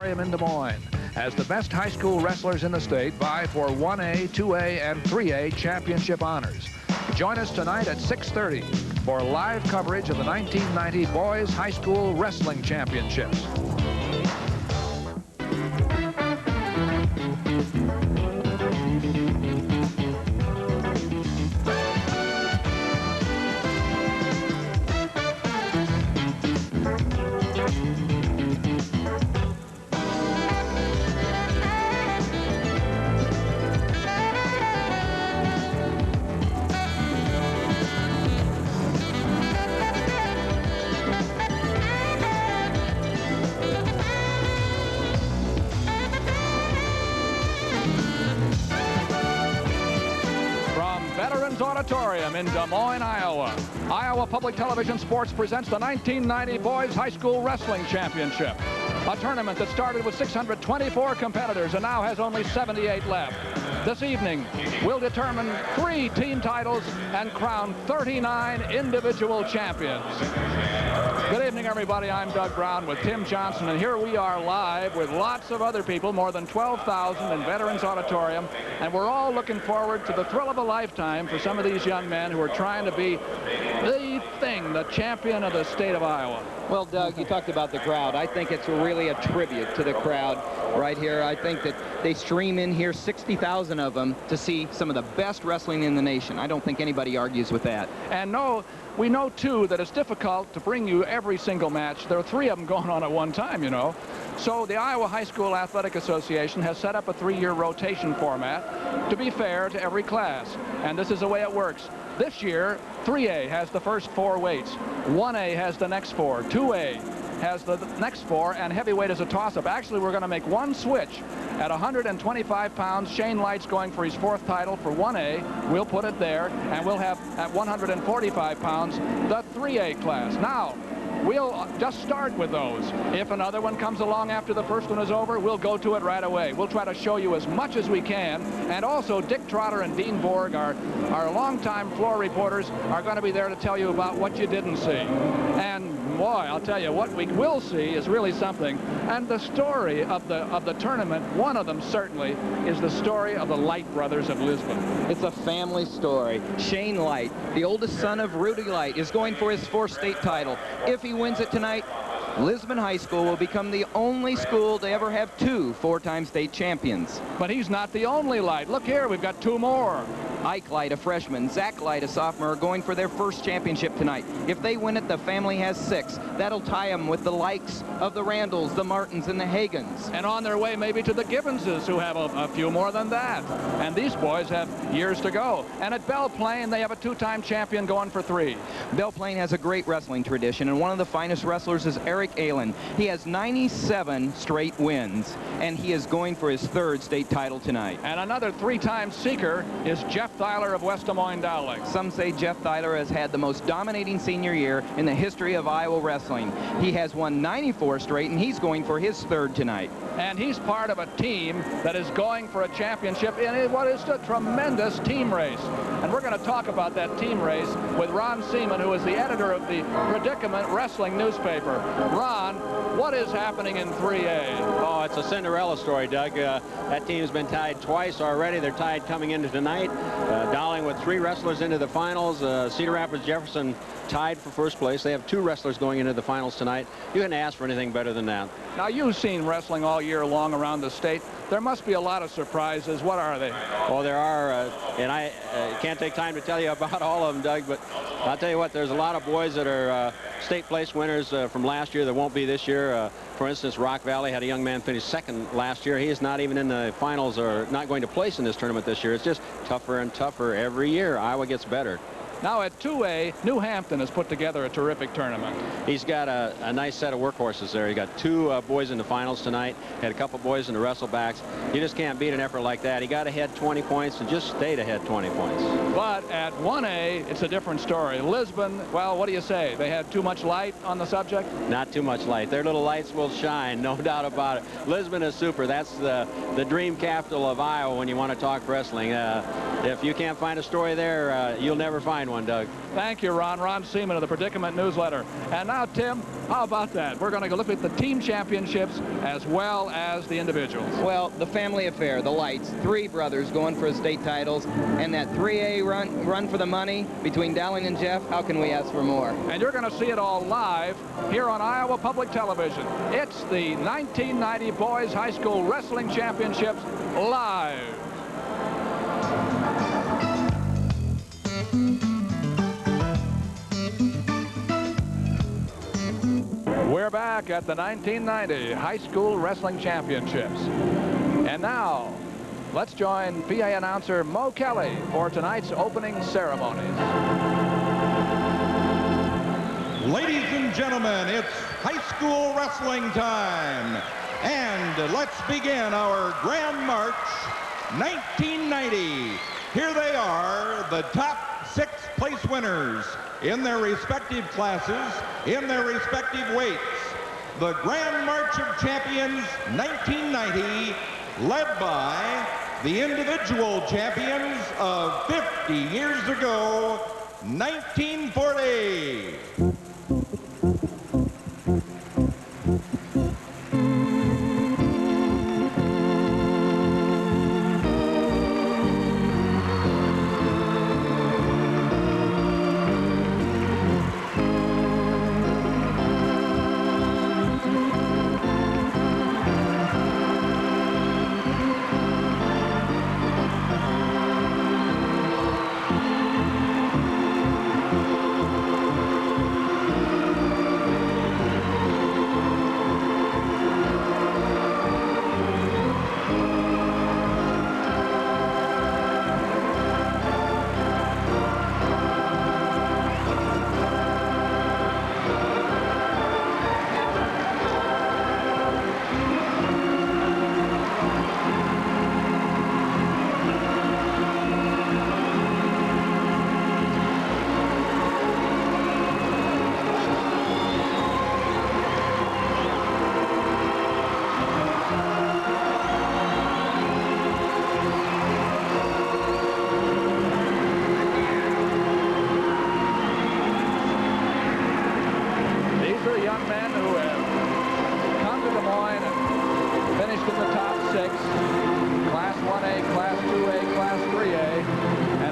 In Des Moines, as the best high school wrestlers in the state vie for 1A, 2A, and 3A championship honors. Join us tonight at 6:30 for live coverage of the 1990 Boys High School Wrestling Championships. Auditorium in Des Moines, Iowa. Iowa Public Television Sports presents the 1990 Boys High School Wrestling Championship, a tournament that started with 624 competitors and now has only 78 left. This evening, we'll determine 3 team titles and crown 39 individual champions. Good evening, everybody. I'm Doug Brown with Tim Johnson, and here we are live with lots of other people, more than 12,000 in Veterans Auditorium, and we're all looking forward to the thrill of a lifetime for some of these young men who are trying to be the thing, the champion of the state of Iowa. Well, Doug, you talked about the crowd. I think it's really a tribute to the crowd right here. I think that they stream in here, 60,000 of them, to see some of the best wrestling in the nation. I don't think anybody argues with that. And we know, too, that it's difficult to bring you every single match. There are 3 of them going on at one time, you know. So the Iowa High School Athletic Association has set up a 3-year rotation format to be fair to every class. And this is the way it works. This year, 3A has the first 4 weights. 1A has the next 4. 2A has the next 4, and heavyweight is a toss-up. Actually, we're going to make one switch. At 125 pounds, Shane Light's going for his 4th title for 1A. We'll put it there, and we'll have at 145 pounds the 3A class. Now, we'll just start with those. If another one comes along after the first one is over, we'll go to it right away. We'll try to show you as much as we can. And also, Dick Trotter and Dean Borg, our longtime floor reporters, are going to be there to tell you about what you didn't see. And boy, I'll tell you, what we will see is really something. And the story of the tournament, one of them certainly, is the story of the Light brothers of Lisbon. It's a family story. Shane Light, the oldest son of Rudy Light, is going for his 4th state title. If he wins it tonight, Lisbon High School will become the only school to ever have 2 4-time state champions. But he's not the only Light. Look here, we've got 2 more. Ike Light, a freshman, Zach Light, a sophomore, are going for their 1st championship tonight. If they win it, the family has 6. That'll tie them with the likes of the Randalls, the Martins, and the Hagens. And on their way maybe to the Gibbonses, who have a few more than that. And these boys have years to go. And at Belle Plaine, they have a 2-time champion going for 3. Belle Plaine has a great wrestling tradition, and one of the finest wrestlers is Eric Allen. He has 97 straight wins, and he is going for his 3rd state title tonight. And another 3-time seeker is Jeff Thyler of West Des Moines Dowling. Some say Jeff Thyler has had the most dominating senior year in the history of Iowa wrestling. He has won 94 straight, and he's going for his 3rd tonight. And he's part of a team that is going for a championship in what is a tremendous team race. And we're going to talk about that team race with Ron Seaman, who is the editor of the Predicament Wrestling newspaper. Ron, what is happening in 3A? Oh, it's a Cinderella story, Doug. That team's been tied twice already. They're tied coming into tonight. Dowling with 3 wrestlers into the finals. Cedar Rapids Jefferson tied for 1st place. They have 2 wrestlers going into the finals tonight. You couldn't ask for anything better than that. Now, you've seen wrestling all year long around the state. There must be a lot of surprises. What are they? Well, there are, and I can't take time to tell you about all of them, Doug, but I'll tell you what, there's a lot of boys that are state place winners from last year that won't be this year. For instance, Rock Valley had a young man finish 2nd last year. He is not even in the finals or not going to place in this tournament this year. It's just tougher and tougher every year. Iowa gets better. Now at 2A, New Hampton has put together a terrific tournament. He's got a nice set of workhorses there. He got 2 boys in the finals tonight, had a couple boys in the wrestlebacks. You just can't beat an effort like that. He got ahead 20 points and just stayed ahead 20 points. But at 1A, it's a different story. Lisbon, well, what do you say? They had too much light on the subject? Not too much light. Their little lights will shine, no doubt about it. Lisbon is super. That's the dream capital of Iowa when you want to talk wrestling. If you can't find a story there, you'll never find one. one, Doug. Thank you, Ron. Ron Seaman of the Predicament Newsletter. And now, Tim, how about that? We're going to go look at the team championships as well as the individuals. Well, the family affair, the Lights, 3 brothers going for state titles, and that 3A run for the money between Dowling and Jeff. How can we ask for more? And you're going to see it all live here on Iowa Public Television. It's the 1990 Boys High School Wrestling Championships live. We're back at the 1990 High School Wrestling Championships. And now, let's join PA announcer Mo Kelly for tonight's opening ceremonies. Ladies and gentlemen, it's high school wrestling time. And let's begin our Grand March 1990. Here they are, the top 6 place winners in their respective classes, in their respective weights. The Grand March of Champions 1990, led by the individual champions of 50 years ago, 1940.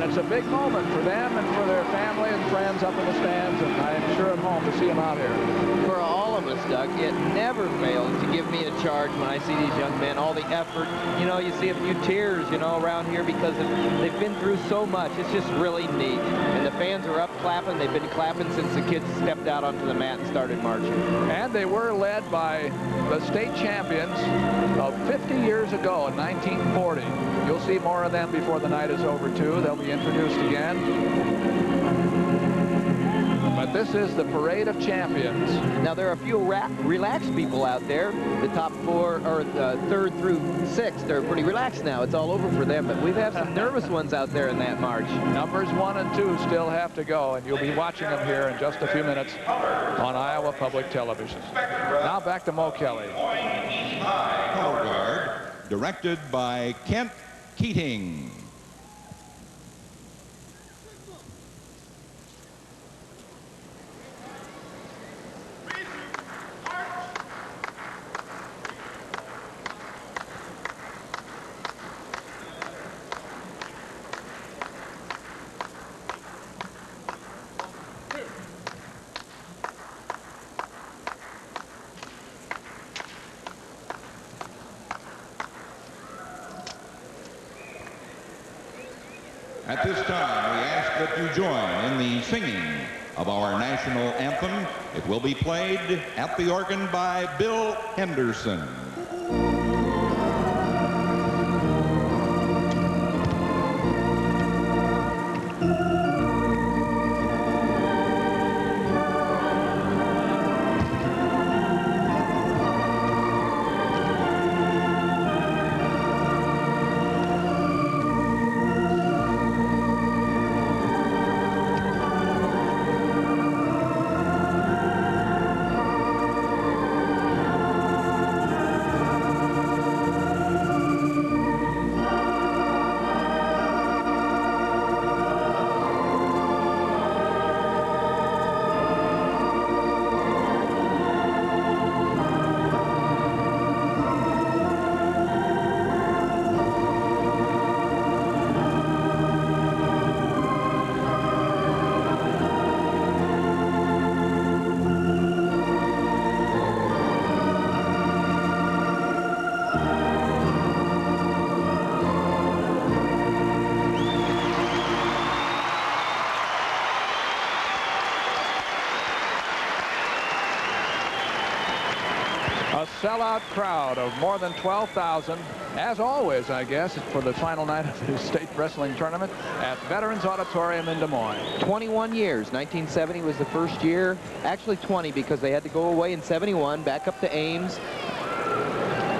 It's a big moment for them and for their family and friends up in the stands, and I'm sure at home to see them out here. For all of us, Doug, it never fails to give me a charge when I see these young men, all the effort. You know, you see a few tears, you know, around here because they've been through so much. It's just really neat. And the fans are up clapping. They've been clapping since the kids stepped out onto the mat and started marching. And they were led by the state champions of 50 years ago in 1940. You'll see more of them before the night is over, too. They'll be introduced again. But this is the Parade of Champions. Now, there are a few relaxed people out there. The top 4, or the 3rd through 6th, they're pretty relaxed now. It's all over for them. But we have some nervous ones out there in that march. Numbers 1 and 2 still have to go, and you'll be watching them here in just a few minutes on Iowa Public Television. Now back to Mo Kelly. Color guard, directed by Kent Keating. At this time, we ask that you join in the singing of our national anthem. It will be played at the organ by Bill Henderson. sellout crowd of more than 12,000, as always, I guess, for the final night of the state wrestling tournament at Veterans Auditorium in Des Moines. 21 years. 1970 was the first year. Actually 20, because they had to go away in 71, back up to Ames.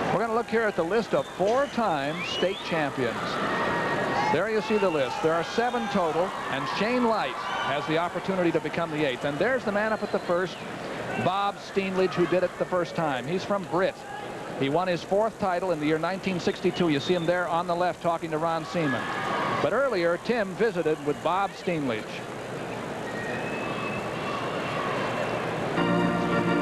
We're going to look here at the list of 4-time state champions. There you see the list. There are 7 total, and Shane Light has the opportunity to become the 8th. And there's the man up at the first, Bob Steenledge, who did it the first time. He's from Britt. He won his 4th title in the year 1962. You see him there on the left talking to Ron Seaman. But earlier, Tim visited with Bob Steenledge.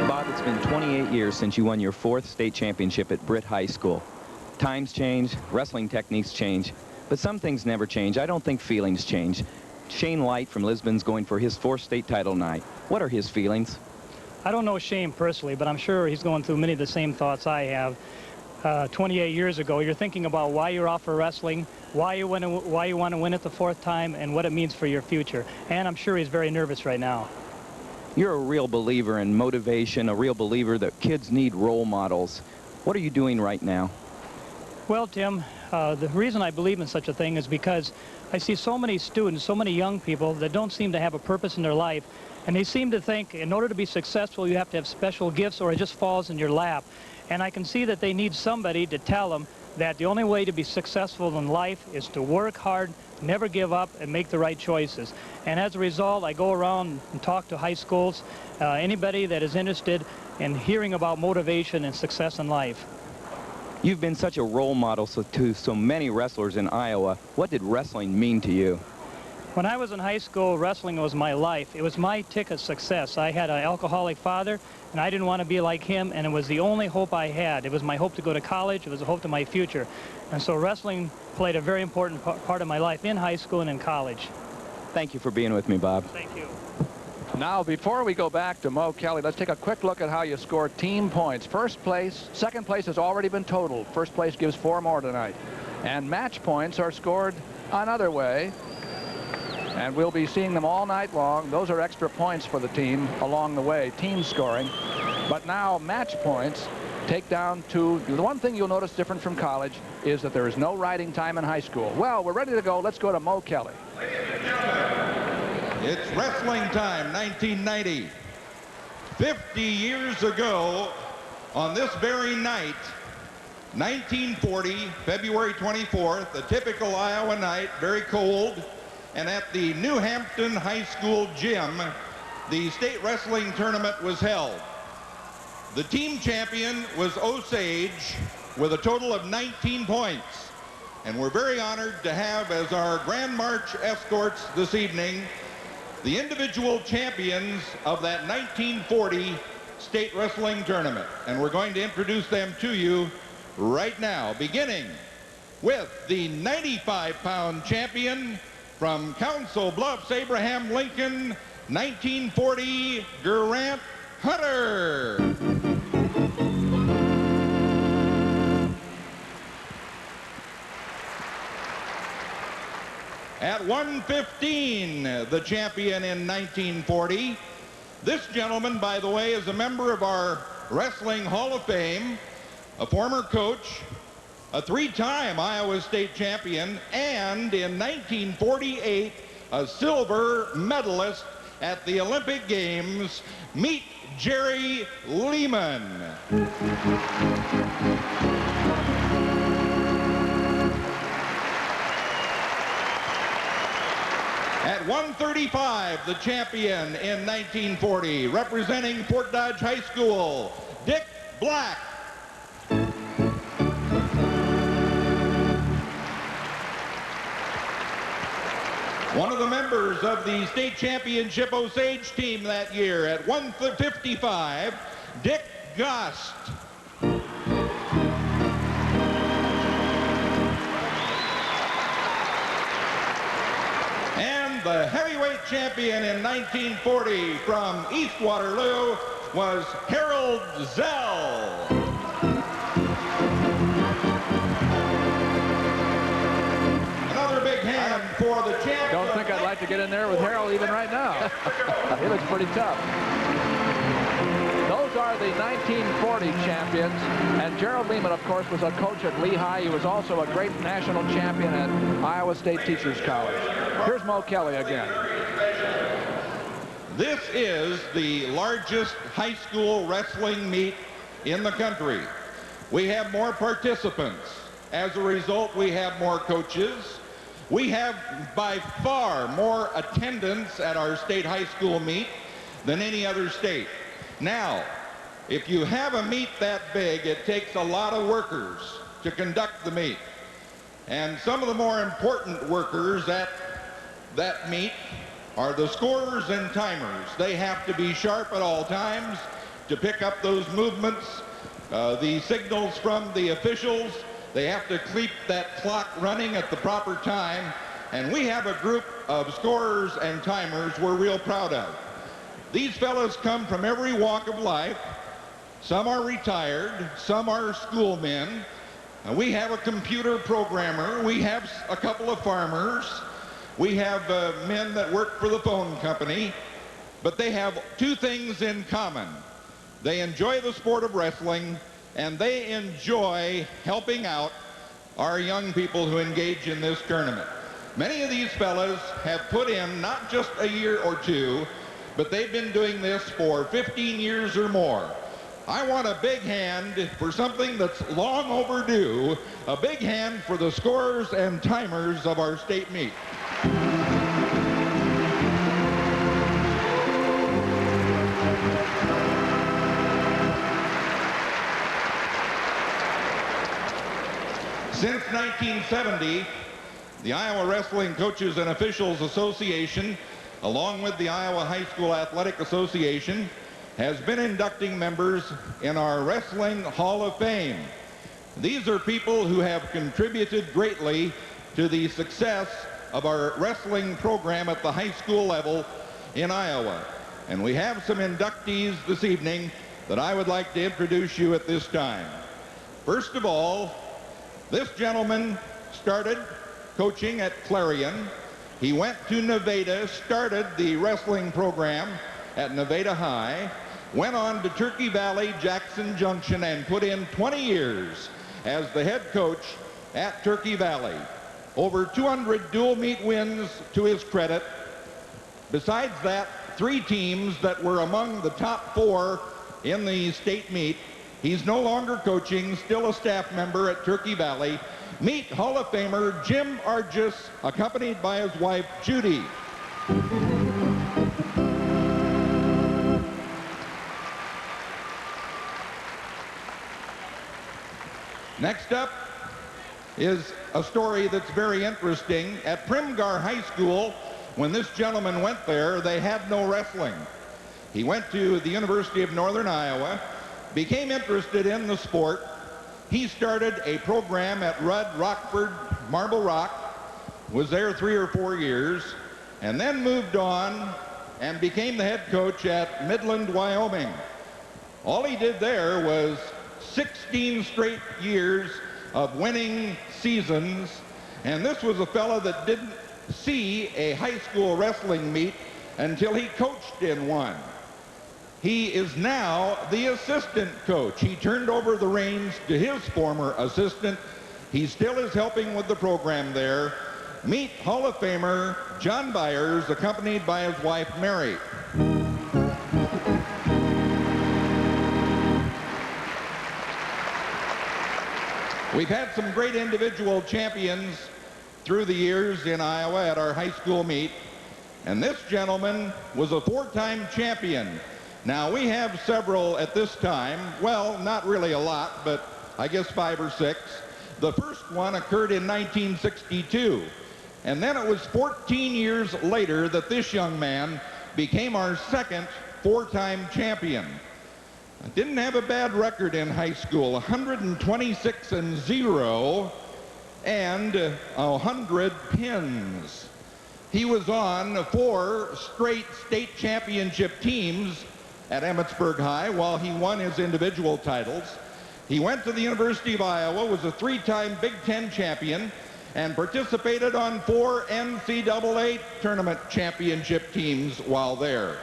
Bob, it's been 28 years since you won your 4th state championship at Britt High School. Times change, wrestling techniques change, but some things never change. I don't think feelings change. Shane Light from Lisbon's going for his 4th state title tonight. What are his feelings? I don't know Shane personally, but I'm sure he's going through many of the same thoughts I have. 28 years ago, you're thinking about why you're off for wrestling, why you want to win it the 4th time, and what it means for your future. And I'm sure he's very nervous right now. You're a real believer in motivation, a real believer that kids need role models. What are you doing right now? Well, Tim, the reason I believe in such a thing is because I see so many students, so many young people that don't seem to have a purpose in their life, and they seem to think in order to be successful you have to have special gifts or it just falls in your lap. And I can see that they need somebody to tell them that the only way to be successful in life is to work hard, never give up, and make the right choices. And as a result, I go around and talk to high schools, anybody that is interested in hearing about motivation and success in life. You've been such a role model to so many wrestlers in Iowa. What did wrestling mean to you? When I was in high school, wrestling was my life. It was my ticket to success. I had an alcoholic father, and I didn't want to be like him, and it was the only hope I had. It was my hope to go to college. It was a hope to my future. And so wrestling played a very important part of my life in high school and in college. Thank you for being with me, Bob. Thank you. Now, before we go back to Mo Kelly, let's take a quick look at how you score team points. First place, second place has already been totaled. First place gives 4 more tonight. And match points are scored another way. And we'll be seeing them all night long. Those are extra points for the team along the way, team scoring. But now match points take down to, the one thing you'll notice different from college is that there is no riding time in high school. Well, we're ready to go. Let's go to Mo Kelly. It's wrestling time, 1990. 50 years ago, on this very night, 1940, February 24th, a typical Iowa night, very cold, and at the New Hampton High School gym, the state wrestling tournament was held. The team champion was Osage with a total of 19 points. And we're very honored to have as our Grand March escorts this evening the individual champions of that 1940 state wrestling tournament. And we're going to introduce them to you right now, beginning with the 95-pound champion from Council Bluffs, Abraham Lincoln, 1940, Grant Hunter. At 115, the champion in 1940. This gentleman, by the way, is a member of our Wrestling Hall of Fame, a former coach, a 3-time Iowa State champion, and in 1948, a silver medalist at the Olympic Games. Meet Jerry Lehman. At 135, the champion in 1940, representing Fort Dodge High School, Dick Black. One of the members of the state championship Osage team that year at 155, Dick Gost. And the heavyweight champion in 1940 from East Waterloo was Harold Zell. Another big hand for the champion. Don't think I'd like to get in there with Harold even right now. He looks pretty tough. Those are the 1940 champions. And Gerald Lehman, of course, was a coach at Lehigh. He was also a great national champion at Iowa State Teachers College. Here's Mo Kelly again. This is the largest high school wrestling meet in the country. We have more participants. As a result, we have more coaches. We have by far more attendance at our state high school meet than any other state. Now, if you have a meet that big, it takes a lot of workers to conduct the meet. And some of the more important workers at that meet are the scorers and timers. They have to be sharp at all times to pick up those movements, the signals from the officials. They have to keep that clock running at the proper time. And we have a group of scorers and timers we're real proud of. These fellows come from every walk of life. Some are retired, some are schoolmen. We have a computer programmer. We have a couple of farmers. We have men that work for the phone company. But they have two things in common. They enjoy the sport of wrestling, and they enjoy helping out our young people who engage in this tournament. Many of these fellas have put in not just a year or two, but they've been doing this for 15 years or more. I want a big hand for something that's long overdue, a big hand for the scorers and timers of our state meet. Since 1970, the Iowa Wrestling Coaches and Officials Association, along with the Iowa High School Athletic Association, has been inducting members in our Wrestling Hall of Fame. These are people who have contributed greatly to the success of our wrestling program at the high school level in Iowa. And we have some inductees this evening that I would like to introduce you at this time. First of all, this gentleman started coaching at Clarion. He went to Nevada, started the wrestling program at Nevada High, went on to Turkey Valley, Jackson Junction, and put in 20 years as the head coach at Turkey Valley. Over 200 dual meet wins to his credit. Besides that, 3 teams that were among the top 4 in the state meet. He's no longer coaching, still a staff member at Turkey Valley. Meet Hall of Famer Jim Argis, accompanied by his wife, Judy. Next up is a story that's very interesting. At Primgar High School, when this gentleman went there, they had no wrestling. He went to the University of Northern Iowa, became interested in the sport. He started a program at Rudd Rockford Marble Rock, was there 3 or 4 years, and then moved on and became the head coach at Midland, Wyoming. All he did there was 16 straight years of winning seasons, and this was a fellow that didn't see a high school wrestling meet until he coached in one. He is now the assistant coach. He turned over the reins to his former assistant. He still is helping with the program there. Meet Hall of Famer John Byers, accompanied by his wife, Mary. We've had some great individual champions through the years in Iowa at our high school meet, and this gentleman was a 4-time champion. Now, we have several at this time. Well, not really a lot, but I guess 5 or 6. The first one occurred in 1962, and then it was 14 years later that this young man became our second 4-time champion. I didn't have a bad record in high school, 126-0 and 100 pins. He was on 4 straight state championship teams at Emmetsburg High while he won his individual titles. He went to the University of Iowa, was a 3-time Big Ten champion, and participated on 4 NCAA tournament championship teams while there.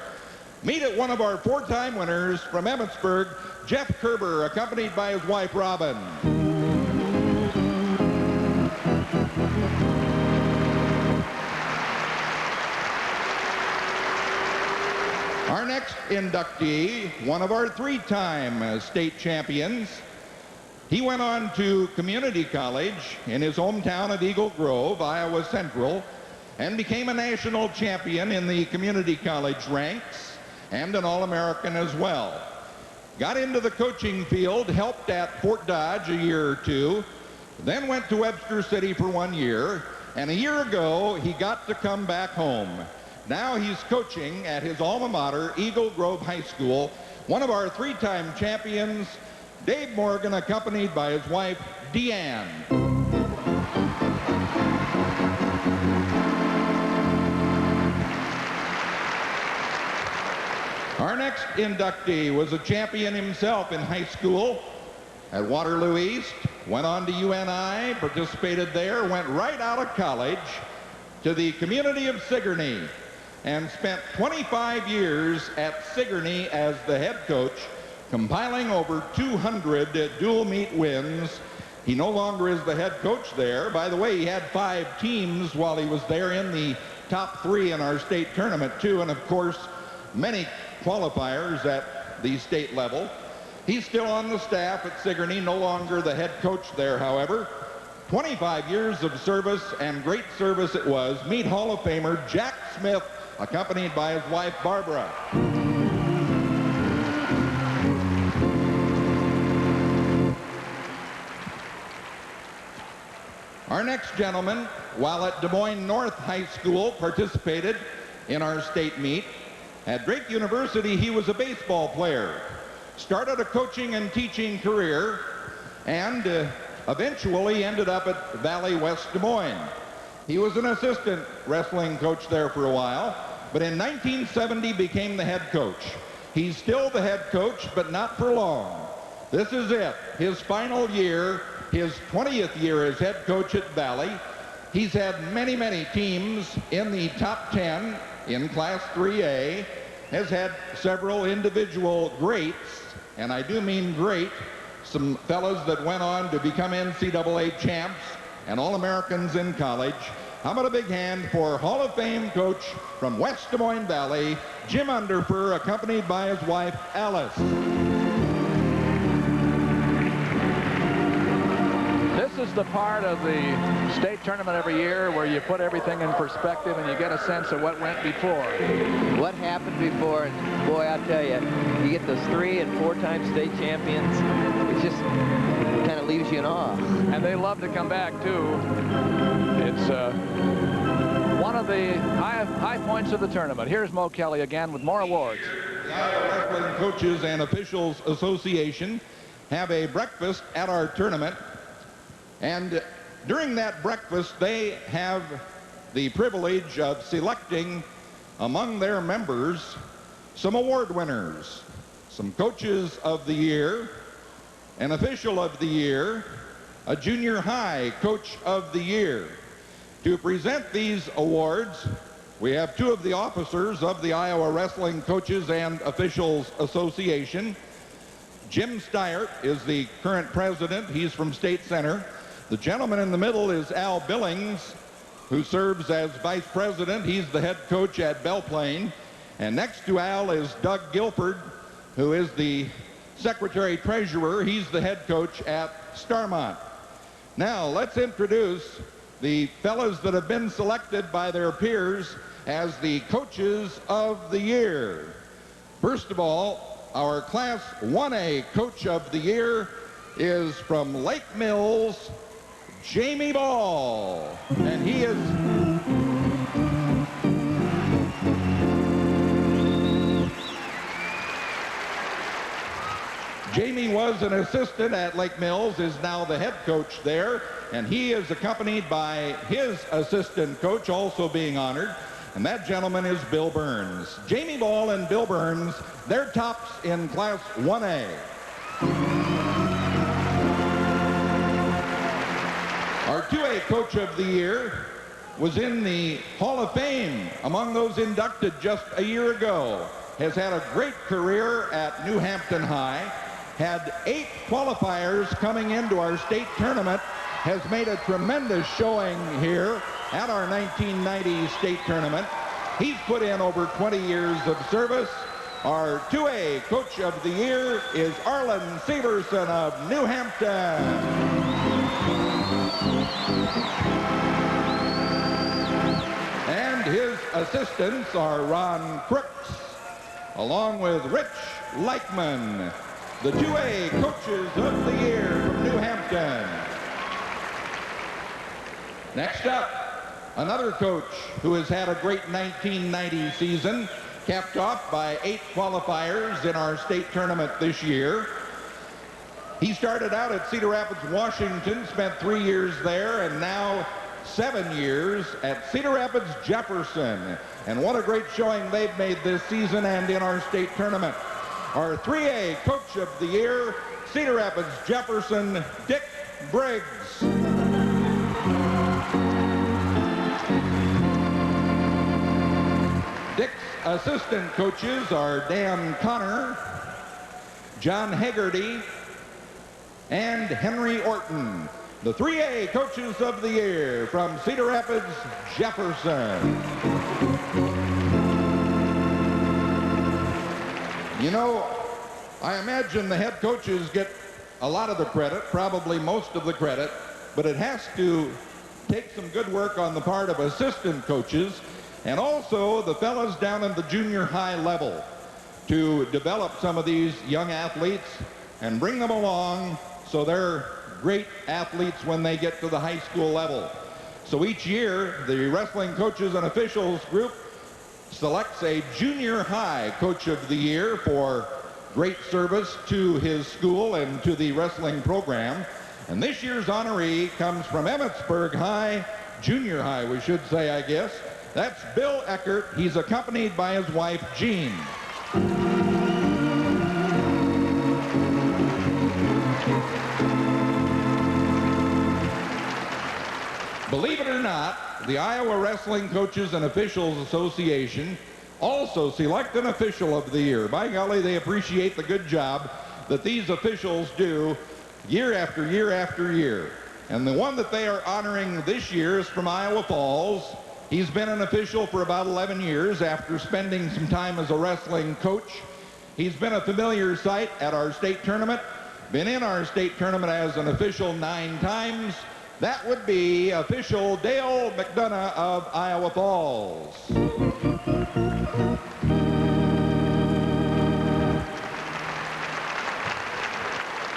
Meet at one of our 4-time winners from Emmitsburg, Jeff Kerber, accompanied by his wife, Robin. Our next inductee, one of our 3-time state champions. He went on to community college in his hometown of Eagle Grove, Iowa Central, and became a national champion in the community college ranks and an All-American as well. Got into the coaching field, helped at Fort Dodge a year or 2, then went to Webster City for 1 year, and a year ago he got to come back home. Now he's coaching at his alma mater, Eagle Grove High School. One of our 3-time champions, Dave Morgan, accompanied by his wife, Deanne. Our next inductee was a champion himself in high school at Waterloo East, went on to UNI, participated there, went right out of college to the community of Sigourney, and spent 25 years at Sigourney as the head coach, compiling over 200 dual meet wins. He no longer is the head coach there. By the way, he had 5 teams while he was there, in the top 3 in our state tournament too, and of course many qualifiers at the state level. He's still on the staff at Sigourney, no longer the head coach there, however. 25 years of service, and great service it was. Meet Hall of Famer Jack Smith, accompanied by his wife, Barbara. Our next gentleman, while at Des Moines North High School, participated in our state meet. At Drake University, he was a baseball player, started a coaching and teaching career, and eventually ended up at Valley West Des Moines. He was an assistant wrestling coach there for a while, but in 1970 became the head coach. He's still the head coach, but not for long. This is it, his final year, his 20th year as head coach at Valley. He's had many, many teams in the top 10 in Class 3A, has had several individual greats, and I do mean great, some fellas that went on to become NCAA champs and All-Americans in college. How about a big hand for Hall of Fame coach from West Des Moines Valley, Jim Underfer, accompanied by his wife, Alice. This is the part of the state tournament every year where you put everything in perspective and you get a sense of what went before. What happened before, and boy, I'll tell you, you get those 3- and 4-time state champions, it just kind of leaves you in awe. And they love to come back, too. It's one of the high points of the tournament. Here's Mo Kelly again with more awards. The Iowa Wrestling Coaches and Officials Association have a breakfast at our tournament. And during that breakfast, they have the privilege of selecting among their members some award winners, some coaches of the year, an official of the year, a junior high coach of the year. To present these awards, we have 2 of the officers of the Iowa Wrestling Coaches and Officials Association. Jim Steyert is the current president. He's from State Center. The gentleman in the middle is Al Billings, who serves as vice president. He's the head coach at Belle Plaine. And next to Al is Doug Guilford, who is the secretary treasurer. He's the head coach at Starmont. Now let's introduce the fellas that have been selected by their peers as the coaches of the year. First of all, our Class 1A coach of the year is from Lake Mills, Jamie Ball, and he is Jamie was an assistant at Lake Mills, is now the head coach there, and he is accompanied by his assistant coach, also being honored, and that gentleman is Bill Burns. Jamie Ball and Bill Burns, they're tops in Class 1A. Our 2A Coach of the Year was in the Hall of Fame among those inducted just a year ago. has had a great career at New Hampton High, had 8 qualifiers coming into our state tournament, has made a tremendous showing here at our 1990 state tournament. He's put in over 20 years of service. Our 2A Coach of the Year is Arlen Severson of New Hampton. And his assistants are Ron Crooks, along with Rich Leichman, the 2A Coaches of the Year from New Hampton. Next up, another coach who has had a great 1990 season, capped off by 8 qualifiers in our state tournament this year. He started out at Cedar Rapids, Washington, spent 3 years there, and now 7 years at Cedar Rapids, Jefferson. And what a great showing they've made this season and in our state tournament. Our 3A Coach of the Year, Cedar Rapids, Jefferson, Dick Briggs. Dick's assistant coaches are Dan Connor, John Haggerty, and Henry Orton. The 3A Coaches of the Year from Cedar Rapids, Jefferson. You know, I imagine the head coaches get a lot of the credit, probably most of the credit, but it has to take some good work on the part of assistant coaches and also the fellas down in the junior high level to develop some of these young athletes and bring them along so they're great athletes when they get to the high school level. So each year, the wrestling coaches and officials group selects a junior high coach of the year for great service to his school and to the wrestling program. And this year's honoree comes from Emmetsburg High, junior high, we should say, I guess. That's Bill Eckert. He's accompanied by his wife, Jean. Believe it or not, the Iowa Wrestling Coaches and Officials Association also select an official of the year. By golly, they appreciate the good job that these officials do year after year after year. And the one that they are honoring this year is from Iowa Falls. He's been an official for about 11 years after spending some time as a wrestling coach. He's been a familiar sight at our state tournament, been in our state tournament as an official 9 times. That would be official Dale McDonough of Iowa Falls.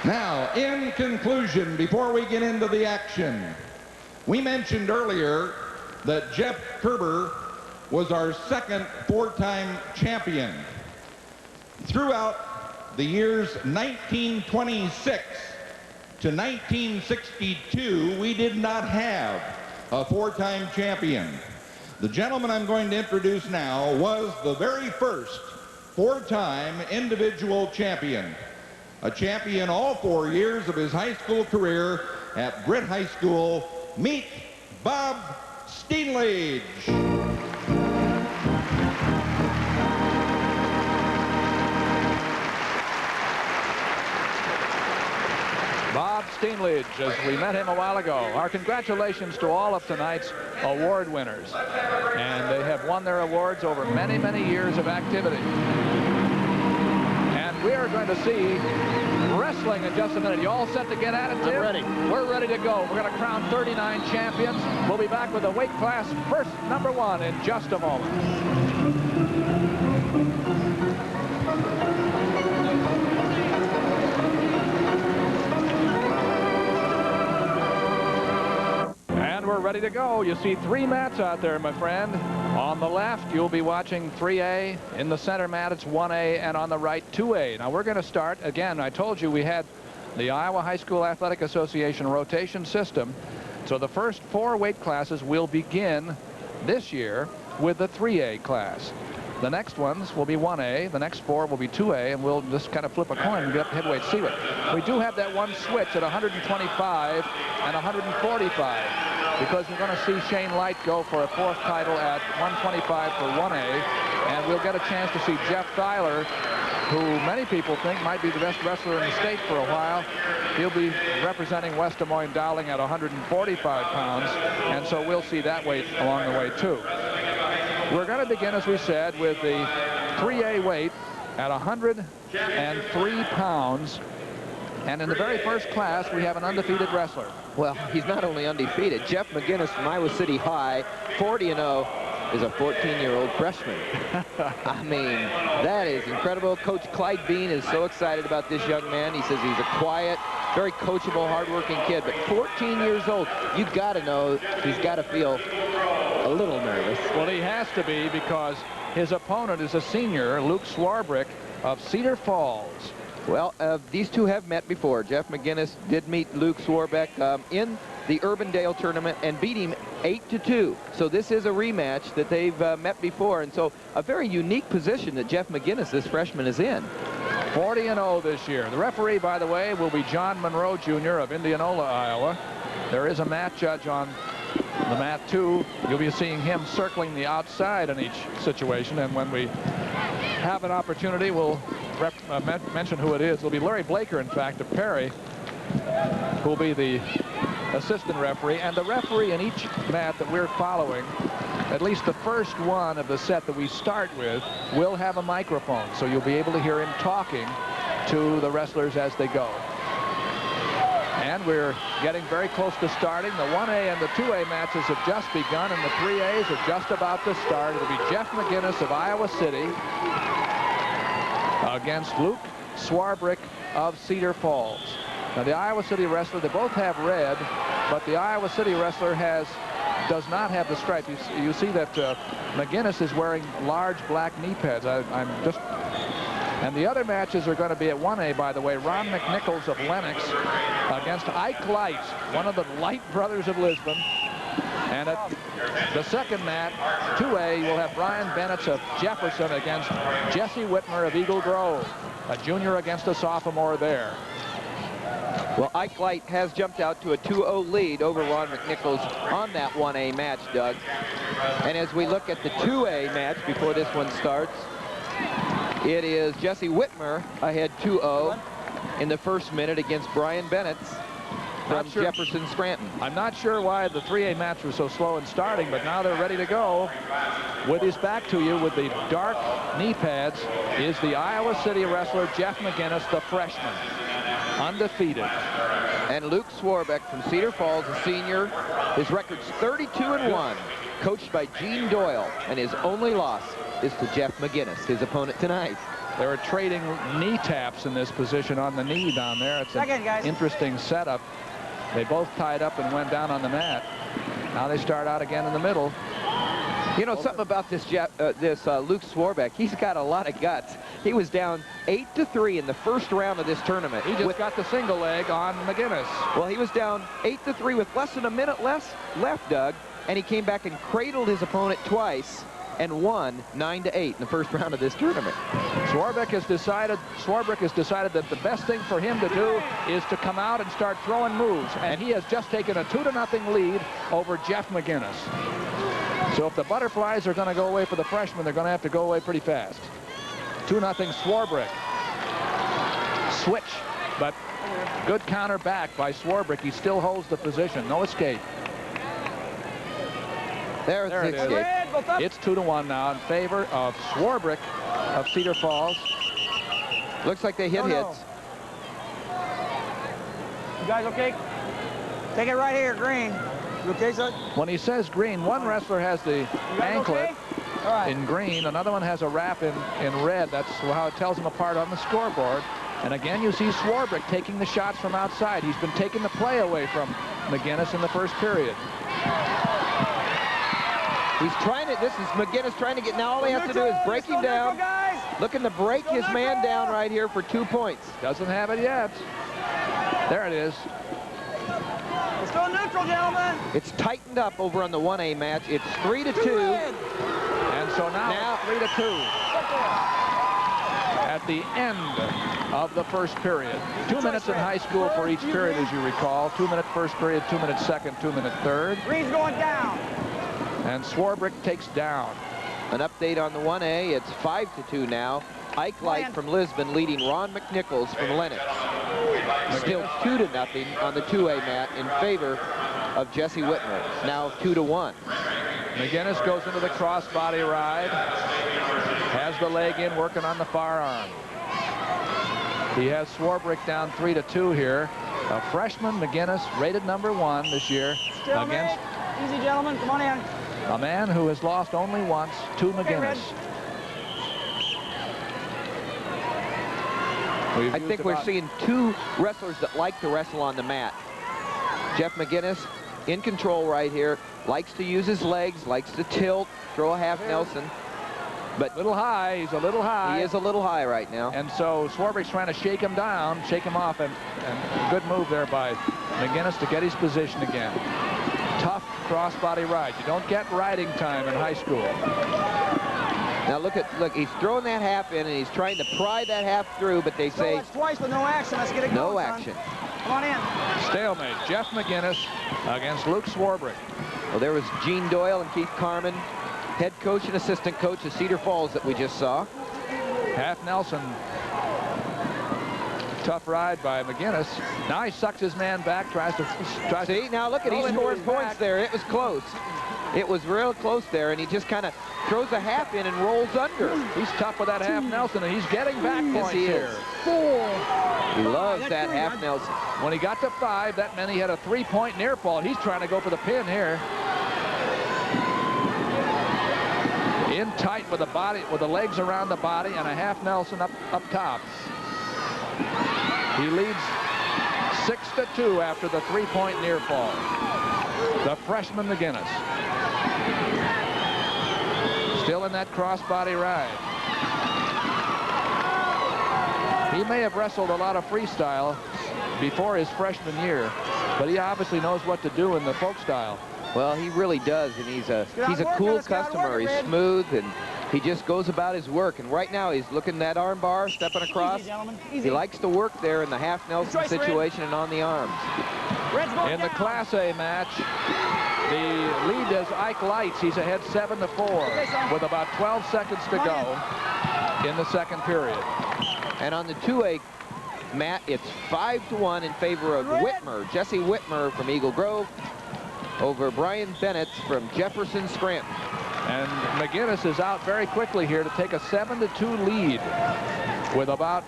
Now, in conclusion, before we get into the action, we mentioned earlier that Jeff Kerber was our second 4-time champion. Throughout the years 1926 to 1962, we did not have a 4-time champion. The gentleman I'm going to introduce now was the very first 4-time individual champion. A champion all 4 years of his high school career at Britt High School. Meet Bob Steenledge. Bob Steenledge, as we met him a while ago. Our congratulations to all of tonight's award winners. And they have won their awards over many, many years of activity. And we are going to see wrestling in just a minute. You all set to get at it, Tim? I'm ready. We're ready to go. We're going to crown 39 champions. We'll be back with the weight class first number 1 in just a moment. We're ready to go. You see 3 mats out there, my friend. On the left, you'll be watching 3A. In the center mat, it's 1A, and on the right, 2A. Now, we're going to start. Again, I told you we had the Iowa High School Athletic Association rotation system. So the first 4 weight classes will begin this year with the 3A class. The next ones will be 1A. The next 4 will be 2A, and we'll just kind of flip a coin and get heavyweight see it. We do have that one switch at 125 and 145 because we're going to see Shane Light go for a 4th title at 125 for 1A, and we'll get a chance to see Jeff Thyler, who many people think might be the best wrestler in the state for a while. He'll be representing West Des Moines Dowling at 145 pounds, and so we'll see that weight along the way too. We're going to begin, as we said, with the 3A weight at 103 pounds. And in the very first class, we have an undefeated wrestler. Well, he's not only undefeated. Jeff McGinnis from Iowa City High, 40-0, is a 14-year-old freshman. I mean, that is incredible. Coach Clyde Bean is so excited about this young man. He says he's a quiet, very coachable, hardworking kid. But 14 years old, you've got to know he's got to feel a little nervous. Well, he has to be because his opponent is a senior, Luke Swarbrick of Cedar Falls. Well, these two have met before. Jeff McGinnis did meet Luke Swarbrick in the Urbandale tournament and beat him 8-2. So this is a rematch that they've met before, and so a very unique position that Jeff McGinnis, this freshman, is in. 40-0 this year. The referee, by the way, will be John Monroe Jr. of Indianola, Iowa. There is a mat judge on the mat too. You'll be seeing him circling the outside in each situation, and when we have an opportunity, we'll mention who it is. It'll be Larry Blaker, in fact, of Perry, who will be the assistant referee, and the referee in each mat that we're following, at least the first one of the set that we start with, will have a microphone, so you'll be able to hear him talking to the wrestlers as they go. And we're getting very close to starting. The 1A and the 2A matches have just begun, and the 3As are just about to start. It'll be Jeff McGinnis of Iowa City against Luke Swarbrick of Cedar Falls. Now, the Iowa City wrestler, they both have red, but the Iowa City wrestler does not have the stripe. You see that McGinnis is wearing large black knee pads. And the other matches are going to be at 1A, by the way. Ron McNichols of Lenox against Ike Light, one of the Light brothers of Lisbon. And at the second mat, 2A, you'll have Brian Bennett of Jefferson against Jesse Whitmer of Eagle Grove, a junior against a sophomore there. Well, Ike Light has jumped out to a 2-0 lead over Ron McNichols on that 1A match, Doug. And as we look at the 2A match before this one starts, it is Jesse Whitmer ahead 2-0 in the first minute against Brian Bennett from Jefferson Scranton. I'm not sure why the 3A match was so slow in starting, but now they're ready to go. With his back to you with the dark knee pads is the Iowa City wrestler Jeff McGinnis, the freshman, undefeated. And Luke Swarbrick from Cedar Falls, a senior. His record's 32-1, coached by Gene Doyle, and his only loss is to Jeff McGinnis, his opponent tonight. They were trading knee taps in this position on the knee down there. It's an interesting setup. They both tied up and went down on the mat. Now they start out again in the middle. You know, something about this Luke Swarbrick, he's got a lot of guts. He was down 8-3 in the first round of this tournament. He just got the single leg on McGinnis. Well, he was down 8-3 with less than a minute left, Doug, and he came back and cradled his opponent twice and won 9-8 in the first round of this tournament. Swarbrick has decided that the best thing for him to do is to come out and start throwing moves, and he has just taken a 2-0 lead over Jeff McGinnis. So if the butterflies are going to go away for the freshman, they're going to have to go away pretty fast. 2-0 Swarbrick. Switch, but good counter back by Swarbrick. He still holds the position. No escape. There it is. It's 2-1 now in favor of Swarbrick of Cedar Falls. Looks like they hit hits. You guys okay? Take it right here, green. You okay, son? When he says green, one wrestler has the anklet in green, another one has a wrap in red. That's how it tells them apart on the scoreboard. And again, you see Swarbrick taking the shots from outside. He's been taking the play away from McGinnis in the first period. He's trying to, this is McGinnis trying to get, now all they have to do is break him down. Looking to break his man down right here for 2 points. Doesn't have it yet. There it is. Let's go neutral, gentlemen. It's tightened up over on the 1A match. It's 3-2. And so now it's 3-2. At the end of the first period. 2 minutes in high school for each period, as you recall. 2 minute first period, 2 minute second, 2 minute third. Green's going down. And Swarbrick takes down. An update on the 1A. It's 5-2 now. Ike Light from Lisbon leading Ron McNichols from Lennox. Still 2-0 on the 2A mat in favor of Jesse Whitmer. Now 2-1. McGinnis goes into the crossbody ride. Has the leg in, working on the far arm. He has Swarbrick down 3-2 here. A freshman, McGinnis, rated #1 this year. Against easy, gentlemen. Come on in. A man who has lost only once to McGinnis. I think we're seeing two wrestlers that like to wrestle on the mat. Jeff McGinnis in control right here. Likes to use his legs, likes to tilt, throw a half Nelson. But little high, he's a little high. He is a little high right now. And so Swarbrick's trying to shake him down, shake him off, and a good move there by McGinnis to get his position again. Tough crossbody ride. You don't get riding time in high school. Now look, he's throwing that half in and he's trying to pry that half through, but they say twice with no action. Let's get it going, no action. Son. Come on in. Stalemate. Jeff McGinnis against Luke Swarbrick. Well, there was Gene Doyle and Keith Carmen, head coach and assistant coach of Cedar Falls that we just saw. Half Nelson. Tough ride by McGinnis. Now he sucks his man back, tries to see, now look at he's scoring points there. It was close. It was real close there, and he just kind of throws a half in and rolls under. He's tough with that half Nelson, and he's getting back points here. He loves that half Nelson. When he got to 5, that meant he had a 3-point near fall. He's trying to go for the pin here. In tight with the body, with the legs around the body, and a half Nelson up top. He leads 6-2 after the 3-point near fall. The freshman McGinnis. Still in that crossbody ride. He may have wrestled a lot of freestyle before his freshman year, but he obviously knows what to do in the folk style. Well, he really does, and he's a cool customer. He's smooth, and he just goes about his work. And right now, he's looking at that arm bar, stepping across. Easy, he likes to work there in the half Nelson situation and on the arms. In the Class A match, the lead is Ike Lights. He's ahead 7-4 with about 12 seconds to go in the second period. And on the 2A mat, it's 5-1 in favor of Whitmer, Jesse Whitmer from Eagle Grove, over Brian Bennett from Jefferson Scranton. And McGinnis is out very quickly here to take a 7-2 lead with about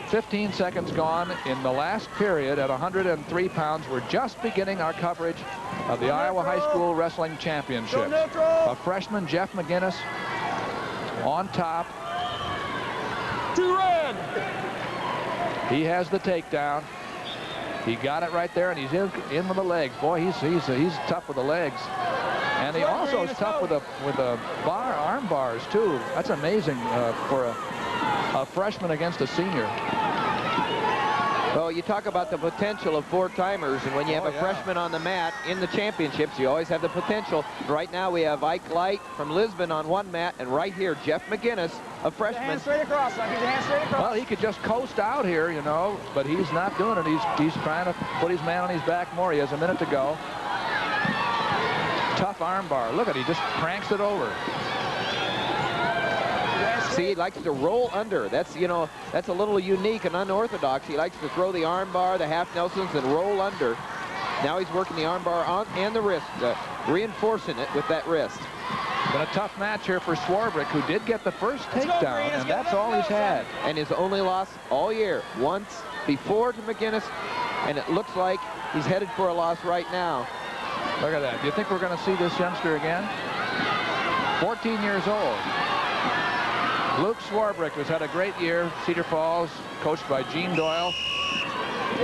15 seconds gone in the last period at 103 pounds. We're just beginning our coverage of the Iowa High School Wrestling Championships. A freshman, Jeff McGinnis, on top. Two red. He has the takedown. He got it right there, and he's in with the legs. Boy, he's tough with the legs. And he also is tough with the arm bars, too. That's amazing for a freshman against a senior. Well, you talk about the potential of four-timers, and when you have a freshman on the mat in the championships, you always have the potential. Right now, we have Ike Light from Lisbon on one mat, and right here, Jeff McGinnis, a freshman. Hand straight across, son. Keep your hand straight across. Well, he could just coast out here, you know, but he's not doing it. He's trying to put his man on his back more. He has a minute to go. Tough arm bar. Look at it. He just cranks it over. See, he likes to roll under. That's, you know, that's a little unique and unorthodox. He likes to throw the arm bar, the half Nelsons, and roll under. Now he's working the arm bar on and the wrist, reinforcing it with that wrist. Been a tough match here for Swarbrick, who did get the first takedown, and that's all he's had. And his only loss all year, once before to McGinnis, and it looks like he's headed for a loss right now. Look at that. Do you think we're going to see this youngster again? 14 years old. Luke Swarbrick has had a great year. Cedar Falls, coached by Gene Doyle.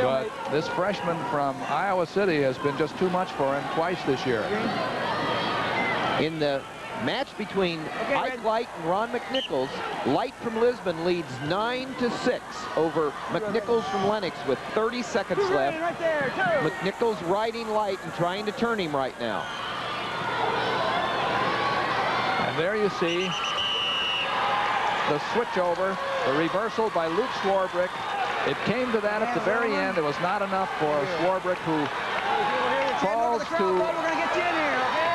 But this freshman from Iowa City has been just too much for him twice this year. In the match between Ike Light and Ron McNichols, Light from Lisbon leads 9-6 over McNichols from Lennox with 30 seconds left. McNichols riding Light and trying to turn him right now. And there you see the switch over, the reversal by Luke Swarbrick. It came to that at the very end. It was not enough for Swarbrick, who falls to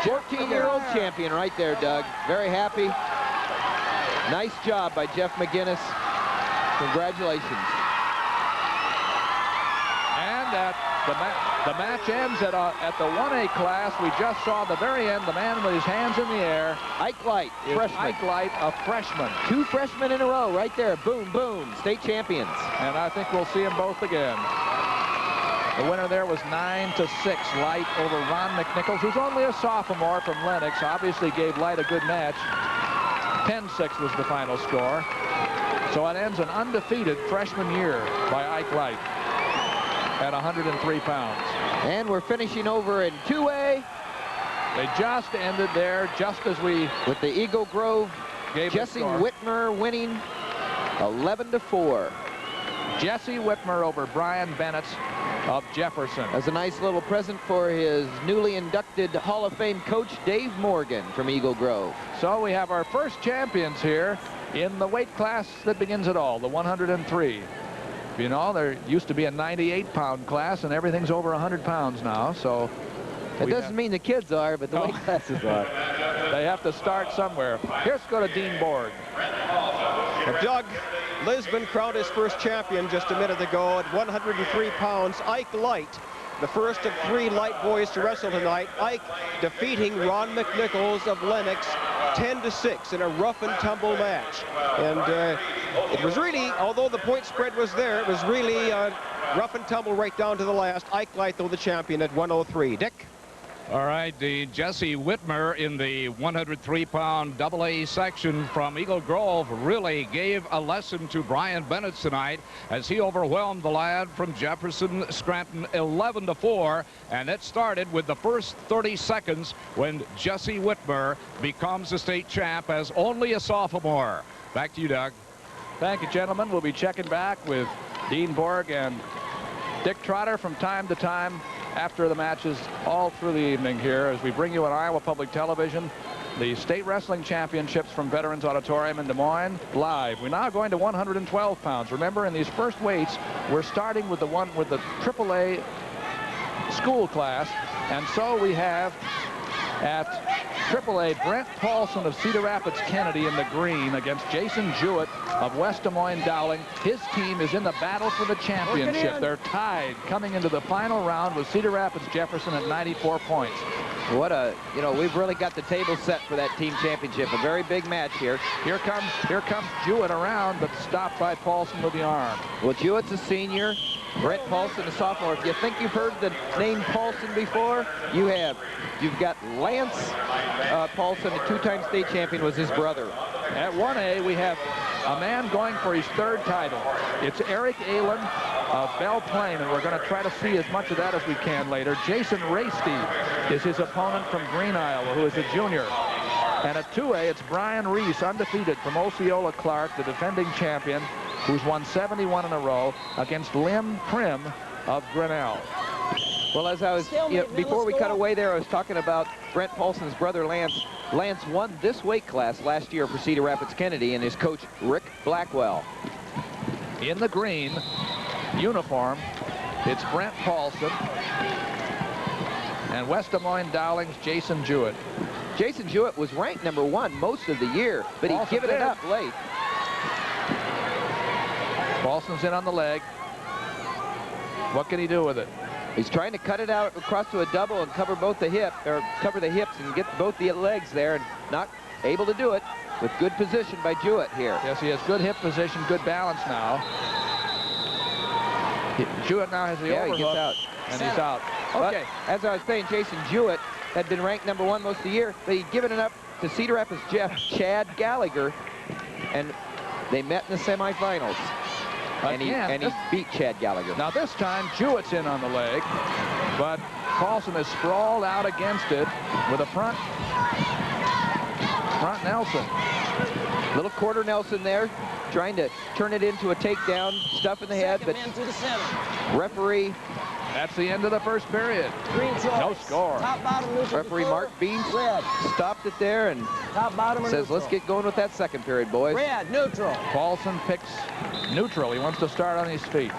14-year-old champion right there, Doug. Very happy. Nice job by Jeff McGinnis. Congratulations. And the match ends at the 1A class. We just saw the very end, the man with his hands in the air. Ike Light, freshman. Ike Light, a freshman. 2 freshmen in a row right there. Boom, boom. State champions. And I think we'll see them both again. The winner there was 9-6, Light over Ron McNichols, who's only a sophomore from Lenox. Obviously gave Light a good match. 10-6 was the final score. So it ends an undefeated freshman year by Ike Light at 103 pounds. And we're finishing over in 2A. They just ended there, just as we... With the Eagle Grove, Jesse Whitmer winning 11-4. Jesse Whitmer over Brian Bennett of Jefferson. That's a nice little present for his newly inducted Hall of Fame coach, Dave Morgan from Eagle Grove. So we have our first champions here in the weight class that begins it all, the 103. You know, there used to be a 98-pound class, and everything's over 100 pounds now, so... It doesn't mean the kids are, but the weight classes are. They have to start somewhere. Here's go to Dean Borg. Well, Doug, Lisbon crowned his first champion just a minute ago at 103 pounds. Ike Light, the first of 3 light boys to wrestle tonight. Ike defeating Ron McNichols of Lenox 10-6 in a rough and tumble match. And it was really, although the point spread was there, it was really rough and tumble right down to the last. Ike Light, though, the champion at 103. Dick? All right, the Jesse Whitmer in the 103-pound AA section from Eagle Grove really gave a lesson to Brian Bennett tonight as he overwhelmed the lad from Jefferson Scranton 11-4, and it started with the first 30 seconds when Jesse Whitmer becomes a state champ as only a sophomore. Back to you, Doug. Thank you, gentlemen. We'll be checking back with Dean Borg and Dick Trotter from time to time after the matches all through the evening here as we bring you on Iowa Public Television the State Wrestling Championships from Veterans Auditorium in Des Moines live. We're now going to 112 pounds. Remember, in these first weights, we're starting with the one with the AAA school class, and so we have at AAA Brent Paulson of Cedar Rapids Kennedy in the green against Jason Jewett of West Des Moines Dowling. His team is in the battle for the championship. They're tied coming into the final round with Cedar Rapids Jefferson at 94 points. What a, you know, we've really got the table set for that team championship. A very big match here. Here comes Jewett around, but stopped by Paulson with the arm. Well, Jewett's a senior. Brett Paulson, a sophomore. If you think you've heard the name Paulson before, you have. You've got Lance Paulson, a 2-time state champion, was his brother. At 1A, we have a man going for his 3rd title. It's Eric Allen of Belle Plaine, and we're going to try to see as much of that as we can later. Jason Raysty is his opponent from Green, Iowa, who is a junior. And at 2A, it's Brian Reese, undefeated from Osceola Clark, the defending champion, who's won 71 in a row, against Lim Prim of Grinnell. Well, as I was, before we cut away there, I was talking about Brent Paulson's brother, Lance. Lance won this weight class last year for Cedar Rapids Kennedy, and his coach, Rick Blackwell. In the green uniform, it's Brent Paulson and West Des Moines Dowling's Jason Jewett. Jason Jewett was ranked #1 most of the year, but he'd given it up late. Paulson's in on the leg. What can he do with it? He's trying to cut it out across to a double and cover both the hip, or cover the hips and get both the legs there, and not able to do it with good position by Jewett here. Yes, he has good hip position, good balance now. Jewett now has the overhook, he gets out. And he's out. Okay. But, as I was saying, Jason Jewett had been ranked #1 most of the year, but he'd given it up to Cedar Rapids Chad Gallagher, and they met in the semifinals. And he beat Chad Gallagher. Now this time, Jewett's in on the leg, but Paulson is sprawled out against it with a front Nelson. Little quarter Nelson there, trying to turn it into a takedown, stuff in the head, but referee That's the end of the first period. Green choice. No score. Top, bottom, neutral. Referee Mark Bean Red. stopped it there and Top, bottom, or says, neutral. let's get going with that second period, boys. Red, neutral. Paulson picks neutral. He wants to start on his feet.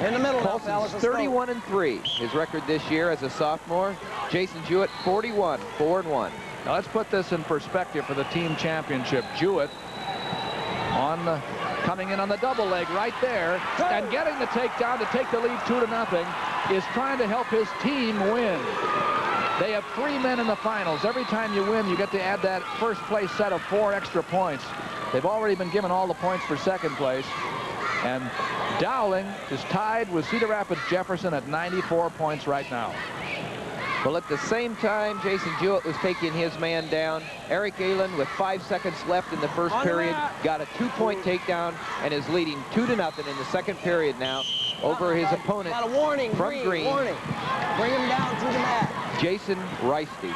In the middle now, fellas. Paulson's Let's go. 31-3. His record this year as a sophomore. Jason Jewett, 41, 4-1. Now let's put this in perspective for the team championship. Jewett coming in on the double leg right there and getting the takedown to take the lead 2-0 is trying to help his team win. They have 3 men in the finals. Every time you win, you get to add that first place set of 4 extra points. They've already been given all the points for second place. And Dowling is tied with Cedar Rapids Jefferson at 94 points right now. Well, at the same time, Jason Jewett was taking his man down. Eric Aylen, with 5 seconds left in the first period, got a 2-point takedown and is leading 2-0 in the second period now over his opponent Got a warning, from Green. Warning. Bring him down to the mat. Jason Reisty.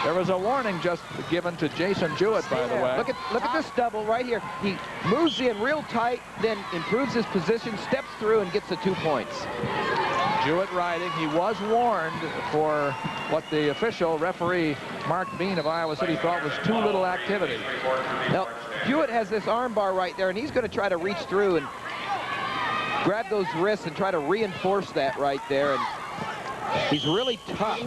There was a warning just given to Jason Jewett, by the way. Look at this double right here. He moves in real tight, then improves his position, steps through, and gets the 2 points. Jewett riding. He was warned for what the official referee, Mark Bean of Iowa City, thought was too little activity. Now, Jewett has this arm bar right there, and he's going to try to reach through and grab those wrists and try to reinforce that right there. And he's really tough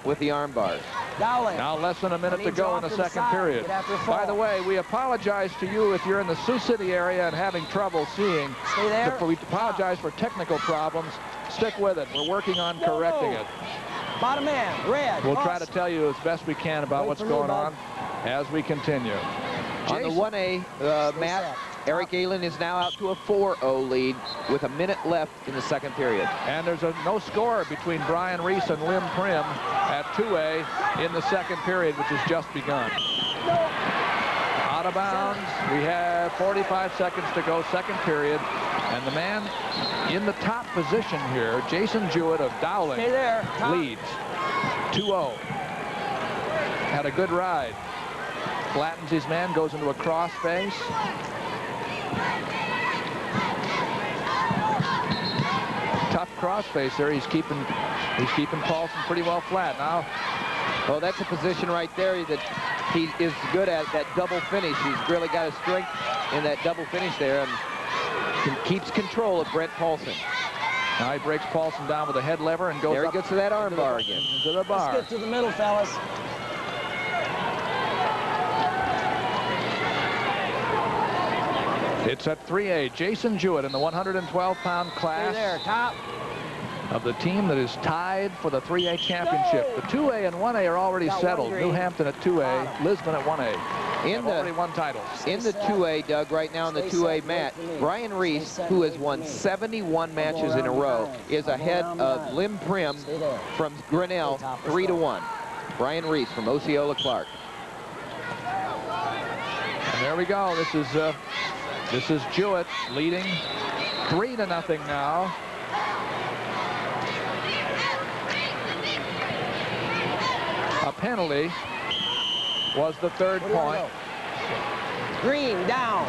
with the arm bars. Dowling. Now less than a minute to go in the second period. By the way, we apologize to you if you're in the Sioux City area and having trouble seeing. Stay there. We apologize for technical problems. Stick with it. We're working on correcting it. Bottom man, red. We'll try to tell you as best we can about what's going on as we continue. On the 1A mat, Eric Aylen is now out to a 4-0 lead with a minute left in the second period. And there's no score between Brian Reese and Lim Prim at 2A in the second period, which has just begun. Out of bounds. We have 45 seconds to go, second period. And the man in the top position here, Jason Jewett of Dowling, leads 2-0. Had a good ride. Flattens his man, goes into a cross face. Tough cross face there. He's keeping Paulson pretty well flat now. Well, that's a position right there that he is good at, that double finish. He's really got a strength in that double finish there and keeps control of Brent Paulson. Now he breaks Paulson down with a head lever and goes there. He gets to that arm bar again. Into the bar. Let's get to the middle, fellas. It's at 3A. Jason Jewett in the 112-pound class. Stay there, top. Of the team that is tied for the 3A championship. The 2A and 1A are already settled. New Hampton at 2A, Lisbon at 1A. Already won titles. In the 2A, Doug, right now in the 2A mat, Brian Reese, who has won 71 matches in a row, is ahead of Lim Prim from Grinnell, 3-1. Brian Reese from Osceola Clark. And there we go. This is Jewett leading 3-0 now. A penalty was the third point. Green down.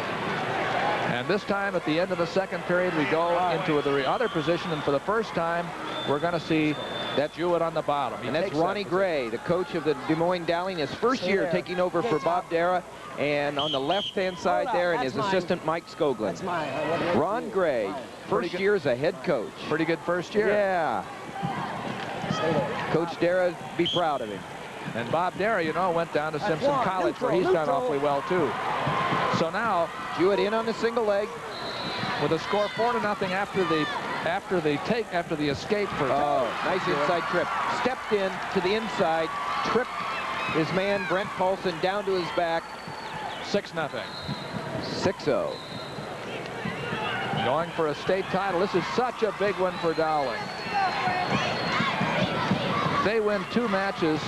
And this time at the end of the second period, we go into the other position, and for the first time, we're going to see that Jewett on the bottom. And that's Ronnie Gray, the coach of the Des Moines Dowling, his first year taking over for Bob Dara. And on the left-hand side there, and his assistant, Mike Skoglund. Ron Gray, first year as a head coach. Pretty good first year. Yeah. Coach Dara, be proud of him. And Bob Dara, you know, went down to Simpson College, where he's done awfully well, too. So now, Jewett in on the single leg. With a score 4-0 after the escape for. Oh, nice inside trip. Stepped in to the inside, tripped his man, Brent Paulson, down to his back. 6-0. 6-0. Going for a state title. This is such a big one for Dowling. They win 2 matches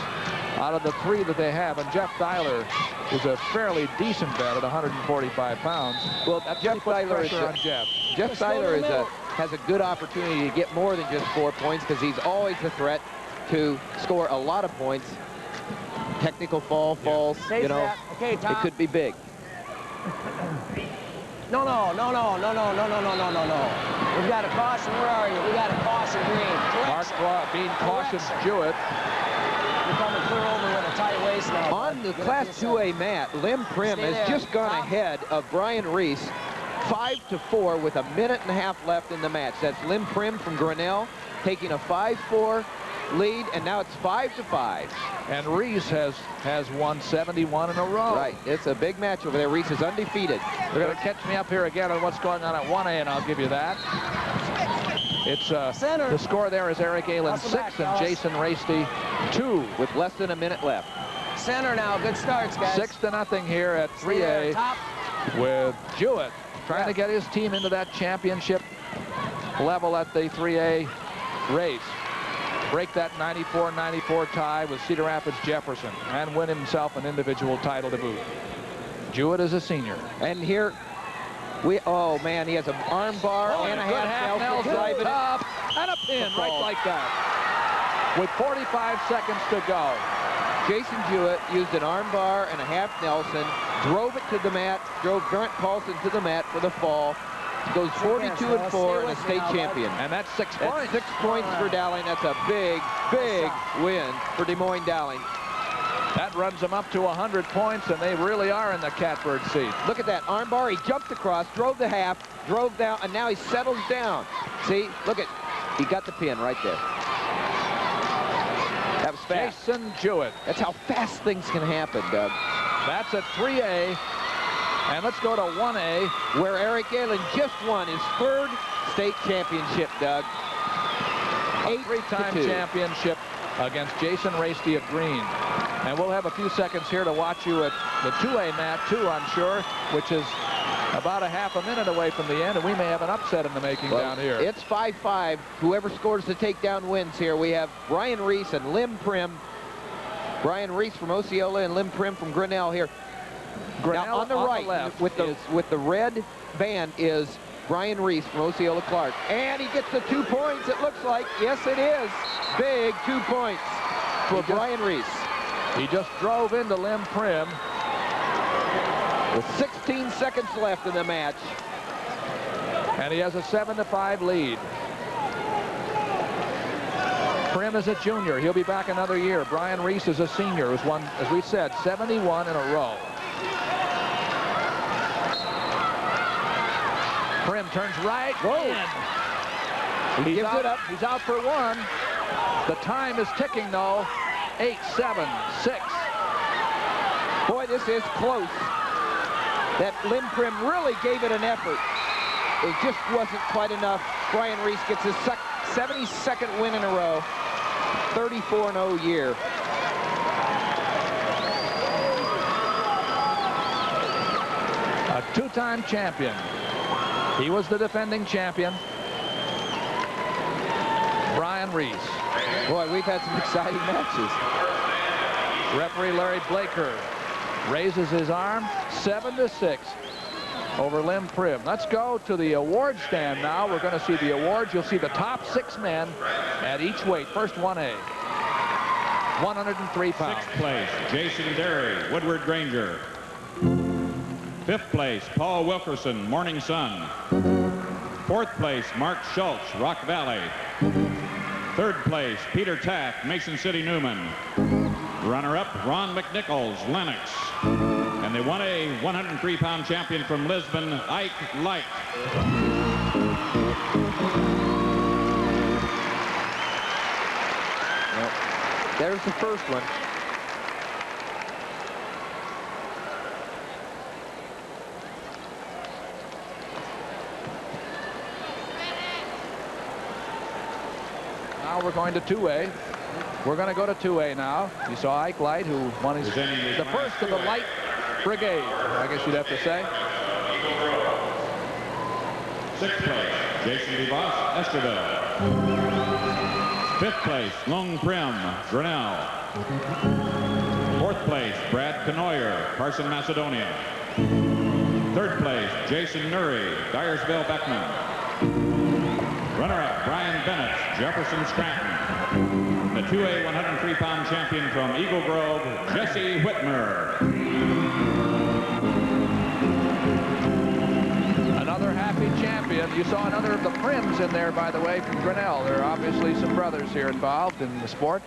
out of the 3 that they have, and Jeff Thyler is a fairly decent bet at 145 pounds. Well, Jeff Thyler has a good opportunity to get more than just 4 points, because he's always a threat to score a lot of points. Technical falls, you know, it could be big. No. We've got a caution. Where are you? We got a caution, green. Mark Bean cautions Jewett. You're coming clear over with a tight waist now. On the Class 2A mat, Lim Prim has just gone ahead of Brian Reese 5-4 with a minute and a half left in the match. That's Lim Prim from Grinnell taking a 5-4 lead, and now it's 5-5. And Reese has won 71 in a row. Right, it's a big match over there. Reese is undefeated. They're going to catch me up here again on what's going on at 1A, and I'll give you that. It's the score there is Eric Allen 6 and Jason Rasty 2 with less than a minute left. Center now. Good starts, guys. 6-0 here at 3A with Jewett trying to get his team into that championship level at the 3A race. Break that 94-94 tie with Cedar Rapids Jefferson and win himself an individual title to boot. Jewett is a senior. And here oh man, he has an arm bar and a half Nelson driving up and a pin right like that. With 45 seconds to go. Jason Jewett used an arm bar and a half Nelson, drove it to the mat, drove Grant Paulson to the mat for the fall. Goes 42-4 and a state champion. And that's 6 points. 6 points for Dowling. That's a big win for Des Moines Dowling. That runs them up to 100 points, and they really are in the catbird seat. Look at that arm bar. He jumped across, drove the half, drove down, and now he settles down. See, look at, he got the pin right there. That was fast. Jason Jewett. That's how fast things can happen, Doug. That's at 3A. And let's go to 1A, where Eric Galen just won his 3rd state championship, Doug. A 3-time championship against Jason Rasty of Green. And we'll have a few seconds here to watch you at the 2A mat, too, I'm sure, which is about a half a minute away from the end, and we may have an upset in the making down here. It's 5-5. Whoever scores the takedown wins here. We have Brian Reese and Lim Prim. Brian Reese from Osceola and Lim Prim from Grinnell here. Grinnell now on the right, left with the red band is Brian Reese from Osceola Clark. And he gets the 2 points, it looks like. Yes, it is. Big 2 points for Brian Reese. He just drove into Lim Prim. With 16 seconds left in the match. And he has a 7-5 lead. Prim is a junior. He'll be back another year. Brian Reese is a senior who's won, as we said, 71 in a row. Prim turns right. He gives it up. He's out for 1. The time is ticking, though. 8, 7, 6. Boy, this is close. That Lim Prim really gave it an effort. It just wasn't quite enough. Brian Reese gets his 72nd win in a row. 34-0 year. A 2-time champion. He was the defending champion. Brian Reese. Boy, we've had some exciting matches. Referee Larry Blaker raises his arm, 7-6 over Lim Prim. Let's go to the award stand now. We're going to see the awards. You'll see the top 6 men at each weight. First 1A, 103 pounds. 6th place, Jason Derry, Woodward Granger. 5th place, Paul Wilkerson, Morning Sun. 4th place, Mark Schultz, Rock Valley. 3rd place, Peter Taft, Mason City Newman. Runner-up, Ron McNichols, Lennox. And they won a 103-pound champion from Lisbon, Ike Light. Well, there's the first one. Now we're going to 2A. We're going to go to 2A now. You saw Ike Light, who won his the first of the Light Brigade, I guess you'd have to say. 6th place, Jason DeVos, Esterville. 5th place, Lung Prim, Grinnell. 4th place, Brad Canoyer, Carson, Macedonia. 3rd place, Jason Nuri, Dyersville, Beckman. Runner-up, Brian Bennett, Jefferson, Scranton. The 2A 103-pound champion from Eagle Grove, Jesse Whitmer. You saw another of the Prims in there, by the way, from Grinnell. There are obviously some brothers here involved in the sport.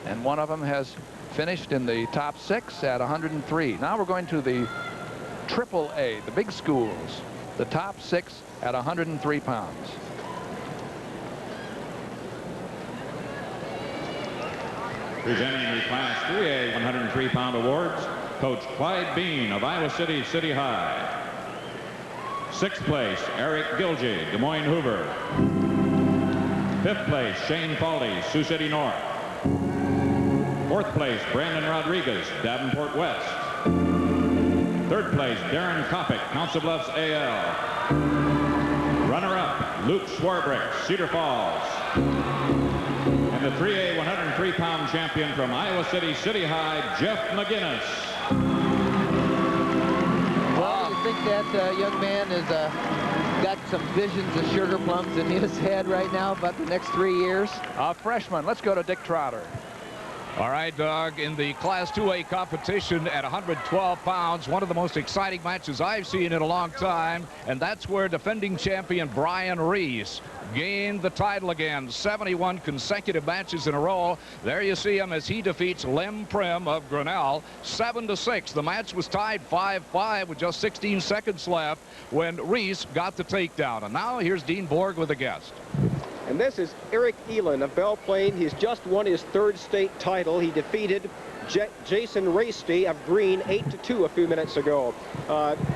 And one of them has finished in the top 6 at 103. Now we're going to the AAA, the big schools. The top 6 at 103 pounds. Presenting the Class 3A 103-pound awards, Coach Clyde Bean of Iowa City City High. 6th place, Eric Gilgey, Des Moines Hoover. 5th place, Shane Faldy, Sioux City North. 4th place, Brandon Rodriguez, Davenport West. 3rd place, Darren Kopic, Council Bluffs AL. Runner-up, Luke Swarbrick, Cedar Falls. And the 3A 103-pound champion from Iowa City City High, Jeff McGinnis. Well, you think that young man has got some visions of sugar plums in his head right now about the next 3 years? A freshman. Let's go to Dick Trotter. All right, Doug, in the Class 2A competition at 112 pounds, one of the most exciting matches I've seen in a long time, and that's where defending champion Brian Reese gained the title again. 71 consecutive matches in a row. There you see him as he defeats Lem Prim of Grinnell 7-6. The match was tied 5-5 with just 16 seconds left when Reese got the takedown. And now here's Dean Borg with a guest. And this is Eric Elin of Belle Plaine. He's just won his 3rd state title. He defeated Jason Rasty of Green 8-2 a few minutes ago.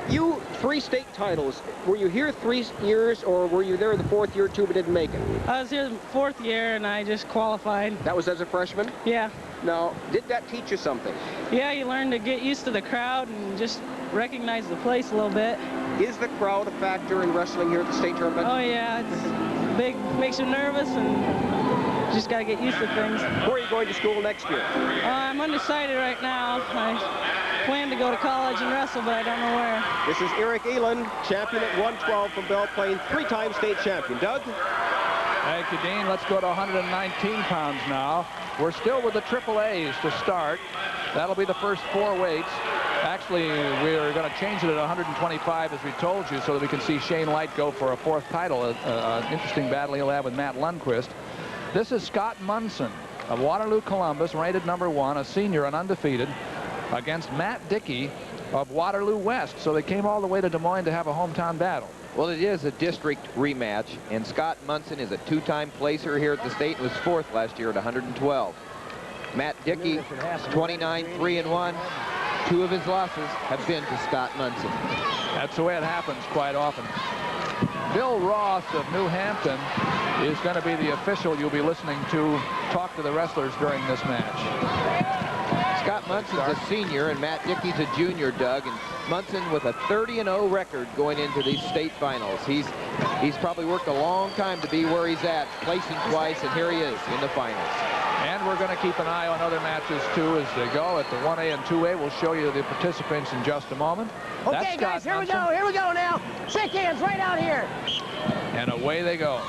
You 3 state titles. Were you here 3 years, or were you there the 4th year too but didn't make it? I was here the 4th year and I just qualified. That was as a freshman? Yeah. Now, did that teach you something? Yeah, you learn to get used to the crowd and just recognize the place a little bit. Is the crowd a factor in wrestling here at the state tournament? Oh yeah, it's big, makes you nervous, and just got to get used to things. Where are you going to school next year? I'm undecided right now. I plan to go to college and wrestle, but I don't know where. This is Eric Elin, champion at 112 from Belle Plaine, 3-time state champion. Doug? Thank you, Dean. Let's go to 119 pounds now. We're still with the AAAs to start. That'll be the first 4 weights. Actually, we're going to change it at 125, as we told you, so that we can see Shane Light go for a 4th title. An interesting battle he'll have with Matt Lundquist. This is Scott Munson of Waterloo, Columbus, rated #1, a senior and undefeated, against Matt Dickey of Waterloo West. So they came all the way to Des Moines to have a hometown battle. Well, it is a district rematch, and Scott Munson is a 2-time placer here at the state and was 4th last year at 112. Matt Dickey, 29-3-1. 2 of his losses have been to Scott Munson. That's the way it happens quite often. Bill Ross of New Hampton is going to be the official you'll be listening to talk to the wrestlers during this match. Scott Munson's a senior and Matt Dickey's a junior, Doug, and Munson with a 30-0 record going into these state finals. He's probably worked a long time to be where he's at, placing twice, and here he is in the finals. And we're going to keep an eye on other matches, too, as they go. At the 1A and 2A, we'll show you the participants in just a moment. Okay, guys, here we go. Here we go now. Shake hands right out here. And away they go.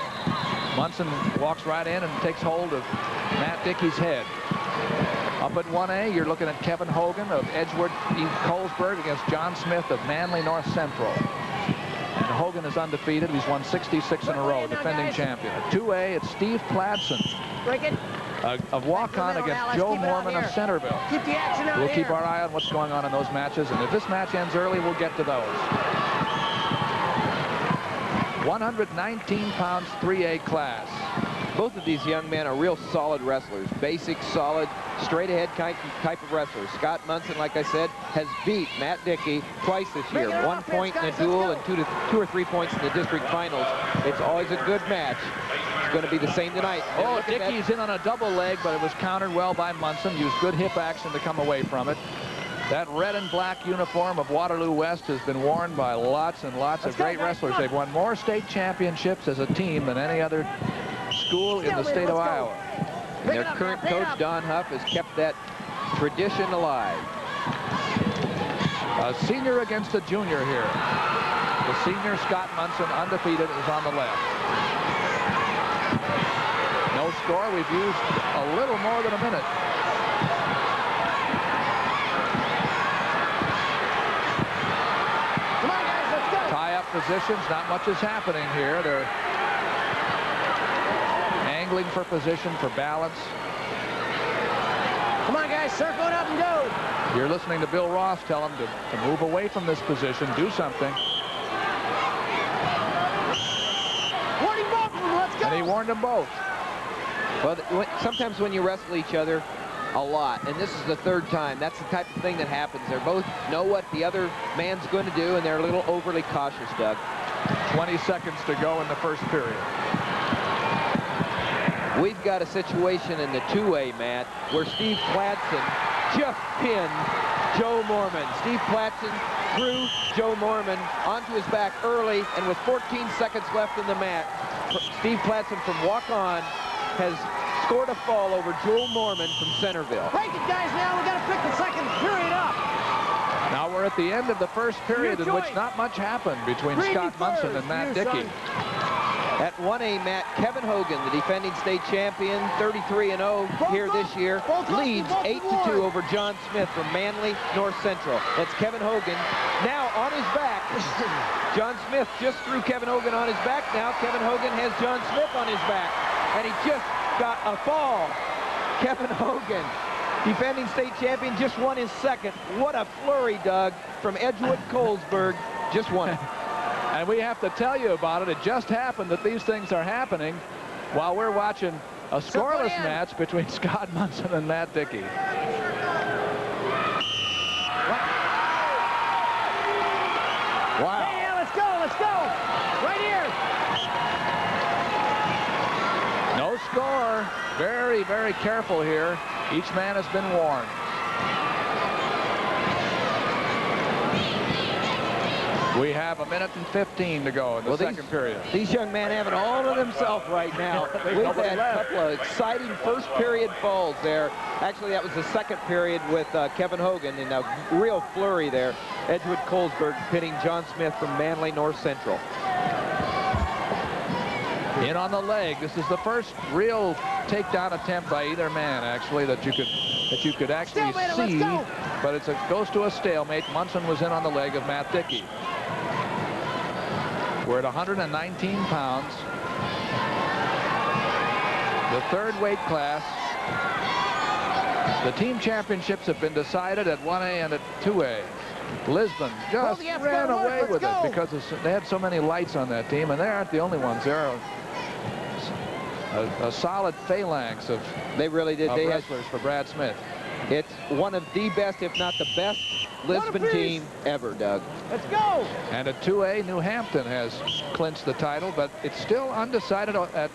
Munson walks right in and takes hold of Matt Dickey's head. Up at 1A, you're looking at Kevin Hogan of Edgewood East Colesburg against John Smith of Manly North Central. And Hogan is undefeated. He's won 66 in a row, defending champion. At 2A, it's Steve Pladson of Waukon against Joe Mormon of Centerville. Keep the action out. We'll keep our eye on what's going on in those matches, and if this match ends early, we'll get to those. 119 pounds 3A class. Both of these young men are real solid wrestlers, basic, solid, straight-ahead type of wrestlers. Scott Munson, like I said, has beat Matt Dickey twice this year. 1 point in a duel and 2 or 3 points in the district finals. It's always a good match. It's going to be the same tonight. Oh, Dickey's in on a double leg, but it was countered well by Munson. Used good hip action to come away from it. That red and black uniform of Waterloo West has been worn by lots and lots of great wrestlers. They've won more state championships as a team than any other school in the state of Iowa. And their current coach, Don Huff, has kept that tradition alive. A senior against a junior here. The senior, Scott Munson, undefeated, is on the left. No score. We've used a little more than a minute. positions. Not much is happening here. They're angling for position, for balance. Come on, guys, circle it up and go. You're listening to Bill Ross tell him to move away from this position, do something. Warning both of them, let's go. And he warned them both. Well, sometimes when you wrestle each other a lot, and this is the third time, that's the type of thing that happens. They both know what the other man's going to do, and they're a little overly cautious, Doug. 20 seconds to go in the first period. We've got a situation in the two-way, Matt, where Steve Pladsen just pinned Joe Mormon. Steve Pladsen threw Joe Mormon onto his back early, and with 14 seconds left in the match, Steve Pladsen from walk-on has scored a fall over Joe Mormon from Centerville. Break it, guys, now. We got to pick the second period up. Now we're at the end of the first period in which not much happened between Scott Munson and Matt Dickey. At 1A, Matt, Kevin Hogan, the defending state champion, 33-0 here this year, leads 8-2 over John Smith from Manly North Central. That's Kevin Hogan now on his back. John Smith just threw Kevin Hogan on his back. Now Kevin Hogan has John Smith on his back. And he just got a fall. Kevin Hogan, defending state champion, just won his second. What a flurry, Doug, from Edgewood Colesburg. Just won it. And we have to tell you about it. It just happened that these things are happening while we're watching a scoreless match between Scott Munson and Matt Dickey. Wow. Hey, yeah, let's go, let's go. Right here. No score. Very, very careful here. Each man has been warned. We have 1:15 to go in the second period. These young men have it all to themselves right now. We've had a couple of exciting first period falls there. Actually, that was the second period with Kevin Hogan, and a real flurry there. Edgewood Colesburg pinning John Smith from Manly North Central. In on the leg. This is the first real takedown attempt by either man, actually, that you could actually see. But it goes to a stalemate. Munson was in on the leg of Matt Dickey. We're at 119 pounds. The third weight class. The team championships have been decided at 1A and at 2A. Lisbon just ran away with it because they had so many lights on that team, and they aren't the only ones. They're a solid phalanx of wrestlers for Brad Smith. It's one of the best, if not the best, Lisbon team ever, Doug. Let's go. And at 2A, New Hampton has clinched the title, but it's still undecided at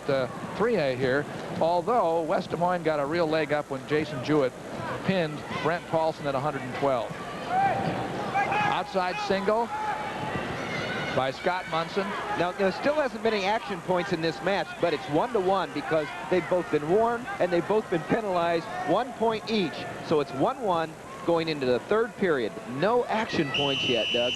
3A here, although West Des Moines got a real leg up when Jason Jewett pinned Brent Paulson at 112. Outside single by Scott Munson. Now, there still hasn't been any action points in this match, but it's 1-1 because they've both been warned and they've both been penalized 1 point each. So it's 1-1 going into the third period. No action points yet, Doug.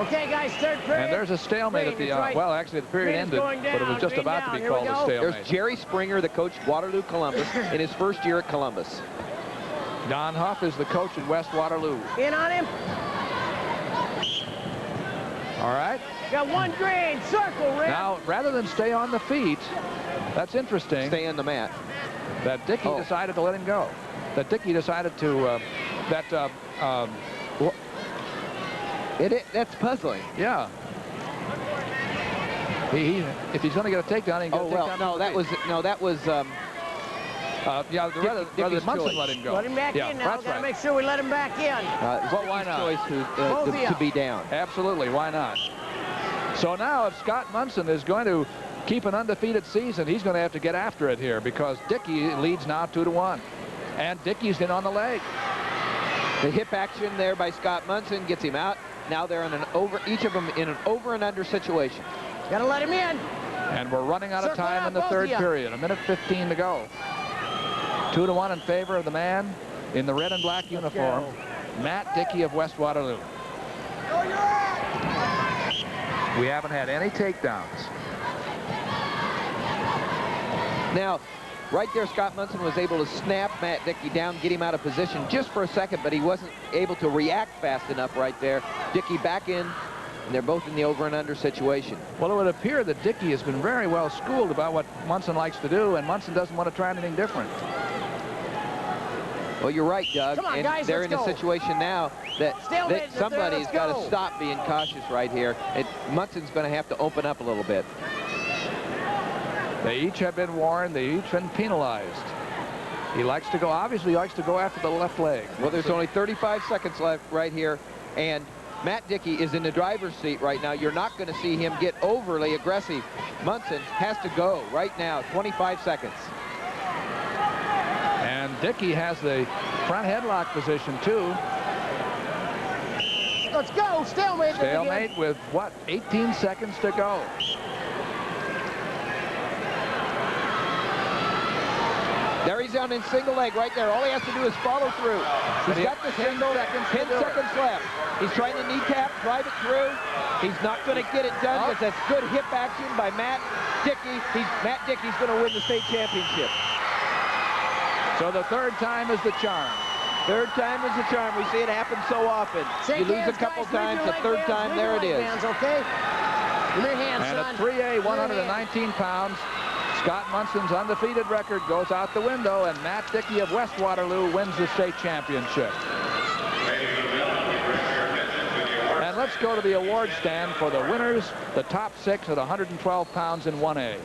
Okay, guys, third period. And there's a stalemate at the, well, actually the period ended, but it was just about to be called a stalemate. There's Jerry Springer, the coach Waterloo Columbus, in his first year at Columbus. Don Huff is the coach at West Waterloo. In on him. All right. Got one green circle, Red. Now, rather than stay on the feet, that's interesting. Stay on the mat. That Dickey decided to let him go. That Dickey decided to, that's puzzling. Yeah. If he's going to get a takedown, he can get a takedown. That was. Yeah, rather Munson let him go. Let him back in now. Got to make sure we let him back in. Well, why not? Choice to be down. Absolutely, why not? So now, if Scott Munson is going to keep an undefeated season, he's going to have to get after it here because Dickey leads now 2-1, and Dickey's in on the leg. The hip action there by Scott Munson gets him out. Now they're in an each of them in an over and under situation. Got to let him in. And we're running out of time in the third period. 1:15 to go. 2-1 in favor of the man in the red and black uniform, Matt Dickey of West Waterloo. We haven't had any takedowns. Now, right there, Scott Munson was able to snap Matt Dickey down, get him out of position just for a second, but he wasn't able to react fast enough right there. Dickey back in and they're both in the over and under situation. Well, it would appear that Dickey has been very well schooled about what Munson likes to do, and Munson doesn't want to try anything different. Well, you're right, Doug. Come on, and guys, they're let's in a go. situation now that somebody's got to stop being cautious right here. Munson's going to have to open up a little bit. They each have been warned. They each been penalized. He likes to go, obviously he likes to go after the left leg. Well, there's only 35 seconds left right here, and Matt Dickey is in the driver's seat right now. You're not going to see him get overly aggressive. Munson has to go right now, 25 seconds. And Dickey has the front headlock position, too. Let's go. Stalemate. Stalemate with, what, 18 seconds to go. There he's on in single leg right there. All he has to do is follow through. He's got the single, 10 seconds left. He's trying to kneecap, drive it through. He's not going to get it done because that's good hip action by Matt Dickey. Matt Dickey's going to win the state championship. So the third time is the charm. Third time is the charm. We see it happen so often. You lose a couple times, the third time, there it is. Okay? And at 3A, 119 pounds, Scott Munson's undefeated record goes out the window, and Matt Dickey of West Waterloo wins the state championship. And let's go to the award stand for the winners, the top 6 at 112 pounds in 1A.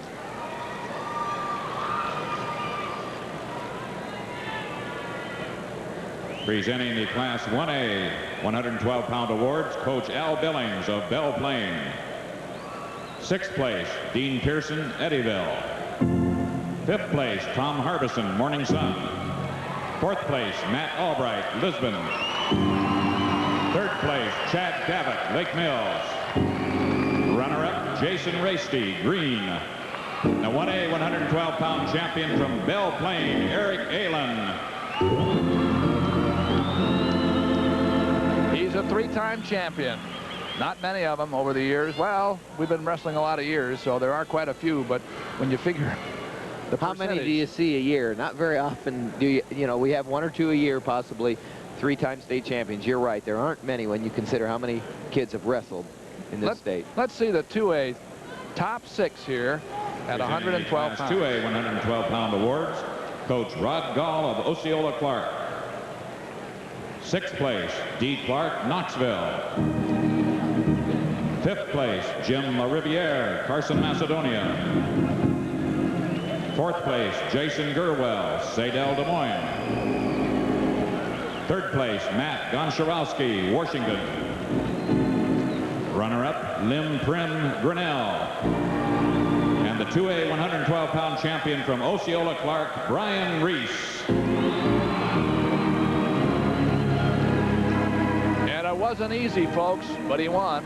Presenting the Class 1A 112-pound awards, Coach Al Billings of Belle Plaine. 6th place, Dean Pearson, Eddyville. 5th place, Tom Harbison, Morning Sun. 4th place, Matt Albright, Lisbon. 3rd place, Chad Gavitt, Lake Mills. Runner-up, Jason Rasty, Green. The 1A 112-pound champion from Belle Plaine, Eric Allen. He's a 3-time champion. Not many of them over the years. Well, we've been wrestling a lot of years, so there are quite a few, but when you figure the How many do you see a year? Not very often do you, we have 1 or 2 a year, possibly 3-time state champions. You're right, there aren't many when you consider how many kids have wrestled in this state. Let's see the 2A top 6 here at 112 pounds. 2A 112-pound awards, Coach Rod Gall of Osceola Clark. 6th place, D. Clark, Knoxville. 5th place, Jim Riviere, Carson, Macedonia. 4th place, Jason Gerwell, Sadell, Des Moines. 3rd place, Matt Goncharowski, Washington. Runner-up, Lim Prim, Grinnell. And the 2A 112-pound champion from Osceola Clark, Brian Reese. And it wasn't easy, folks, but he won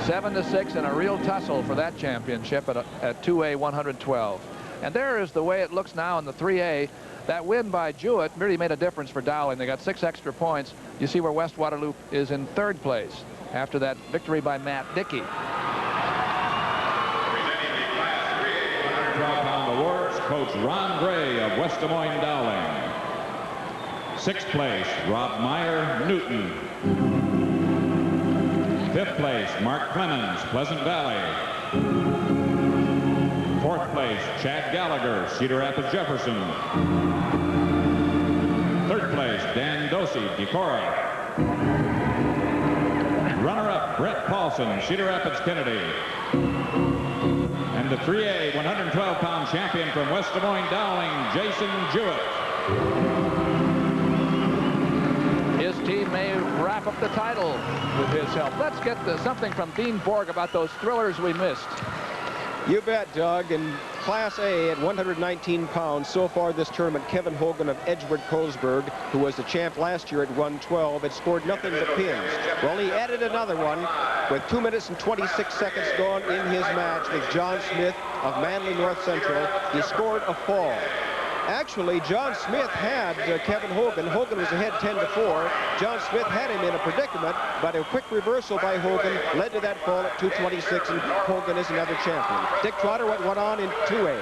7-6 in a real tussle for that championship at 2A 112. And there is the way it looks now in the 3A. That win by Jewett really made a difference for Dowling. They got 6 extra points. You see where West Waterloo is in 3rd place after that victory by Matt Dickey. 112-pound awards, Coach Ron Gray of West Des Moines Dowling. 6th place, Rob Meyer, Newton. 5th place, Mark Clemens, Pleasant Valley. 4th place, Chad Gallagher, Cedar Rapids, Jefferson. 3rd place, Dan Dosey, Decorah. Runner-up, Brett Paulson, Cedar Rapids, Kennedy. And the 3A 112-pound champion from West Des Moines Dowling, Jason Jewett. His team may wrap up the title with his help. Let's get something from Dean Borg about those thrillers we missed. You bet, Doug. In Class A at 119 pounds, so far this tournament, Kevin Hogan of Edgewood Colesburg, who was the champ last year at 112, had scored nothing but pins. Well, he added another one with 2 minutes and 26 seconds gone in his match with John Smith of Manly North Central. He scored a fall. Actually, John Smith had Kevin Hogan. Hogan was ahead 10-4. John Smith had him in a predicament, but a quick reversal by Hogan led to that fall at 2:26, and Hogan is another champion. Dick Trotter went on in 2A.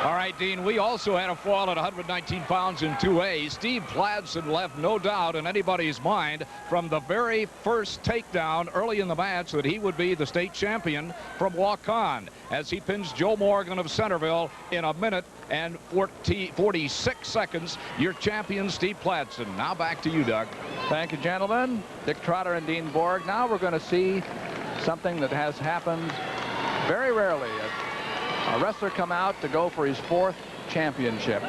All right, Dean, we also had a fall at 119 pounds in 2A. Steve Pladsen left no doubt in anybody's mind from the very first takedown early in the match that he would be the state champion from walk-on as he pins Joe Morgan of Centerville in 1 minute and 46 seconds. Your champion, Steve Pladsen. Now back to you, Doug. Thank you, gentlemen. Dick Trotter and Dean Borg. Now we're going to see something that has happened very rarely. A wrestler come out to go for his 4th championship.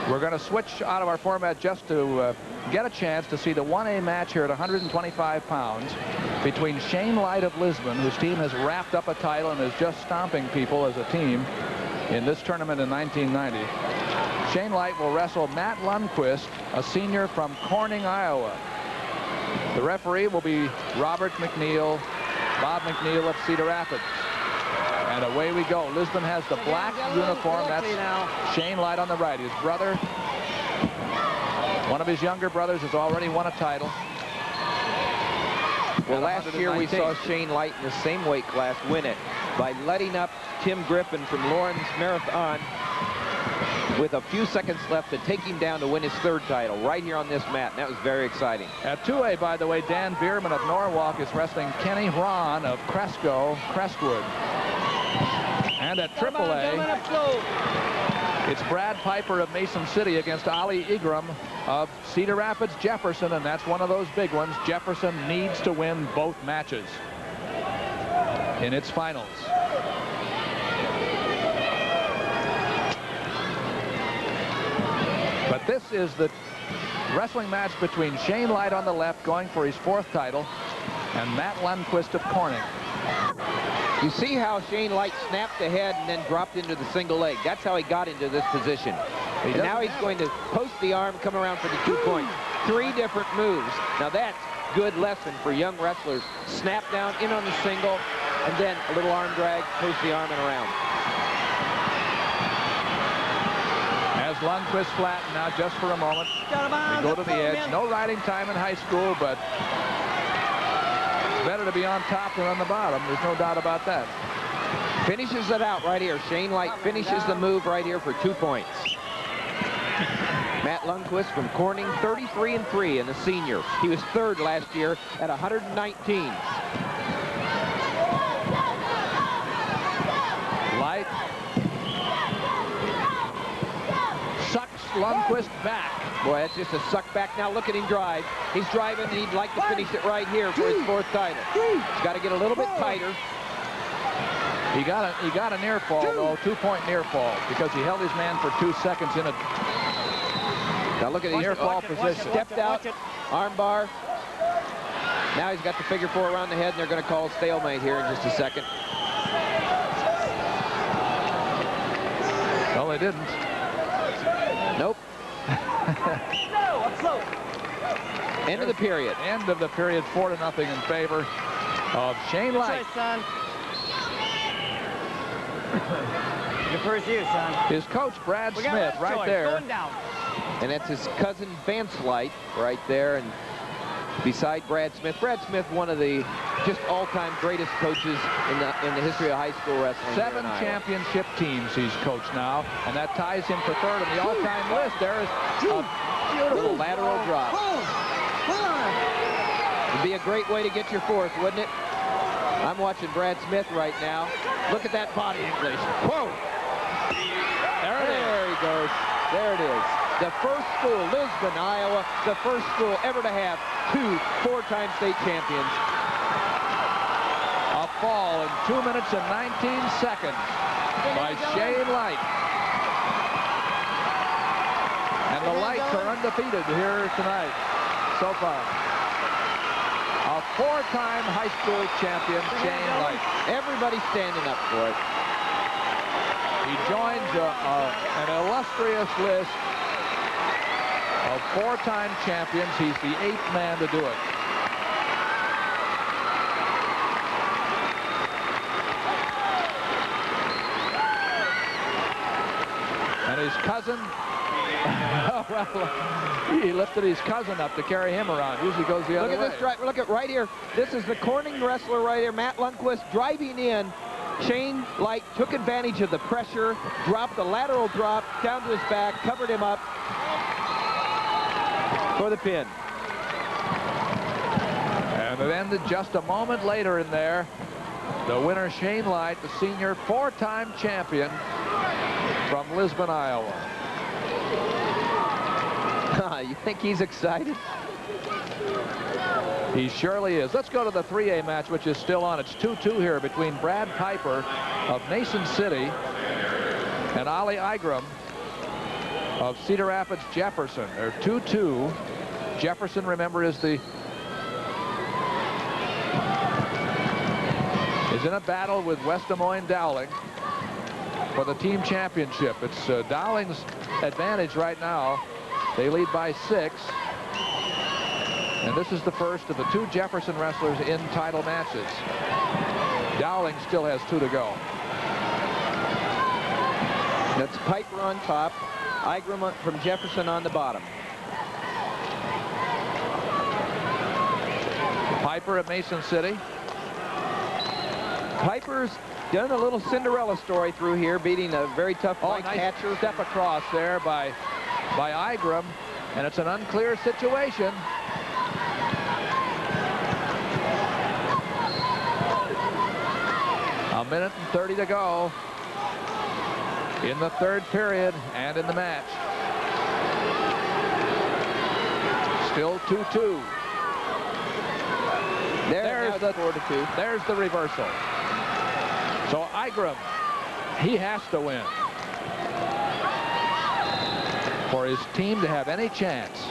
We're going to switch out of our format just to get a chance to see the 1A match here at 125 pounds between Shane Light of Lisbon, whose team has wrapped up a title and is just stomping people as a team in this tournament in 1990. Shane Light will wrestle Matt Lundquist, a senior from Corning, Iowa. The referee will be Robert McNeil, Bob McNeil of Cedar Rapids. And away we go. Lisbon has the black uniform. That's Shane Light on the right. His brother, one of his younger brothers, has already won a title. Well, last year we saw Shane Light in the same weight class win it by letting up Tim Griffin from Lawrence Marathon with a few seconds left to take him down to win his 3rd title right here on this mat. And that was very exciting. At 2A, by the way, Dan Bierman of Norwalk is wrestling Kenny Hron of Crestwood. And at AAA, it's Brad Piper of Mason City against Ali Igram of Cedar Rapids Jefferson, and that's one of those big ones. Jefferson needs to win both matches in its finals. But this is the wrestling match between Shane Light on the left, going for his 4th title, and Matt Lundquist of Corning. You see how Shane Light snapped ahead and then dropped into the single leg. That's how he got into this position. And now he's going to post the arm, come around for the 2 points. 3 different moves. Now that's good lesson for young wrestlers. Snap down, in on the single, and then a little arm drag, post the arm and around. As Lundquist flattened now just for a moment. We go to the edge. No riding time in high school, but it's better to be on top than on the bottom. There's no doubt about that. Finishes it out right here. Shane Light finishes the move right here for 2 points. Matt Lundquist from Corning, 33-3 and a senior. He was 3rd last year at 119. Light sucks Lundquist back. Boy, that's just a suck back. Now look at him drive. He's driving, and he'd like to finish it right here for his 4th title. He's got to get a little bit tighter. He got a near fall, though, 2-point near fall, because he held his man for 2 seconds in a now look at his near fall position. Stepped out, arm bar. Now he's got the figure 4 around the head, and they're going to call a stalemate here in just a second. Well, they didn't. Nope. End of the period. End of the period, 4-0 in favor of Shane Light. Son. Your first year, son. His coach, Brad Smith, right there. And that's his cousin, Vance Light, right there. And beside Brad Smith, one of the just all-time greatest coaches in the history of high school wrestling. 7 championship teams he's coached now, and that ties him for 3rd on the all-time list. There is a beautiful lateral drop. It'd be a great way to get your 4th, wouldn't it? I'm watching Brad Smith right now. Look at that body English. Whoa! There he goes. There it is. The first school, Lisbon, Iowa, the first school ever to have 2 4-time state champions. A fall in 2 minutes and 19 seconds by Shane Light. And the Lights are undefeated here tonight so far. A 4-time high school champion, Shane Light. Everybody's standing up for it. He joins an illustrious list of 4-time champions. He's the 8th man to do it. And his cousin, well, he lifted his cousin up to carry him around. Usually goes the other way. Look at this drive. Look at right here. This is the Corning wrestler right here, Matt Lundquist, driving in Shane Light took advantage of the pressure, dropped the lateral drop down to his back, covered him up for the pin. And it ended just a moment later in there. The winner, Shane Light, the senior 4-time champion from Lisbon, Iowa. You think he's excited? He surely is. Let's go to the 3A match, which is still on. It's 2-2 here between Brad Piper of Mason City and Ali Igram of Cedar Rapids Jefferson. They're 2-2. Jefferson, remember, is in a battle with West Des Moines Dowling for the team championship. It's Dowling's advantage right now. They lead by 6. And this is the first of the 2 Jefferson wrestlers in title matches. Dowling still has 2 to go. That's Piper on top, Igram from Jefferson on the bottom. Piper at Mason City. Piper's done a little Cinderella story through here, beating a very tough Mike nice Hatcher. Step across there by Igram, and it's an unclear situation. A minute and 30 to go in the 3rd period and in the match. Still 2-2. There's the 4-2. There's the reversal. So Igram, he has to win for his team to have any chance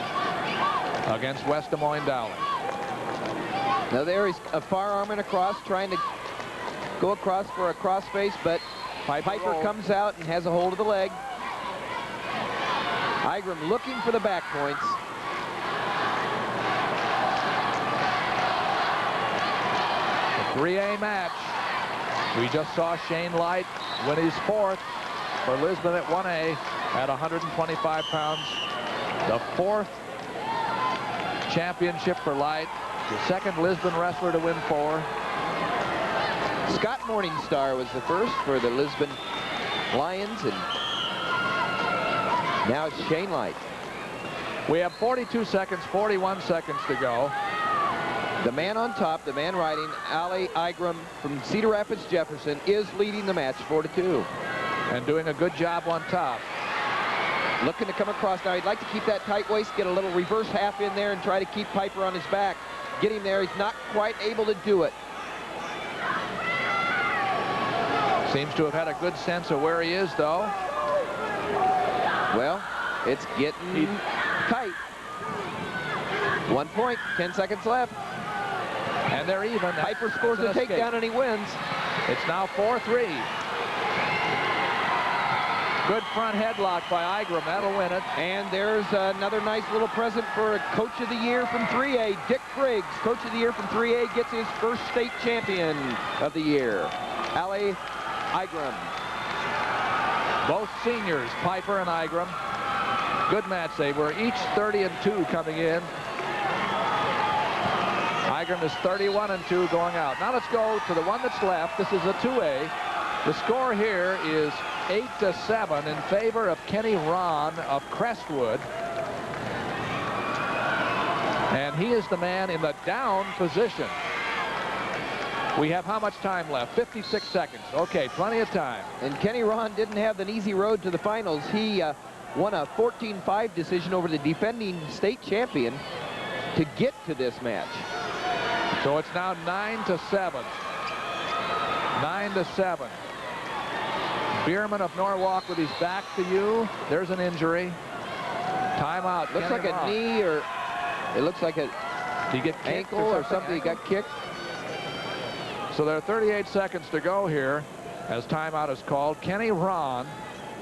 against West Des Moines Dowling. Now there he's a far arm and across, trying to go across for a crossface, but Piper comes out and has a hold of the leg. Igram looking for the back points. The 3A match. We just saw Shane Light win his 4th for Lisbon at 1A at 125 pounds. The 4th championship for Light. The 2nd Lisbon wrestler to win 4. Scott Morningstar was the first for the Lisbon Lions, and now it's Shane Light. We have 42 seconds, 41 seconds to go. The man on top, the man riding, Ali Igram from Cedar Rapids Jefferson, is leading the match 4-2. And doing a good job on top. Looking to come across now. He'd like to keep that tight waist, get a little reverse half in there and try to keep Piper on his back. Get him there. He's not quite able to do it. Seems to have had a good sense of where he is, though. Well, it's getting tight. 1 point, 10 seconds left. And they're even. Piper scores a takedown and he wins. It's now 4-3. Good front headlock by Igram. That'll win it. And there's another nice little present for a Coach of the Year from 3A. Dick Briggs, Coach of the Year from 3A, gets his first state champion of the year. Ali Igram. Both seniors, Piper and Igram. Good match. They were each 30-2 coming in. Igram is 31-2 going out. Now let's go to the one that's left. This is a 2A. The score here is 8-7 in favor of Kenny Ron of Crestwood. And he is the man in the down position. We have how much time left? 56 seconds. Okay, plenty of time. And Kenny Ron didn't have an easy road to the finals. He won a 14-5 decision over the defending state champion to get to this match. So it's now 9-7. 9-7. Bierman of Norwalk with his back to you. There's an injury. Timeout. Looks like a knee, or it looks like a ankle or something. He got kicked. So there are 38 seconds to go here as timeout is called. Kenny Ron,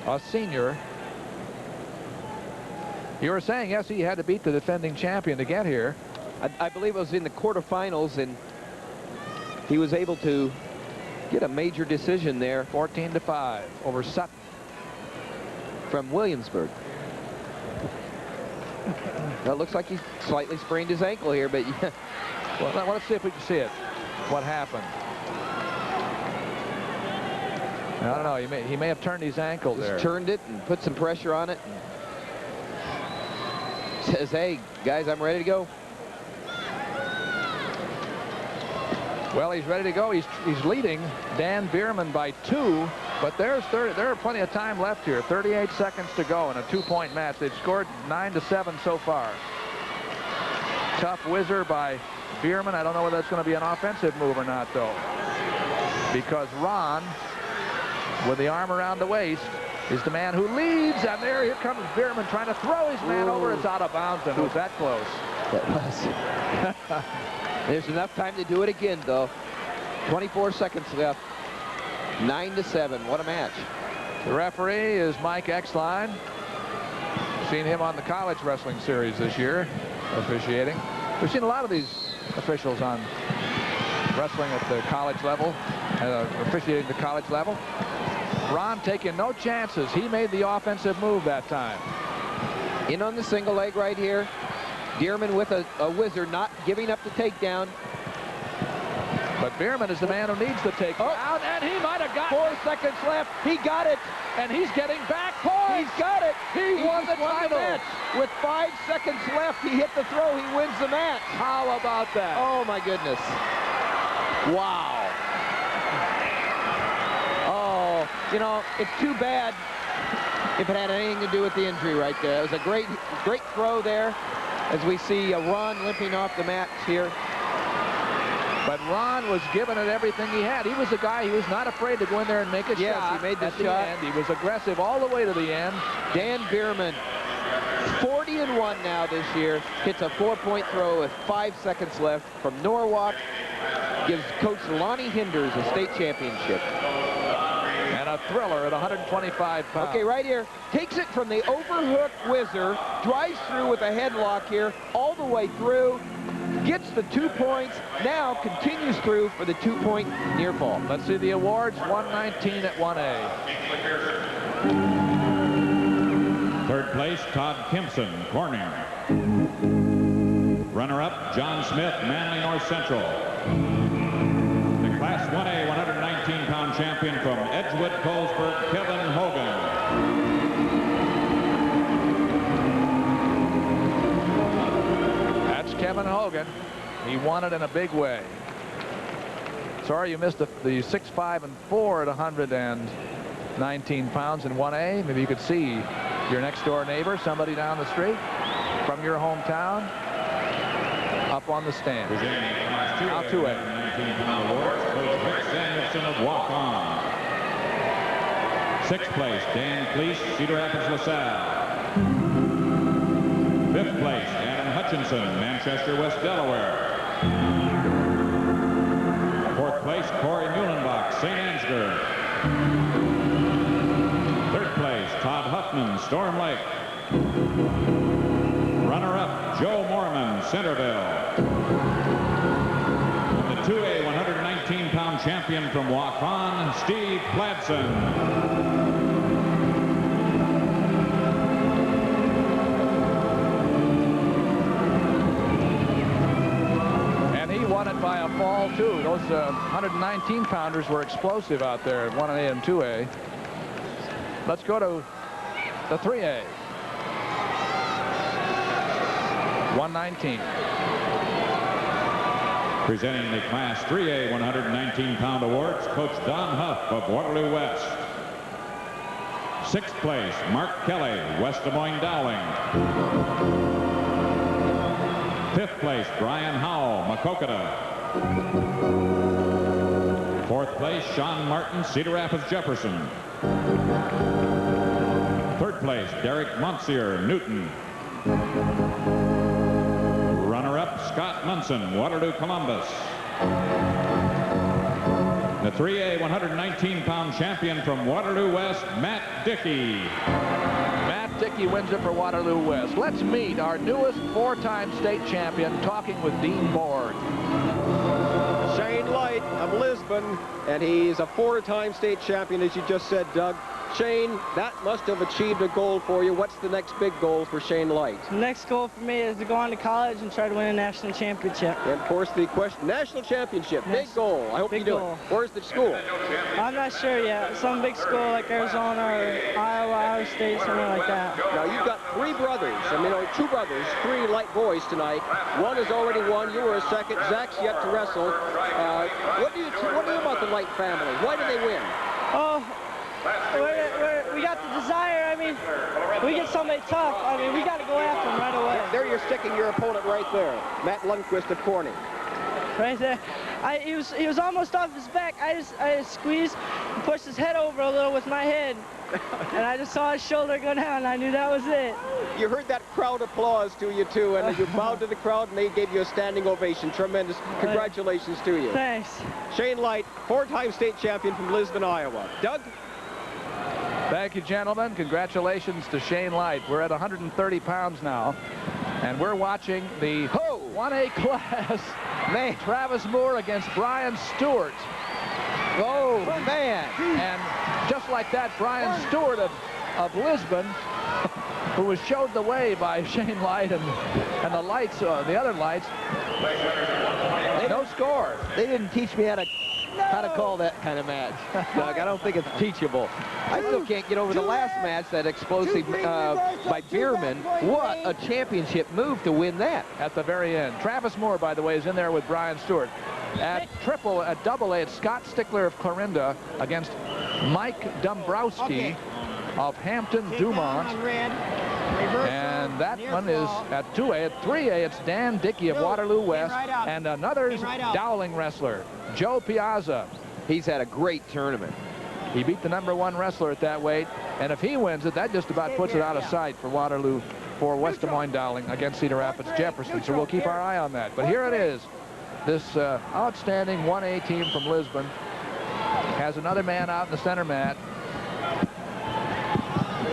a senior. You were saying, yes, he had to beat the defending champion to get here. I believe it was in the quarterfinals, and he was able to get a major decision there. 14-5 over Sutton from Williamsburg. Well, it looks like he slightly sprained his ankle here, but yeah. Well, let's see if we can see it. What happened? I don't know. He may have turned his ankle there. Just turned it and put some pressure on it. Says, hey, guys, I'm ready to go. Well, he's ready to go. He's leading Dan Bierman by 2, but there are plenty of time left here. 38 seconds to go in a 2-point match. They've scored 9-7 so far. Tough whizzer by Bierman. I don't know whether that's going to be an offensive move or not, though, because Ron, with the arm around the waist, is the man who leads. And here comes Bierman trying to throw his man over. It's out of bounds, and it was that close. That was. There's enough time to do it again, though. 24 seconds left. 9-7. What a match. The referee is Mike Exline. Seen him on the college wrestling series this year, officiating. We've seen a lot of these officials on wrestling at the college level, officiating the college level. Ron taking no chances. He made the offensive move that time. In on the single leg right here. Bierman with a whizzer, not giving up the takedown. But Bierman is the man who needs the takedown, and he might have got 4 seconds left. He got it. And he's getting back points. He's got it. He won the title. Match. With 5 seconds left, he hit the throw. He wins the match. How about that? Oh, my goodness. Wow. Oh, you know, it's too bad if it had anything to do with the injury right there. It was a great throw there, as we see Ron limping off the mat here. But Ron was giving it everything he had. He was the guy, he was not afraid to go in there and make a shot. Yes, he made the shot. He was aggressive all the way to the end. Dan Bierman, 40-1 now this year, hits a 4-point throw with 5 seconds left from Norwalk. Gives Coach Lonnie Hinders a state championship. And a thriller at 125 pounds. Okay, right here. Takes it from the overhook whizzer, drives through with a headlock here, all the way through. Gets the 2 points, now continues through for the 2-point near fall. Let's see the awards. 119 at 1A. Third place, Todd Kimpson, Corning. Runner-up, John Smith, Manly North Central. The Class 1A 119-pound champion from Edgewood, Colesburg, Kevin Hogan. Kevin Hogan. He won it in a big way. Sorry you missed the 6'5" and 4 at 119 pounds in 1A. Maybe you could see your next door neighbor, somebody down the street from your hometown, up on the stand. Now 2A. 19-pound awards, Coach Rick Samuelson of Walk-On. 6th place, Dan Cleese, Cedar Rapids, LaSalle. 5th place, Hutchinson, Manchester, West Delaware. 4th place, Corey Muhlenbach, St. Ansgar. 3rd place, Todd Huffman, Storm Lake. Runner-up, Joe Mormon, Centerville. And the 2A 119-pound champion from Waukon, Steve Pladson. Won it by a fall, too. Those 119-pounders were explosive out there at 1A and 2A. Let's go to the 3A. 119. Presenting the Class 3A 119-pound awards, Coach Don Huff of Waterloo West. 6th place, Mark Kelly, West Des Moines Dowling. 5th place, Brian Howell, Maquoketa. 4th place, Sean Martin, Cedar Rapids, Jefferson. 3rd place, Derek Monsieur, Newton. Runner-up, Scott Munson, Waterloo, Columbus. The 3A 119-pound champion from Waterloo West, Matt Dickey. Dickey wins it for Waterloo West. Let's meet our newest 4-time state champion, talking with Dean Borg. Shane Light of Lisbon, and he's a 4-time state champion, as you just said, Doug. Shane, that must have achieved a goal for you. What's the next big goal for Shane Light? The next goal for me is to go on to college and try to win a national championship. And of course the question, national championship, big goal. I hope you do it. Where's the school? I'm not sure yet. Some big school like Arizona or Iowa State, something like that. Now you've got three brothers, two brothers, three light boys tonight. One has already won, you were a second, Zach's yet to wrestle. What do you about the Light family? Why do they win? Oh, we got the desire. I mean, we get somebody tough. I mean, we got to go after them right away. There you're sticking your opponent right there, Matt Lundquist of Corning. Right there. He was almost off his back. I just squeezed and pushed his head over a little with my head. And I just saw his shoulder go down, and I knew that was it. You heard that crowd applause to you, too, and you bowed to the crowd, and they gave you a standing ovation. Tremendous. Congratulations to you. Thanks. Shane Light, four-time state champion from Lisbon, Iowa. Doug? Thank you, gentlemen. Congratulations to Shane Light. We're at 130 pounds now, and we're watching the 1A class. Man, Travis Moore against Brian Stewart. Oh, man. And just like that, Brian Stewart of Lisbon, who was showed the way by Shane Light and the Lights, the other Lights, no score. They didn't teach me how to call that kind of match, Doug. I don't think it's teachable. I still can't get over the last match, that explosive by Bierman. What a championship move to win that. At the very end. Travis Moore, by the way, is in there with Brian Stewart. At double A, it's Scott Stickler of Clarinda against Mike Dombrowski of Hampton Dumont. And that one is at 2A. At 3A, it's Dan Dickey of Waterloo West and another Dowling wrestler, Joe Piazza. He's had a great tournament. He beat the #1 wrestler at that weight, and if he wins it, that just about puts it out of sight for Waterloo, for West Des Moines Dowling against Cedar Rapids Jefferson. So we'll keep our eye on that. But here it is. This outstanding 1A team from Lisbon has another man out in the center mat,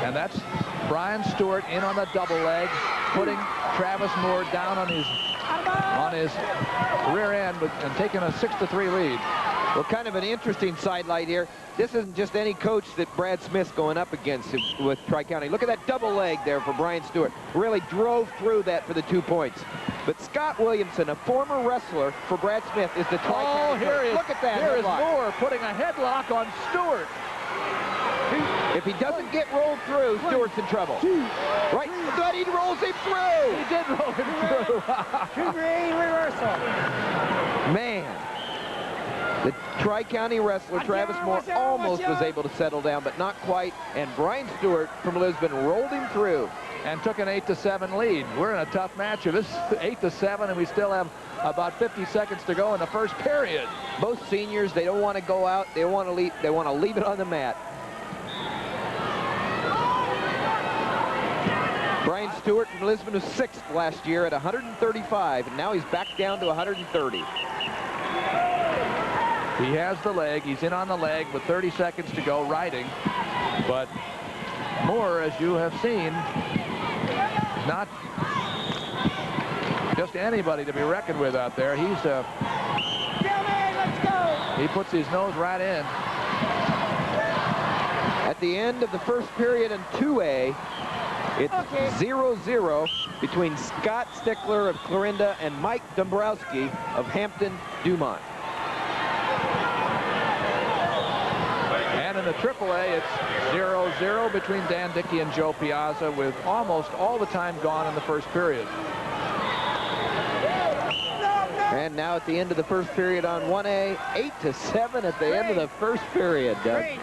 and that's Brian Stewart in on the double leg, putting Travis Moore down on his rear end and taking a 6-3 lead. Well, kind of an interesting sidelight here. This isn't just any coach that Brad Smith's going up against with Tri-County. Look at that double leg there for Brian Stewart. Really drove through that for the 2 points. But Scott Williamson, a former wrestler for Brad Smith, is the Tri-County. Oh, here he is. Look at that. Here is headlock. Moore putting a headlock on Stewart. If he doesn't get rolled through, Stewart's in trouble. Right, but he rolls him through. He did roll him through. 2-3 reversal. Man. The Tri-County wrestler, Travis Moore, almost was able to settle down, but not quite. And Brian Stewart from Lisbon rolled him through. And took an 8-7 lead. We're in a tough match here. This is 8-7, and we still have about 50 seconds to go in the first period. Both seniors, they don't want to go out. They want to leave it on the mat. Brian Stewart from Lisbon was 6th last year at 135, and now he's back down to 130. He has the leg. He's in on the leg with 30 seconds to go, riding. But Moore, as you have seen, not just anybody to be reckoned with out there. He puts his nose right in. At the end of the first period in 2A, it's 0-0 between Scott Stickler of Clarinda and Mike Dombrowski of Hampton Dumont. And in the AAA, it's 0-0 between Dan Dickey and Joe Piazza, with almost all the time gone in the first period. And now at the end of the first period on 1A, 8-7 at the end of the first period. They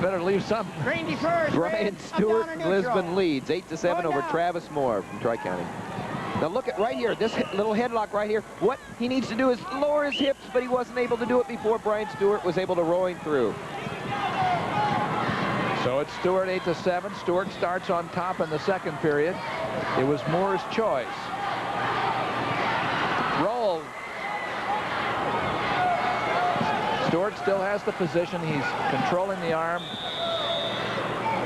better leave some. Brian Stewart from Lisbon leads 8-7 over Travis Moore from Tri-County. Now look at right here, this little headlock right here. What he needs to do is lower his hips, but he wasn't able to do it before Brian Stewart was able to roll him through. So it's Stewart 8-7. Stewart starts on top in the second period. It was Moore's choice. Roll. Stewart still has the position. He's controlling the arm.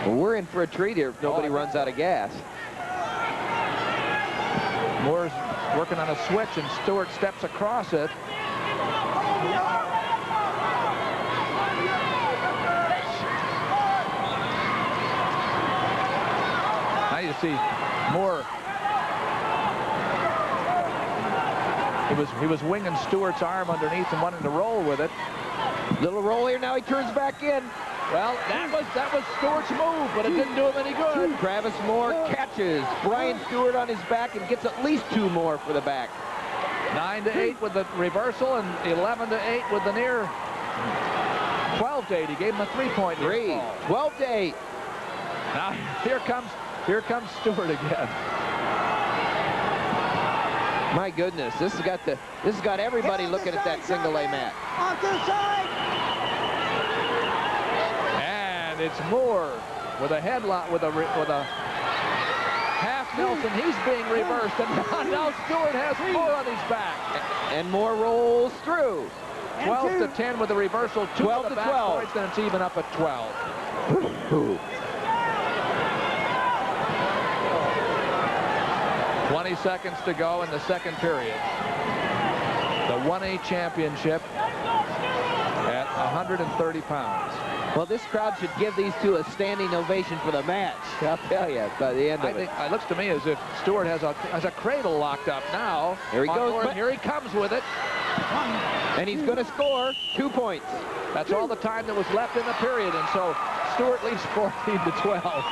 Well, we're in for a treat here if nobody runs out of gas. Moore's working on a switch, and Stewart steps across it. see Moore. He was winging Stewart's arm underneath and wanting to roll with it. Little roll here, now he turns back in. Well, that was Stewart's move, but it didn't do him any good. Travis Moore catches Brian Stewart on his back and gets at least 2 more for the back. 9-8 with the reversal and 11-8 with the near. 12-8. He gave him a 3-point lead. 12-8. Now here comes Stewart again. My goodness, this has got everybody looking at that single A mat. On to the side. And it's Moore with a headlock with a half Nelson. He's being reversed, and now Stewart has Moore on his back. And Moore rolls through. 12-10 with the reversal. 12 to 12. Points, then it's even up at 12. 20 seconds to go in the second period. The 1A championship at 130 pounds. Well, this crowd should give these two a standing ovation for the match. I'll tell you, by the end of it. It looks to me as if Stewart has a cradle locked up now. Here he goes. Here he comes with it. And he's going to score 2 points. That's all the time that was left in the period, and so Stewart leads 14-12.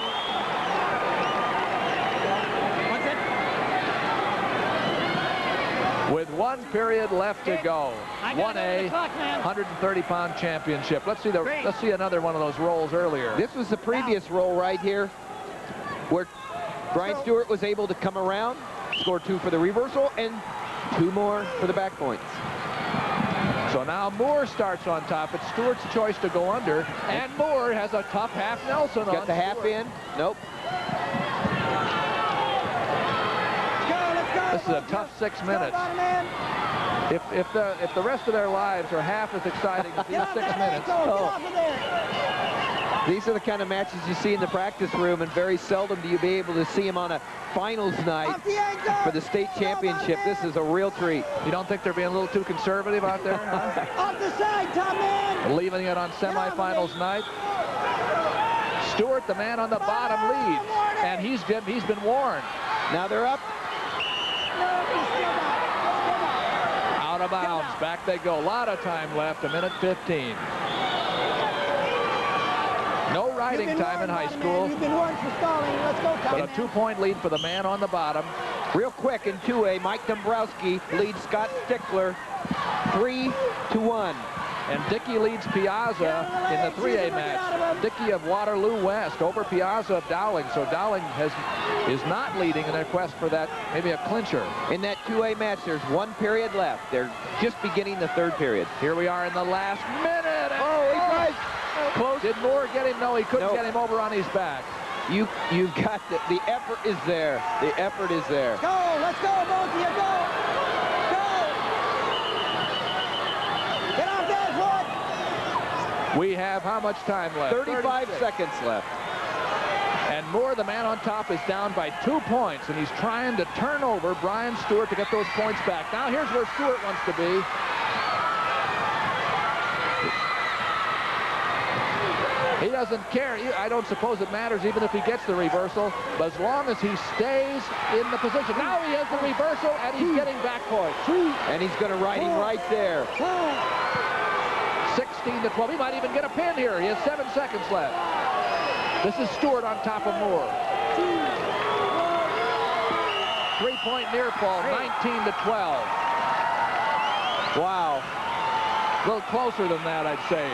With 1 period left to go. 1A 130-pound championship. Let's see another one of those rolls earlier. This was the previous roll right here, where Brian Stewart was able to come around, score 2 for the reversal, and 2 more for the back points. So now Moore starts on top. It's Stewart's choice to go under, and Moore has a tough half Nelson on. Got the half in. Nope. This is a tough 6 minutes. If the rest of their lives are half as exciting as these 6 minutes. These are the kind of matches you see in the practice room, and very seldom do you be able to see them on a finals night for the state championship. This is a real treat. You don't think they're being a little too conservative out there? Huh? Off the side, top man. Leaving it on semifinals night. Stewart, the man on the bottom, leads, and he's been warned. Now they're up. Out of bounds. Back they go. A lot of time left. 1:15. No riding time in high school. You've been warned for stalling. Let's go, Tom. But a 2-point lead for the man on the bottom. Real quick in 2A, Mike Dombrowski leads Scott Stickler 3-1. And Dickey leads Piazza in the 3A match. Dickey of Waterloo West over Piazza of Dowling. So Dowling is not leading in their quest for that, maybe a clincher. In that 2A match, there's 1 period left. They're just beginning the 3rd period. Here we are in the last minute. Oh, he tries. Close. Did Moore get him? No, he couldn't get him over on his back. You've got the effort is there. The effort is there. Go, let's go, both of you, go. Go. Get off that foot. We have how much time left? 35 seconds left. And Moore, the man on top, is down by 2 points, and he's trying to turn over Brian Stewart to get those points back. Now here's where Stewart wants to be. He doesn't care. I don't suppose it matters even if he gets the reversal, but as long as he stays in the position. Now he has the reversal, and he's getting back points. And he's going to ride him right there. 16-12. He might even get a pin here. He has 7 seconds left. This is Stewart on top of Moore. 3-point near fall, 19-12. Wow. A little closer than that, I'd say.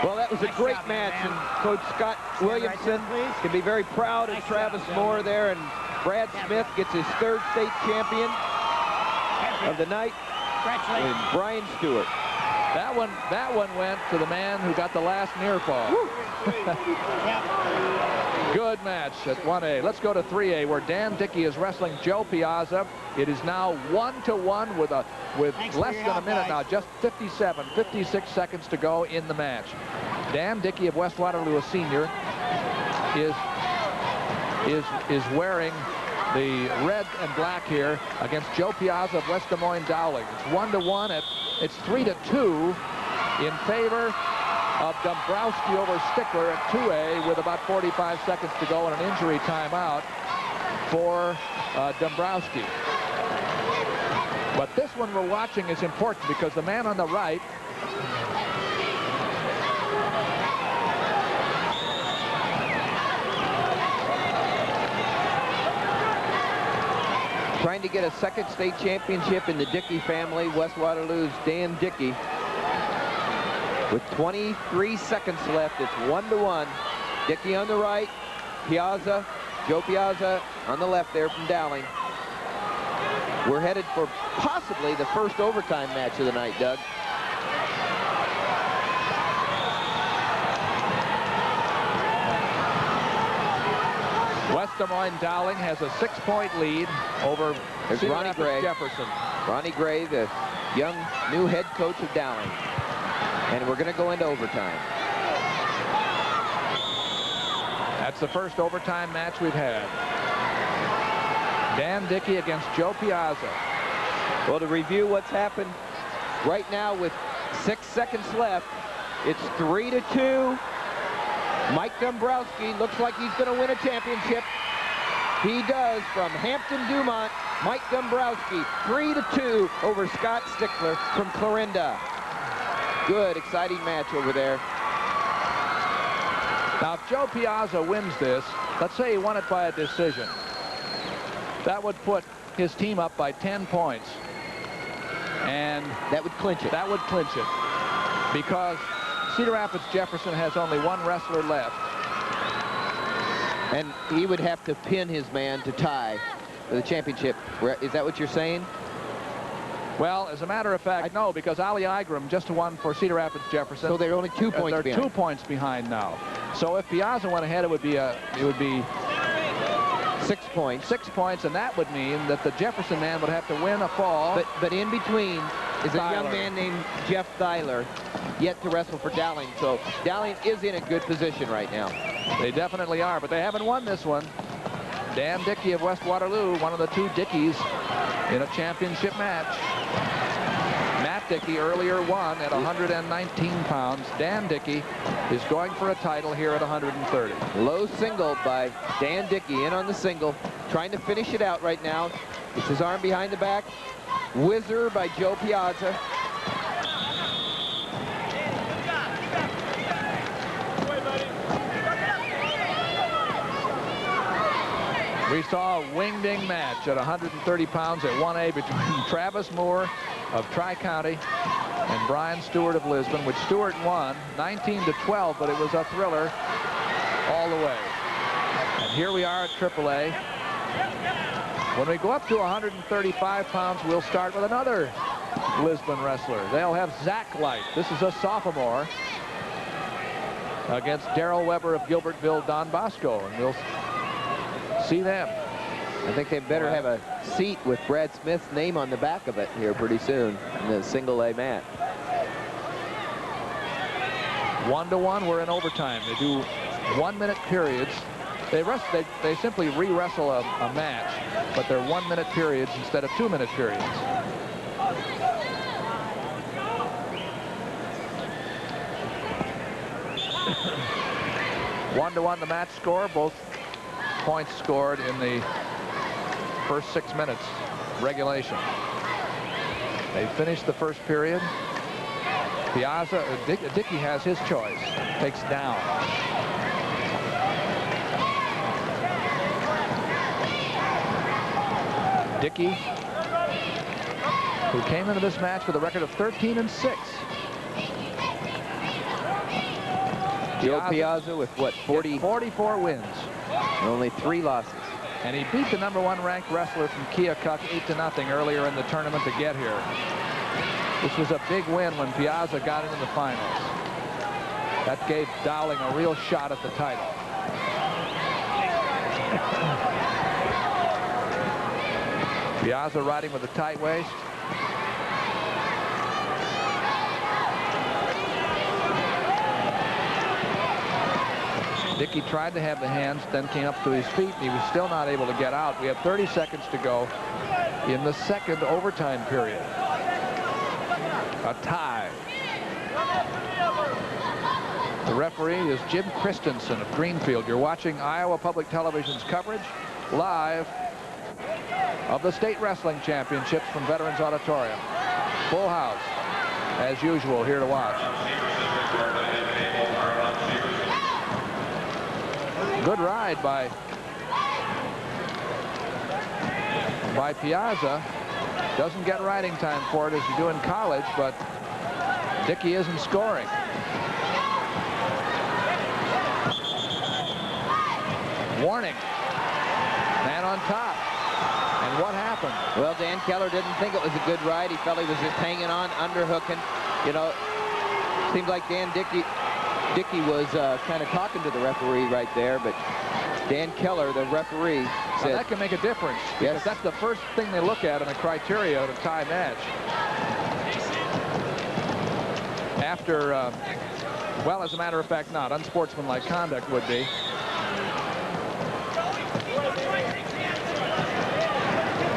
Well, that was a great match, and Coach Scott Williamson can be very proud of Travis Moore there, and Brad Smith gets his 3rd state champion of the night, and Brian Stewart. That one went to the man who got the last near fall. Good match at 1A. Let's go to 3A, where Dan Dickey is wrestling Joe Piazza. It is now 1-1 with less than a minute now, just 56 seconds to go in the match. Dan Dickey of West Waterloo, a senior, is wearing the red and black here against Joe Piazza of West Des Moines Dowling. It's 1-1. It's 3-2 in favor of Dombrowski over Stickler at 2A with about 45 seconds to go and an injury timeout for Dombrowski. But this one we're watching is important because the man on the right trying to get a second state championship in the Dickey family. West Waterloo's Dan Dickey. With 23 seconds left, it's 1-1. Dickey on the right, Piazza, Joe Piazza on the left there from Dowling. We're headed for possibly the first overtime match of the night, Doug. West Des Moines Dowling has a 6-point lead over Cedar Ronnie Rapids Gray. Jefferson. Ronnie Gray, the young new head coach of Dowling. And we're going to go into overtime. That's the first overtime match we've had. Dan Dickey against Joe Piazza. Well, to review what's happened right now with 6 seconds left, it's 3-2. Mike Dombrowski looks like he's going to win a championship. He does from Hampton-Dumont. Mike Dombrowski, 3-2 over Scott Stickler from Clarinda. Good, exciting match over there. Now, if Joe Piazza wins this, let's say he won it by a decision, that would put his team up by 10 points. And that would clinch it. That would clinch it. Because Cedar Rapids Jefferson has only one wrestler left. And he would have to pin his man to tie for the championship. Is that what you're saying? Well, as a matter of fact, no, because Ali Igram just won for Cedar Rapids Jefferson. So they're only 2 points they're behind. 2 points behind now. So if Piazza went ahead, it would be 6 points. 6 points, and that would mean that the Jefferson man would have to win a fall. But in between is a young man named Jeff Thyler, yet to wrestle for Dowling. So Dowling is in a good position right now. They definitely are, but they haven't won this one. Dan Dickey of West Waterloo, one of the 2 Dickeys in a championship match. Matt Dickey earlier won at 119 pounds. Dan Dickey is going for a title here at 130. Low single by Dan Dickey in on the single, trying to finish it out right now. It's his arm behind the back. Whizzer by Joe Piazza. We saw a wing-ding match at 130 pounds at 1A between Travis Moore of Tri-County and Brian Stewart of Lisbon, which Stewart won 19-12, but it was a thriller all the way. And here we are at AAA. When we go up to 135 pounds, we'll start with another Lisbon wrestler. They'll have Zach Light. This is a sophomore against Darrell Weber of Gilbertville Don Bosco, and we'll see them. I think they better have a seat with Brad Smith's name on the back of it here pretty soon in the single A match. 1-1, we're in overtime. They do 1-minute periods. They simply re-wrestle a match, but they're 1-minute periods instead of 2-minute periods. One to one the match score. Both points scored in the first 6 minutes regulation. They finished the first period. Piazza, Dickey has his choice. Takes down. Dickey, who came into this match with a record of 13-6. Joe Piazza with what, 44 wins. Only 3 losses. And he beat the #1 ranked wrestler from Keokuk 8-0 earlier in the tournament to get here. This was a big win when Piazza got into the finals. That gave Dowling a real shot at the title. Piazza riding with a tight waist. Dickey tried to have the hands, then came up to his feet, and he was still not able to get out. We have 30 seconds to go in the second overtime period. A tie. The referee is Jim Christensen of Greenfield. You're watching Iowa Public Television's coverage live of the state wrestling championships from Veterans Auditorium. Full house, as usual, here to watch. Good ride by Piazza. Doesn't get riding time for it as you do in college, but Dickey isn't scoring. Warning. Man on top. And what happened? Well, Dan Keller didn't think it was a good ride. He felt he was just hanging on, underhooking. You know, seems like Dickey was kind of talking to the referee right there, but Dan Keller, the referee, said... Well, that can make a difference, because that's the first thing they look at in a criteria to tie match. After, well, as a matter of fact, not. Unsportsmanlike conduct would be.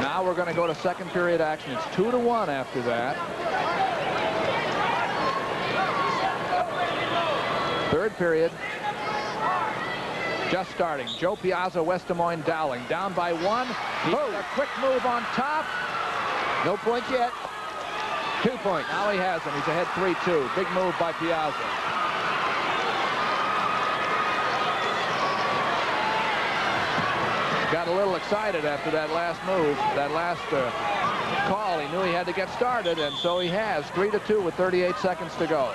Now we're going to go to second period action. It's 2-1 after that. Third period. Just starting. Joe Piazza, West Des Moines, Dowling. Down by 1. He's a quick move on top. No points yet. 2 points. Now he has them. He's ahead 3-2. Big move by Piazza. Got a little excited after that last move, that last call. He knew he had to get started, and so he has. 3-2 with 38 seconds to go.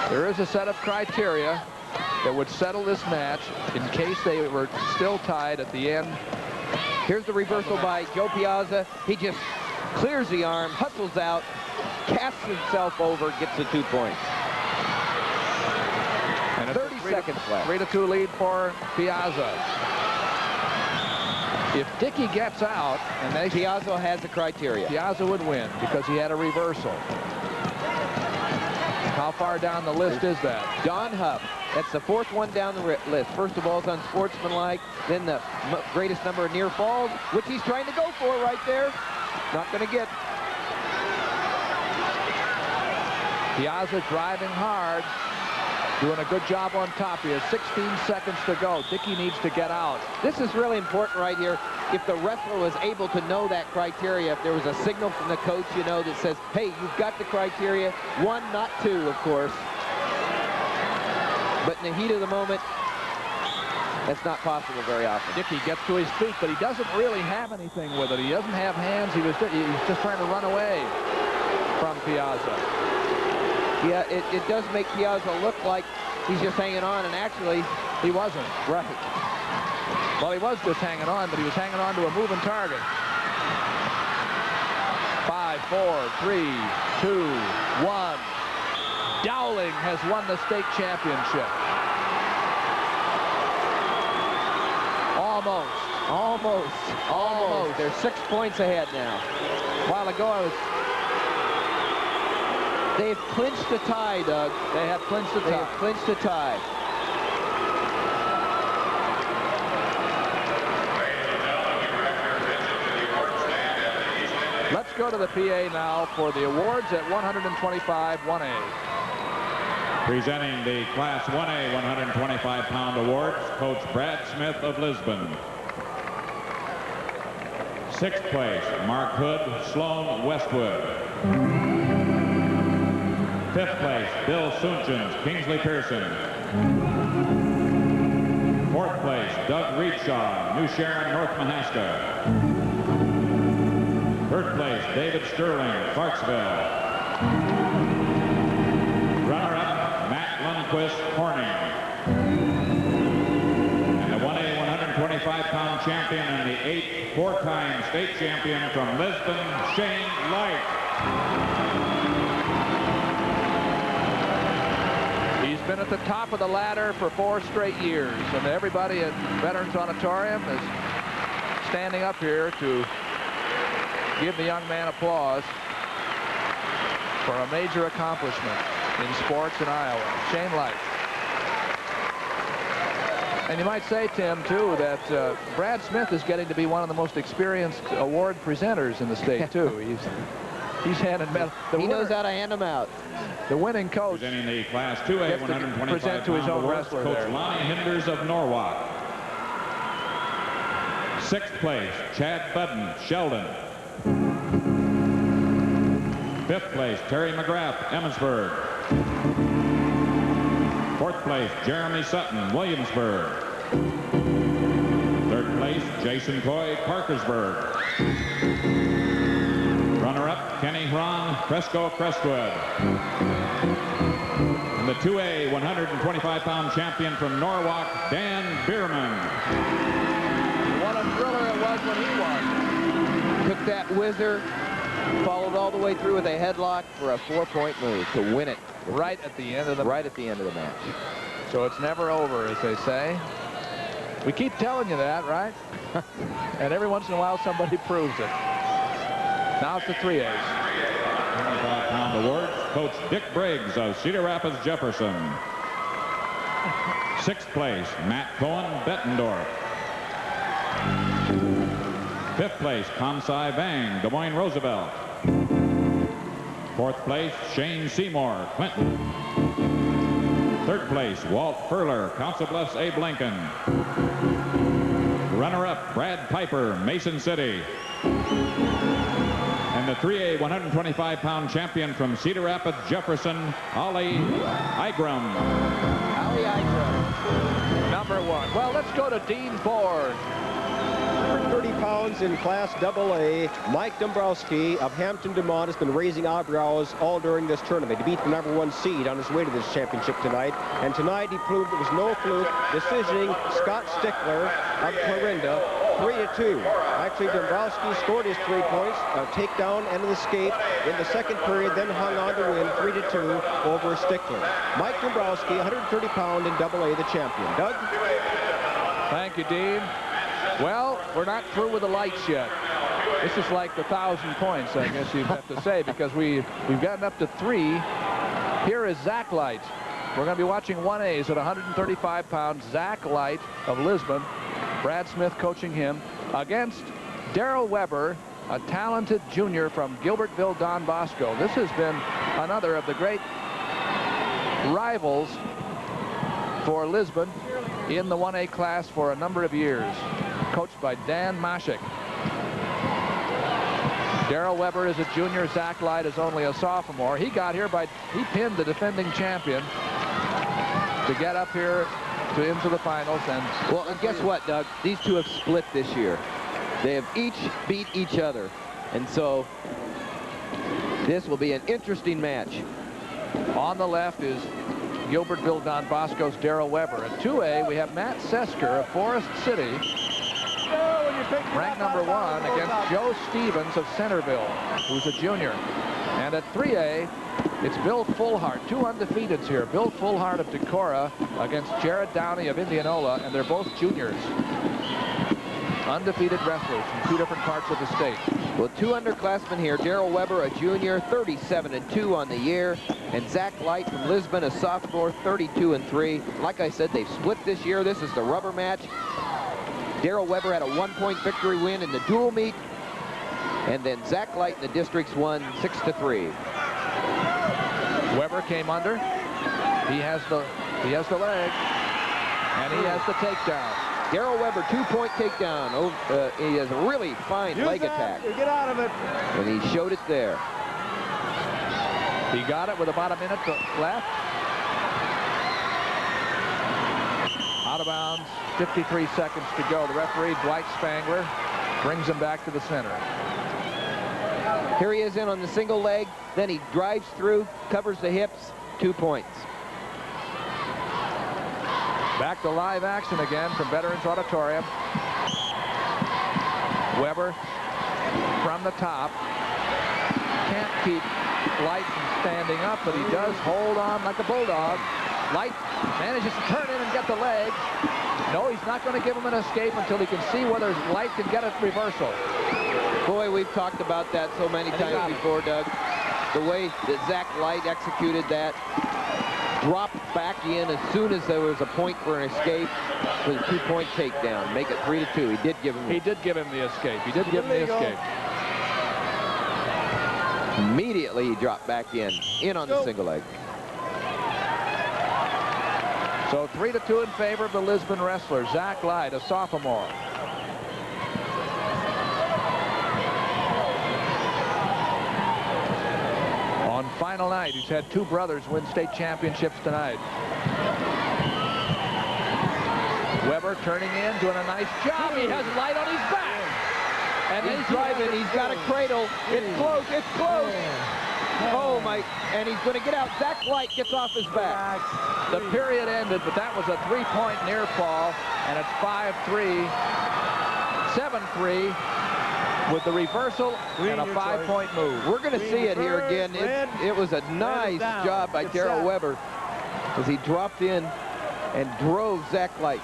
There is a set of criteria that would settle this match in case they were still tied at the end. Here's the reversal by Joe Piazza. He just clears the arm, hustles out, casts himself over, gets the 2 points. And 30 seconds left. 3-2 lead for Piazza. If Dickey gets out, and Piazza has the criteria. Piazza would win because he had a reversal. How far down the list is that? Don Huff. That's the 4th one down the list. First of all, it's unsportsmanlike. Then the greatest number of near falls, which he's trying to go for right there. Not going to get. Piazza driving hard. Doing a good job on top. He has 16 seconds to go. Dickey needs to get out. This is really important right here. If the wrestler was able to know that criteria, if there was a signal from the coach, you know, that says, hey, you've got the criteria. 1, not 2, of course. But in the heat of the moment, that's not possible very often. Dickey gets to his feet, but he doesn't really have anything with it. He doesn't have hands. He's just trying to run away from Piazza. Yeah, it does make Piazza look like he's just hanging on, and actually, he wasn't. Right. Well, he was just hanging on, but he was hanging on to a moving target. 5, 4, 3, 2, 1. Dowling has won the state championship. Almost. They're 6 points ahead now. A while ago, They've clinched the tie, Doug. They have clinched the tie. They have clinched the tie. Let's go to the PA now for the awards at 125 1A. Presenting the Class 1A 125-pound awards, Coach Brad Smith of Lisbon. 6th place, Mark Hood, Sloan Westwood. 5th place, Bill Soonchens, Kingsley Pearson. 4th place, Doug Reedshaw, New Sharon, North Mahaska. 3rd place, David Sterling, Clarksville. Runner-up, Matt Lundquist, Corning. And the 1A 125-pound champion and the 8th 4-time state champion from Lisbon, Shane Light. He's been at the top of the ladder for 4 straight years, and everybody at Veterans Auditorium is standing up here to give the young man applause for a major accomplishment in sports in Iowa. Shane Light. And you might say, Tim, too, that Brad Smith is getting to be one of the most experienced award presenters in the state, too. He's handing medals. He knows how to hand them out. The winning coach. Presenting the Class 2A 125-pound awards, Coach Lonnie Hinders of Norwalk. 6th place, Chad Budden, Sheldon. 5th place, Terry McGrath, Emmitsburg. 4th place, Jeremy Sutton, Williamsburg. 3rd place, Jason Coy, Parkersburg. Runner-up, Kenny Hron, Cresco, Crestwood. And the 2A 125-pound champion from Norwalk, Dan Bierman. What a thriller it was when he won. Took that whizzer, followed all the way through with a headlock for a 4-point move to win it. Right at the end of the match. So it's never over, as they say. We keep telling you that, right? And every once in a while somebody proves it. Now it's the 3As. 25-pound awards, Coach Dick Briggs of Cedar Rapids, Jefferson. 6th place, Matt Cohen, Bettendorf. 5th place, Kansai Bang, Des Moines Roosevelt. 4th place, Shane Seymour, Clinton. 3rd place, Walt Furler, Council Bluffs, Abe Lincoln. Runner-up, Brad Piper, Mason City. And the 3A 125-pound champion from Cedar Rapids, Jefferson, Ollie Igram. Ollie Igram. Number 1. Well, let's go to Dean Ford. 30 pounds in Class AA, Mike Dombrowski of Hampton Dumont has been raising eyebrows all during this tournament. He beat the #1 seed on his way to this championship tonight, and tonight he proved it was no fluke, decisioning Scott Stickler of Clarinda 3-2. Actually, Dombrowski scored his 3 points, a takedown and an escape in the 2nd period, then hung on to win 3-2 over Stickler. Mike Dombrowski, 130-pound in AA, the champion. Doug? Thank you, Dean. Well, we're not through with the lights yet. This is like the 1,000 points, I guess you'd have to say, because we've gotten up to 3. Here is Zach Light. We're going to be watching 1As at 135 pounds. Zach Light of Lisbon, Brad Smith coaching him, against Darrell Weber, a talented junior from Gilbertville, Don Bosco. This has been another of the great rivals for Lisbon in the 1A class for a number of years, coached by Dan Maschik. Darrell Weber is a junior. Zach Light is only a sophomore. He got here he pinned the defending champion to get up here into the finals. And well, and guess what, Doug? These two have split this year. They have each beat each other, and so this will be an interesting match. On the left is Gilbertville Don Bosco's Darrell Weber. At 2A, we have Matt Sesker of Forest City, ranked number 1, against Joe Stevens of Centerville, who's a junior. And at 3A, it's Bill Fullhart, 2 undefeateds here. Bill Fullhart of Decorah against Jared Downey of Indianola, and they're both juniors. Undefeated wrestlers from 2 different parts of the state. Well, 2 underclassmen here. Darrell Weber, a junior, 37-2 on the year, and Zach Light from Lisbon, a sophomore, 32-3. Like I said, they've split this year. This is the rubber match. Darrell Weber had a 1-point victory win in the dual meet, and then Zach Light in the districts won 6-3. Weber came under. He has the leg, and he has the takedown. Darrell Weber, 2-point takedown. He has a really fine leg attack. Get out of it. And he showed it there. He got it with about a minute left. Out of bounds, 53 seconds to go. The referee, Dwight Spangler, brings him back to the center. Here he is in on the single leg. Then he drives through, covers the hips, 2 points. Back to live action again from Veterans Auditorium. Weber from the top. Can't keep Light from standing up, but he does hold on like a bulldog. Light manages to turn in and get the leg. No, he's not going to give him an escape until he can see whether Light can get a reversal. Boy, we've talked about that so many times before, Doug. The way that Zach Light executed that. dropped back in as soon as there was a point for an escape with a 2-point takedown. Make it 3-2. He did give him the escape. He did give him the escape. Immediately he dropped back in on the single leg. So 3-2 in favor of the Lisbon wrestler, Zach Light, a sophomore. On final night, he's had 2 brothers win state championships tonight. Weber turning in, doing a nice job. He has Light on his back. And he's driving. He's got a cradle. It's close. It's close. Oh, my. And he's going to get out. Zach Light gets off his back. The period ended, but that was a 3-point near fall, and it's 5-3, 7-3 with the reversal and a 5-point move. We're going to see it here again. It was a nice job by Darrell Weber as he dropped in and drove Zach Light.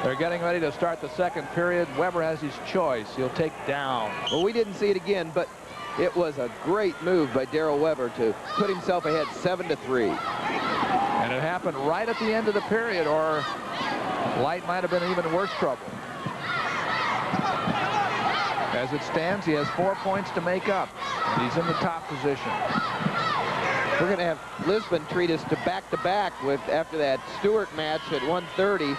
They're getting ready to start the second period. Weber has his choice. He'll take down. Well, we didn't see it again, but it was a great move by Darrell Weber to put himself ahead 7-3. And it happened right at the end of the period, or Light might have been in even worse trouble. As it stands, he has 4 points to make up. He's in the top position. We're going to have Lisbon treat us to back-to-back with after that Stewart match at 1:30.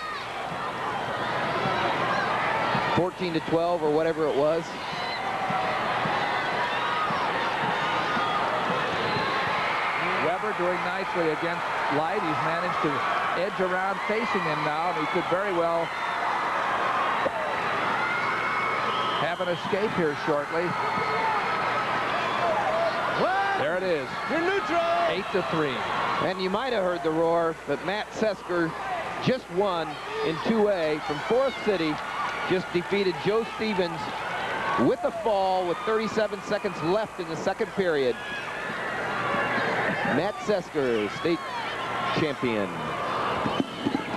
14-12 or whatever it was. Weber doing nicely against Light. He's managed to edge around facing him now, and he could very well have an escape here shortly. There it is. You're neutral. 8-3. And you might have heard the roar, but Matt Sesker just won in 2A from Forest City. Just defeated Joe Stevens with a fall with 37 seconds left in the second period. Matt Sesker, state champion.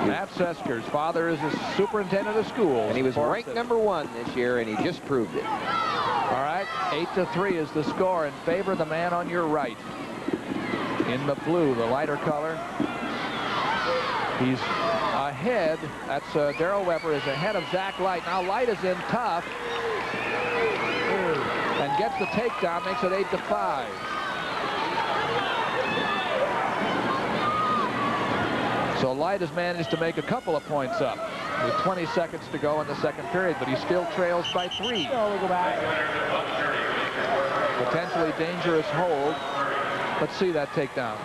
Matt Sesker's father is a superintendent of schools. And he was ranked #1 this year, and he just proved it. All right, 8-3 is the score in favor of the man on your right. In the blue, the lighter color. He's ahead. That's Darrell Weber is ahead of Zach Light. Now Light is in tough and gets the takedown, makes it 8-5. So Light has managed to make a couple of points up with 20 seconds to go in the second period, but he still trails by 3. Oh, we'll go back. Potentially dangerous hold. Let's see that takedown.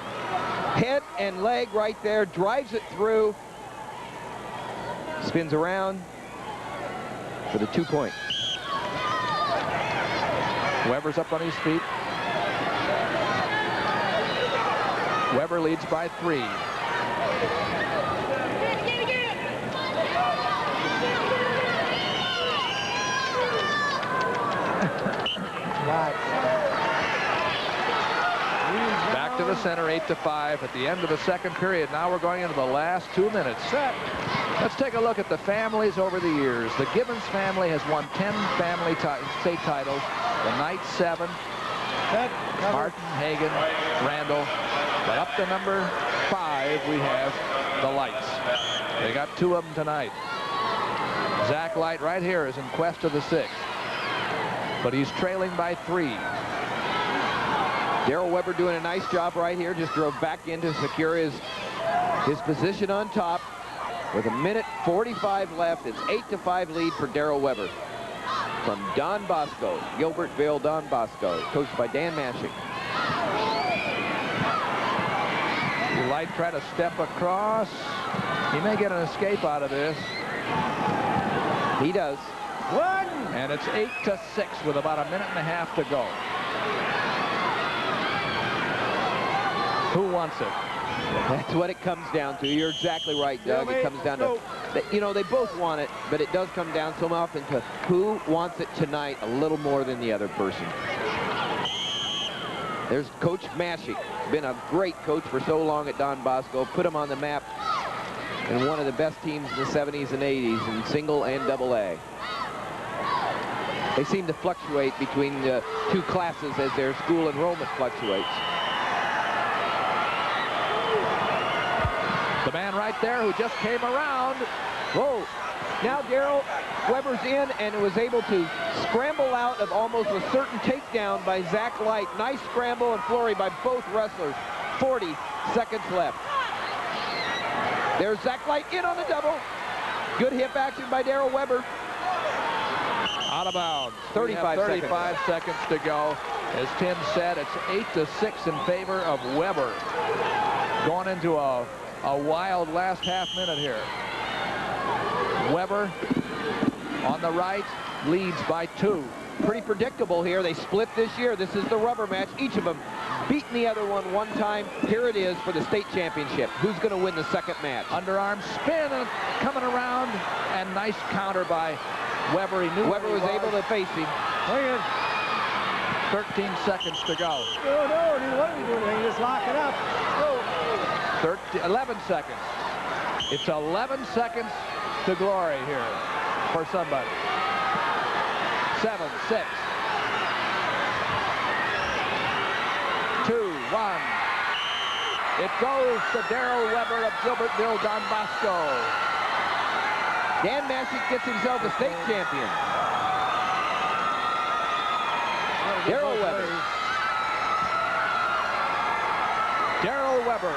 Head and leg right there, drives it through, spins around for the 2-point. Weber's up on his feet. Weber leads by 3. Back to the center, 8-5 at the end of the second period. Now we're going into the last 2 minutes. Let's take a look at the families over the years. The Gibbons family has won 10 family state titles. The Knight 7. Martin, Hagan, Randall. But up to number 5, we have the Lights. They got 2 of them tonight. Zach Light right here is in quest of the 6th. But he's trailing by 3. Darrell Weber doing a nice job right here. Just drove back in to secure his position on top. With 1:45 left, it's 8-5 lead for Darrell Weber. From Don Bosco, Gilbertville, Don Bosco, coached by Dan Mashing. Light try to step across. He may get an escape out of this. He does. 1. And it's 8-6 with about 1.5 minutes to go. Who wants it? That's what it comes down to. You're exactly right, Doug. It comes down to, you know, they both want it, but it does come down so often to who wants it tonight a little more than the other person. There's Coach Mashing. Been a great coach for so long at Don Bosco. Put him on the map and one of the best teams in the 70s and 80s in single and double A. They seem to fluctuate between the 2 classes as their school enrollment fluctuates. champion right there who just came around. Whoa. Now Darrell Weber's in and was able to scramble out of almost a certain takedown by Zach Light. Nice scramble and flurry by both wrestlers. 40 seconds left. There's Zach Light in on the double. Good hip action by Darrell Weber. Out of bounds. 35 seconds to go. As Tim said, it's 8-6 in favor of Weber. Going into a wild last half minute here. Weber on the right leads by 2. Pretty predictable here. They split this year. This is the rubber match. Each of them beaten the other one time. Here it is for the state championship. Who's going to win the second match? Underarm spin and coming around, and nice counter by Weber. He knew Weber was able to face him. 13 seconds to go. No, what are you doing? You just lock it up. 11 seconds. It's 11 seconds to glory here for somebody. 7, 6, 2, 1. It goes to Darrell Weber of Gilbertville, Don Bosco. Dan Mashik gets himself a state champion. Darrell Weber. Darrell Weber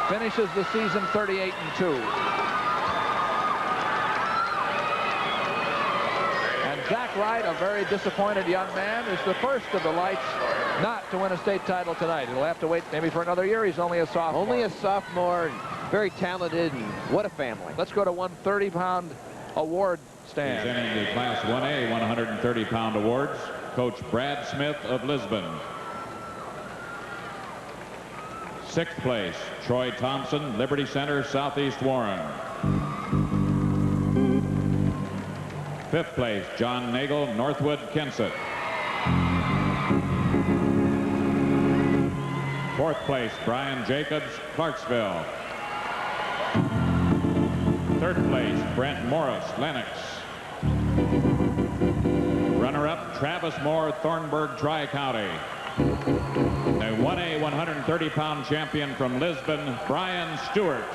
finishes the season 38-2. Zach Light, a very disappointed young man, is the first of the Lights not to win a state title tonight. He'll have to wait maybe for another year. He's only a sophomore. Only a sophomore, and very talented, and what a family. Let's go to 130-pound award stand. Presenting the Class 1A 130-pound awards, Coach Brad Smith of Lisbon. 6th place, Troy Thompson, Liberty Center, Southeast Warren. 5th place, John Nagel, Northwood, Kensett. 4th place, Brian Jacobs, Clarksville. 3rd place, Brent Morris, Lenox. Runner-up, Travis Moore, Thornburg, Tri-County. The 1A 130-pound champion from Lisbon, Brian Stewart.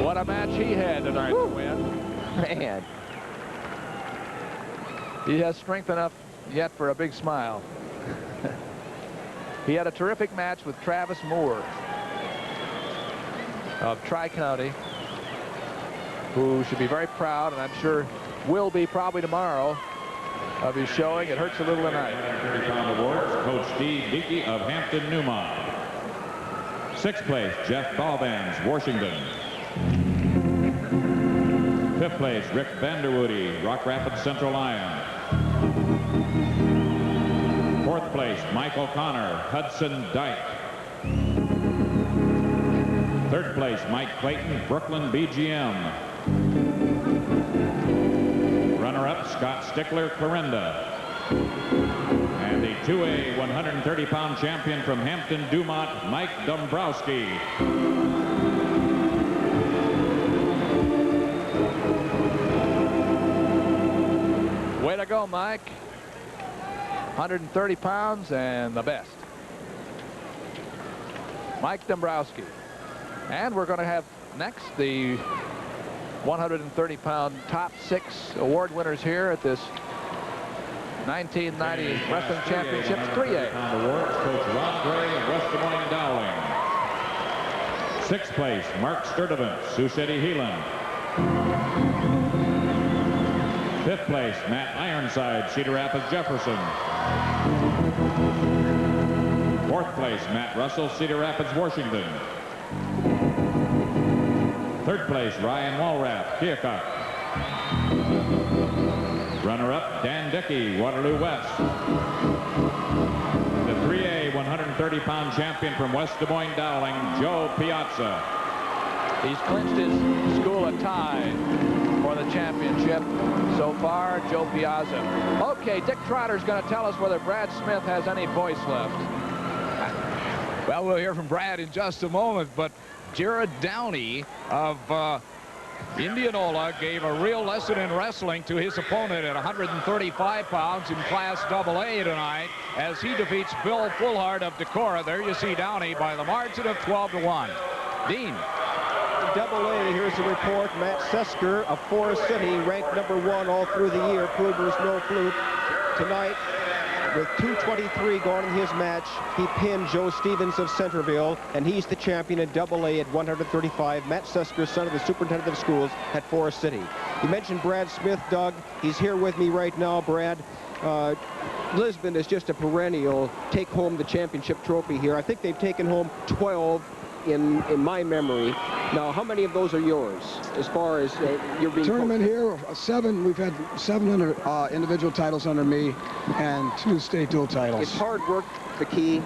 What a match he had tonight to win. Man. He has strength enough yet for a big smile. He had a terrific match with Travis Moore of Tri-County, who should be very proud, and I'm sure will be probably tomorrow, of his showing. It hurts a little tonight. 130-pound awards, Coach Steve Dickey of Hampton, Newmont. 6th place, Jeff Balvans, Washington. 5th place, Rick Vanderwoody, Rock Rapids Central Lion. 4th place, Mike O'Connor, Hudson Dyke. 3rd place, Mike Clayton, Brooklyn BGM. Runner-up, Scott Stickler, Clarinda. And the 2A 130-pound champion from Hampton, Dumont, Mike Dombrowski. Way to go, Mike. 130 pounds and the best. Mike Dombrowski. And we're going to have next the 130-pound top 6 award winners here at this 1990 Wrestling Championships 3A. Awards, Coach Ron Gray of West Des Moines Dowling. 6th place, Mark Sturdivant, Sioux City Heelan. 5th place, Matt Ironside, Cedar Rapids Jefferson. 4th place, Matt Russell, Cedar Rapids Washington. 3rd place, Ryan Walrath, Keokuk. Runner-up, Dan Dickey, Waterloo West. The 3A 130-pound champion from West Des Moines Dowling, Joe Piazza. He's clinched his school a tie for the championship so far, Joe Piazza. Okay, Dick Trotter's going to tell us whether Brad Smith has any voice left. Well, we'll hear from Brad in just a moment, but Jared Downey of Indianola gave a real lesson in wrestling to his opponent at 135 pounds in Class AA tonight as he defeats Bill Fullhart of Decorah. There you see Downey by the margin of 12-1. Dean. AA, here's the report. Matt Sesker of Forest City, ranked #1 all through the year. Provers no fluke. Tonight, with 2:23 gone in his match, he pinned Joe Stevens of Centerville, and he's the champion in AA at 135. Matt Sesker, son of the superintendent of schools at Forest City. You mentioned Brad Smith, Doug. He's here with me right now, Brad. Lisbon is just a perennial take home the championship trophy here. I think they've taken home 12 in my memory. Now, how many of those are yours as far as you're being tournament coached? here? 7. We've had 7 individual titles under me and 2 state dual titles. Is hard work the key?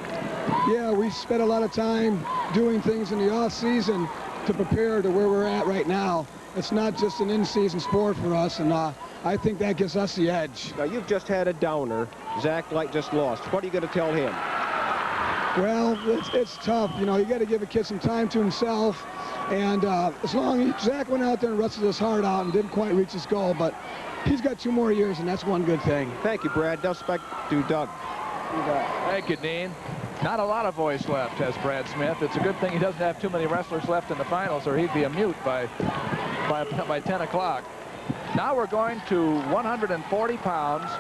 Yeah, we spent a lot of time doing things in the off season to prepare to where we're at right now. It's not just an in-season sport for us, and I think that gives us the edge. Now, you've just had a downer. Zach Light just lost. What are you going to tell him? Well, it's tough. You know, you got to give a kid some time to himself. And as long as Zach went out there and wrestled his heart out and didn't quite reach his goal, but he's got 2 more years, and that's one good thing. Thank you, Brad. Does back to Doug. Thank you, Dean. Not a lot of voice left, has Brad Smith. It's a good thing he doesn't have too many wrestlers left in the finals, or he'd be a mute by 10 o'clock. Now we're going to 140 pounds,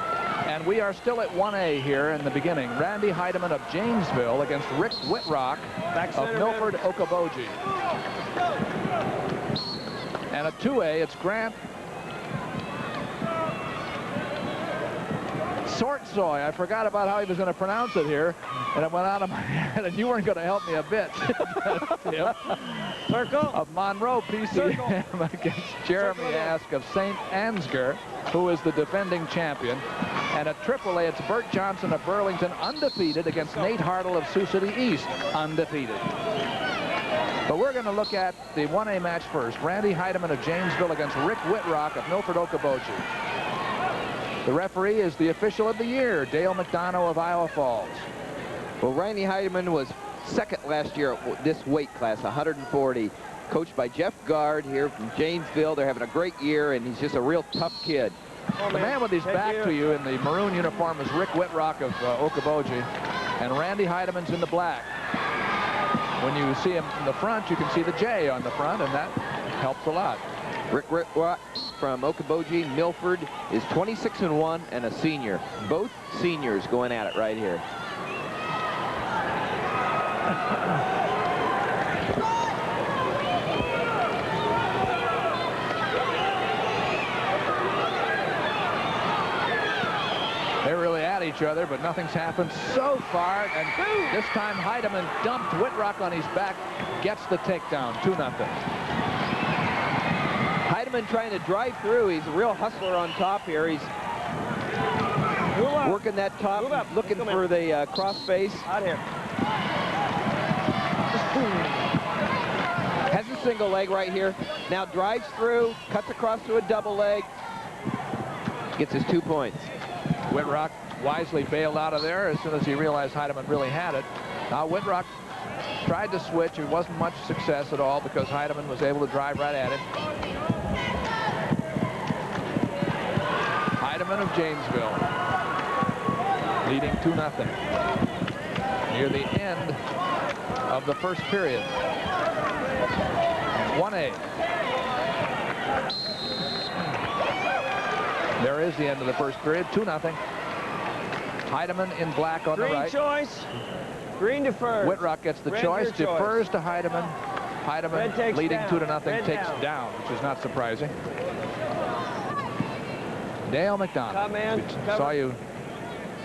and we are still at 1A here in the beginning. Randy Heidemann of Janesville against Rick Whitrock of Milford, Okoboji. And at 2A, it's Grant Sortsoy. I forgot about how he was going to pronounce it here, and it went out of my head, and you weren't going to help me a bit. Circle. Of Monroe PCM against Jeremy Ask of St. Ansgar, who is the defending champion. And at AAA, it's Bert Johnson of Burlington, undefeated, against Nate Hartle of Sioux City East, undefeated. But we're going to look at the 1A match first. Randy Heidemann of Janesville against Rick Whitrock of Milford, Okoboji. The referee is the official of the year, Dale McDonough of Iowa Falls. Well, Randy Heidemann was second last year at this weight class, 140. Coached by Jeff Gard here from Janesville. They're having a great year, and he's just a real tough kid. The man with his back to you in the maroon uniform is Rick Whitrock of Okoboji, and Randy Heidemann's in the black. When you see him in the front, you can see the J on the front, and that helps a lot. Rick Whitrock from Okoboji, Milford, is 26-1 and a senior. Both seniors going at it right here. They're really at each other, but nothing's happened so far. And this time, Heidemann dumped Whitrock on his back, gets the takedown, 2-0. Heidemann trying to drive through. He's a real hustler on top here. He's working that top, looking for the cross face. Out here. Has a single leg right here. Now drives through, cuts across to a double leg. Gets his 2 points. Whitrock wisely bailed out of there as soon as he realized Heidemann really had it. Now Whitrock tried to switch. It wasn't much success at all because Heidemann was able to drive right at him. Heidemann of Janesville leading 2-0 near the end of the first period. 1A. There is the end of the first period, 2-0. Heidemann in black on the right. Green choice. Green defers. Whitrock gets the Red choice, your defers to Heidemann. Heidemann leading 2-0 Red takes down. down, which is not surprising. Dale McDonough. Come in.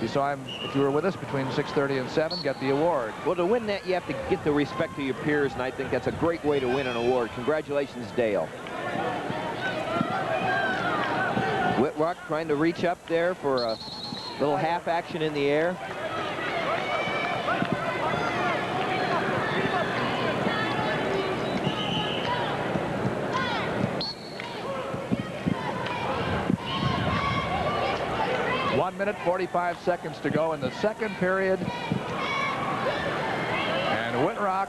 You saw him, if you were with us, between 6:30 and 7, get the award. Well, to win that, you have to get the respect of your peers, and I think that's a great way to win an award. Congratulations, Dale. Whitrock trying to reach up there for a little half action in the air. One minute, 45 seconds to go in the second period. And Whitrock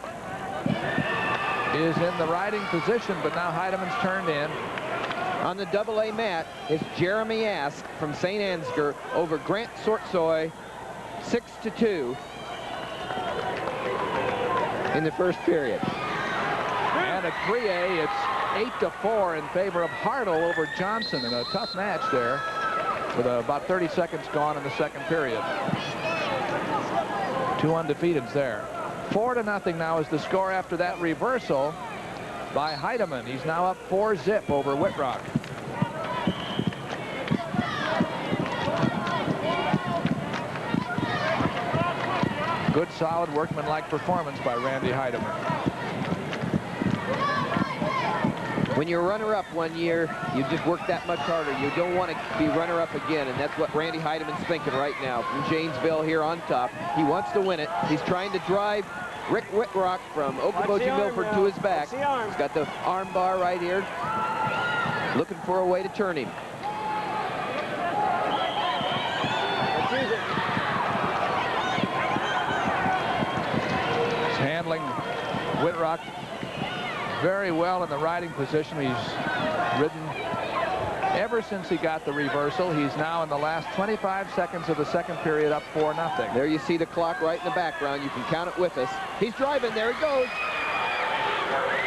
is in the riding position, but now Heideman's turned in. On the AA mat is Jeremy Ask from St. Ansgar over Grant Sortsoy, 6-2 in the first period. And at 3A, it's 8-4 in favor of Hartle over Johnson in a tough match there with about 30 seconds gone in the second period. 2 undefeateds there. 4-0 now is the score after that reversal by Heideman. He's now up 4-zip over Whitrock. Good, solid, workmanlike performance by Randy Heideman. When you're runner-up one year, you just work that much harder. You don't want to be runner-up again, and that's what Randy Heideman's thinking right now. From Janesville here on top, he wants to win it. He's trying to drive Rick Whitrock from Okoboji Milford to his back. He's got the arm bar right here, looking for a way to turn him. He's handling Whitrock very well in the riding position. He's ridden ever since he got the reversal. He's now in the last 25 seconds of the second period up 4-0. There you see the clock right in the background. You can count it with us. He's driving. There he goes.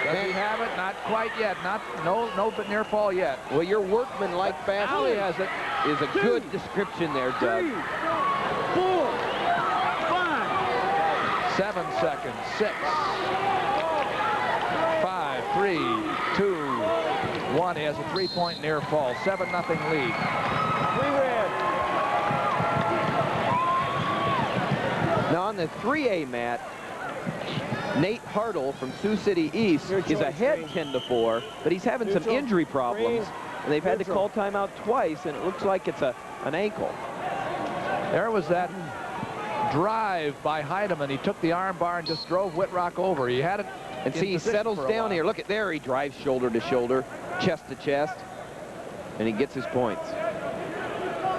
Does he have it? Not quite yet. No near fall yet. Well, your workman-like fast Now he has it. Is a good description there, Doug. 3, 4, 5. 7 seconds. 6, 5, 3, 2, 1. He has a 3-point near fall. 7-0 lead. 3 red. Now on the 3A mat, Nate Hartle from Sioux City East is ahead 10-4, but he's having some injury problems, and they've had to call timeout twice, and it looks like it's an ankle. There was that drive by Heideman. He took the arm bar and just drove Whitrock over. He had it. And see, he settles down here. Look at there. He drives shoulder to shoulder, chest to chest, and he gets his points.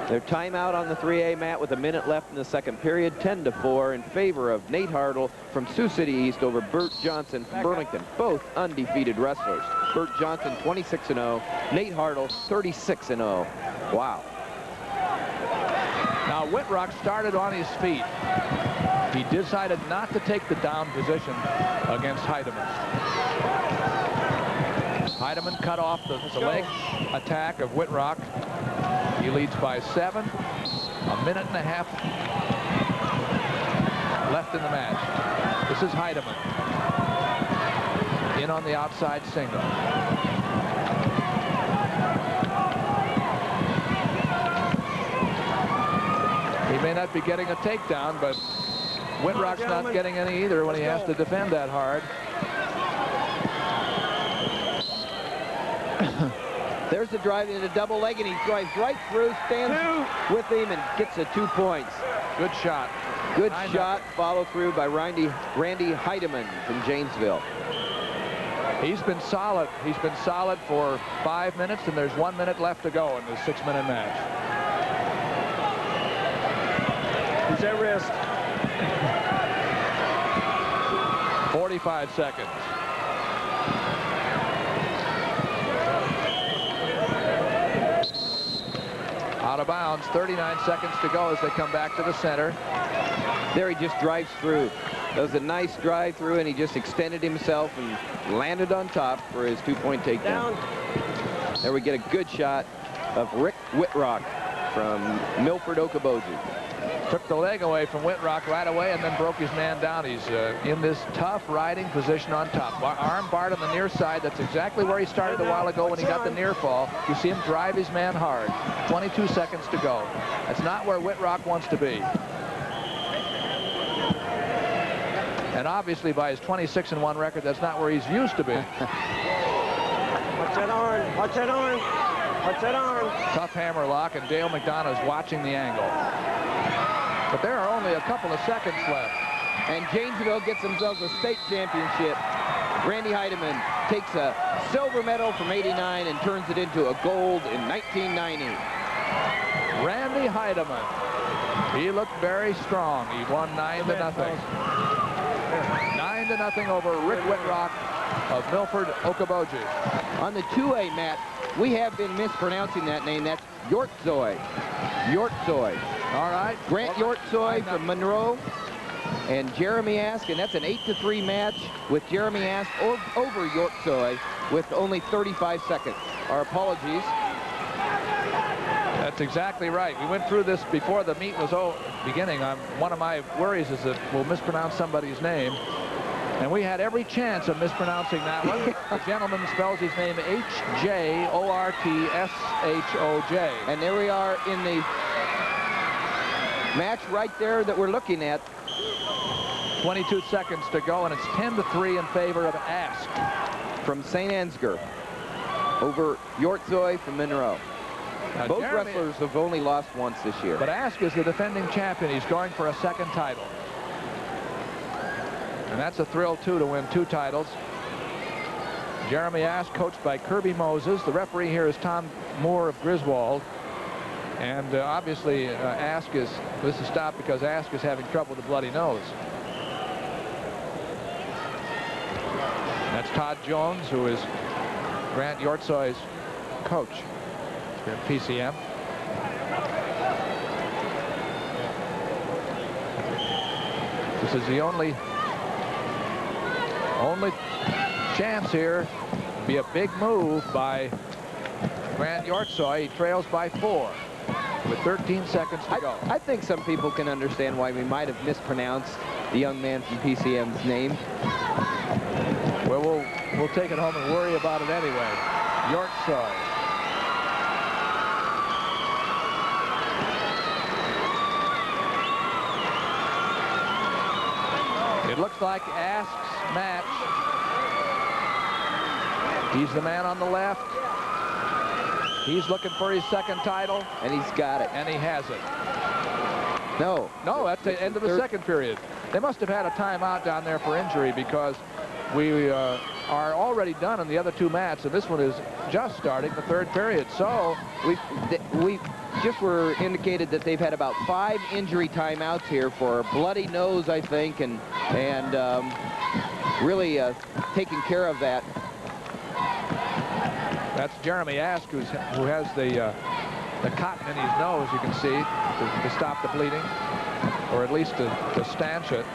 Their timeout on the 3A mat with a minute left in the second period, 10-4 in favor of Nate Hartle from Sioux City East over Bert Johnson from Burlington. Both undefeated wrestlers. Bert Johnson 26-0, Nate Hartle 36-0. Wow. Now Whitrock started on his feet. He decided not to take the down position against Heideman. Heideman cut off the leg attack of Whitrock. He leads by 7. A minute and a half left in the match. This is Heideman. In on the outside single. He may not be getting a takedown, but Whitrock's not getting any either when he has to defend that hard. There's the drive into double leg, and he drives right through, stands with him, and gets the 2 points. Good shot. Good shot, follow through by Randy Heideman from Janesville. He's been solid. He's been solid for 5 minutes, and there's 1 minute left to go in this 6-minute match. Who's that wrist? 45 seconds. Out of bounds, 39 seconds to go as they come back to the center. There he just drives through. That was a nice drive through, and he just extended himself and landed on top for his 2-point takedown. There we get a good shot of Rick Whitrock from Milford, Okoboji. Took the leg away from Whitrock right away and then broke his man down. He's in this tough riding position on top. Arm barred on the near side. That's exactly where he started a while ago when he got the near fall. You see him drive his man hard. 22 seconds to go. That's not where Whitrock wants to be. And obviously by his 26-1 record, that's not where he's used to be. Watch that arm. Watch that arm. Watch that arm. Tough hammer lock, and Dale McDonough's watching the angle. But there are only a couple of seconds left. And Janesville gets themselves a state championship. Randy Heideman takes a silver medal from '89 and turns it into a gold in 1990. Randy Heideman. He looked very strong. He won 9-0. 9-0 over Rick Whitrock of Milford Okoboji. On the 2A mat, we have been mispronouncing that name. That's Yortzoy. Yortzoy. All right. Grant Yortzoy from Monroe and Jeremy Ask, and that's an 8-3 match with Jeremy Ask over Yortzoy with only 35 seconds. Our apologies. That's exactly right. We went through this before the meet was beginning. One of my worries is that we'll mispronounce somebody's name. And we had every chance of mispronouncing that one. The gentleman spells his name H-J-O-R-T-S-H-O-J. And there we are in the match right there that we're looking at. 22 seconds to go, and it's 10-3 in favor of Ask. From St. Ansgar over Yortzoy from Monroe. Now, both Jeremy, wrestlers have only lost once this year. But Ask is the defending champion. He's going for a second title. And that's a thrill, too, to win 2 titles. Jeremy Ask, coached by Kirby Moses. The referee here is Tom Moore of Griswold. And obviously, this is stopped because Ask is having trouble with a bloody nose. That's Todd Jones, who is Grant Yortzoy's coach here at PCM. This is the only chance here. Be a big move by Grant Yortzoy. He trails by 4 with 13 seconds to go. I think some people can understand why we might have mispronounced the young man from PCM's name. Well, we'll take it home and worry about it anyway. Yortzoy. It looks like Ask's match. He's the man on the left. He's looking for his second title. And he's got it. And he has it. No. No, at the end of the second period. They must have had a timeout down there for injury because we are already done in the other 2 mats, and this one is just starting the 3rd period. So we just were indicated that they've had about 5 injury timeouts here for bloody nose, I think, and really taking care of that. That's Jeremy Ask, who has the cotton in his nose, you can see, to stop the bleeding, or at least to stanch it.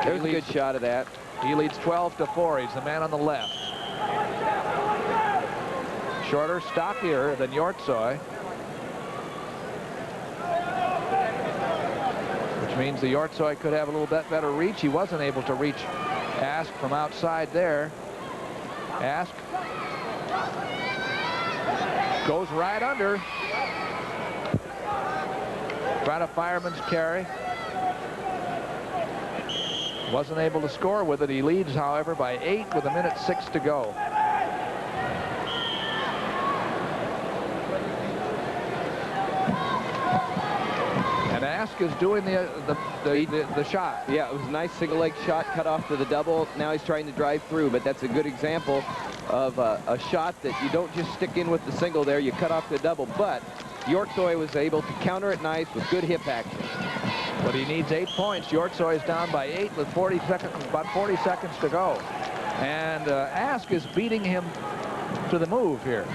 There's a good shot of that. He leads 12-4. He's the man on the left. Shorter, stockier than Yortzoy, which means the Yortzoy could have a little bit better reach. He wasn't able to reach Ask from outside there. Ask goes right under. Trying a fireman's carry. Wasn't able to score with it. He leads, however, by 8 with 1:06 to go. And Ask is doing the shot. Yeah, it was a nice single leg shot cut off to the double. Now he's trying to drive through, but that's a good example of a shot that you don't just stick in with the single there. You cut off the double, but Yortzoy was able to counter it nice with good hip action. But he needs 8 points. Yortzoy is down by 8 with about 40 seconds to go. And Ask is beating him to the move here.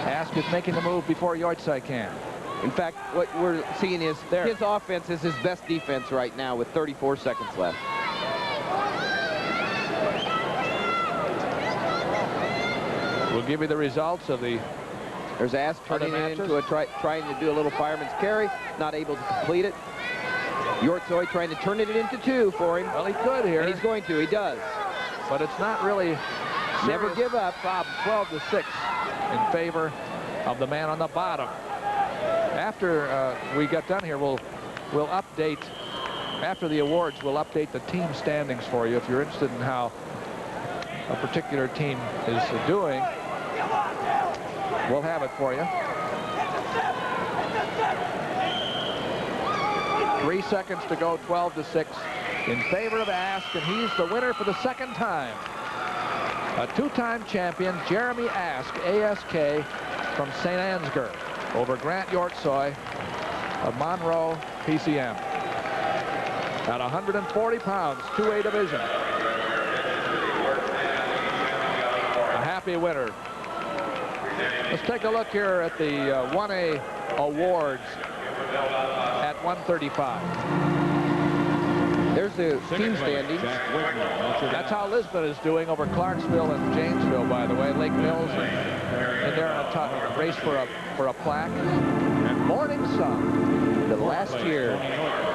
Ask is making the move before Yortzoy can. In fact, what we're seeing is his offense is his best defense right now with 34 seconds left. We'll give you the results of the... There's Ask turning it into trying to do a little fireman's carry, not able to complete it. Yortzoy trying to turn it into 2 for him. Well, he could here. And he's going to. He does. But it's not really... Never give up. Problem. 12-6 in favor of the man on the bottom. After we get done here, we'll update... After the awards, we'll update the team standings for you if you're interested in how a particular team is doing. We'll have it for you. 3 seconds to go, 12-6 in favor of Ask, and he's the winner for the 2nd time. A 2-time champion, Jeremy Ask, ASK, from St. Ansgar, over Grant Yortzoy of Monroe, PCM. At 140 pounds, 2A division. A happy winner. Let's take a look here at the 1A awards at 135. There's the team standings. That's how Lisbon is doing over Clarksville and Janesville, by the way. Lake Mills and they're in a race for a plaque. And Morning Sun, the last year,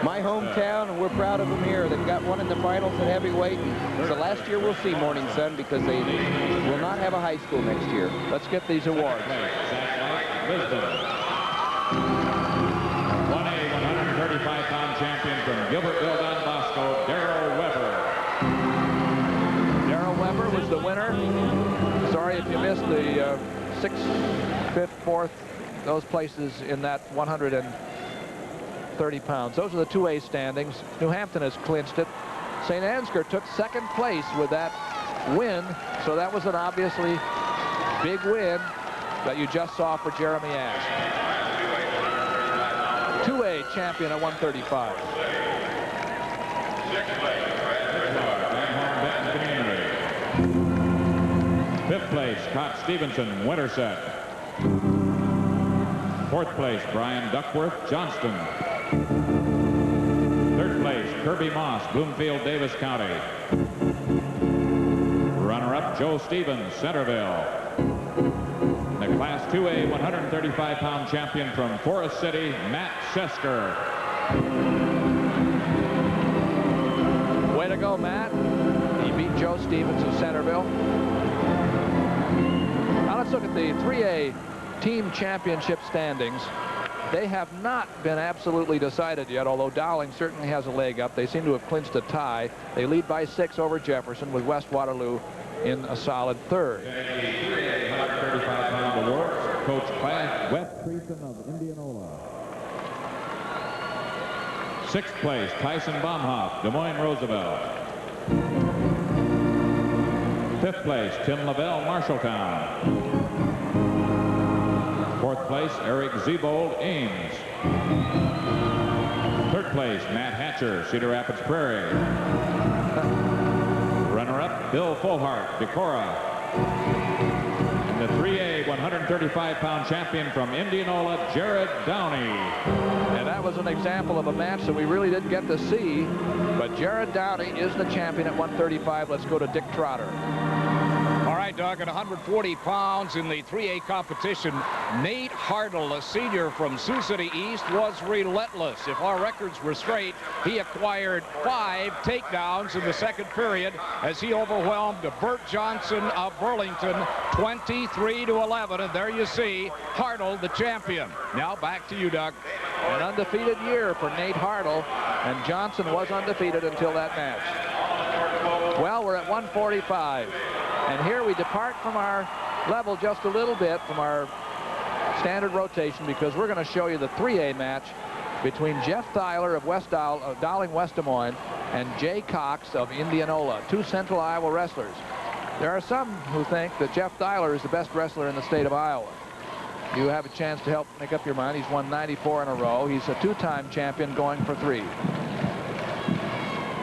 my hometown, and we're proud of them here. They've got one in the finals at heavyweight. So last year we'll see Morning Sun because they will not have a high school next year. Let's get these awards. 1A 135-pound champion from Gilbertville, Don Bosco, Darrell Weber. Darrell Weber was the winner. Sorry if you missed the 6th, 5th, 4th, those places in that 130 pounds. Those are the 2A standings. New Hampton has clinched it. St. Ansgar took 2nd place with that win, so that was an obviously big win that you just saw for Jeremy Ash. 2A champion at 135. 5th place, Scott Stevenson, Winterset. 4th place, Brian Duckworth, Johnston. 3rd place, Kirby Moss, Bloomfield, Davis County. Runner-up, Joe Stevens, Centerville. The Class 2A 135-pound champion from Forest City, Matt Shesker. Way to go, Matt. He beat Joe Stevens of Centerville. Now let's look at the 3A team championship standings. They have not been absolutely decided yet, although Dowling certainly has a leg up. They seem to have clinched a tie. They lead by 6 over Jefferson, with West Waterloo in a solid 3rd. 135-pound awards, Coach Wes Creason of Indianola. 6th place, Tyson Baumhoff, Des Moines Roosevelt. 5th place, Tim Lavelle, Marshalltown. 4th place, Eric Zebold, Ames. 3rd place, Matt Hatcher, Cedar Rapids Prairie. Runner-up, Bill Folhart, Decorah. And the 3A 135-pound champion from Indianola, Jared Downey. And that was an example of a match that we really didn't get to see, but Jared Downey is the champion at 135. Let's go to Dick Trotter. All right, Doug, at 140 pounds in the 3A competition, Nate Hartle, a senior from Sioux City East, was relentless. If our records were straight, he acquired 5 takedowns in the 2nd period as he overwhelmed Bert Johnson of Burlington 23-11. And there you see Hartle, the champion. Now back to you, Doug. An undefeated year for Nate Hartle, and Johnson was undefeated until that match. Well, we're at 145. And here we depart from our level just a little bit from our standard rotation, because we're going to show you the 3A match between Jeff Thyler of Dowling West Des Moines and Jay Cox of Indianola, 2 Central Iowa wrestlers. There are some who think that Jeff Thyler is the best wrestler in the state of Iowa. You have a chance to help make up your mind. He's won 94 in a row. He's a 2-time champion going for 3.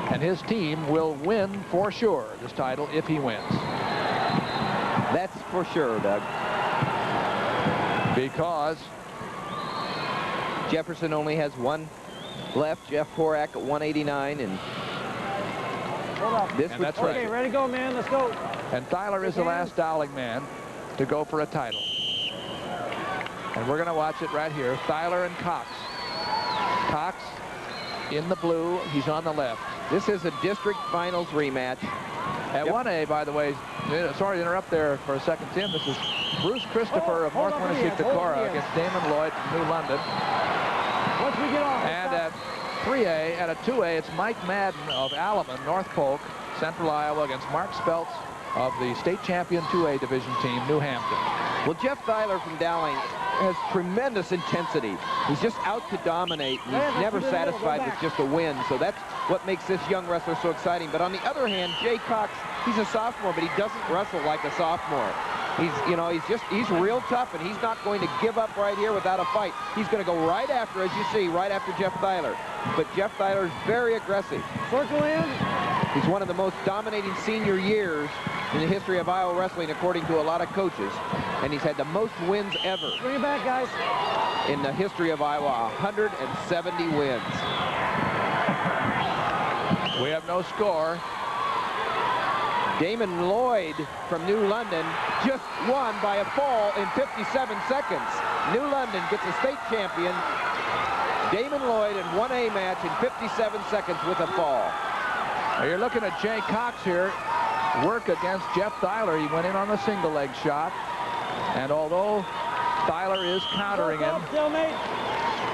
And his team will win for sure this title if he wins. That's for sure, Doug. Because Jefferson only has 1 left. Jeff Horak at 189, and this that's right. Okay, ready to go, man. Let's go. And Thyler is the last Dowling man to go for a title. And we're going to watch it right here. Thyler and Cox. Cox in the blue. He's on the left. This is a district finals rematch. At 1A, by the way, sorry to interrupt there for a second, Tim. This is Bruce Christopher of North Winneshiek, Decorah against Damon Lloyd from New London. Once we get off. And at 3A, and at 2A, it's Mike Madden of Alleman, North Polk, Central Iowa against Mark Speltz of the state champion 2A division team, New Hampton. Well, Jeff Thyler from Dowling has tremendous intensity. He's just out to dominate, and he's never satisfied with just a win. So that's what makes this young wrestler so exciting. But on the other hand, Jay Cox, he's a sophomore, but he doesn't wrestle like a sophomore. He's real tough, and he's not going to give up right here without a fight. He's going to go right after, as you see, right after Jeff Thyler. But Jeff Thyler is very aggressive. Circle in. He's one of the most dominating senior years in the history of Iowa wrestling, according to a lot of coaches. And he's had the most wins ever. Bring it back, guys. In the history of Iowa, 170 wins. We have no score. Damon Lloyd from New London just won by a fall in 57 seconds. New London gets a state champion. Damon Lloyd in 1A match in 57 seconds with a fall. Now you're looking at Jay Cox here work against Jeff Thyler. He went in on the single leg shot. And although Thyler is countering him,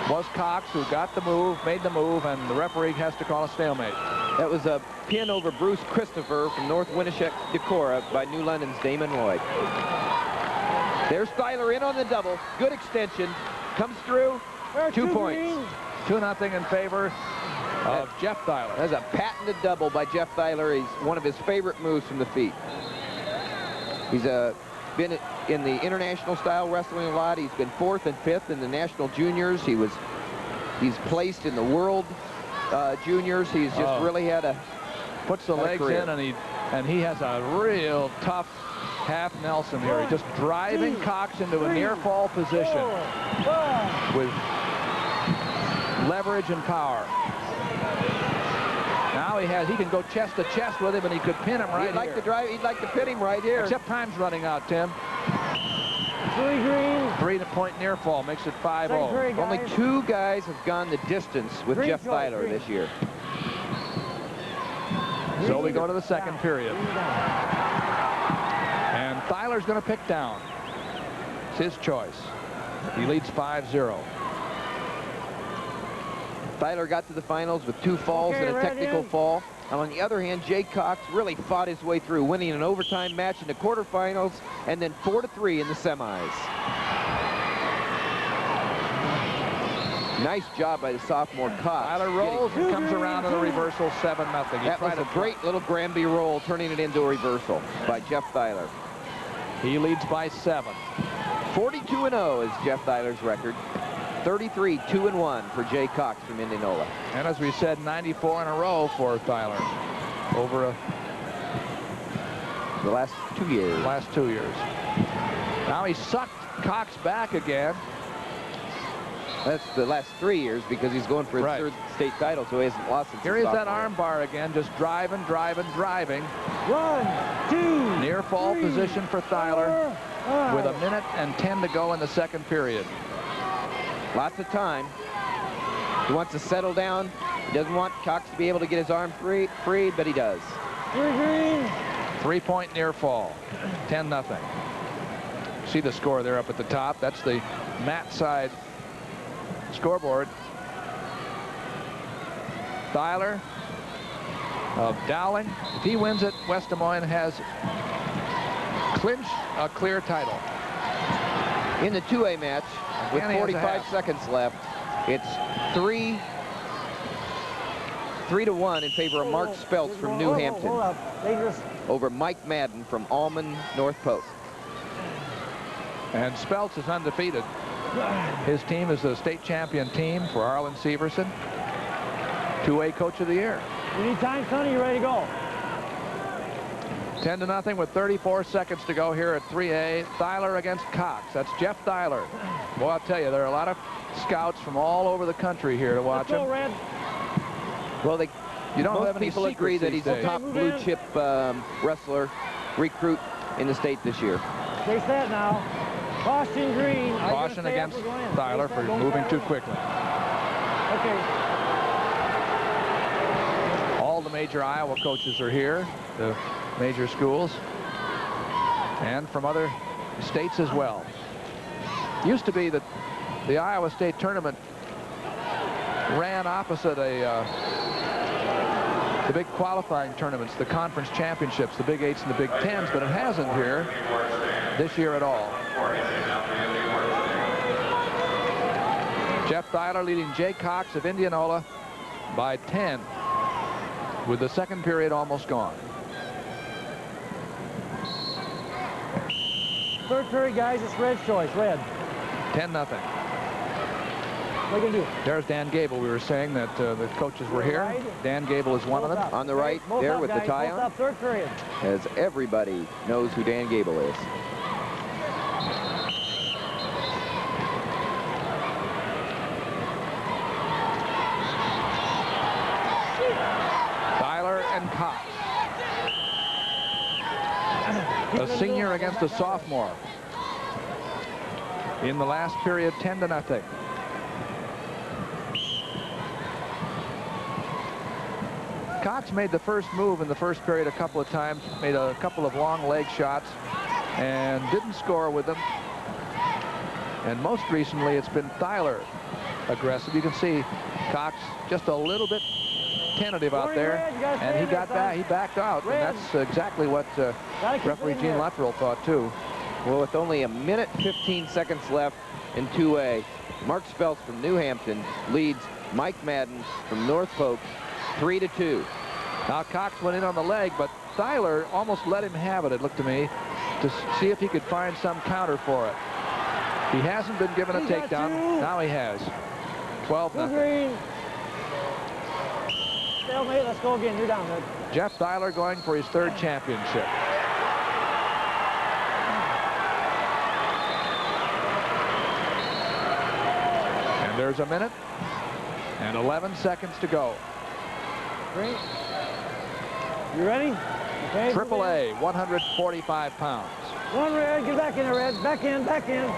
was Cox who got the move, made the move, and the referee has to call a stalemate. That was a pin over Bruce Christopher from North Winneshiek, Decorah by New London's Damon Lloyd. There's Thyler in on the double. Good extension. Comes through. 2 points. 2-0 in favor of Jeff Thyler. That's a patented double by Jeff Thyler. He's one of his favorite moves from the feet. He's been in the international style wrestling a lot. He's been 4th and 5th in the national juniors. He's placed in the world juniors. He's just really had a puts the legs career. in, and he has a real tough half Nelson here. He's just driving Cox into a near fall position with leverage and power. Now he can go chest to chest with him, and he could pin him right here. He'd like to pin him right here. Except time's running out, Tim. 3 green. 3-point near fall makes it 5-0. Only 2 guys have gone the distance with Jeff Thyler this year. So we go to the second period. And Thyler's going to pick down. It's his choice. He leads 5-0. Thyler got to the finals with 2 falls and a technical fall. And on the other hand, Jay Cox really fought his way through, winning an overtime match in the quarterfinals and then 4-3 in the semis. Nice job by the sophomore Cox. Thyler rolls and comes around in a reversal, 7-0. That was a great little Granby roll, turning it into a reversal by Jeff Thyler. He leads by 7. 42-0 is Jeff Thyler's record. 33-2-1 for Jay Cox from Indianola. And as we said, 94 in a row for Thyler over the last 2 years. Now he sucked Cox back again. That's the last 3 years because he's going for his 3rd state title, so he hasn't lost since. Here is that arm bar again, just driving. 1, 2. Near fall 3, position for Thyler 4, with 1:10 to go in the second period. Lots of time. He wants to settle down. He doesn't want Cox to be able to get his arm freed, but he does. 3 green. 3-point near fall. 10-0. See the score there up at the top. That's the mat side scoreboard. Thyler of Dowling. If he wins it, West Des Moines has clinched a clear title. In the 2A match, with 45 seconds left, it's 3-1 in favor of Mark Speltz from New Hampton over Mike Madden from Almond, North Post. And Speltz is undefeated. His team is the state champion team for Arlen Severson. 2A Coach of the Year. You need time, Sonny? You ready to go? 10-0 with 34 seconds to go here at 3A. Thyler against Cox. That's Jeff Thyler. Boy, I'll tell you, there are a lot of scouts from all over the country here to watch him. Red. Well, most people agree that he's a top blue chip wrestler, recruit in the state this year. Stay set now. Caution green. Caution against Thyler for moving too quickly. Okay. All the major Iowa coaches are here, the major schools, and from other states as well. It used to be that the Iowa State tournament ran opposite the big qualifying tournaments, the conference championships, the Big 8s and the Big 10s, but it hasn't here this year at all. Jeff Thyler leading Jay Cox of Indianola by 10 with the second period almost gone. third period, guys. It's Red's choice. Red. 10-0. What are you going to do? There's Dan Gable. We were saying that the coaches were here. Dan Gable is one of them. On the right there with the tie on. Third period. As everybody knows who Dan Gable is. Tyler and Cox. A senior against a sophomore. In the last period, 10-0. Cox made the first move in the first period a couple of times, made a couple of long leg shots, and didn't score with them. And most recently, it's been Tyler aggressive. You can see Cox just a little bit tentative out there, and he got back. He backed out, and that's exactly what referee Gene Luttrell thought too. Well, with only a minute 15 seconds left in 2A, Mark Speltz from New Hampton leads Mike Madden from North Polk 3-2. Now Cox went in on the leg, but Tyler almost let him have it, it looked to me, to see if he could find some counter for it. He hasn't been given a takedown. Now he has. 12-0. Stalemate, let's go again. You're down, Red. Jeff Tyler going for his third championship. And there's a minute and 11 seconds to go. Great. You ready? Okay. Triple A, 145 pounds. One Red, get back in there, Red. Back in, back in.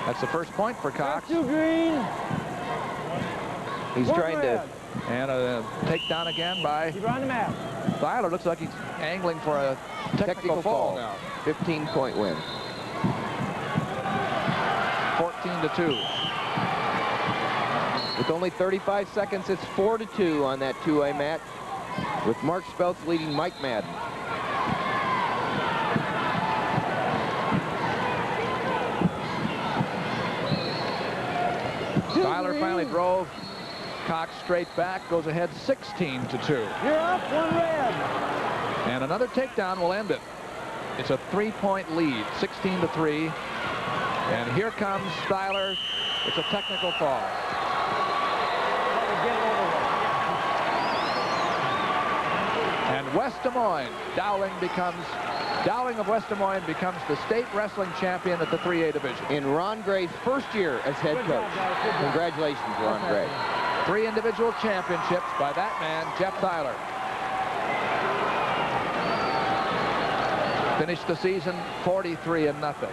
That's the first point for Cox. Two green. He's trying to... And a takedown again by... Keep on the map. Tyler looks like he's angling for a technical fall now. 15-point win. 14-2. With only 35 seconds, it's 4-2 on that 2A match, with Mark Speltz leading Mike Madden. Tyler finally drove Cox straight back, goes ahead 16-2. You're up, one Red. And another takedown will end it. It's a 3-point lead, 16-3. And here comes Tyler. It's a technical fall. And West Des Moines, Dowling of West Des Moines becomes the state wrestling champion at the 3A division. In Ron Gray's first year as head coach. Congratulations, Ron Gray. 3 individual championships by that man, Jeff Tyler. Finished the season 43-0.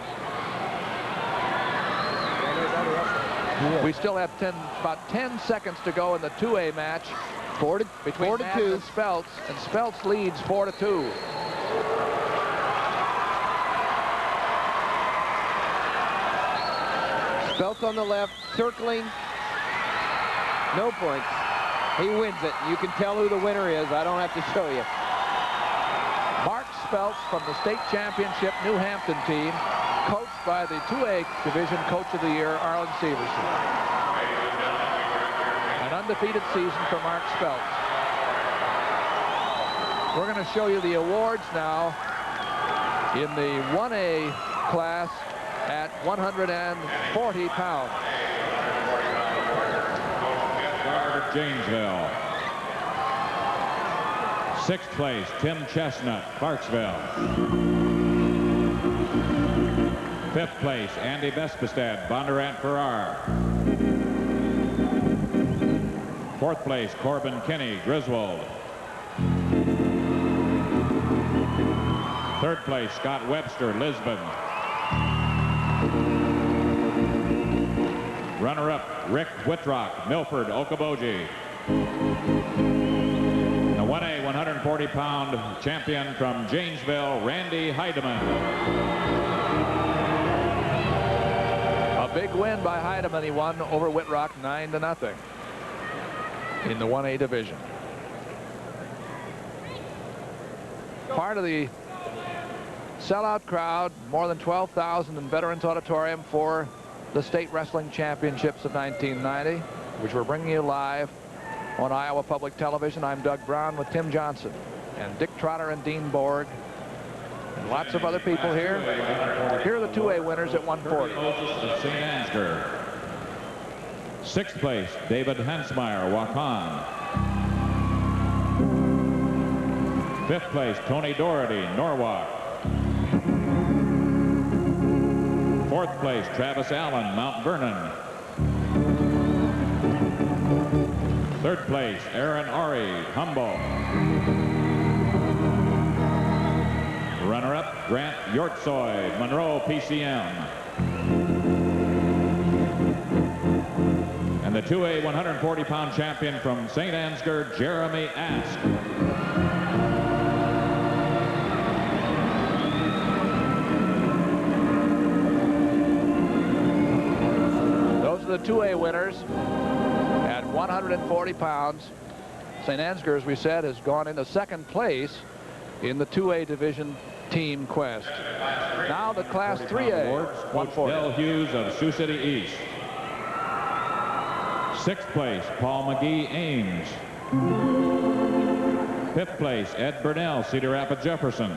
We still have about 10 seconds to go in the 2A match. Between Madden and Speltz, and Speltz leads 4-2. Speltz on the left, circling. No points. He wins it. You can tell who the winner is. I don't have to show you. Mark Speltz from the state championship New Hampton team, coached by the 2A division coach of the year, Arlen Severson. An undefeated season for Mark Speltz. We're going to show you the awards now in the 1A class at 140 pounds. Janesville. 6th place, Tim Chestnut, Clarksville. 5th place, Andy Bespestad, Bondurant Farrar. 4th place, Corbin Kinney, Griswold. 3rd place, Scott Webster, Lisbon. Runner-up, Rick Whitrock, Milford, Okoboji. The 1A 140-pound champion from Janesville, Randy Heidemann. A big win by Heidemann. He won over Whitrock 9-0 in the 1A division. Part of the sellout crowd, more than 12,000 in Veterans Auditorium for the State Wrestling Championships of 1990, which we're bringing you live on Iowa Public Television. I'm Doug Brown with Tim Johnson and Dick Trotter and Dean Borg And lots of other people here. Here are the 2A winners at 140. St. Ansgar. 6th place, David Hansmeyer, Wakan. 5th place, Tony Doherty, Norwalk. 4th place, Travis Allen, Mount Vernon. 3rd place, Aaron Ari, Humboldt. Runner-up, Grant Yortsoy, Monroe PCM. And the 2A 140-pound champion from St. Ansgar, Jeremy Ask. Those are the 2A winners at 140 pounds. St. Ansgar, as we said, has gone into 2nd place in the 2A division team quest. Now the Class 3A. Awards, Coach Del Hughes of Sioux City East. 6th place, Paul McGee, Ames. 5th place, Ed Burnell, Cedar Rapids, Jefferson.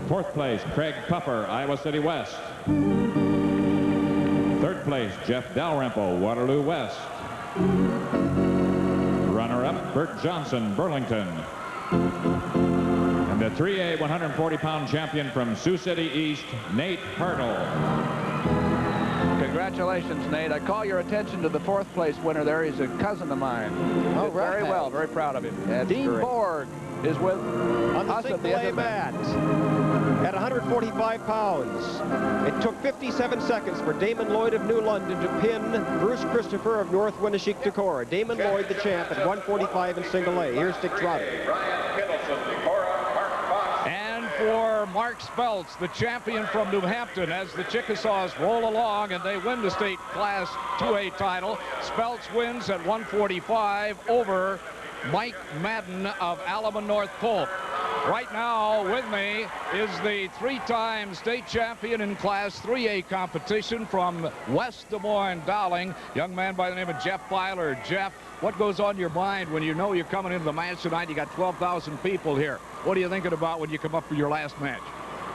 4th place, Craig Puffer, Iowa City West. 3rd place, Jeff Dalrymple, Waterloo West. Runner-up, Bert Johnson, Burlington. And the 3A 140-pound champion from Sioux City East, Nate Hartle. Congratulations, Nate. I call your attention to the 4th place winner there. He's a cousin of mine. Oh, Did very well. Very proud of him. Dean great. Borg is with On the us at the single end A of mat at 145 pounds. It took 57 seconds for Damon Lloyd of New London to pin Bruce Christopher of North Winneshiek Decorah. Damon Lloyd, the champ, at 145 in single A. Here's Dick Trotter. And for Mark Speltz, the champion from New Hampton, as the Chickasaws roll along and they win the state Class 2A title. Speltz wins at 145 over Mike Madden of Alamo North Polk. Right now with me is the 3-time state champion in Class 3A competition from West Des Moines Dowling, young man by the name of Jeff Filer. Jeff, what goes on your mind when you know you're coming into the match tonight? You got 12,000 people here. What are you thinking about when you come up for your last match?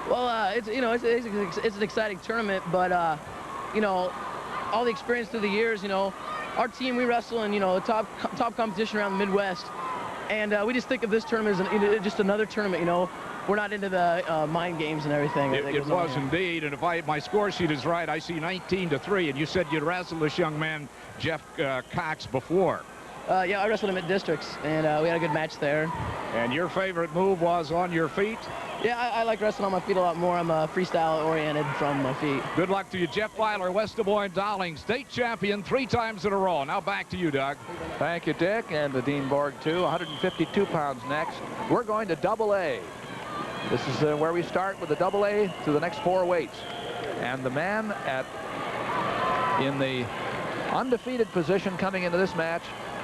Well, it's an exciting tournament, but all the experience through the years, our team, we wrestle in top competition around the Midwest, and we just think of this tournament as just another tournament. We're not into the mind games and everything. It was indeed, and if my score sheet is right, I see 19-3, and you said you'd wrestled this young man Jeff Cox before. Yeah, I wrestled him at districts, and we had a good match there. And your favorite move was on your feet? Yeah, I like wrestling on my feet a lot more. I'm freestyle oriented from my feet. Good luck to you, Jeff Filer, West Des Moines Dowling, state champion 3 times in a row. Now back to you, Doug. Thank you, Dick, and to Dean Borg, too. 152 pounds next. We're going to Double A. This is where we start with the Double A to the next 4 weights. And the man in the undefeated position coming into this match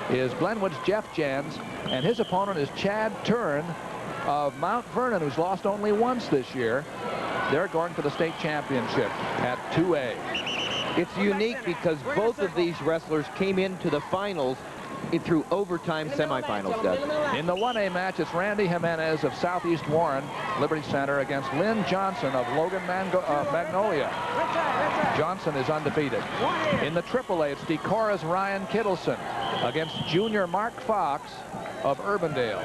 is Glenwood's Jeff Jens, and his opponent is Chad Turn of Mount Vernon, who's lost only once this year. They're going for the state championship at 2A. It's unique because both of these wrestlers came into the finals through overtime semifinals, Doug. In the 1A match, it's Randy Jimenez of Southeast Warren Liberty Center against Lynn Johnson of Logan Magnolia. Johnson is undefeated. In the AAA, it's Decorah's Ryan Kittleson against junior Mark Fox of Urbandale.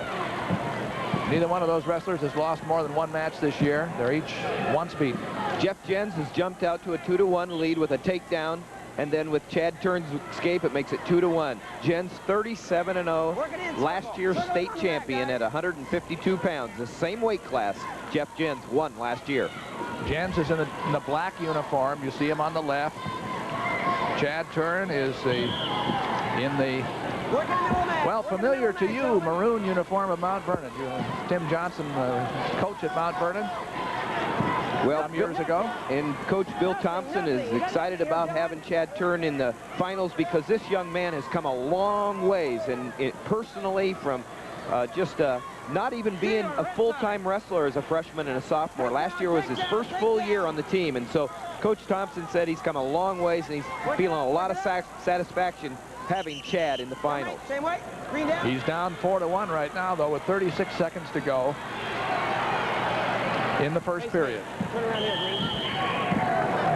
Neither one of those wrestlers has lost more than 1 match this year. They're each once beaten. Jeff Jens has jumped out to a 2-1 lead with a takedown, and then with Chad Turn's escape, it makes it 2-1. Jens 37-0, last year's state champion at 152 pounds, the same weight class Jeff Jens won last year. Jens is in the black uniform. You see him on the left. Chad Turn is in the, well, familiar to you, maroon uniform of Mount Vernon. Tim Johnson, coach at Mount Vernon. Well, some years ago. And Coach Bill Thompson is excited about having Chad Turn in the finals because this young man has come a long ways, and personally from not even being a full-time wrestler as a freshman and a sophomore. Last year was his first full year on the team, and so Coach Thompson said he's come a long ways, and he's feeling a lot of satisfaction having Chad in the finals. Same way. Green down. He's down 4-1 right now, though, with 36 seconds to go. in the first period.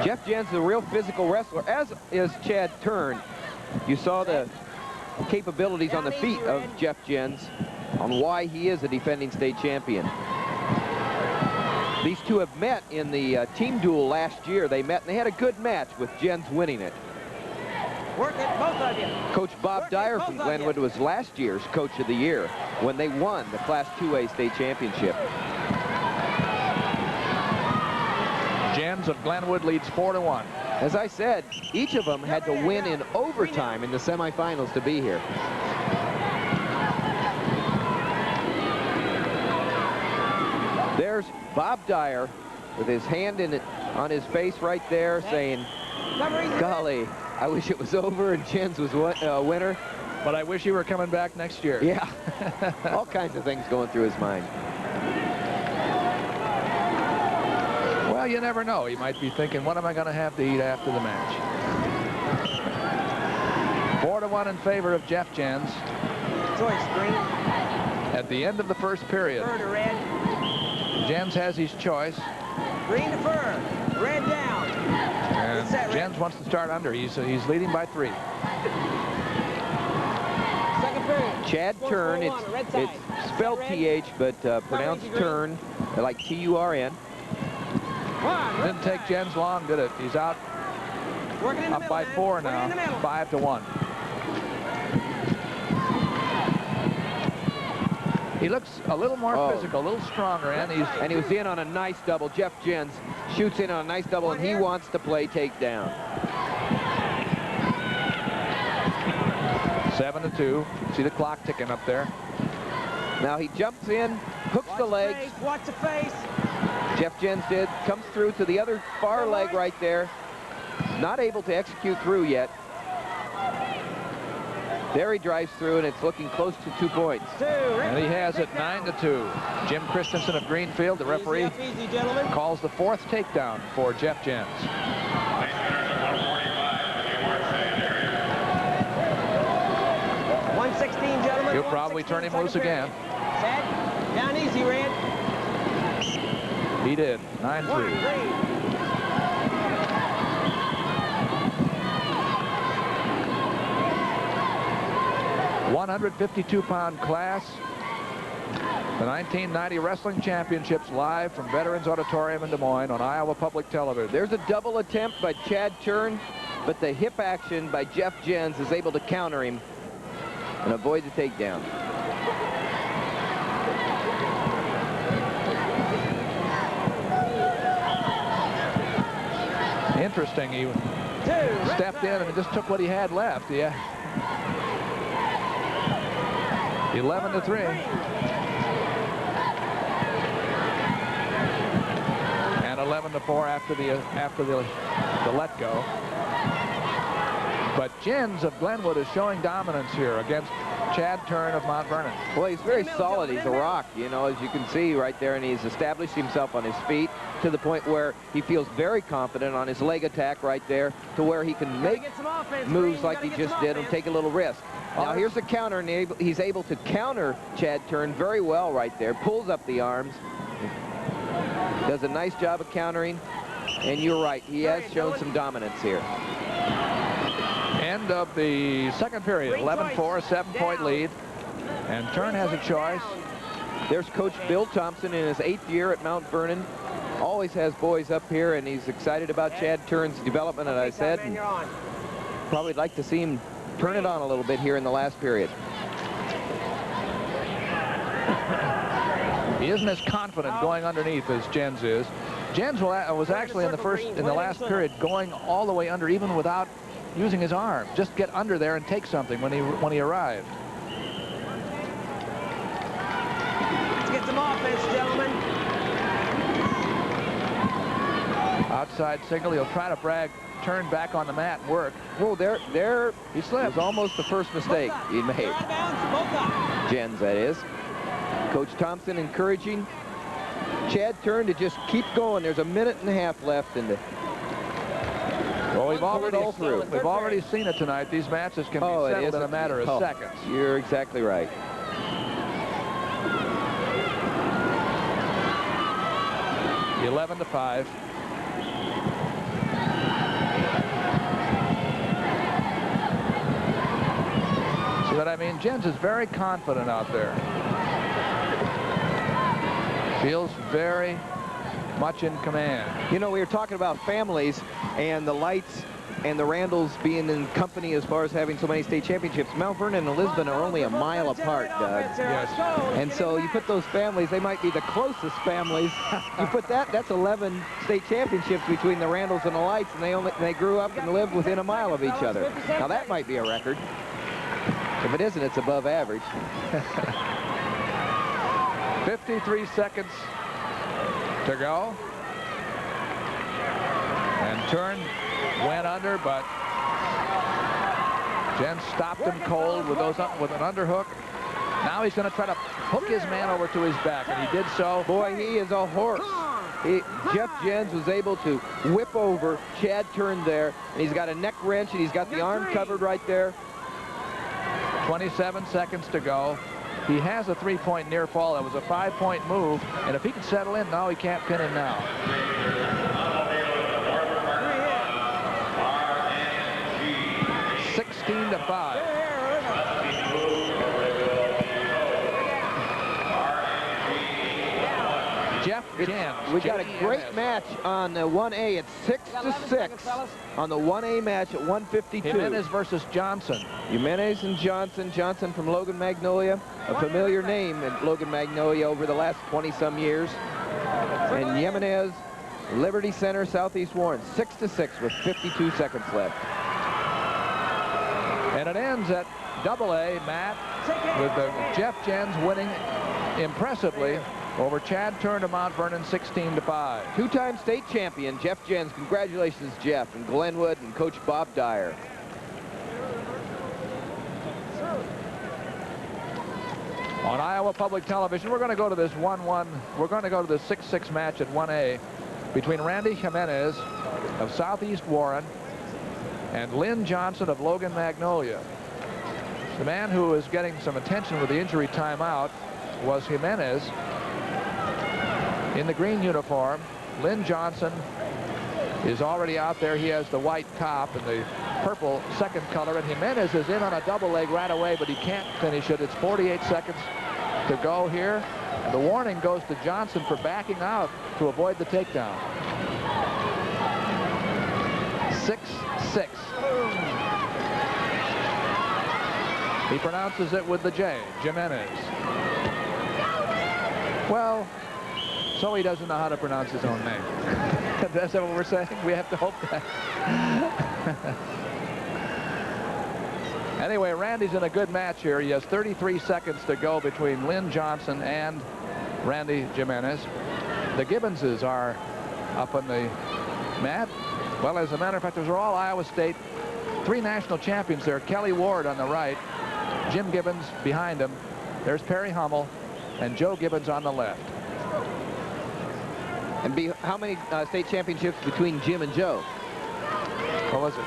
Jeff Jens is a real physical wrestler, as is Chad Turn. You saw the capabilities on the feet of Jeff Jens on why he is a defending state champion. These two have met in the team duel last year. They met and they had a good match with Jens winning it. Work it, both of you. Coach Bob Dyer from Glenwood was last year's Coach of the Year when they won the Class 2A state championship. Jens of Glenwood leads 4-1. As I said, each of them had to win in overtime in the semifinals to be here. There's Bob Dyer with his hand on his face right there saying, golly, I wish it was over and Jens was winner. But I wish you were coming back next year. Yeah, all kinds of things going through his mind. Well, you never know. He might be thinking, what am I going to have to eat after the match? 4-1 in favor of Jeff Jens. Choice, green. At the end of the first period. Fur to red. Jens has his choice. Green to fur. Red down. And Jens wants to start under. He's leading by 3. Second period. Chad Turn. It's spelled TH, but pronounced Turn, like T-U-R-N. Didn't take Jens long, did it? He's out up by 4 now, 5-1. He looks a little more physical, a little stronger, and he was in on a nice double. Jeff Jens shoots in on a nice double, and he wants to play takedown. 7-2. You can see the clock ticking up there. Now he jumps in, hooks the legs. Watch the face. Jeff Jens comes through to the other far leg right there. Not able to execute through yet. There he drives through, and it's looking close to 2 points. And he has it 9-2. Jim Christensen of Greenfield, the referee, calls the 4th takedown for Jeff Jens. 116, gentlemen. He'll probably turn him loose again. Set. Down easy, Red. He did. 9-3. 152-pound class. The 1990 Wrestling Championships live from Veterans Auditorium in Des Moines on Iowa Public Television. There's a double attempt by Chad Turn, but the hip action by Jeff Jens is able to counter him and avoid the takedown. Interesting. He stepped in and just took what he had left. Yeah. 11-3. And 11-4 after the let go. But Jens of Glenwood is showing dominance here against Chad Turn of Mount Vernon. Well, he's very solid. He's a rock, you know, as you can see right there, and he's established himself on his feet to the point where he feels very confident on his leg attack right there, to where he can make moves like he just did and take a little risk. Now here's the counter, and he's able to counter Chad Turn very well right there. Pulls up the arms, does a nice job of countering, and you're right, he has shown some dominance here. End of the second period, 11-4, 7-point lead, and Turn has a choice. There's Coach Bill Thompson in his 8th year at Mount Vernon. Always has boys up here, and he's excited about Chad Turn's development, as I said. And probably like to see him turn it on a little bit here in the last period. He isn't as confident going underneath as Jens is. Jens was actually in the last period going all the way under, even without using his arm. Just get under there and take something when he arrived. Let's get some offense, gentlemen. Outside signal. He'll try to turn back on the mat and work. Well, there he slipped. Was almost the first mistake he made. Jens, that is. Coach Thompson encouraging Chad Turn to just keep going. There's a minute and a half left in the. Well, we've already seen it tonight. These matches can be settled in a matter of seconds. You're exactly right. 11-5. See what I mean? Jens is very confident out there. Feels very much in command. You know, we were talking about families and the Lights and the Randalls being in company as far as having so many state championships. Mount Vernon and Lisbon are only a mile apart, Doug. Yes. And so you put those families, they might be the closest families. You put that's 11 state championships between the Randalls and the Lights, and they grew up and lived within a mile of each other. Now that might be a record. If it isn't, it's above average. 53 seconds to go. And turn went under, but Jens stopped him cold with an underhook. Now he's going to try to hook his man over to his back, and he did so. Boy, he is a horse. Jeff Jens was able to whip over. Chad turned there, and he's got a neck wrench, and he's got the arm covered right there. 27 seconds to go. He has a 3-point near fall. That was a 5-point move, and if he can settle in now, he can't pin him now. To 5. Jeff Jens. We got a great match on the 1A. It's 6-6 on the 1A match at 152. Jimenez versus Johnson. Jimenez and Johnson. Johnson from Logan Magnolia, a familiar name in Logan Magnolia over the last 20-some years. And Jimenez, Liberty Center, Southeast Warren, 6-6 with 52 seconds left. And it ends at AA, Matt, with Jeff Jens winning impressively over Chad Turn to Mount Vernon, 16-5. Two-time state champion, Jeff Jens. Congratulations, Jeff, and Glenwood and Coach Bob Dyer. On Iowa Public Television, we're going to go to this 1-1. We're going to go to the 6-6 match at 1A between Randy Jimenez of Southeast Warren and Lynn Johnson of Logan Magnolia. The man who is getting some attention with the injury timeout was Jimenez in the green uniform. Lynn Johnson is already out there. He has the white top and the purple second color, and Jimenez is in on a double leg right away, but he can't finish it. It's 48 seconds to go here. And the warning goes to Johnson for backing out to avoid the takedown. 6-6. He pronounces it with the J, Jimenez. Well, so he doesn't know how to pronounce his own name. That's what we're saying? We have to hope that. Anyway, Randy's in a good match here. He has 33 seconds to go between Lynn Johnson and Randy Jimenez. The Gibbonses are up on the mat. Well, as a matter of fact, those are all Iowa State. 3 national champions there. Kelly Ward on the right. Jim Gibbons behind him. There's Perry Hummel and Joe Gibbons on the left. And how many state championships between Jim and Joe? What was it?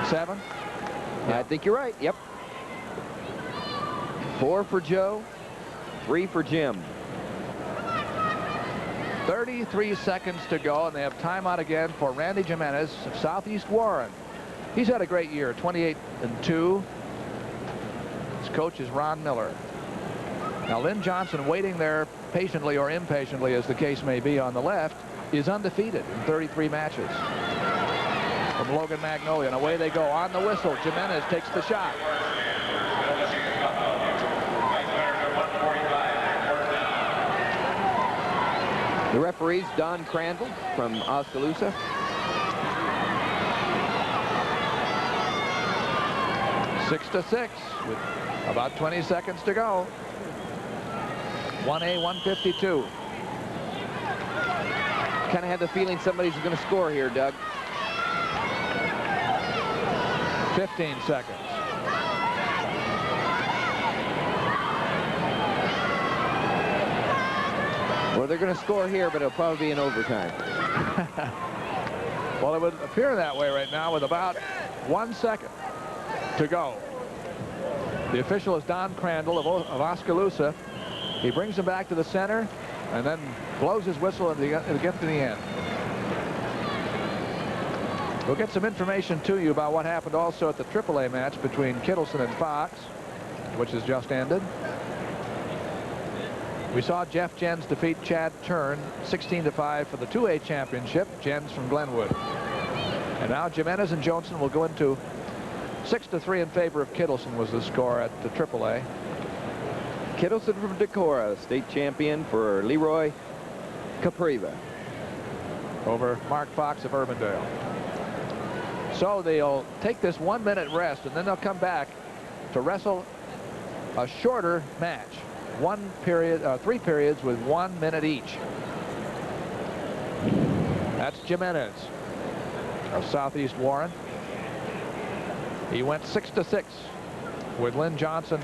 7? Yeah. I think you're right. Yep. 4 for Joe, 3 for Jim. 33 seconds to go, and they have timeout again for Randy Jimenez of Southeast Warren. He's had a great year, 28-2. His coach is Ron Miller. Now, Lynn Johnson, waiting there patiently or impatiently, as the case may be, on the left, is undefeated in 33 matches. From Logan Magnolia, and away they go. On the whistle, Jimenez takes the shot. The referee's Don Crandall from Oskaloosa. Six to 6 with about 20 seconds to go. 1A, 152. Kind of had the feeling somebody's going to score here, Doug. 15 seconds. Well, they're going to score here, but it'll probably be in overtime. Well, it would appear that way right now with about 1 second to go. The official is Don Crandall of Oskaloosa. He brings him back to the center. and then blows his whistle and get to the end. We'll get some information to you about what happened also at the AAA match between Kittleson and Fox, which has just ended. We saw Jeff Jens defeat Chad Turn 16-5 for the 2A championship. Jens from Glenwood. And now Jimenez and Johnson will go into 6-3 in favor of Kittleson was the score at the AAA. Kittleson from Decorah, state champion for Leroy Capriva. Over Mark Fox of Urbandale. So they'll take this 1-minute rest, and then they'll come back to wrestle a shorter match. 3 periods with 1 minute each. That's Jimenez of Southeast Warren. He went 6-6 with Lynn Johnson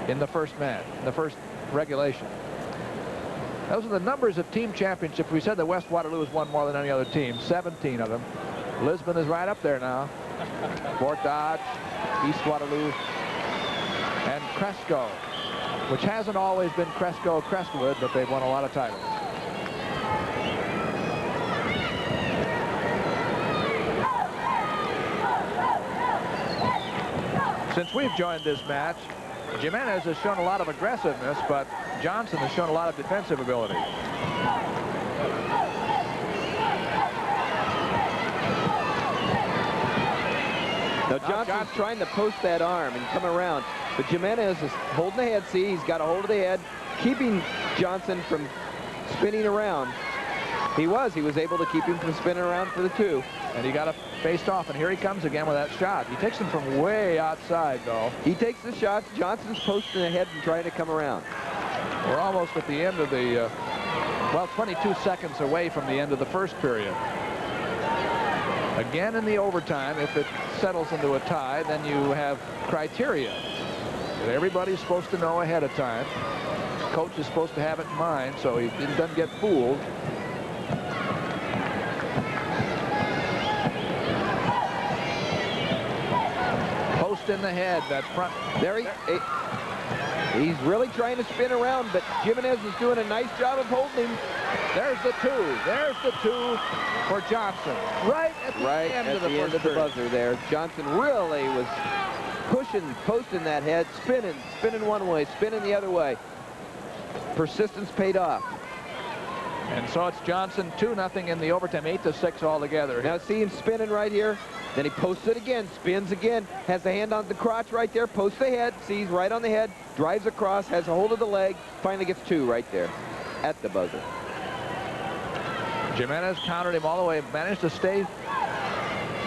in the first match, the first regulation. Those are the numbers of team championships. We said that West Waterloo has won more than any other team, 17 of them. Lisbon is right up there now. Fort Dodge, East Waterloo, and Cresco, which hasn't always been Cresco Crestwood, but they've won a lot of titles. Since we've joined this match, Jimenez has shown a lot of aggressiveness, but Johnson has shown a lot of defensive ability. Now Johnson's trying to post that arm and come around, but Jimenez is holding the head. See, he's got a hold of the head, keeping Johnson from spinning around. He was able to keep him from spinning around for the 2. And he got it faced off, and here he comes again with that shot. He takes him from way outside, though. He takes the shots. Johnson's posting ahead and trying to come around. We're almost at the end of the, well, 22 seconds away from the end of the first period. Again in the overtime, if it settles into a tie, then you have criteria that everybody's supposed to know ahead of time. Coach is supposed to have it in mind so he doesn't get fooled. Post in the head, that front. There he's really trying to spin around, but Jimenez is doing a nice job of holding him. There's the 2. There's the 2 for Johnson. Right at the end of the buzzer there. Johnson really was pushing, posting that head, spinning one way, spinning the other way. Persistence paid off. And so it's Johnson 2-0 in the overtime, 8-6 altogether. Now see him spinning right here. Then he posts it again, spins again, has the hand on the crotch right there, posts the head, sees right on the head, drives across, has a hold of the leg, finally gets 2 right there at the buzzer. Jimenez countered him all the way, managed to stay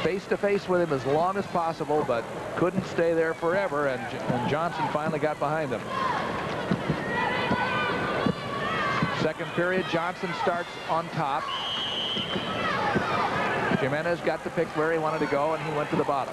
face-to-face with him as long as possible, but couldn't stay there forever, and Johnson finally got behind him. Second period, Johnson starts on top. Jimenez got to pick where he wanted to go, and he went to the bottom.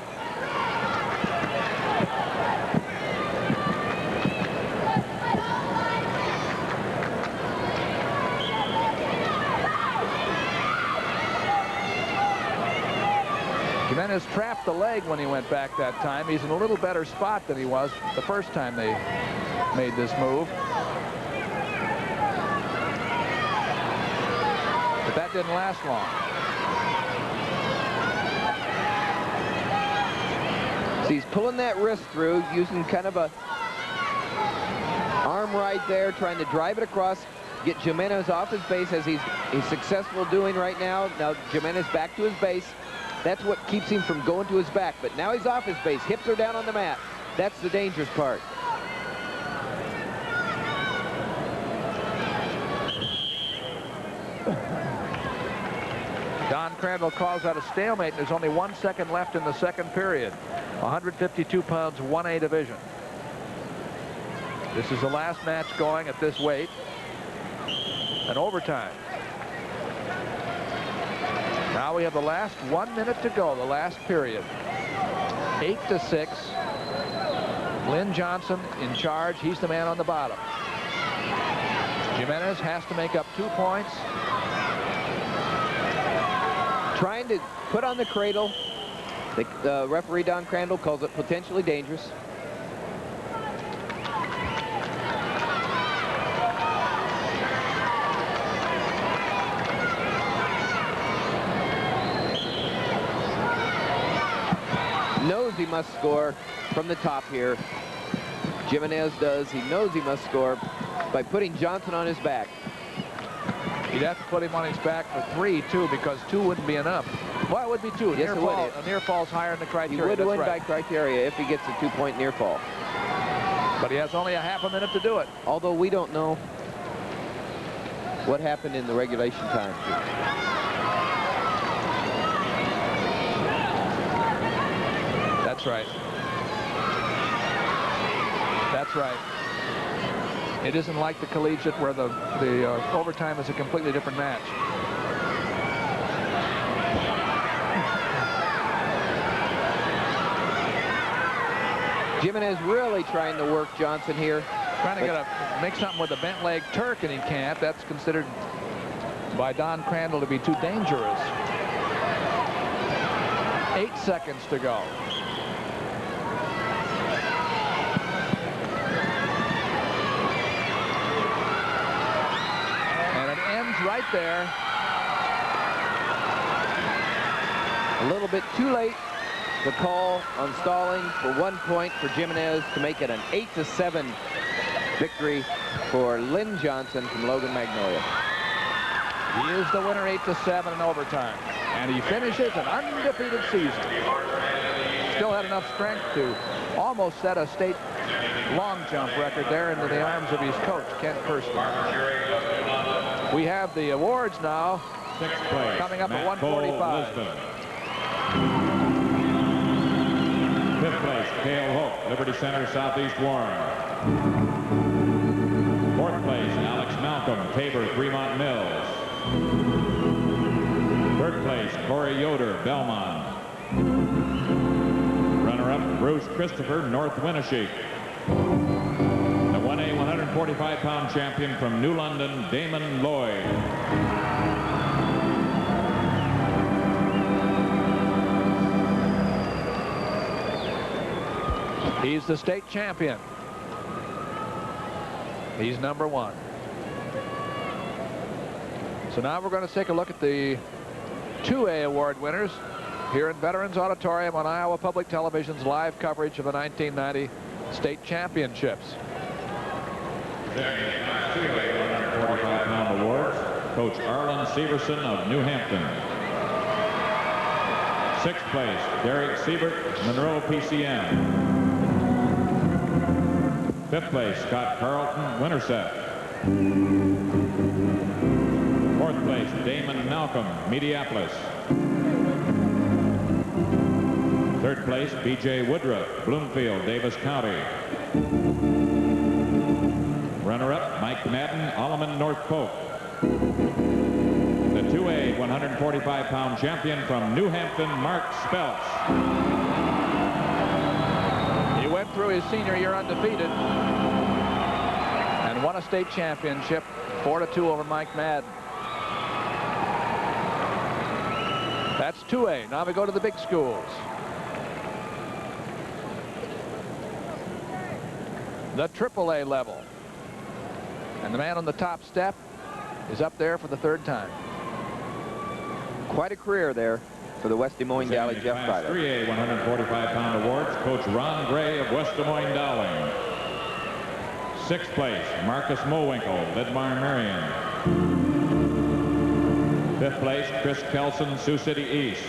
Jimenez trapped the leg when he went back that time. He's in a little better spot than he was the first time they made this move. But that didn't last long. So he's pulling that wrist through, using kind of a arm right there, trying to drive it across, get Jimenez off his base, as he's successful doing right now. Now Jimenez back to his base. That's what keeps him from going to his back. But now he's off his base. Hips are down on the mat. That's the dangerous part. Don Crandall calls that a stalemate, and there's only 1 second left in the second period. 152 pounds, 1A division. This is the last match going at this weight. An overtime. Now we have the last 1 minute to go, the last period. 8-6. Lynn Johnson in charge. He's the man on the bottom. Jimenez has to make up 2 points. Trying to put on the cradle. The referee, Don Crandall, calls it potentially dangerous. must score from the top here. Jimenez does. He knows he must score by putting Johnson on his back. He'd have to put him on his back for 3, too, because 2 wouldn't be enough. Well, it would be 2. Yes, it would. A near fall's higher in the criteria. He would win right. by criteria if he gets a 2-point near fall. But he has only a half a minute to do it. Although we don't know what happened in the regulation time. That's right. That's right. It isn't like the collegiate where the overtime is a completely different match. Jimenez really trying to work Johnson here. Trying to make something with a bent leg Turk, and he can't. That's considered by Don Crandall to be too dangerous. 8 seconds to go. And it ends right there. A little bit too late. The call on stalling for 1 point for Jimenez to make it an 8-7 victory for Lynn Johnson from Logan Magnolia. He is the winner, 8-7 in overtime. And he finishes an undefeated season. Still had enough strength to almost set a state long jump record there into the arms of his coach, Kent Kirsten. We have the awards now. 6th place, coming up Matt at 1:45. Cole, 5th place, Cale Hope, Liberty Center, Southeast Warren. 4th place, Alex Malcolm, Tabor, Fremont Mills. 3rd place, Corey Yoder, Belmont. Runner-up, Bruce Christopher, North Winneshiek. The 1A 145-pound champion from New London, Damon Lloyd. He's the state champion. He's number 1. So now we're going to take a look at the 2A award winners here in Veterans Auditorium on Iowa Public Television's live coverage of the 1990 state championships. 145-pound awards, Coach Arlen Severson of New Hampton. 6th place, Derek Siebert, Monroe PCM. 5th place, Scott Carlton, Winterset. 4th place, Damon Malcolm, Mediapolis. 3rd place, B.J. Woodruff, Bloomfield, Davis County. Runner-up, Mike Madden, Alleman, North Polk. The 2A 145-pound champion from New Hampton, Mark Speltz. He went through his senior year undefeated and won a state championship, 4-2 over Mike Madden. That's 2A. Now we go to the big schools. The AAA level. And the man on the top step is up there for the 3rd time. Quite a career there for the West Des Moines Valley Jeff Filer. 3A 145-pound awards, Coach Ron Gray of West Des Moines Dowling. 6th place, Marcus Mowinkle, Lidmar Marion. 5th place, Chris Kelson, Sioux City East.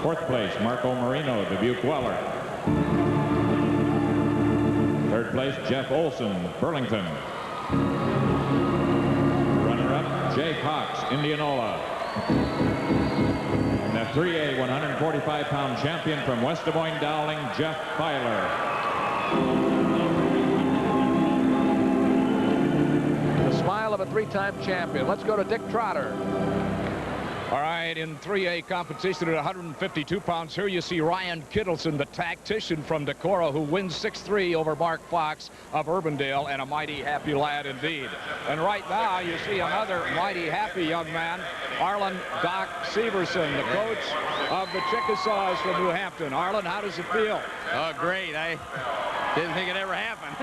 4th place, Marco Marino, Dubuque Weller. 3rd place, Jeff Olson, Burlington. Runner-up, Jay Cox, Indianola. And the 3A 145-pound champion from West Des Moines Dowling, Jeff Filer. The smile of a 3-time champion. Let's go to Dick Trotter. All right, in 3A competition at 152 pounds, here you see Ryan Kittleson, the tactician from Decorah, who wins 6-3 over Mark Fox of Urbandale, and a mighty happy lad indeed. And right now, you see another mighty happy young man, Arlen Doc Severson, the coach of the Chickasaws from New Hampton. Arlen, how does it feel? Oh, great. I didn't think it ever happened.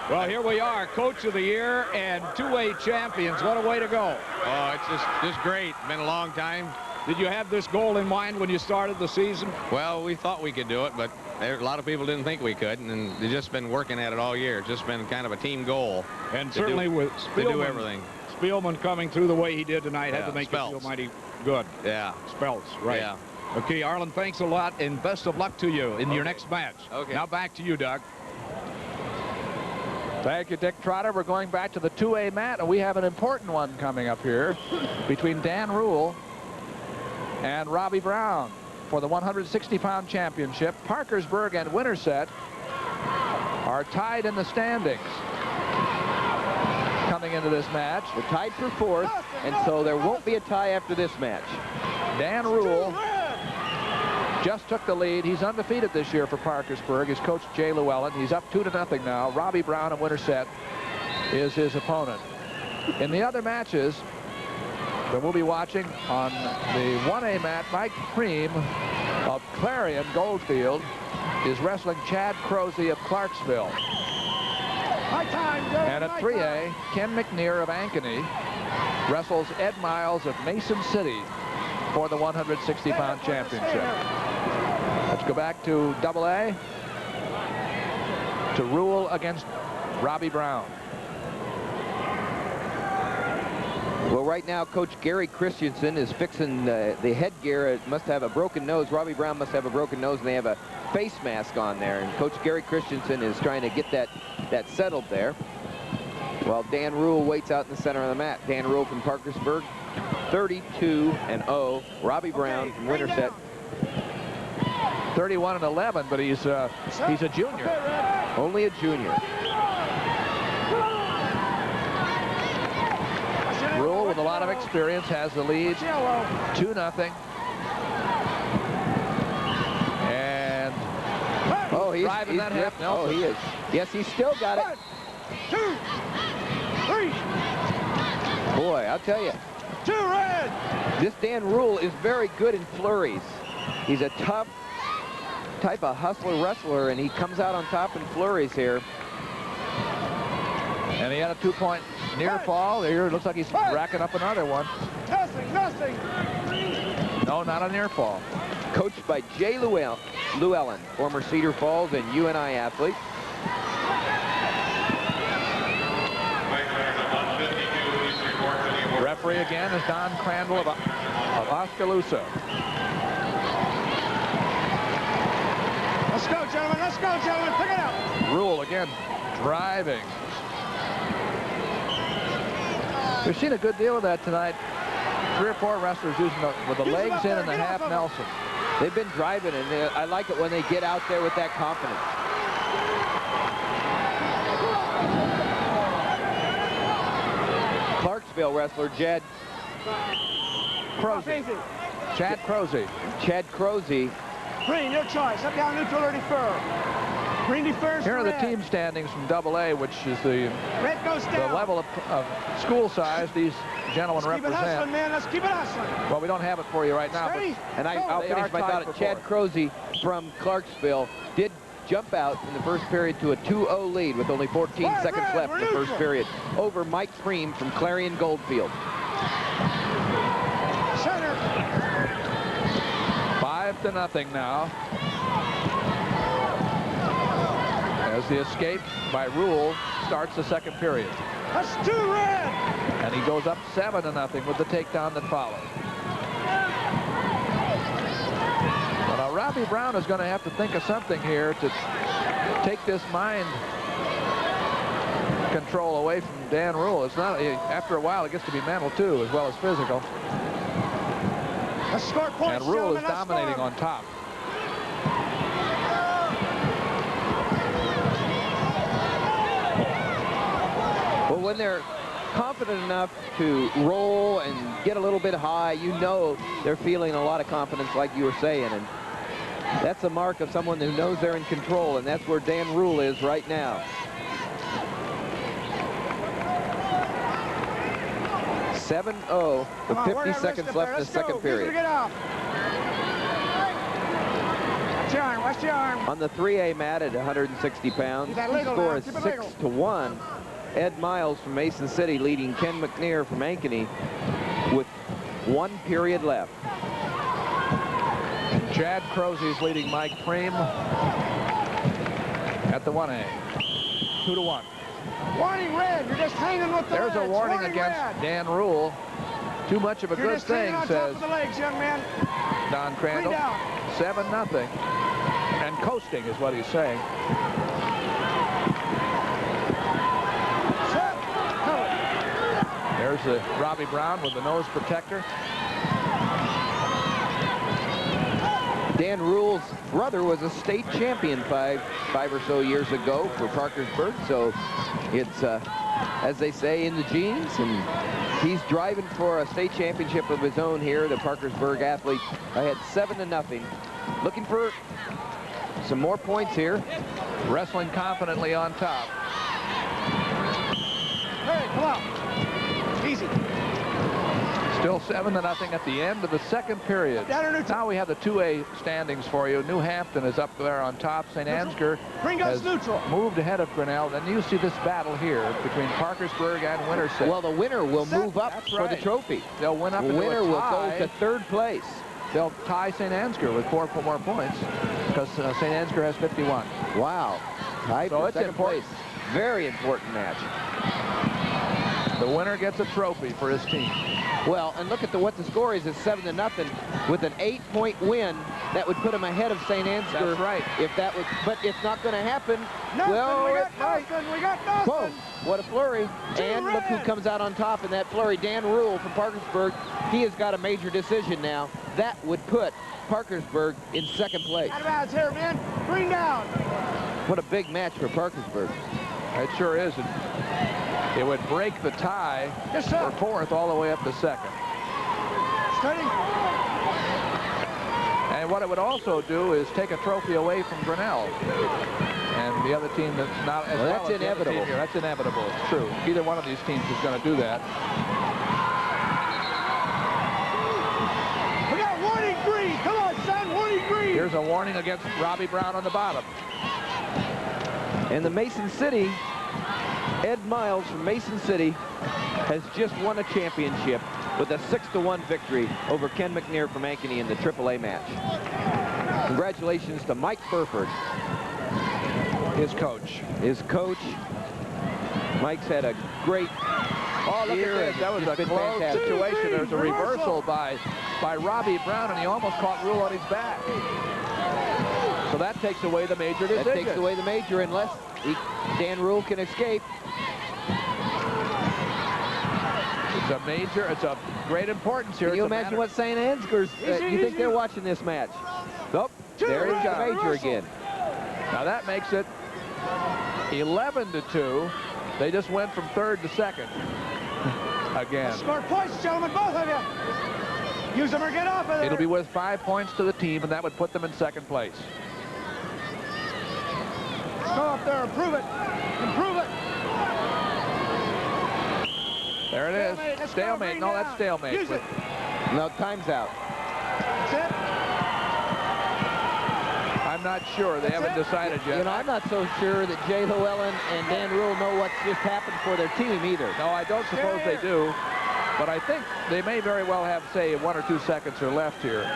Well, here we are, Coach of the Year and 2A champions. What a way to go. Oh, it's just great. Been a long time. Did you have this goal in mind when you started the season? Well, we thought we could do it, but a lot of people didn't think we could, and they've just been working at it all year. It's just been kind of a team goal. And certainly with to do everything. Spielman coming through the way he did tonight had to make spells. you feel mighty good. Yeah. Spells, right. Yeah. Okay, Arlen, thanks a lot, and best of luck to you in your next match. Okay. Now back to you, Doug. Thank you, Dick Trotter. We're going back to the 2A mat, and we have an important one coming up here between Dan Rule and Robbie Brown for the 160-pound championship. Parkersburg and Winterset are tied in the standings coming into this match. They're tied for 4th, and so there won't be a tie after this match. Dan Rule just took the lead. He's undefeated this year for Parkersburg. His coach, Jay Llewellyn. He's up 2-0 now. Robbie Brown of Winterset is his opponent. In the other matches that we'll be watching on the 1A mat, Mike Preem of Clarion Goldfield is wrestling Chad Crozy of Clarksville. And at 3A, Ken McNear of Ankeny wrestles Ed Miles of Mason City for the 160-pound championship. Let's go back to AA to Rule against Robbie Brown. Well, right now, Coach Gary Christensen is fixing the headgear. It must have a broken nose. Robbie Brown must have a broken nose, and they have a face mask on there. And Coach Gary Christensen is trying to get that settled there. While Dan Rule waits out in the center of the mat. Dan Rule from Parkersburg, 32-0. Robbie Brown from Winterset, 31-11, but he's a junior. Only a junior. Rule, with a lot of experience, has the lead, 2-0. And he's driving that half Nelson. Oh, he is. Yes, he's still got it. 1, 2, 3. Boy, I'll tell you. 2 red. This Dan Rule is very good in flurries. He's a tough type of hustler wrestler, and he comes out on top in flurries here. And he had a 2-point near fall. Here it looks like he's racking up another one. Nothing. No, not a near fall. Coached by Jay Llewellyn, former Cedar Falls and UNI athlete. Referee again is Don Crandall of Oskaloosa. Let's go, gentlemen. Let's go, gentlemen. Pick it up. Rule again, driving. We've seen a good deal of that tonight. 3 or 4 wrestlers using with the legs in and the half Nelson. They've been driving, and I like it when they get out there with that confidence. Clarksville wrestler Chad Crozy. Chad Crozy. Green, your choice. Up, down, neutral, or defer. Green defers. Here are the team standings from AA, which is the level of school size these gentlemen Let's represent. Keep it hustling, man. Let's keep it hustling. Well, we don't have it for you right now. And I'll finish my thought. Chad Crozy from Clarksville did jump out in the first period to a 2-0 lead with only 14 seconds left in the first period over Mike Preem from Clarion Goldfield. Center. 5-0 now. As the escape by Rule starts the second period. That's 2 red. And he goes up 7-0 with the takedown that follows. Well, now Robbie Brown is going to have to think of something here to take this mind control away from Dan Rule. It's not, after a while, it gets to be mental too, as well as physical. Let's score points, and Rule is let's dominating score. on top. Well, when they're confident enough to roll and get a little bit high, you know they're feeling a lot of confidence, like you were saying, and that's a mark of someone who knows they're in control, and that's where Dan Rule is right now. .70 with 50 seconds left in the second period. Watch your arm. On the 3A mat at 160 pounds, the score is 6-1. Ed Miles from Mason City leading Ken McNear from Ankeny with 1 period left. Chad Crozie's leading Mike Preem at the 1A. 2-1. Warning red, you're just hanging with the There's legs. a warning against red. Dan Rule. Too much of a You're good just hanging thing, on top says of the legs, young man. Don Crandall. 7-0. And coasting is what he's saying. There's the Robbie Brown with the nose protector. Dan Rule's brother was a state champion five or so years ago for Parkersburg, so it's, as they say, in the genes, and he's driving for a state championship of his own here, the Parkersburg athlete. I had 7-0. Looking for some more points here. Wrestling confidently on top. Hey, come on. Easy. Still 7-0 at the end of the second period. Now we have the 2A standings for you. New Hampton is up there on top. St. Ansgar has moved ahead of Grinnell. Then you see this battle here between Parkersburg and Winterset. Well, the winner will move up for the trophy. They'll win up. The winner will go to third place. They'll tie St. Ansgar with 4 more points because St. Ansgar has 51. Wow. Tied for second place. Very important match. The winner gets a trophy for his team. Well, and look at what the score is. It's 7-0 with an 8-point win. That would put him ahead of St. Ansgar. That's right. If that was, but it's not going to happen. Nothing, well, we got nothing. We got nothing. Whoa, what a flurry. And look who comes out on top in that flurry. Dan Rule from Parkersburg. He has got a major decision now. That would put Parkersburg in second place. Out of bounds here, man. Green down. What a big match for Parkersburg. It sure is. It would break the tie for fourth all the way up to second. Steady. And what it would also do is take a trophy away from Grinnell. And the other team that's not as well that's as the other team inevitable. here. That's inevitable. It's true. Either one of these teams is going to do that. We got warning green. Come on, son. Warning green. Here's a warning against Robbie Brown on the bottom. And the Mason City, Ed Miles from Mason City has just won a championship with a 6-1 victory over Ken McNair from Ankeny in the AAA match. Congratulations to Mike Burford, his coach. Mike's had a great look at year. this. That was a close situation. There's a reversal by Robbie Brown, and he almost caught Rule on his back. So that takes away the major decision. That takes away the major unless Dan Rule can escape. It's a major, it's of great importance here. Can you imagine what St. Ansgar's, you think they're watching this match? Oh, there is the major again. Now that makes it 11-2. They just went from third to second again. Score points, gentlemen, both of you. Use them or get off of there. It'll be worth 5 points to the team, and that would put them in second place. Go up there, improve it. Improve it. There it is. Stalemate. No, that's stalemate. Use it. No, time's out. That's it. I'm not sure. They haven't decided yet. You know, I'm not so sure that Jay Llewellyn and Dan Rule know what's just happened for their team either. No, I don't suppose they do. But I think they may very well have, say, 1 or 2 seconds are left here.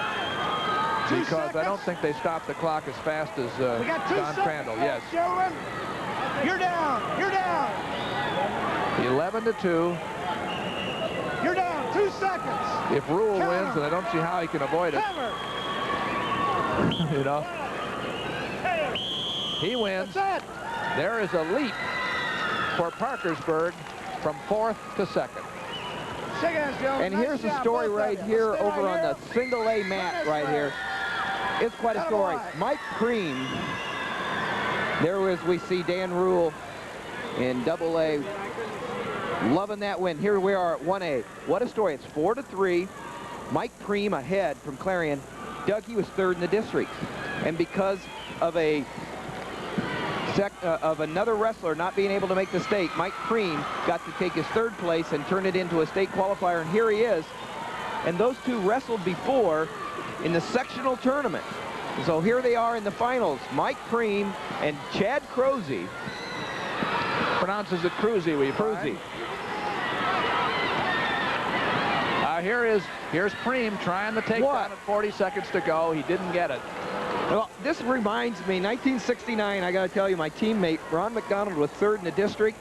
Because I don't think they stopped the clock as fast as Don Crandall. Yes. Gentlemen, you're down. You're down. 11-2. You're down. 2 seconds. If Rule wins, and I don't see how he can avoid it. You know. He wins. There is a leap for Parkersburg from fourth to second. And here's the story right here over on the single A mat right here. It's quite a story. Mike Preem, there as we see Dan Rule in double A, loving that win. Here we are at 1A. What a story. It's 4-3. Mike Preem ahead from Clarion. Doug, he was third in the district. And because of another wrestler not being able to make the state, Mike Preem got to take his third place and turn it into a state qualifier, and here he is. And those two wrestled before in the sectional tournament. So here they are in the finals, Mike Preem and Chad Crozie. Pronounces it Cruzy, we find. Now here's Preem trying to take down at 40 seconds to go. He didn't get it. Well, this reminds me, 1969, I got to tell you, my teammate, Ron McDonald, was third in the district.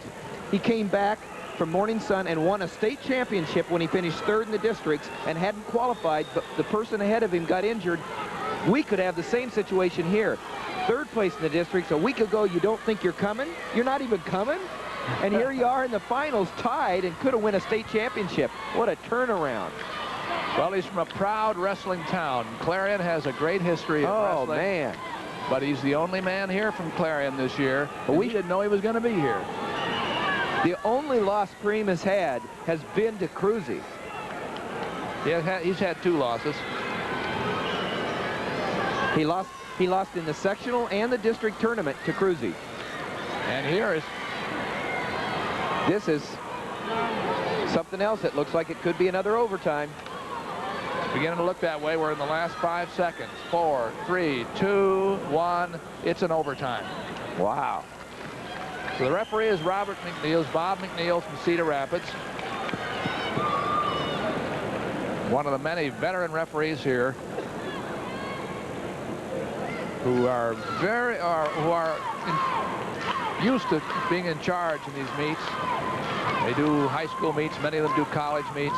He came back from Morning Sun and won a state championship when he finished third in the districts and hadn't qualified, but the person ahead of him got injured. We could have the same situation here. Third place in the districts. A week ago, you don't think you're coming? You're not even coming? And here you are in the finals, tied, and could have won a state championship. What a turnaround. Well, he's from a proud wrestling town. Clarion has a great history of wrestling. Oh, man. But he's the only man here from Clarion this year. But we didn't know he was going to be here. The only loss Preem has had has been to Cruzy. He's had 2 losses. He lost in the sectional and the district tournament to Cruzy. And here is... This is something else. It looks like it could be another overtime. Beginning to look that way. We're in the last 5 seconds. 4, 3, 2, 1. It's an overtime. Wow. So the referee is Bob McNeil from Cedar Rapids. One of the many veteran referees here who are used to being in charge in these meets. They do high school meets. Many of them do college meets.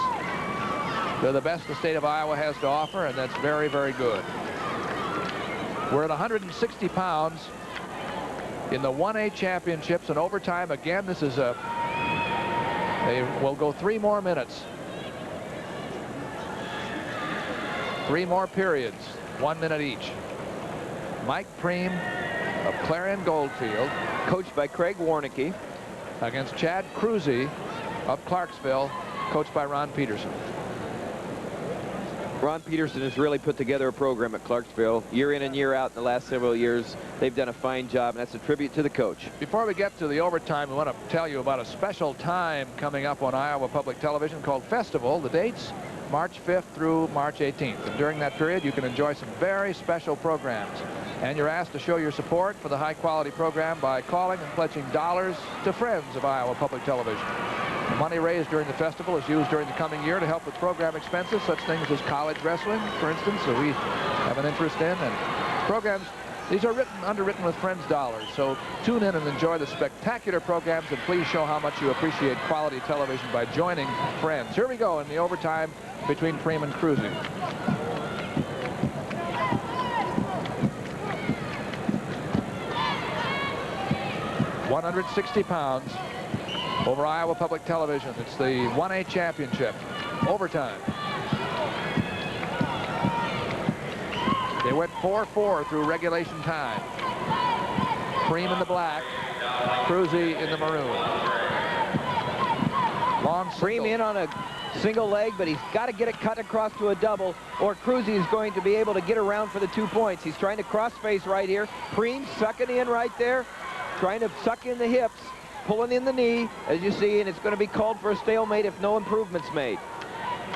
They're the best the state of Iowa has to offer, and that's very, very good. We're at 160 pounds in the 1A championships and overtime. Again, this is they will go 3 more minutes. 3 more periods, 1 minute each. Mike Preem of Clarion Goldfield, coached by Craig Warnicki, against Chad Cruzy of Clarksville, coached by Ron Peterson. Ron Peterson has really put together a program at Clarksville year in and year out in the last several years. They've done a fine job, and that's a tribute to the coach. Before we get to the overtime, we want to tell you about a special time coming up on Iowa Public Television called Festival. The dates, March 5th through March 18th. And during that period, you can enjoy some very special programs. And you're asked to show your support for the high-quality program by calling and pledging dollars to friends of Iowa Public Television. The money raised during the festival is used during the coming year to help with program expenses, such things as college wrestling, for instance, that we have an interest in. And programs, these are underwritten with friends' dollars. So tune in and enjoy the spectacular programs, and please show how much you appreciate quality television by joining friends. Here we go in the overtime between Preem and Cruzy. $160 over Iowa Public Television. It's the 1A championship. Overtime. They went 4-4 through regulation time. Preem in the black, Cruzy in the maroon. Long Preem in on a single leg, but he's got to get it cut across to a double, or Cruzy is going to be able to get around for the 2 points. He's trying to cross face right here. Preem sucking in right there, trying to suck in the hips, pulling in the knee, as you see, and it's going to be called for a stalemate if no improvement's made.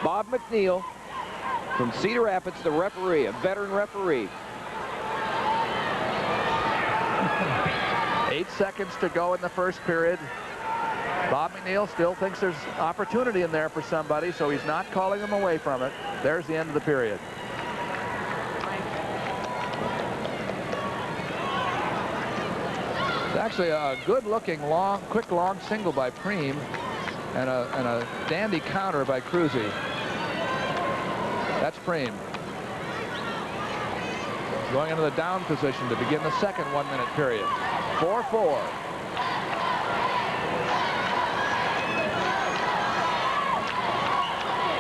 Bob McNeil from Cedar Rapids, the referee, a veteran referee. 8 seconds to go in the first period. Bob McNeil still thinks there's opportunity in there for somebody, so he's not calling them away from it. There's the end of the period. It's actually a good-looking, quick, long single by Preem, and a dandy counter by Cruzy. That's Preem. Going into the down position to begin the second 1-minute period. 4-4.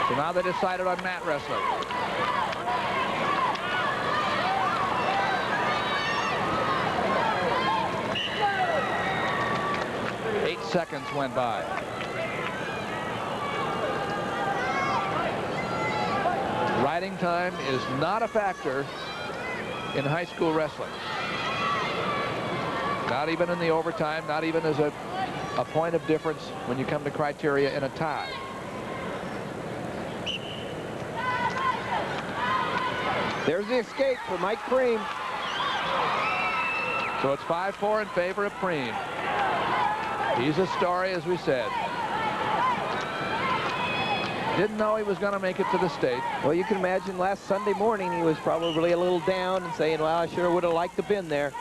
So now they decided on mat wrestling. Eight seconds went by. Riding time is not a factor in high school wrestling. Not even in the overtime, not even as a point of difference when you come to criteria in a tie. There's the escape for Mike Preem. So it's 5-4 in favor of Preem. He's a story, as we said. Didn't know he was going to make it to the state. Well, you can imagine last Sunday morning he was probably a little down and saying, well, I sure would have liked to have been there.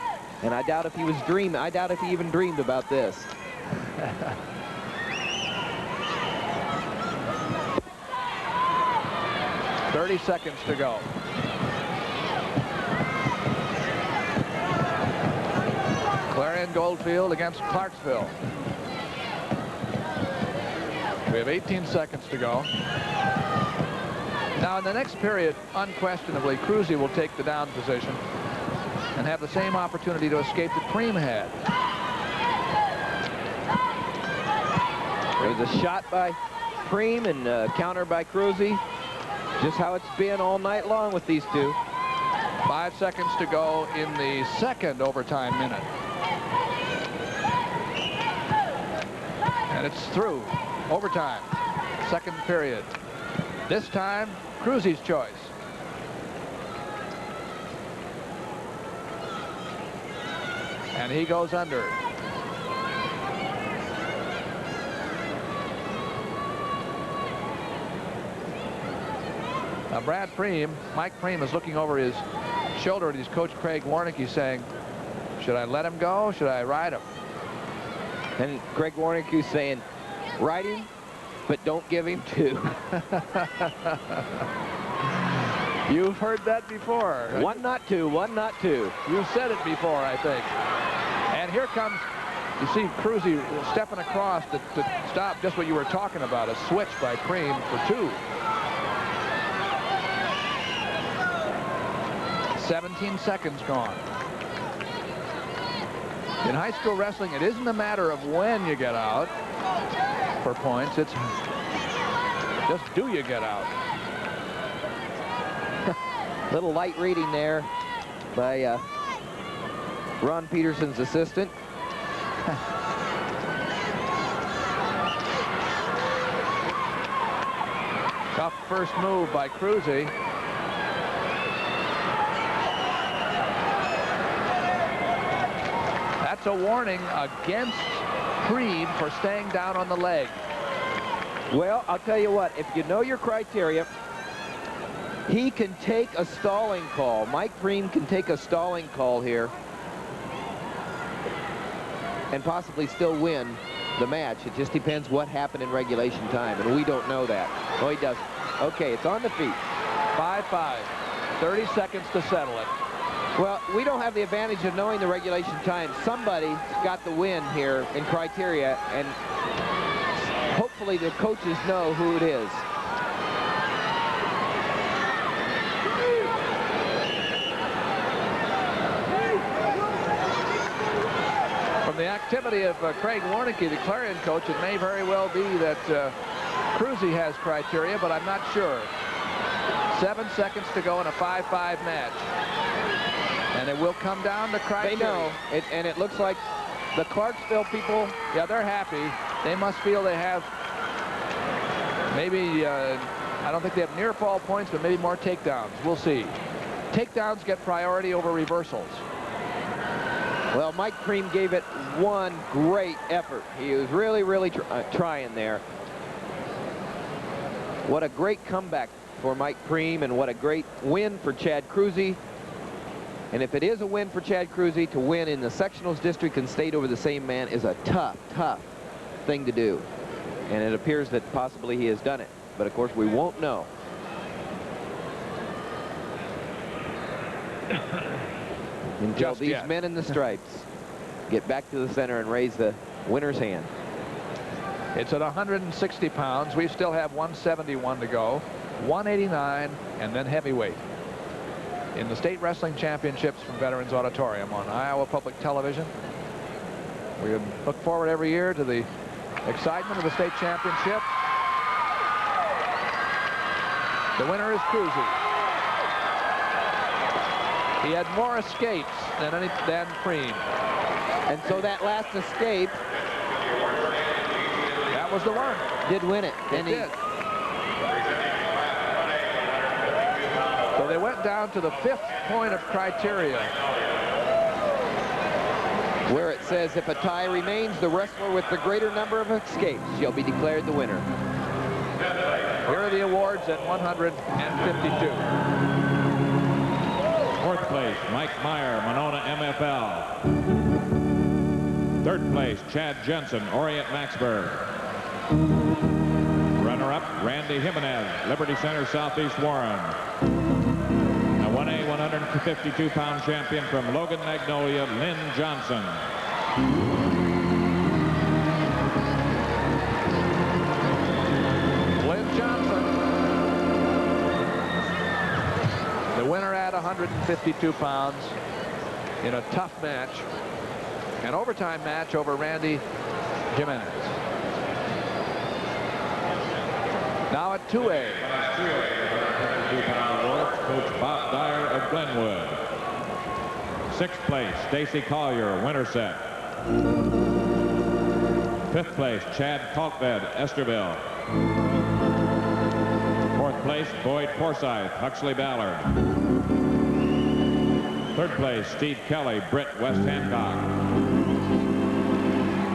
And I doubt if he was dreaming. I doubt if he even dreamed about this. "30 seconds to go. Clarion Goldfield against Clarksville. We have 18 seconds to go. Now, in the next period, unquestionably, Cruzy will take the down position and have the same opportunity to escape that Preem had. There's a shot by Preem and counter by Cruzy. Just how it's been all night long with these two. 5 seconds to go in the second overtime minute. And it's through. Overtime. Second period. This time, Cruzy's choice. And he goes under. Now, Mike Preem is looking over his shoulder at his coach Craig Warnicki saying, should I let him go? Should I ride him? And Craig Warnicki's saying, ride him, but don't give him two. You've heard that before. One, not two. One, not two. You've said it before, I think. And here comes, you see Cruzy stepping across to stop just what you were talking about, a switch by Preem for two. 17 seconds gone. In high school wrestling, it isn't a matter of when you get out for points. It's just do you get out. Little light reading there by Ron Peterson's assistant. Tough first move by Cruzy. That's a warning against Preem for staying down on the leg. Well, I'll tell you what, if you know your criteria, he can take a stalling call. Mike Preem can take a stalling call here and possibly still win the match. It just depends what happened in regulation time, and we don't know that. No, he doesn't. Okay, it's on the feet. 5-5. 30 seconds to settle it. Well, we don't have the advantage of knowing the regulation time. Somebody's got the win here in criteria, and hopefully the coaches know who it is. From the activity of Craig Warnicki, the Clarion coach, it may very well be that Cruzy has criteria, but I'm not sure. 7 seconds to go in a 5-5 match. And it will come down to criteria. They know, and it looks like the Clarksville people, yeah, they're happy. They must feel they have maybe, I don't think they have near fall points, but maybe more takedowns. We'll see. Takedowns get priority over reversals. Well, Mike Preem gave it one great effort. He was really trying there. What a great comeback for Mike Preem, and what a great win for Chad Cruzy. And if it is a win for Chad Cruzy, to win in the sectionals district and state over the same man is a tough thing to do. And it appears that possibly he has done it. But of course, we won't know. Until Just these yet. men in the stripes get back to the center and raise the winner's hand. It's at 160 pounds. We still have 171 to go, 189, and then heavyweight in the state wrestling championships from Veterans Auditorium on Iowa Public Television. We look forward every year to the excitement of the state championship. The winner is Cruzy. He had more escapes than Preem. And so that last escape, that was the one. Did win it. It did. So they went down to the 5th point of criteria, where it says if a tie remains, the wrestler with the greater number of escapes shall be declared the winner. Here are the awards at 152. Fourth place, Mike Meyer, Monona MFL. Third place, Chad Jensen, Orient Maxburg. Runner-up, Randy Jimenez, Liberty Center, Southeast Warren. A 1A 152-pound champion from Logan Magnolia, Lynn Johnson. Lynn Johnson, the winner at 152 pounds in a tough match, an overtime match over Randy Jimenez. Now at 2A. Coach Bob Dyer of Glenwood. Sixth place, Stacy Collier, Winterset. Fifth place, Chad Kalkved, Esterville. Fourth place, Boyd Forsyth, Huxley Ballard. Third place, Steve Kelly, Britt, West Hancock.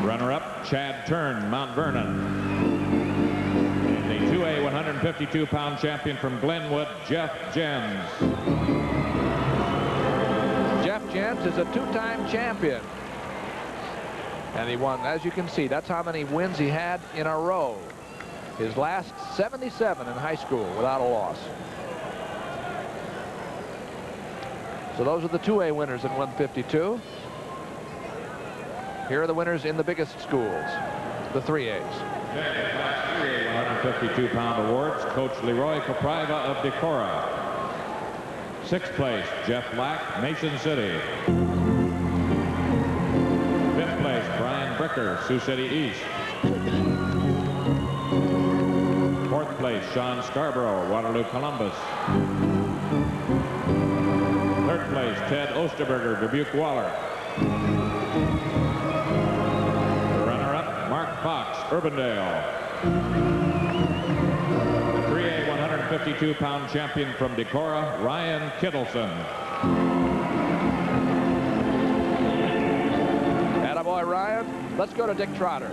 Runner-up, Chad Turn, Mount Vernon. And the 2A 152-pound champion from Glenwood, Jeff Jens. Jeff Jens is a two-time champion. And he won, as you can see, that's how many wins he had in a row. His last 77 in high school without a loss. So those are the 2A winners in 152. Here are the winners in the biggest schools, the 3As. 152-pound awards, Coach Leroy Capriva of Decorah. Sixth place, Jeff Black, Mason City. Fifth place, Brian Bricker, Sioux City East. Fourth place, Sean Scarborough, Waterloo, Columbus. Third place, Ted Osterberger, Dubuque Waller. The runner-up, Mark Fox, Urbandale. The 3A 152-pound champion from Decorah, Ryan Kittleson. Attaboy, Ryan. Let's go to Dick Trotter.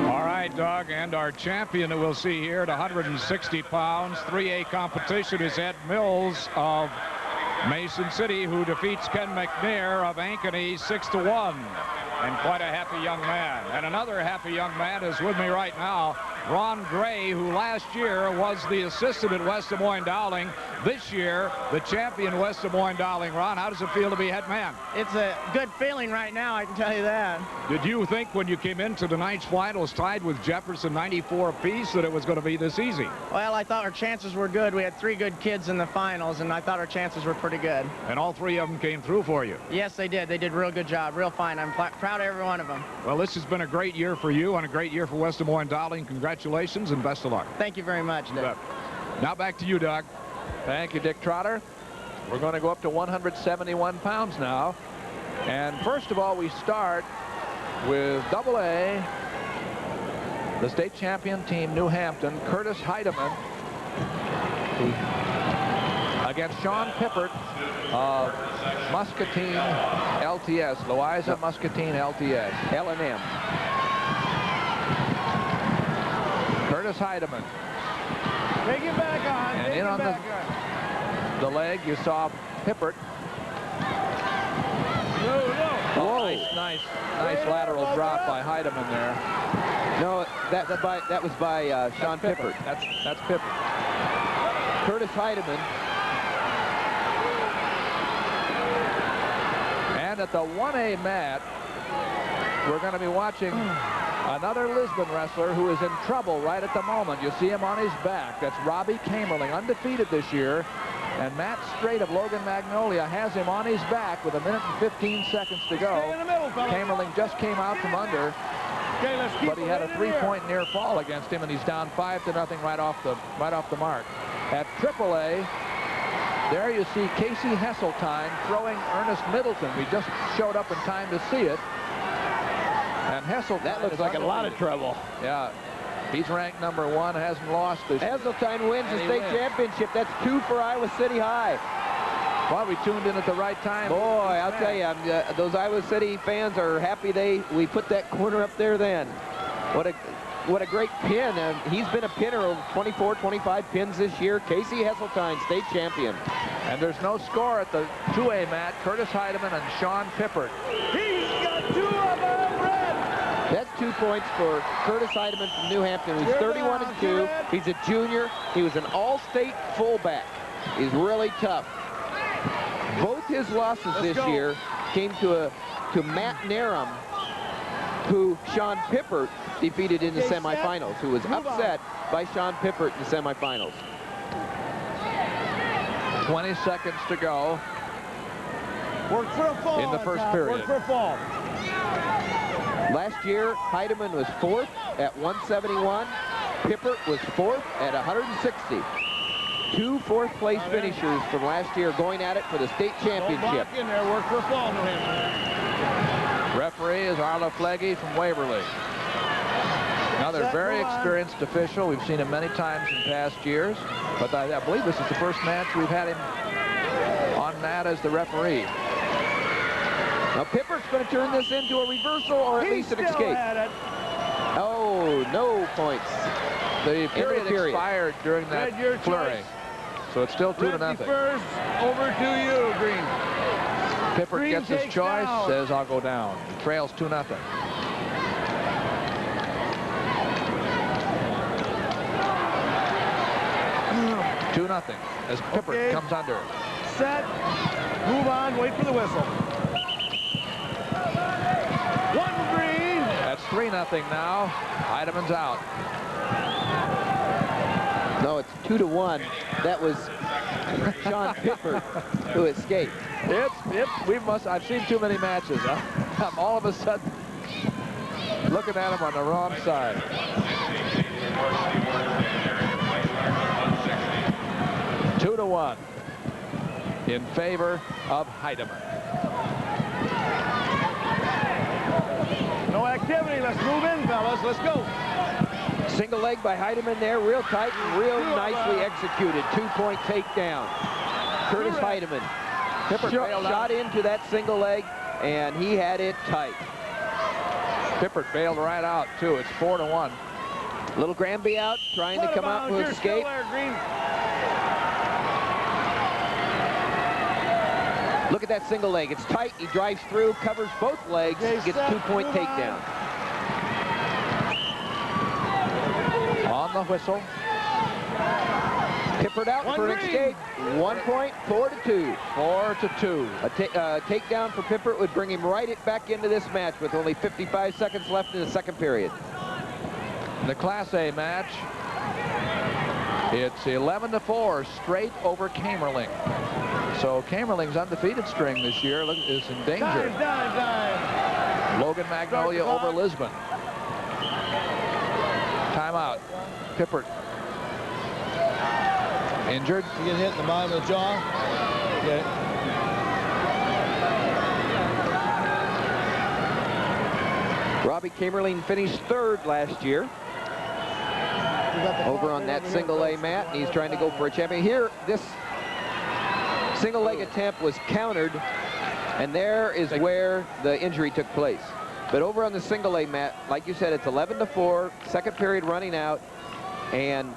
All right, Doug, and our champion that we'll see here at 160 pounds, 3A competition is Ed Mills of Mason City, who defeats Ken McNair of Ankeny 6-1. And quite a happy young man. And another happy young man is with me right now, Ron Gray, who last year was the assistant at West Des Moines Dowling. This year, the champion West Des Moines Dowling. Ron, how does it feel to be head man? It's a good feeling right now, I can tell you that. Did you think when you came into tonight's finals tied with Jefferson 94 apiece that it was going to be this easy? Well, I thought our chances were good. We had 3 good kids in the finals, and I thought our chances were pretty good. And all 3 of them came through for you? Yes, they did. They did a real good job, real fine. I'm proud of every one of them. Well, this has been a great year for you and a great year for West Des Moines Dowling. Congratulations and best of luck. Thank you very much, Dick. Now back to you, Doug. Thank you, Dick Trotter. We're going to go up to 171 pounds now. And first of all, we start with AA, the state champion team, New Hampton, Curtis Heidemann, against Sean Pippert of Muscatine LTS, Louisa Muscatine LTS, L&M. Curtis Heidemann. Take it back on. And in on the leg, you saw Pippert. Whoa. Nice lateral drop by Heidemann there. No, that was by Sean Pippert. That's Pippert. Curtis Heidemann. And at the 1A mat, we're going to be watching another Lisbon wrestler who is in trouble right at the moment. You see him on his back. That's Robbie Kamerling, undefeated this year. And Matt Strait of Logan Magnolia has him on his back with 1 minute and 15 seconds to go. Kamerling just came out from under, but he had a 3-point near fall against him, and he's down 5-0 right off the mark. At AAA, there you see Casey Hesseltine throwing Ernest Middleton. We just showed up in time to see it. And Hesseltine, that looks like a lot of trouble. Yeah, he's ranked #1, hasn't lost this. Hesseltine wins the state championship. That's 2 for Iowa City High. Well, we tuned in at the right time. Boy, I'll tell you, those Iowa City fans are happy we put that corner up there then. What a what a great pin. He's been a pinner of 24, 25 pins this year. Casey Hesseltine, state champion. And there's no score at the 2A mat. Curtis Heidemann and Sean Pippert. He's got 2 of them, red. That's 2 points for Curtis Heidemann from New Hampton. He's 31-2. He's a junior. He was an all-state fullback. He's really tough. Both his losses this year came to Matt Narum, who Sean Pippert defeated in the semifinals, who was upset by Sean Pippert in the semifinals. 20 seconds to go. Work for a fall in the first period. Work for a fall. Last year, Heidemann was 4th at 171. Pippert was 4th at 160. 2 4th-place finishers from last year going at it for the state championship. In there, work for a fall, New Hampshire. Referee is Arlo Flegge from Waverly. Another very experienced official. We've seen him many times in past years, but I believe this is the first match we've had him on mat as the referee. Now Pippert's going to turn this into a reversal or at least an escape. Oh, no points. The period expired during that flurry, so it's still 2-0. First, over to you, Green. Pippert gets his choice, says I'll go down. He trails 2-0. Nothing as Pippert comes under. Set, move on, wait for the whistle. 1 Green. That's 3-0 now. Heidemann's out. No, it's 2-1. That was Sean Pippert who escaped. I've seen too many matches. I'm all of a sudden looking at him on the wrong side. 2-1 in favor of Heidemann. No activity. Let's move in, fellas. Let's go. Single leg by Heidemann there, real tight and real nicely executed. 2-point takedown. Curtis Heidemann. Pippert shot into that single leg, and he had it tight. Pippert bailed right out, too. It's 4-1. Little Granby out, trying to come out with escape. Look at that single leg. It's tight. He drives through, covers both legs, gets 2-point takedown. On the whistle. Pippert out for an escape. 1 point, 4-2. 4-2. A takedown for Pippert would bring him right back into this match with only 55 seconds left in the second period. The Class A match. It's 11-4 straight over Kamerling. So Kamerling's undefeated string this year is in danger. Logan Magnolia over Lisbon. Timeout. Pippert. Injured. You get hit in the bottom of the jaw. Okay. Robbie Kamerling finished 3rd last year over on that single A mat, and he's trying to go for a champion. Here, this single leg attempt was countered, and there is where the injury took place. But over on the single A mat, like you said, it's 11-4, second period running out, and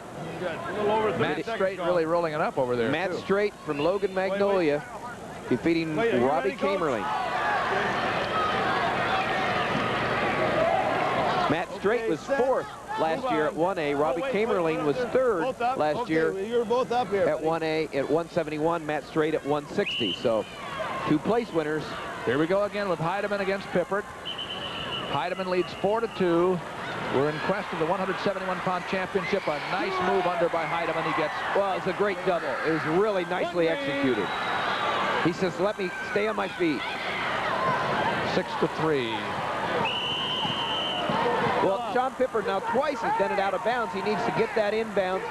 Matt Strait really rolling it up over there. Matt Strait from Logan Magnolia defeating Robbie Kamerling. Matt Strait was 4th last year at 1A. Robbie Kamerling was 3rd last year You're both up here, at 1A at 171. Matt Strait at 160. So 2 place winners. Here we go again with Heidemann against Pippert. Heidemann leads 4-2. We're in quest of the 171-pound championship. A nice move under by Heidemann. He gets, well, it's a great double. It was really nicely executed. He says, let me stay on my feet. 6-3. Well, Sean Pippert now twice has done it out of bounds. He needs to get that inbound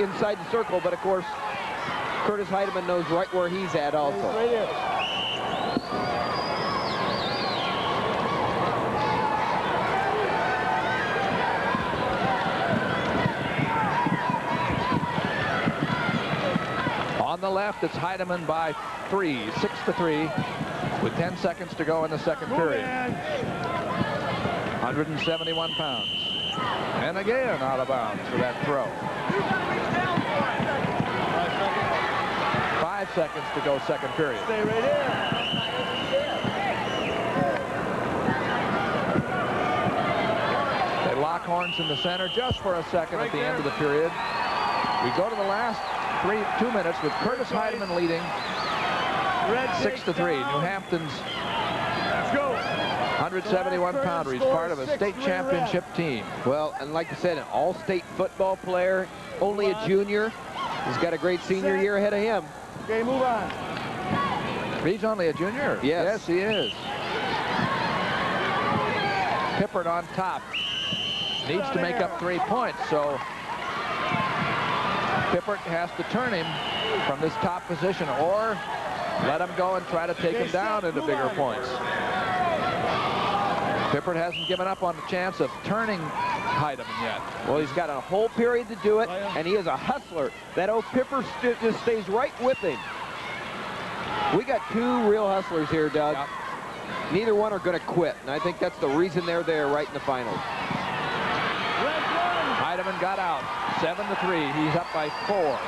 inside the circle, but of course, Curtis Heidemann knows right where he's at also. Right here. On the left, it's Heidemann by 3, 6-3, with 10 seconds to go in the second period. 171 pounds. And again out of bounds for that throw. 5 seconds to go, second period. Stay right there. They lock horns in the center just for a second at the end of the period. We go to the last 2 minutes with Curtis Heidemann leading 6-3. New Hampton's 171-pounder. He's part of a state championship team. Well, and like I said, an all-state football player, only a junior. He's got a great senior year ahead of him. Okay, move on. He's only a junior. Yes. Yes, he is. Pippert on top. Needs to make up 3 points, so Pippert has to turn him from this top position or let him go and try to take him down into bigger points. Pippert hasn't given up on the chance of turning Heidemann yet. Well, he's got a whole period to do it, and he is a hustler. That old Pippert just stays right with him. We got 2 real hustlers here, Doug. Yep. Neither one are going to quit, and I think that's the reason they're there right in the finals. Heidemann got out, 7-3. He's up by 4.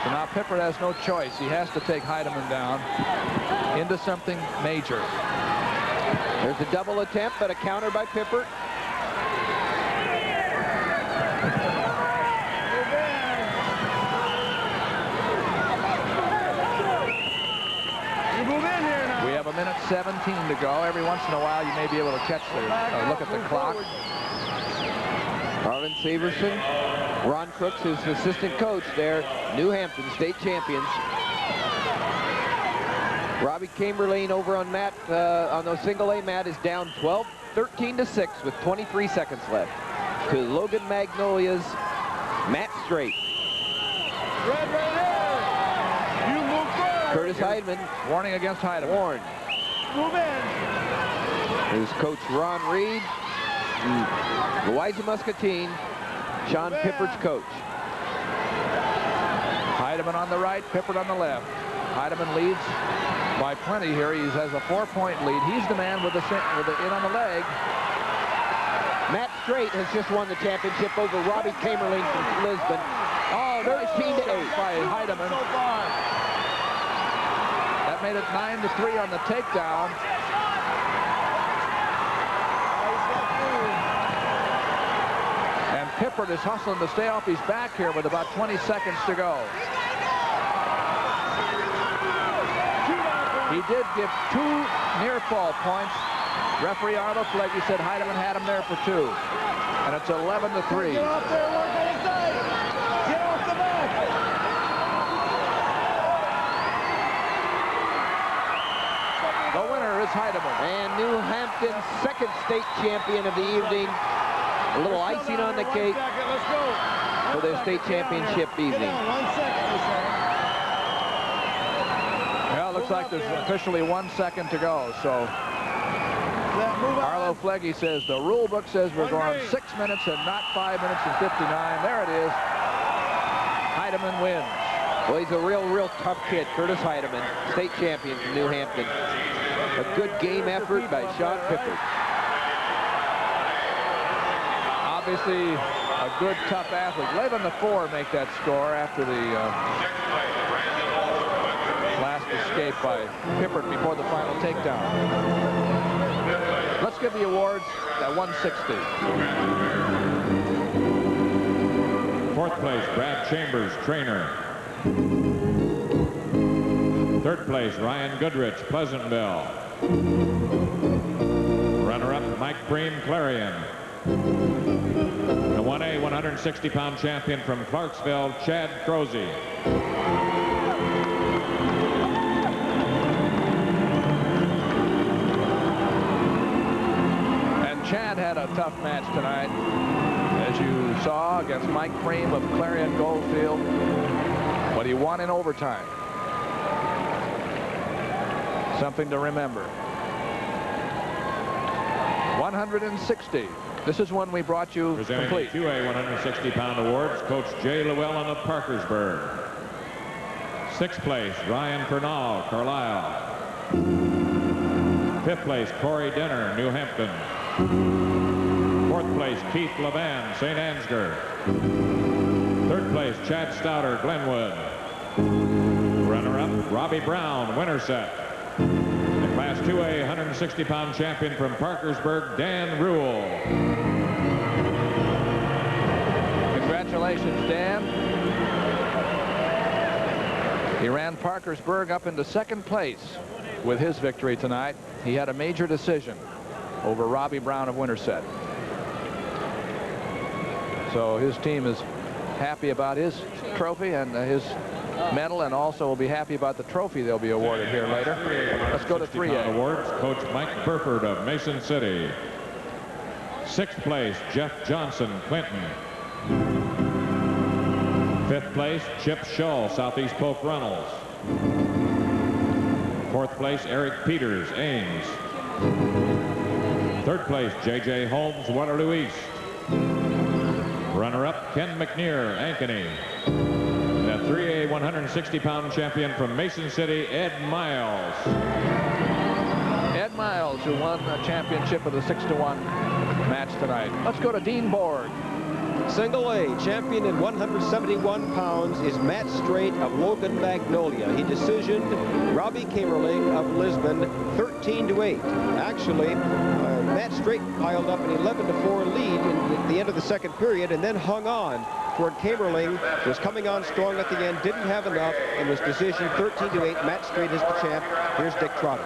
So now Pippert has no choice. He has to take Heidemann down into something major. There's a double attempt, but a counter by Pippert. We have 1:17 to go. Every once in a while, you may be able to catch look at the clock. Arlen Severson, Ron Crooks, his assistant coach there, New Hampton state champions. Robbie Chamberlain over on Matt, on the single A mat, is down 13-6 with 23 seconds left to Logan Magnolia's Matt Strait. Curtis Heidemann. Warning against Heidemann. Warned. Move in. Here's Coach Ron Reed, the Louisa Muscatine, Sean Pippert's coach. Heidemann on the right, Pippert on the left. Heidemann leads by plenty here. He has a 4-point lead. He's the man with the in on the leg. Matt Strait has just won the championship over Robbie Chamberlain from Lisbon. Oh, 13-8 by Heidemann. That made it 9-3 on the takedown. And Pippert is hustling to stay off his back here with about 20 seconds to go. He did give 2 near fall points. Referee Arlo Flegge said Heidemann had him there for 2. And it's 11-3. Get off there, work inside. Get off the back. The winner is Heidemann. And New Hampton's second state champion of the evening. A little icing on the cake for their state championship evening. Well, it looks like there's officially 1 second to go. So Arlo Flegge says the rule book says we're going 6 minutes and not 5 minutes and 59. There it is. Heidemann wins. Well, he's a real tough kid, Curtis Heidemann, state champion from New Hampton. A good game effort by Sean Pippert. Obviously, a good, tough athlete. 11-4 make that score after the last escape by Pippert before the final takedown. Let's give the awards at 160. 4th place, Brad Chambers, trainer. 3rd place, Ryan Goodrich, Pleasantville. Runner-up, Mike Bream, Clarion. The 1A 160-pound champion from Clarksville, Chad Crozy. And Chad had a tough match tonight, as you saw, against Mike Bream of Clarion Goldfield, but he won in overtime. Something to remember. 160. This is one we brought you presenting complete. the 2A 160-pound awards, Coach Jay Llewellyn of Parkersburg. 6th place, Ryan Pernall, Carlisle. 5th place, Corey Denner, New Hampton. 4th place, Keith Levan, St. Ansgar. Third place, Chad Stouter, Glenwood. Runner-up, Robbie Brown, Winterset. The Class 2A 160-pound champion from Parkersburg, Dan Rule. Congratulations, Dan. He ran Parkersburg up into second place with his victory tonight. He had a major decision over Robbie Brown of Winterset. So his team is happy about his trophy and his medal, and also will be happy about the trophy they'll be awarded here later. Let's go to 3A. Awards, Coach Mike Burford of Mason City. Sixth place, Jeff Johnson, Clinton. Fifth place, Chip Shull, Southeast Polk Runnels. Fourth place, Eric Peters, Ames. Third place, J.J. Holmes, Waterloo East. Runner-up, Ken McNear, Ankeny. The 3A 160-pound champion from Mason City, Ed Miles. Ed Miles, who won the championship of the 6-to-1 match tonight. Let's go to Dean Borg. Single A champion in 171 pounds is Matt Strait of Logan Magnolia. He decisioned Robbie Kamerling of Lisbon 13-8. Actually, Matt Strait piled up an 11-4 lead in the end of the second period and then hung on toward Kamerling. Was coming on strong at the end, didn't have enough, and was decisioned 13-8. Matt Strait is the champ. Here's Dick Trotter.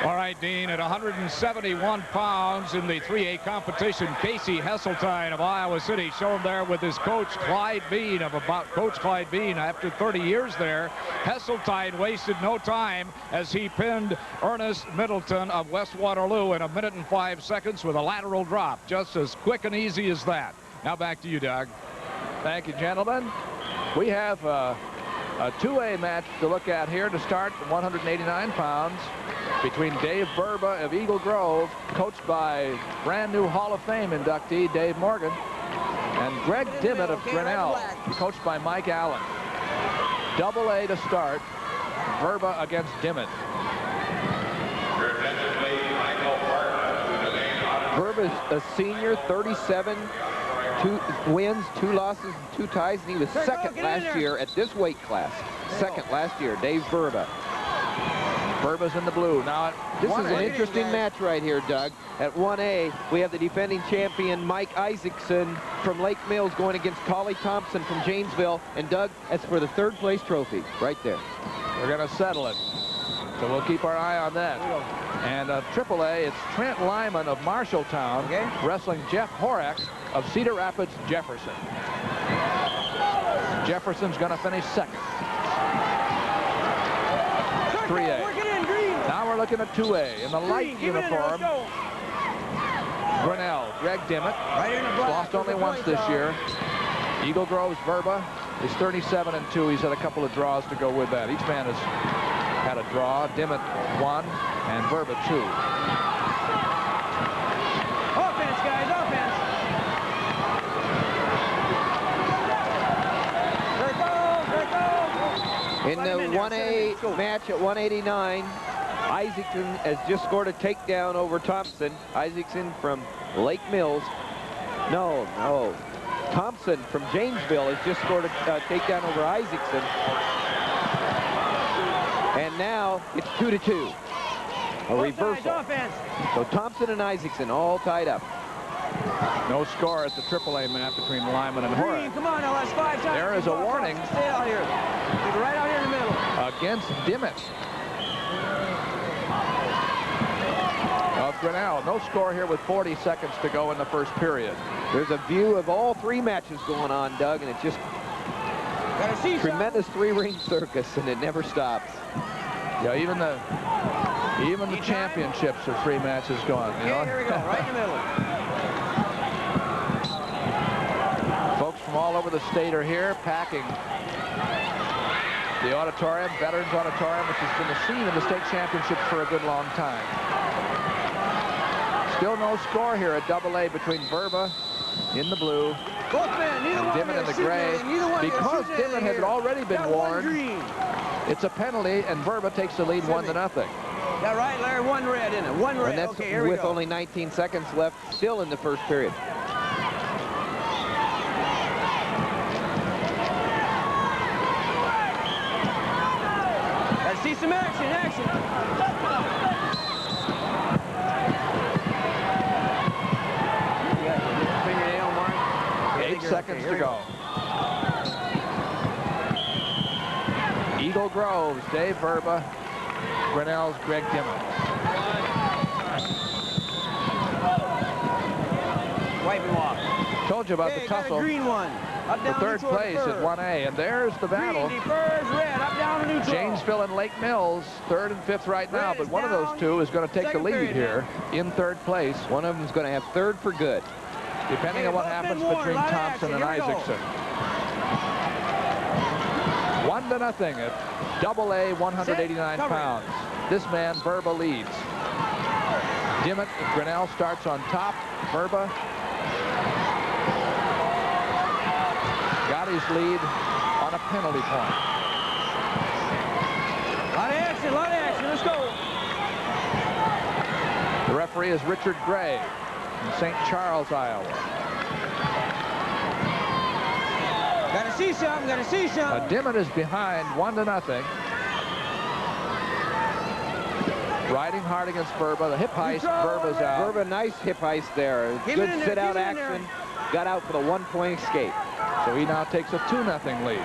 All right, Dean, at 171 pounds in the 3A competition, Casey Hesseltine of Iowa City shown there with his coach Clyde Bean after 30 years there. Hesseltine wasted no time as he pinned Ernest Middleton of West Waterloo in 1 minute and 5 seconds with a lateral drop. Just as quick and easy as that. Now back to you, Doug. Thank you, gentlemen. We have a 2A match to look at here to start, 189 pounds, between Dave Verba of Eagle Grove, coached by brand new Hall of Fame inductee Dave Morgan, and Greg Dimmitt of Grinnell, coached by Mike Allen. Double A to start, Verba against Dimmitt. Verba's a senior, 37, 2 wins, 2 losses, and 2 ties, and he was second last year at this weight class. Second last year, Dave Verba. Verba's in the blue. Now, this is an interesting match right here, Doug. At 1A, we have the defending champion, Mike Isaacson from Lake Mills, going against Collie Thompson from Janesville. And, Doug, that's for the 3rd place trophy right there. We're going to settle it. So we'll keep our eye on that. And AAA, it's Trent Lyman of Marshalltown wrestling Jeff Horak of Cedar Rapids, Jefferson. Jefferson's going to finish second. 3A. Now we're looking at 2A in the light uniform. Grinnell, Greg Dimmitt, lost only once this year. Eagle Grove's Verba is 37-2. He's had a couple of draws to go with that. Each man has had a draw. Dimmitt 1 and Verba 2. Offense, guys, offense. In the 1A match at 189, Isaacson has just scored a takedown over Thompson. Isaacson from Lake Mills. No. Thompson from Janesville has just scored a takedown over Isaacson. And now it's 2-2. A reversal. So Thompson and Isaacson all tied up. No score at the AAA match between Lyman and Horak. Come on, now, that's 5 times. There is a warning. Stay out here. Keep it right out here in the middle. Against Dimmitt of Grinnell. No score here with 40 seconds to go in the first period. There's a view of all 3 matches going on, Doug, and it's just tremendous 3-ring circus, and it never stops. Yeah, even the championships are 3 matches gone. You know? Here we go, right in the middle. Folks from all over the state are here packing the auditorium, Veterans Auditorium, which has been the scene of the state championships for a good long time. Still no score here at AA between Verba in the blue and Dimmitt in the gray. Because Dimmitt had already been warned, it's a penalty, and Verba takes the lead 1-0. That right, Larry? One red, isn't it? One red. And that's okay, here we with go. only 19 seconds left, still in the first period. Let's see some action. Fingernail mark. 8 seconds to go. Eagle Grove's Dave Verba, Grinnell's Greg Dimmitt. Wipe and walk. Told you about the got a tussle. green one. Up, For down, third neutral, place at 1A, and there's the battle. Green defers, red, up, down, and neutral. Janesville and Lake Mills, 3rd and 5th right now, Red but is one of those down. two is going to take the Second lead period here in 3rd place, One of them is going to have 3rd for good. depending on what both happens been warned. between Lot of Thompson and action. Here we go. Isaacson. 1-0 at AA, 189 Cover it. pounds. This man, Verba, leads. Dimmitt, Grinnell starts on top. Verba got his lead on a penalty point. Lot of action. Let's go. The referee is Richard Gray from St. Charles, Iowa. Gotta see something. Dimmitt is behind 1-0. Riding hard against Verba. The hip heist, Verba's out. Verba, nice hip heist there. Give it Good in there, sit-out give it in there. action. Got out for the 1-point escape. So he now takes a 2-0 lead.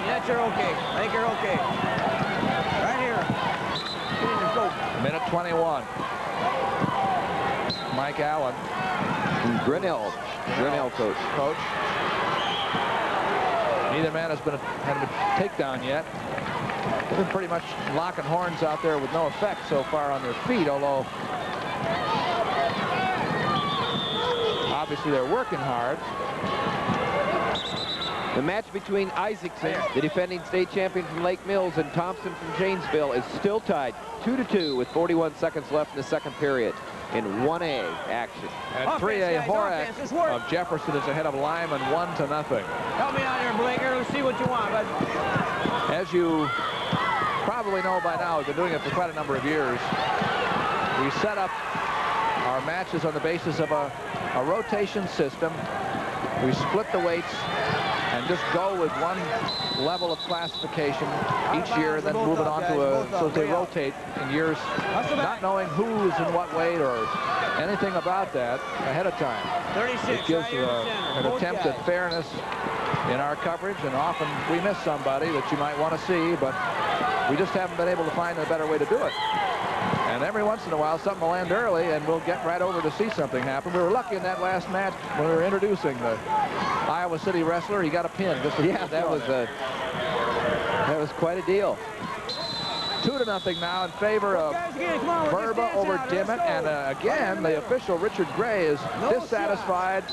That you're okay. I think you're okay. Right here. Get in there, go. Minute 21. Mike Allen. Grinnell coach. Neither man has had a takedown yet. They've been pretty much locking horns out there with no effect so far on their feet, although obviously they're working hard. The match between Isaacson, the defending state champion from Lake Mills, and Thompson from Janesville is still tied 2-2 with 41 seconds left in the second period in 1A action. At 3A, Horak of Jefferson is ahead of Lyman 1-0. Help me out here, Blaker. Let's see what you want, bud. As you probably know by now, we've been doing it for quite a number of years. We set up our matches on the basis of a rotation system. We split the weights and just go with one level of classification each year, and then move it on to so they rotate in years, not knowing who's in what weight or anything about that ahead of time. 36. It gives an attempt at fairness in our coverage, and often we miss somebody that you might want to see, but we just haven't been able to find a better way to do it. And every once in a while, something will land early, and we'll get right over to see something happen. We were lucky in that last match when we were introducing the Iowa City wrestler. He got a pin. Yeah, that was quite a deal. 2-0 now in favor of Verba over Dimmitt, and again, the official Richard Gray is dissatisfied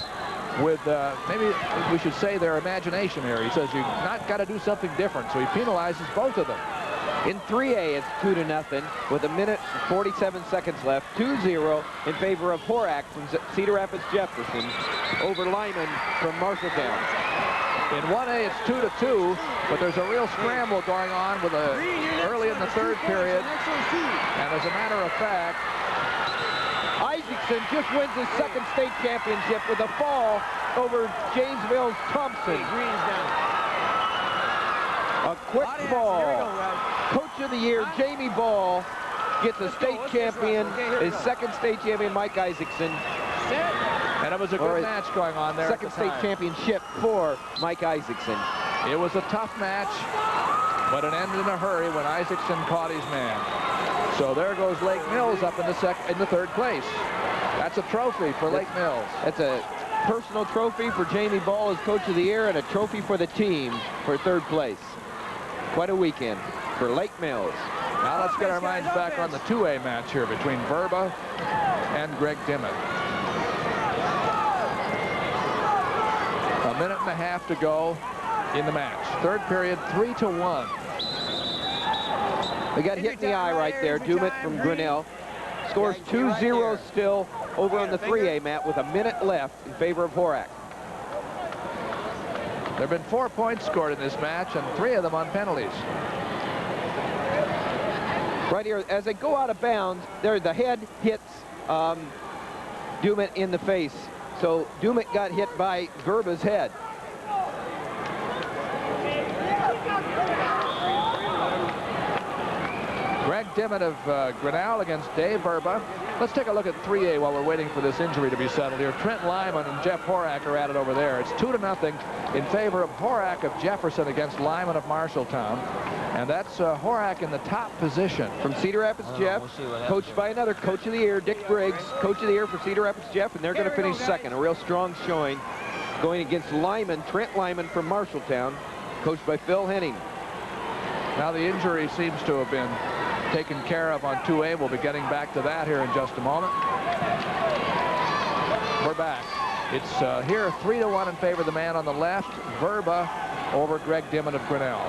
with maybe we should say their imagination here. He says you've not got to do something different, so he penalizes both of them. In 3A, it's 2-0 with 1:47 seconds left. 2-0 in favor of Horak from Cedar Rapids Jefferson over Lyman from Marshalltown. In 1A, it's 2-2, but there's a real scramble going on with early in the third period. And as a matter of fact, Isaacson just wins his second state championship with a fall over Janesville's Thompson. A quick fall. Coach of the year, Jamie Ball, gets a state champion, his second state champion, Mike Isaacson. And it was a good match going on there. Second state championship for Mike Isaacson. It was a tough match, but it ended in a hurry when Isaacson caught his man. So there goes Lake Mills up in the third place. That's a trophy for Lake Mills. That's a personal trophy for Jamie Ball as coach of the year, and a trophy for the team for third place. Quite a weekend for Lake Mills. Now let's get our minds back on the 2A match here between Verba and Greg Dimmitt. A minute and a half to go in the match. Third period, 3-1. We got hit in the eye right there. Dimmitt from Grinnell scores 2-0 still over on the 3A mat with a minute left in favor of Horak. There have been 4 points scored in this match, and 3 of them on penalties. Right here, as they go out of bounds, there the head hits Dumit in the face. So Dumit got hit by Verba's head. Greg Dimmitt of Grinnell against Dave Verba. Let's take a look at 3A while we're waiting for this injury to be settled here. Trent Lyman and Jeff Horak are at it over there. It's 2-0 in favor of Horak of Jefferson against Lyman of Marshalltown. And that's Horak in the top position. From Cedar Rapids, Jeff, coached by another Coach of the Year, Dick Briggs, Coach of the Year for Cedar Rapids, Jeff, and they're going to finish second. A real strong showing going against Lyman, Trent Lyman from Marshalltown, coached by Phil Henning. Now the injury seems to have been taken care of on 2A. We'll be getting back to that here in just a moment. We're back. It's here 3-1 in favor of the man on the left, Verba over Greg Dimmitt of Grinnell.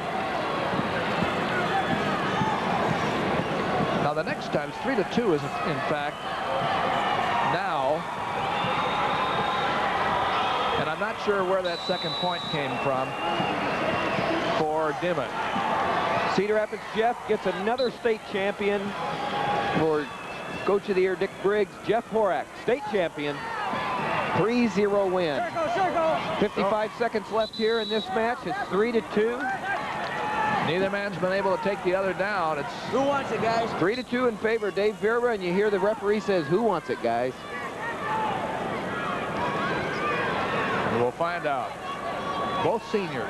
Now the next time, it's 3-2 is in fact now. And I'm not sure where that second point came from for Dimmitt. Cedar Rapids Jeff gets another state champion for Coach of the Year Dick Briggs. Jeff Horak, state champion, 3-0 win. 55 seconds left here in this match. It's 3-2. Neither man's been able to take the other down. It's who wants it, guys? 3-2 in favor of Dave Verba, and you hear the referee says, "Who wants it, guys?" And we'll find out. Both seniors.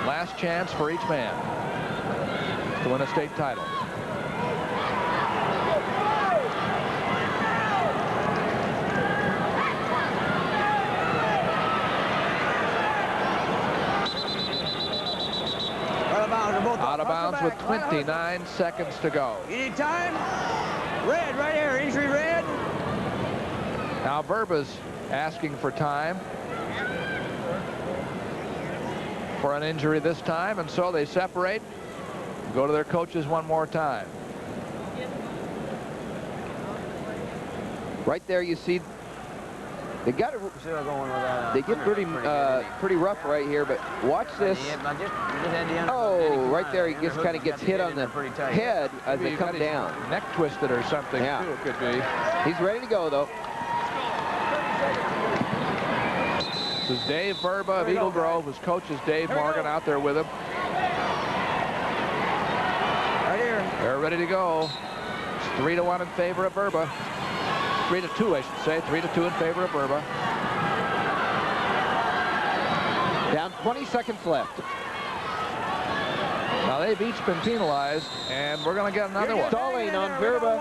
Last chance for each man to win a state title. Out of bounds with 29 seconds to go. You need time? Red right here, injury red. Now Verba's asking for time for an injury this time, and so they separate, go to their coaches one more time. Right there you see they got it. They get pretty rough right here, but watch this. Oh, right there he just kind of gets hit on the head as they come down. Neck twisted or something, too, it could be. He's ready to go, though. This is Dave Verba of Eagle Grove. His coach is Dave Morgan out there with him. Right here. They're ready to go. It's 3-1 in favor of Verba. 3-2, I should say. 3-2 in favor of Verba. Down 20 seconds left. Now they've each been penalized, and we're going to get another one. Stalling on Verba.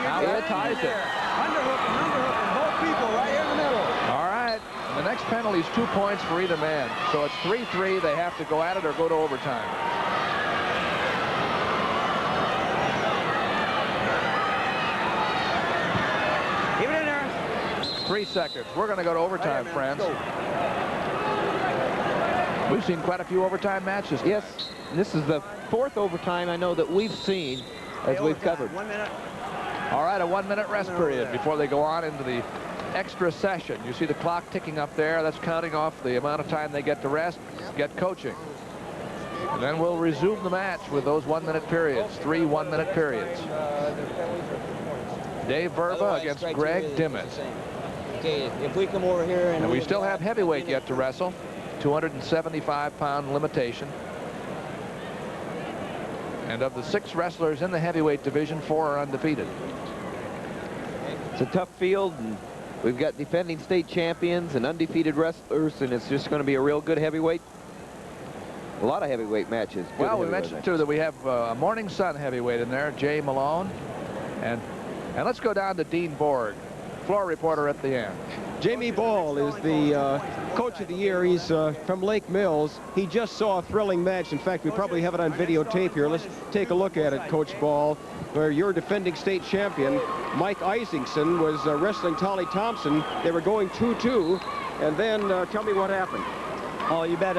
Now that ties it. Underhooking, both people right here in the middle. All right. The next penalty is 2 points for either man. So it's 3-3. They have to go at it or go to overtime. Keep it in there. 3 seconds. We're going to go to overtime, friends. We've seen quite a few overtime matches. Yes, this is the 4th overtime I know that we've seen as we've covered. 1 minute. All right, a 1-minute rest period before they go on into the extra session. You see the clock ticking up there. That's counting off the amount of time they get to rest, get coaching. And then we'll resume the match with those 1-minute periods, 3 1-minute periods. Dave Verba against Greg Dimmitt. Okay, if we come over here and we still have heavyweight yet to wrestle. 275-pound limitation. And of the 6 wrestlers in the heavyweight division, 4 are undefeated. It's a tough field, and we've got defending state champions and undefeated wrestlers, and it's just going to be a real good heavyweight. A lot of heavyweight matches. Well, we mentioned, too, that we have a Morning Sun heavyweight in there, Jay Malone. And let's go down to Dean Borg, floor reporter at the end. Jamie Ball is the coach of the year. He's from Lake Mills. He just saw a thrilling match. In fact, we probably have it on videotape here. Let's take a look at it, Coach Ball, where your defending state champion, Mike Isingson, was wrestling Tolly Thompson. They were going 2-2. And then tell me what happened. Oh, you bet.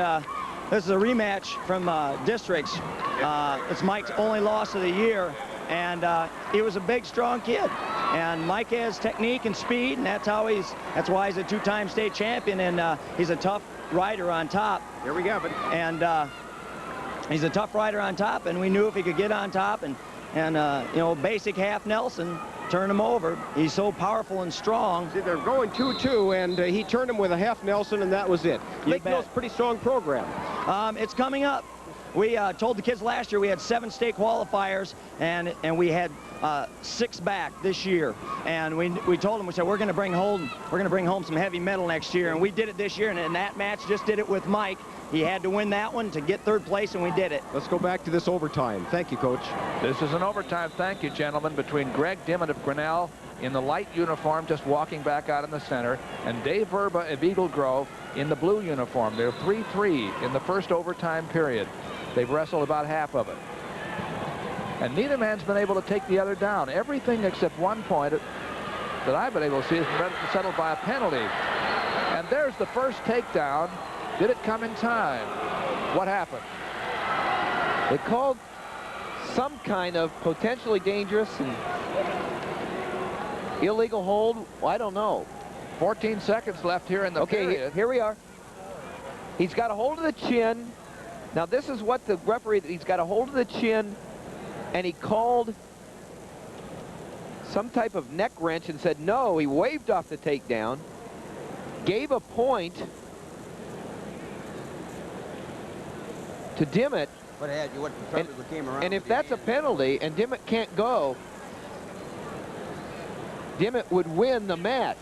This is a rematch from districts. It's Mike's only loss of the year. And he was a big, strong kid. And Mike has technique and speed, and that's why he's a 2-time state champion. And he's a tough rider on top. Here we go. And he's a tough rider on top, and we knew if he could get on top and you know, basic half Nelson, turn him over. He's so powerful and strong. See, they're going 2-2, and he turned him with a half Nelson, and that was it. Lake Mill's pretty strong program. It's coming up. We told the kids last year we had 7 state qualifiers, and we had 6 back this year. And we told them, we said we're going to bring home some heavy metal next year, and we did it this year. And in that match, just did it with Mike. He had to win that one to get 3rd place, and we did it. Let's go back to this overtime. Thank you, Coach. This is an overtime, thank you, gentlemen, between Greg Dimmitt of Grinnell in the light uniform, just walking back out in the center, and Dave Verba of Eagle Grove in the blue uniform. They're 3-3 in the first overtime period. They've wrestled about half of it. And neither man's been able to take the other down. Everything except one point that I've been able to see has been settled by a penalty. And there's the first takedown. Did it come in time? What happened? They called some kind of potentially dangerous and illegal hold. Well, I don't know. 14 seconds left here in the period. Here we are. He's got a hold of the chin. Now this is what the referee, he's got a hold of the chin, and he called some type of neck wrench and said no. He waved off the takedown, gave a point to Dimmitt. And if that's a penalty and Dimmitt can't go, Dimmitt would win the match.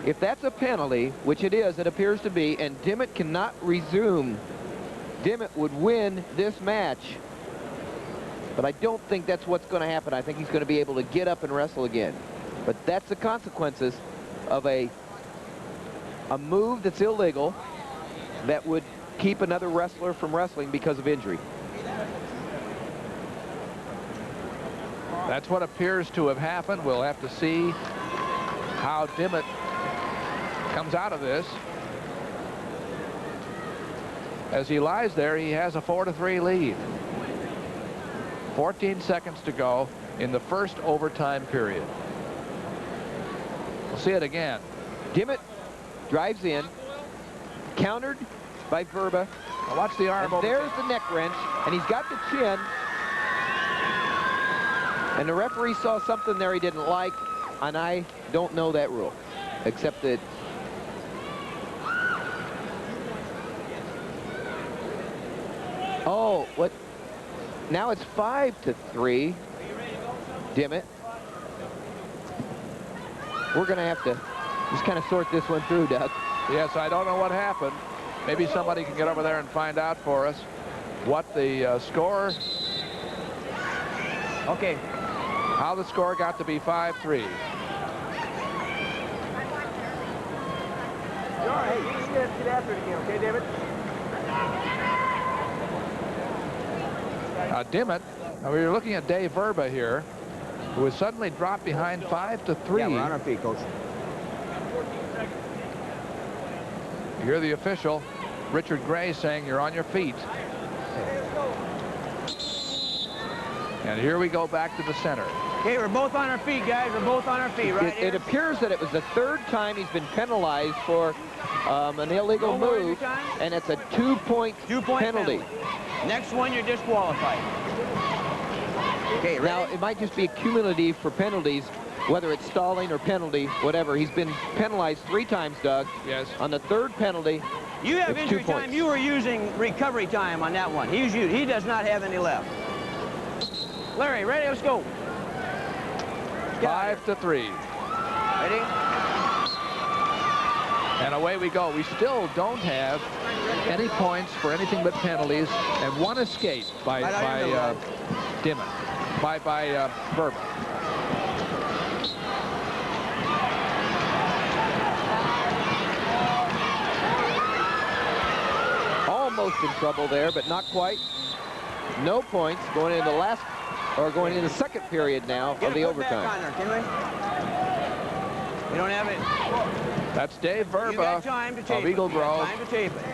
If that's a penalty, which it is, it appears to be, and Dimmitt cannot resume, Dimmitt would win this match. But I don't think that's what's going to happen. I think he's going to be able to get up and wrestle again. But that's the consequences of a move that's illegal that would keep another wrestler from wrestling because of injury. That's what appears to have happened. We'll have to see how Dimmitt comes out of this. As he lies there, he has a 4-3 lead. 14 seconds to go in the first overtime period. We'll see it again. Dimmitt drives in, countered by Verba. Now watch the arm. And there's the neck wrench, and he's got the chin. And the referee saw something there he didn't like, and I don't know that rule, except that oh, what? Now it's 5-3. Dimmitt. We're going to have to just kind of sort this one through, Doug. Yes, I don't know what happened. Maybe somebody can get over there and find out for us what the score. Okay. How the score got to be 5-3. Hey, you get after it again, okay, David? Dimmitt, now we were looking at Dave Verba here, who has suddenly dropped behind 5-3. Yeah, we're on our feet, Coach. You hear the official, Richard Gray, saying you're on your feet. And here we go back to the center. Okay, we're both on our feet, guys. We're both on our feet, right? It appears that it was the 3rd time he's been penalized for an illegal move, and it's a 2-point penalty. Next one, you're disqualified. Okay, now it might just be cumulative for penalties, whether it's stalling or penalty, whatever. He's been penalized 3 times, Doug. Yes. On the 3rd penalty, you have it's injury 2 points. time. You were using recovery time on that one. He does not have any left. Larry, ready? Let's go. 5-3. Ready? And away we go. We still don't have any points for anything but penalties, and 1 escape by Dimmitt, by Verba. Almost in trouble there, but not quite. No points going into the last, or going into the 2nd period now of the overtime. Back on there, can we? We don't have it. That's Dave Verba of Eagle Grove. Time to tape it.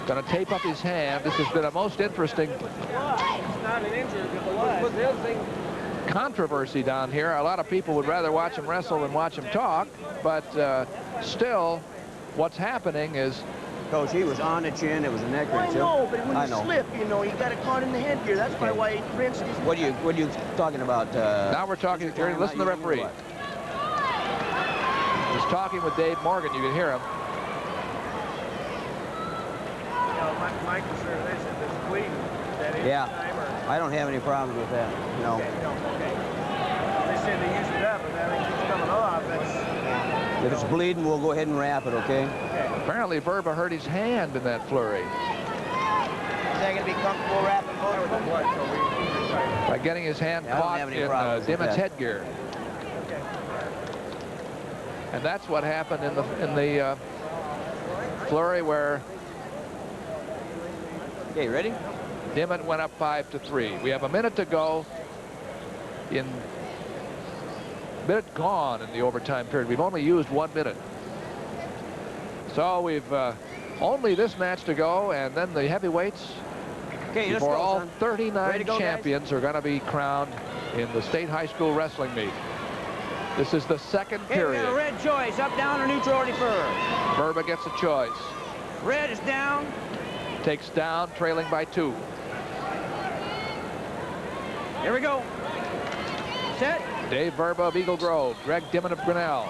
Going to tape up his hand. This has been a most interesting controversy down here. A lot of people would rather watch him wrestle than watch him talk, but still, what's happening is... Coach, he was on the chin. It was a neck wrench. I know, but when you slip, you know, you got it caught in the headgear. That's probably why he wrenched his... What are you talking about? Now we're talking... Listen to the referee. He's talking with Dave Morgan. You can hear him. Mike was sure they said there's bleeding. Yeah, I don't have any problems with that. No. Okay. They said they used it up, and that keeps coming off. If it's bleeding, we'll go ahead and wrap it, okay? Apparently, Verba hurt his hand in that flurry. Is that going to be comfortable wrapping both of them? By getting his hand caught in Dimmitt's headgear. And that's what happened in the flurry where... Okay, ready? Dimmitt went up 5-3. We have a minute to go. Minute gone in the overtime period. We've only used 1 minute. So we've only this match to go, and then the heavyweights. Okay, before let's go, all son. 39 go, champions are going to be crowned in the state high school wrestling meet. This is the second period. We got a red choice, up, down, or neutral, or defer. Verba gets a choice. Red is down. Takes down, trailing by 2. Here we go. Set. Dave Verba of Eagle Grove. Greg Dimmitt of Grinnell.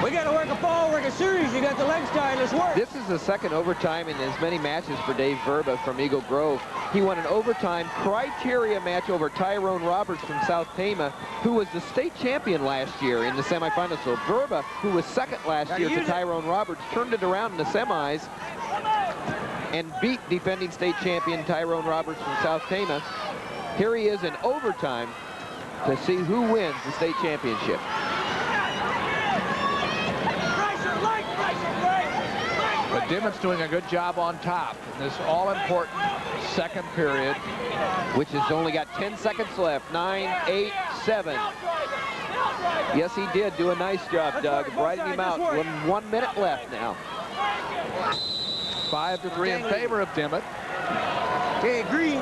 We got to work a ball, work a series. You got the legs tied. Let's work. This is the second overtime in as many matches for Dave Verba from Eagle Grove. He won an overtime criteria match over Tyrone Roberts from South Tama, who was the state champion last year in the semifinals. So Verba, who was second last year to Tyrone Roberts, turned it around in the semis and beat defending state champion Tyrone Roberts from South Tama. Here he is in overtime to see who wins the state championship. But Dimmitt's doing a good job on top in this all-important second period. Which has only got 10 seconds left. 9, 8, 7. Yes, he did do a nice job, Doug, of riding him out. 1 minute left now. 5-3 in favor of Dimmitt. Okay, green.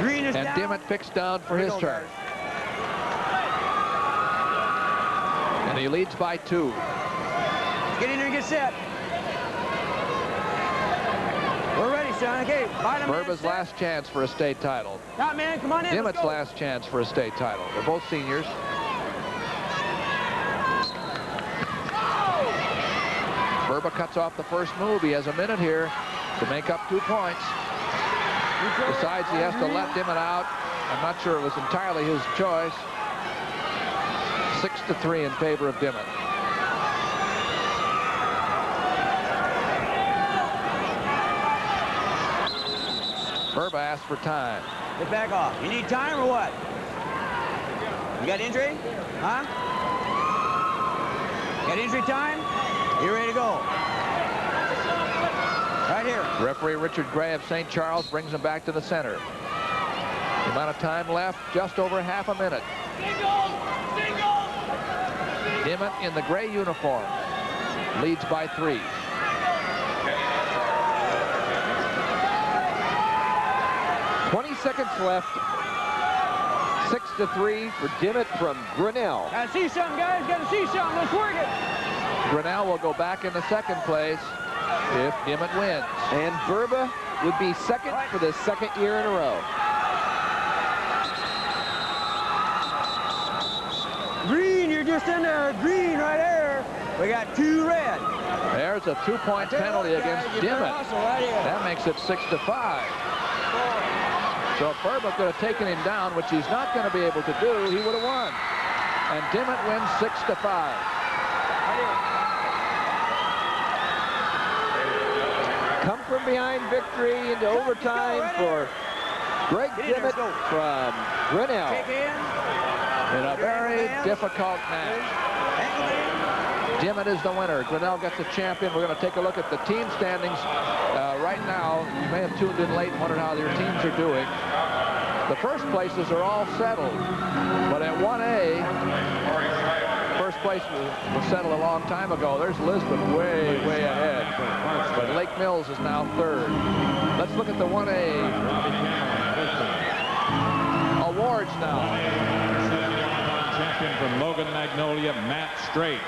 Green is and down. Dimmitt picks down for his turn. And he leads by 2. Get in there and get set. We're ready, son. Okay, bottom man, Verba's last chance for a state title. Top man, come on in. Dimmitt's last chance for a state title. They're both seniors. Verba cuts off the first move. He has a minute here to make up 2 points. Besides, he has to let Dimmitt out. I'm not sure it was entirely his choice. 6-3 in favor of Dimmitt. Verba asked for time. Get back off. You need time or what? You got injury? Huh? Got injury time? You ready to go? Right here. Referee Richard Gray of St. Charles brings him back to the center. The amount of time left, just over half a minute. Dimmitt in the gray uniform leads by 3. Seconds left. 6-3 for Dimmitt from Grinnell. Gotta see something, guys. Gotta see something. Let's work it. Grinnell will go back into second place if Dimmitt wins. And Verba would be second for the second year in a row. Green, you're just in there. Green right there. We got 2 red. There's a 2-point penalty against Dimmitt. That makes it 6-5. So if Verba could have taken him down, which he's not going to be able to do, he would have won. And Dimmitt wins 6-5. Come from behind victory into overtime for Greg Dimmitt from Grinnell. In a very difficult match. Dimmitt is the winner. Grinnell gets the champion. We're going to take a look at the team standings right now. You may have tuned in late and wondered how your teams are doing. The first places are all settled. But at 1A, first place was settled a long time ago. There's Lisbon way ahead. But Lake Mills is now third. Let's look at the 1A awards now. Champion from Logan Magnolia, Matt Straight.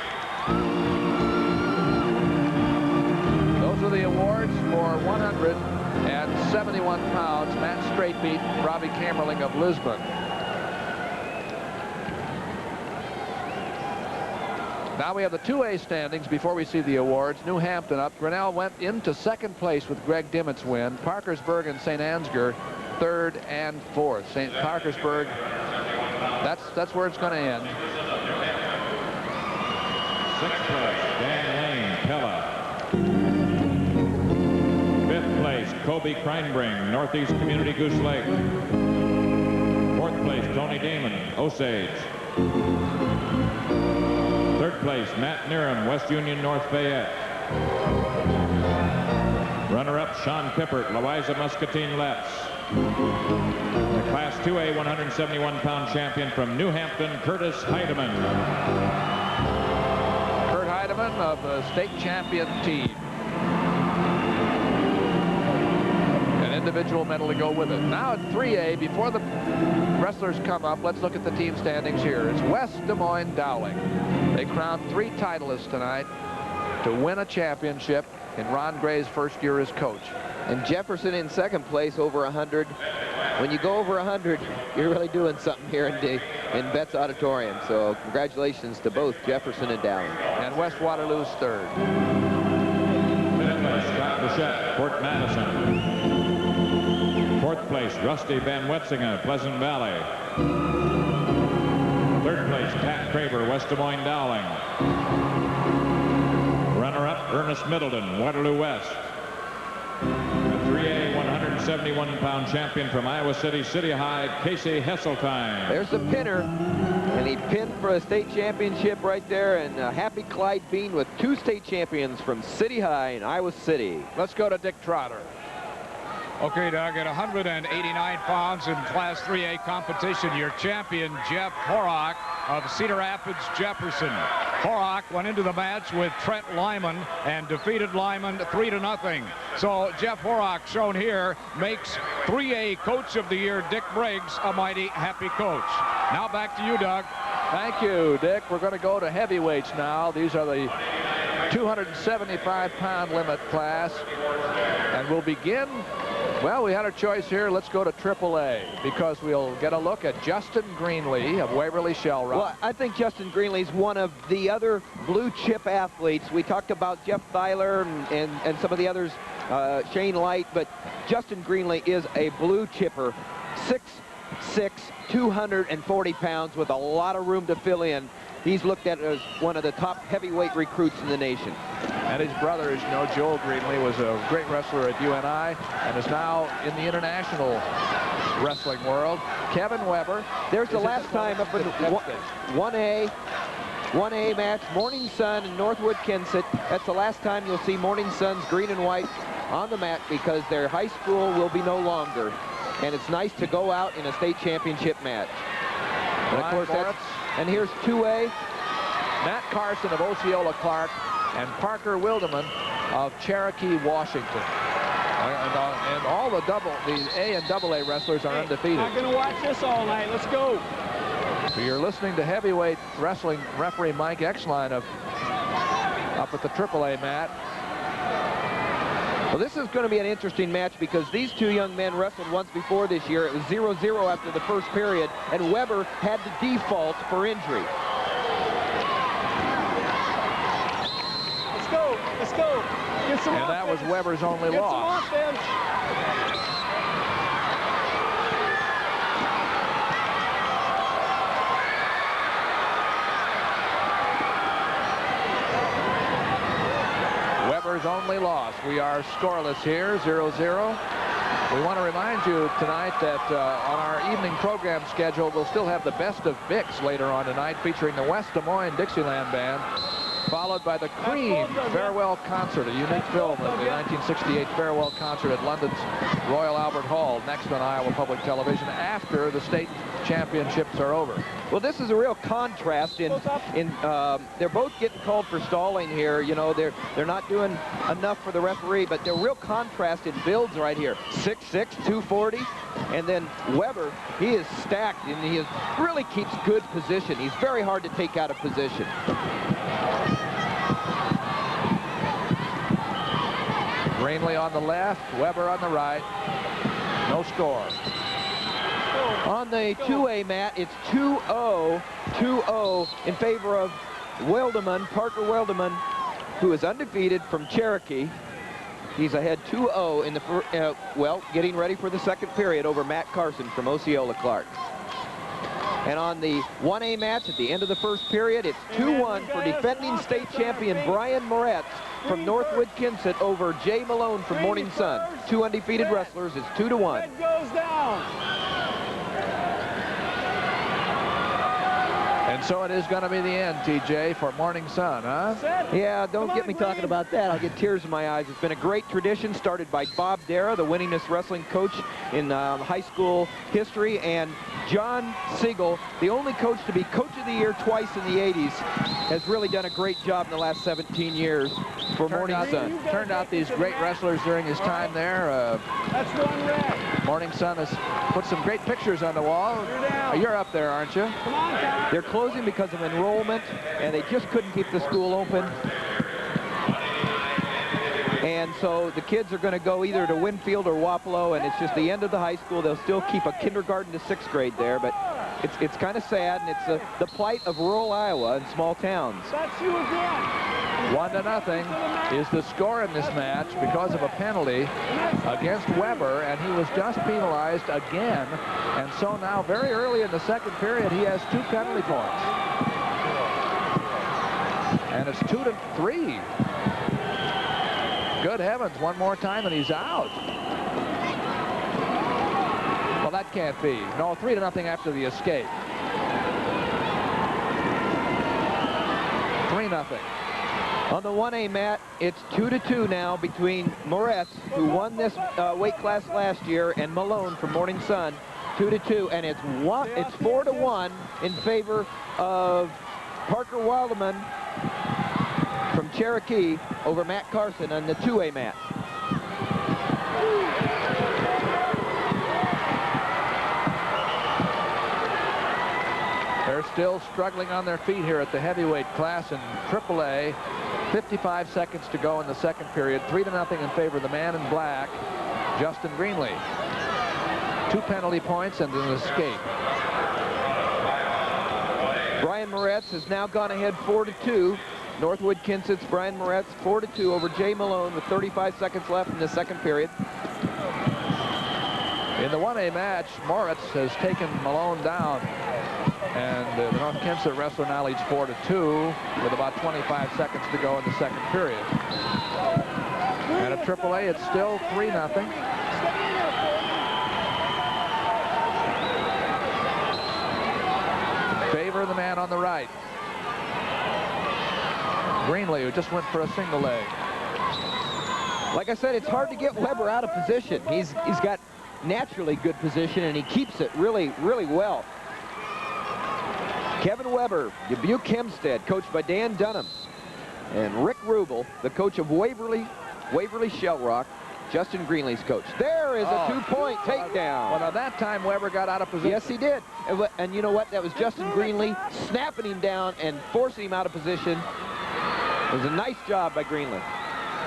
Those are the awards for 171 pounds. Matt Straight beat Robbie Kamerling of Lisbon. Now we have the 2A standings before we see the awards. New Hampton up. Grinnell went into second place with Greg Dimmitt's win. Parkersburg and St. Ansgar third and fourth. St. Parkersburg, that's where it's going to end. Sixth place, Dan Lane, Pella. Fifth place, Kobe Kreinbring, Northeast Community Goose Lake. Fourth place, Tony Damon, Osage. Third place, Matt Nerum, West Union, North Fayette. Runner-up, Sean Pippert, Louisa Muscatine Letts. The Class 2A 171-pound champion from New Hampton, Curtis Heidemann. Kurt Heidemann of the state champion team. An individual medal to go with it. Now at 3A, before the wrestlers come up, let's look at the team standings here. It's West Des Moines Dowling. They crowned 3 titleists tonight to win a championship in Ron Gray's first year as coach. And Jefferson in second place, over 100. When you go over 100, you're really doing something here in Betts Auditorium. So congratulations to both Jefferson and Dowling. And West Waterloo's third. Fifth place, Scott Bichette, Fort Madison. Fourth place, Rusty Van Wetsinga, Pleasant Valley. Third place, Pat Craver, West Des Moines Dowling. Runner-up, Ernest Middleton, Waterloo West. The 3A 171-pound champion from Iowa City, City High, Casey Hesseltine. There's the pinner, and he pinned for a state championship right there, and happy Clyde Bean with 2 state champions from City High in Iowa City. Let's go to Dick Trotter. Okay, Doug, at 189 pounds in Class 3A competition, your champion, Jeff Horak of Cedar Rapids, Jefferson. Horak went into the match with Trent Lyman and defeated Lyman 3-0. So Jeff Horak, shown here, makes 3A Coach of the Year Dick Briggs a mighty happy coach. Now back to you, Doug. Thank you, Dick. We're going to go to heavyweights now. These are the 275-pound limit class, and we'll begin. Well, we had a choice here. Let's go to AAA because we'll get a look at Justin Greenlee of Waverly Shell Rock. Well, I think Justin Greenlee's one of the other blue chip athletes. We talked about Jeff Thyler and some of the others, Shane Light, but Justin Greenlee is a blue chipper, 6'6", 240 pounds with a lot of room to fill in. He's looked at as one of the top heavyweight recruits in the nation. And his brother, as you know, Joel Greenlee, was a great wrestler at UNI and is now in the international wrestling world. Kevin Weber. There's the last time up in 1A match, Morning Sun and Northwood Kensett. That's the last time you'll see Morning Sun's green and white on the mat because their high school will be no longer. And it's nice to go out in a state championship match. And of course, and here's 2A. Matt Carson of Osceola Clark and Parker Wilderman of Cherokee, Washington. And all the A and AA wrestlers are undefeated. I'm going to watch this all night. Let's go. So you're listening to heavyweight wrestling referee Mike Exline up at the AAA mat. Well, this is going to be an interesting match because these 2 young men wrestled once before this year. It was 0-0 after the first period, and Weber had to default for injury. Let's go. Let's go. Get some and that was Weber's only loss. Weber's only loss. We are scoreless here, 0-0. We want to remind you tonight that on our evening program schedule, we'll still have the Best of Bix later on tonight, featuring the West Des Moines Dixieland Band, followed by the Cream Farewell Concert, a unique film of the 1968 Farewell Concert at London's Royal Albert Hall next on Iowa Public Television after the state championships are over. Well, this is a real contrast in they're both getting called for stalling here. You know, they're not doing enough for the referee, but they're real contrast in builds right here. 6'6", 240, and then Weber, he is stacked and he really keeps good position. He's very hard to take out of position. Greenlee on the left, Weber on the right. No score. On the 2A mat, it's 2-0, 2-0 in favor of Wildeman, Parker Wildeman, who is undefeated from Cherokee. He's ahead 2-0 in the, well, getting ready for the second period over Matt Carson from Osceola Clark. And on the 1A match at the end of the first period, it's 2-1 for defending state champion Brian Moretz from Northwood Kensett over Jay Malone from Morning Sun. Two undefeated wrestlers. It's 2-1. Goes down. And so it is going to be the end, TJ, for Morning Sun, huh? Yeah, don't get me talking about that. I'll get tears in my eyes. It's been a great tradition started by Bob Dara, the winningest wrestling coach in high school history, and John Siegel, the only coach to be Coach of the Year twice in the 80s, has really done a great job in the last 17 years for Morning Sun. Turned out these great wrestlers during his time there. That's one red. Morning Sun has put some great pictures on the wall. You're up there, aren't you? Come on, Tom. They're closing because of enrollment, and they just couldn't keep the school open. And so the kids are going to go either to Winfield or Wapello, and it's just the end of the high school. They'll still keep a kindergarten to 6th grade there, but it's kind of sad, and it's the plight of rural Iowa and small towns. That's you again. 1-0 is the score in this match because of a penalty against Weber, and he was just penalized again. And so now, very early in the second period, he has 2 penalty points. And it's 2-3. Good heavens, one more time and he's out. Well, that can't be. No, 3-0 after the escape. 3-0. On the 1A mat, it's 2-2 now between Moretz, who won this weight class last year, and Malone from Morning Sun. 2-2, and it's 4-1 in favor of Parker Wildeman from Cherokee over Matt Carson on the 2A mat. They're still struggling on their feet here at the heavyweight class in AAA. 55 seconds to go in the second period. 3-0 in favor of the man in black, Justin Greenlee. 2 penalty points and an escape. Brian Moretz has now gone ahead 4-2. Northwood Kensett's Brian Moretz 4-2 over Jay Malone with 35 seconds left in the second period. In the 1A match, Moretz has taken Malone down, and the North Kensett wrestler now leads 4-2 with about 25 seconds to go in the second period. And at AAA, it's still 3-0. Favor of the man on the right. Greenlee, who just went for a single leg. Like I said, it's hard to get Weber out of position. He's got naturally good position, and he keeps it really, really well. Kevin Weber, Dubuque Hempstead, coached by Dan Dunham. And Rick Rubel, the coach of Waverly Shell Rock, Justin Greenlee's coach. There is a 2-point takedown. Well, now that time Weber got out of position. Yes, he did. And you know what? That was Justin Greenlee snapping him down and forcing him out of position. It was a nice job by Greenlee.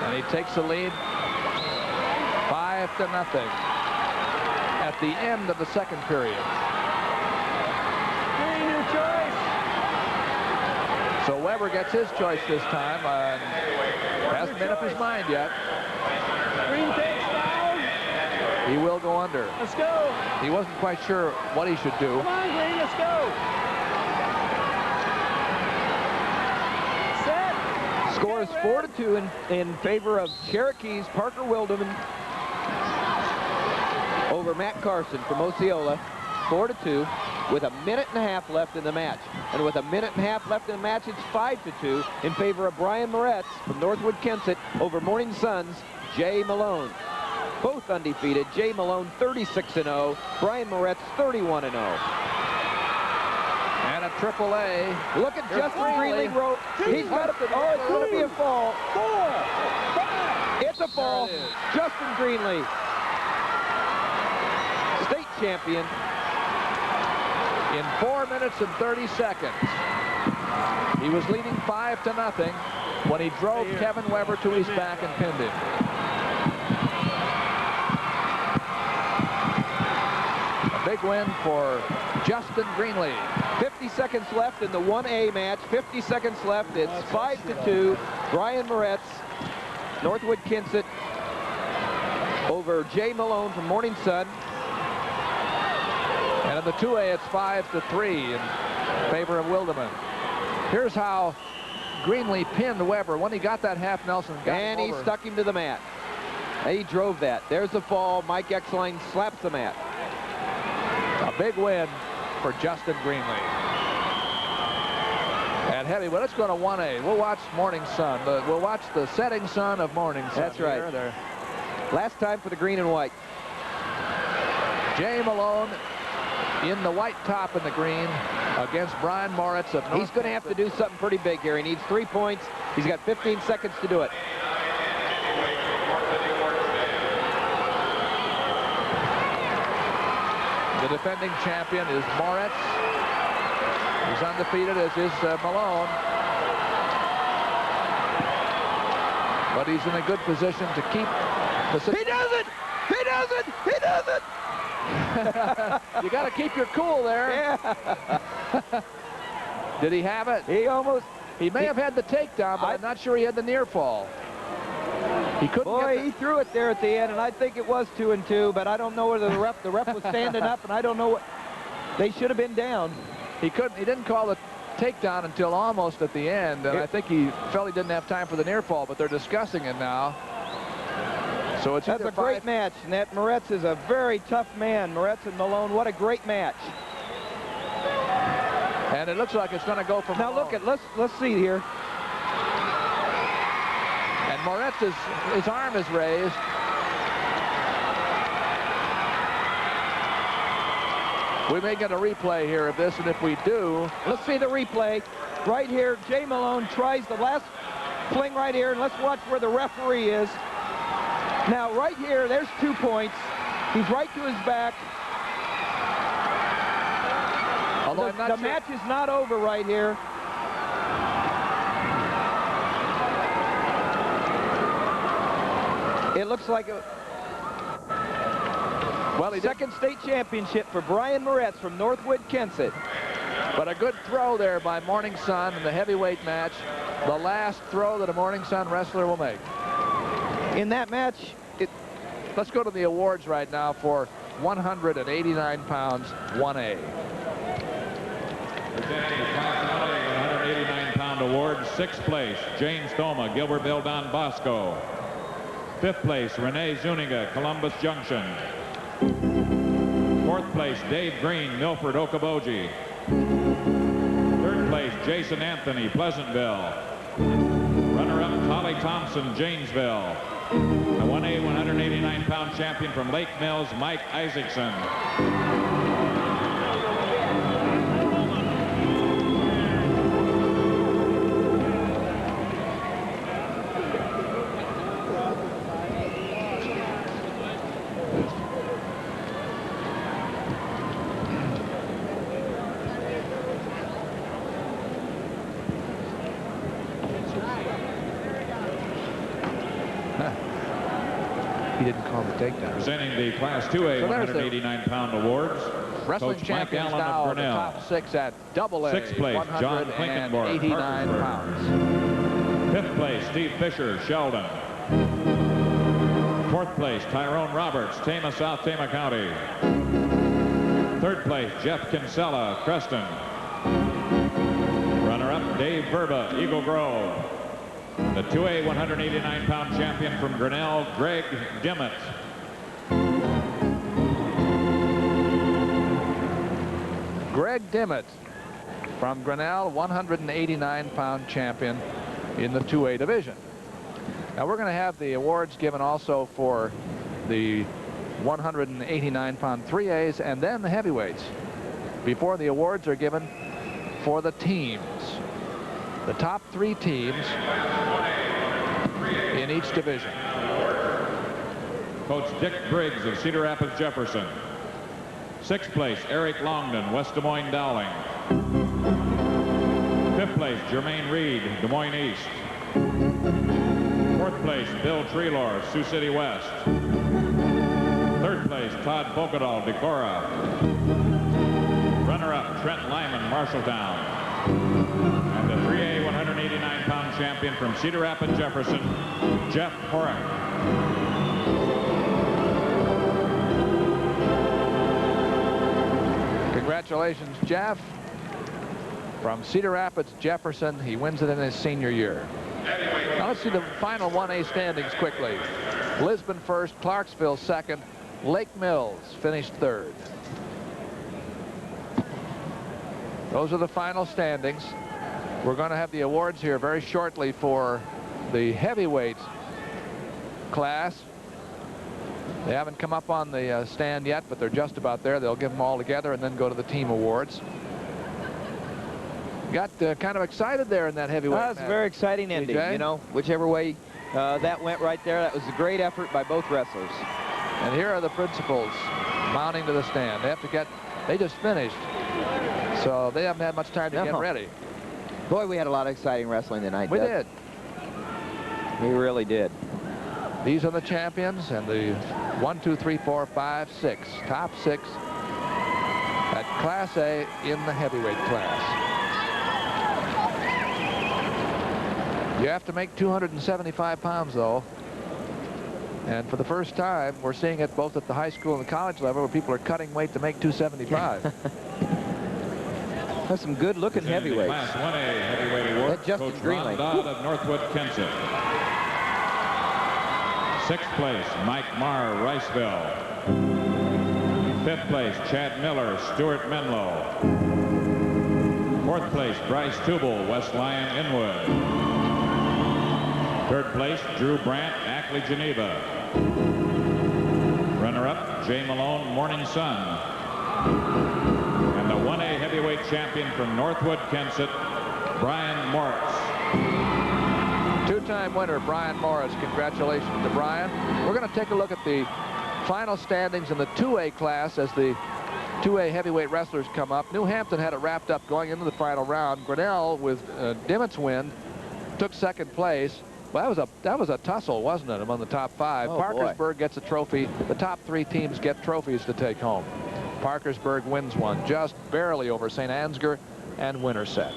And he takes the lead 5-0 at the end of the second period. Your choice. So Weber gets his choice this time. Hasn't made up his mind yet. Green takes down. He will go under. Let's go. He wasn't quite sure what he should do. Come on, Green, let's go. Set. Score is 4-2 in favor of Cherokee's Parker Wildeman over Matt Carson from Osceola. 4-2 with 1.5 minutes left in the match. And with 1.5 minutes left in the match, it's 5-2 in favor of Brian Moretz from Northwood Kensett over Morning Sun's Jay Malone. both undefeated. Jay Malone 36-0, Brian Moretz 31-0. And a AAA. Look at Justin Greenlee. He's got a, oh, it's going to be a fall. 4, 5. It's a fall. Justin Greenlee, state champion. In 4 minutes and 30 seconds. He was leading 5-0 when he drove Kevin Weber to his back and pinned him. A big win for Justin Greenlee. 50 seconds left in the 1A match. 50 seconds left. It's 5-2. Brian Moretz, Northwood Kensett over Jay Malone from Morning Sun. And in the 2A, it's 5-3 in favor of Wildeman. Here's how Greenlee pinned Weber when he got that half Nelson. And he stuck him to the mat. He drove that. There's the fall. Mike Exline slaps the mat. A big win for Justin Greenlee. At heavyweight, let's go to 1A. We'll watch Morning Sun. We'll watch the setting sun of Morning Sun. That's right. Last time for the green and white. Jay Malone in the white top and the green against Brian Moretz of North. He's going to have to do something pretty big here. He needs 3 points. He's got 15 seconds to do it. The defending champion is Moretz. He's undefeated, as is Malone. But he's in a good position to keep the... He does it! He does it! He does it! You got to keep your cool there. Yeah. Did he have it? He may have had the takedown, but I'm not sure he had the near fall. He couldn't. Boy, he threw it there at the end, and I think it was 2-2, but I don't know whether the ref was standing up, and I don't know what. They should have been down. He didn't call the takedown until almost at the end, and I think he felt he didn't have time for the near fall, but they're discussing it now. So it's That's a great match, and that Moretz is a very tough man. Moretz and Malone, what a great match. And it looks like it's going to go for Now Malone. look at, let's see here. And Moretz, his arm is raised. We may get a replay here of this, and if we do... Let's see the replay. Right here, Jay Malone tries the last fling right here, and let's watch where the referee is. Now, right here, there's 2 points. He's right to his back. Although the match is not over right here. It looks like a second state championship for Brian Moretz from Northwood Kensett. But a good throw there by Morning Sun in the heavyweight match. The last throw that a Morning Sun wrestler will make. In that match, let's go to the awards right now for 189 pounds 1A. Presenting the Class 1A 189-pound award, 6th place, James Thoma, Gilbertville, Don Bosco. 5th place, Renee Zuniga, Columbus Junction. 4th place, Dave Green, Milford, Okoboji. 3rd place, Jason Anthony, Pleasantville. Runner-up, Holly Thompson, Janesville. The 1A 189-pound champion from Lake Mills, Mike Isaacson. He didn't call the takedown. Presenting the Class 2A 189-pound awards. Wrestling Coach champions Mike Allen now of the Grinnell. top 6 at AA. 6th place, John Klinkenborg, 189 Parkersburg. pounds. 5th place, Steve Fisher, Sheldon. 4th place, Tyrone Roberts, Tama, South Tama County. 3rd place, Jeff Kinsella, Creston. Runner-up, Dave Verba, Eagle Grove. The 2A 189-pound champion from Grinnell, Greg Dimmitt. Greg Dimmitt from Grinnell, 189-pound champion in the 2A division. Now we're going to have the awards given also for the 189-pound 3As, and then the heavyweights before the awards are given for the teams. The top 3 teams in each division. Coach Dick Briggs of Cedar Rapids Jefferson. 6th place, Eric Longden, West Des Moines Dowling. 5th place, Jermaine Reed, Des Moines East. 4th place, Bill Treelor, Sioux City West. 3rd place, Todd Fogadal, Decorah. Runner-up, Trent Lyman, Marshalltown. And the 3A 189-pound champion from Cedar Rapids Jefferson, Jeff Horrick. Congratulations, Jeff. From Cedar Rapids Jefferson, he wins it in his senior year. Now let's see the final 1A standings quickly. Lisbon first, Clarksville second, Lake Mills finished third. Those are the final standings. We're going to have the awards here very shortly for the heavyweights class. They haven't come up on the stand yet, but they're just about there. They'll give them all together and then go to the team awards. Got kind of excited there in that heavyweight match. That was a very exciting ending. You know, whichever way that went right there, that was a great effort by both wrestlers. And here are the principals mounting to the stand. They have to get, they just finished, so they haven't had much time to get ready. Boy, we had a lot of exciting wrestling tonight. We did. We really did. These are the champions, and the 1, 2, 3, 4, 5, 6, top 6 at Class A in the heavyweight class. You have to make 275 pounds, though. And for the first time, we're seeing it both at the high school and the college level, where people are cutting weight to make 275. That's some good-looking heavyweights. Class 1A heavyweight award, Justin Coach Greenley. Ron Dodd of Northwood, Kensett. 6th place, Mike Marr, Riceville. 5th place, Chad Miller, Stuart Menlo. 4th place, Bryce Tubal, West Lyon, Inwood. 3rd place, Drew Brandt, Ackley, Geneva. Runner-up, Jay Malone, Morning Sun. And the 1A heavyweight champion from Northwood, Kensett, Brian Morris. Two-time winner, Brian Morris. Congratulations to Brian. We're going to take a look at the final standings in the 2A class as the 2A heavyweight wrestlers come up. New Hampton had it wrapped up going into the final round. Grinnell, with Dimmitt's win, took 2nd place. Well, that was a tussle, wasn't it, among the top 5? Oh, Parkersburg gets a trophy. The top 3 teams get trophies to take home. Parkersburg wins one, just barely over St. Ansgar and Winterset.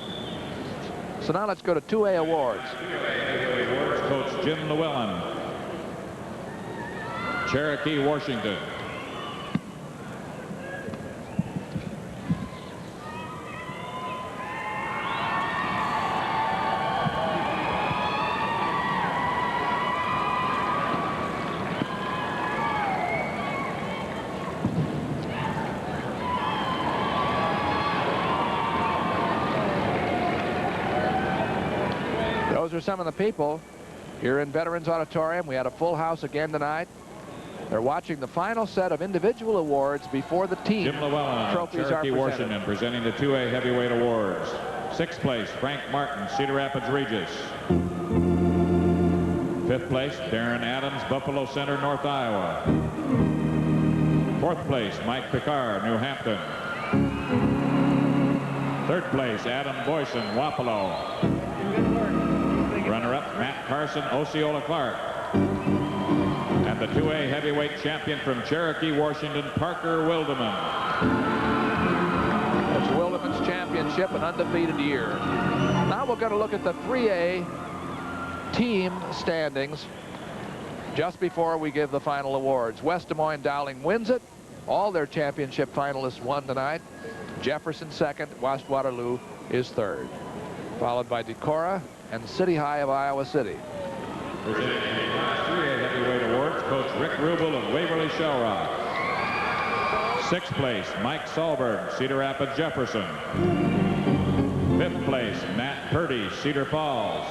So now let's go to 2A awards. 2A awards, Coach Jim Llewellyn. Cherokee, Washington. Those are some of the people here in Veterans Auditorium. We had a full house again tonight. They're watching the final set of individual awards before the team Jim Llewellyn, trophies Cherokee, are presented. Washington, presenting the 2A heavyweight awards. 6th place, Frank Martin, Cedar Rapids Regis. 5th place, Darren Adams, Buffalo Center, North Iowa. 4th place, Mike Picard, New Hampton. 3rd place, Adam Boyson, Wapello. Runner-up, Matt Carson, Osceola Clark. And the 2A heavyweight champion from Cherokee, Washington, Parker Wildeman. That's Wildeman's championship, an undefeated year. Now we're going to look at the 3A team standings just before we give the final awards. West Des Moines Dowling wins it. All their championship finalists won tonight. Jefferson 2nd, West Waterloo is 3rd, followed by Decorah and City High of Iowa City. Presenting the Class 3A heavyweight awards, Coach Rick Rubel of Waverly Shell Rock. 6th place, Mike Solberg, Cedar Rapids Jefferson. 5th place, Matt Purdy, Cedar Falls.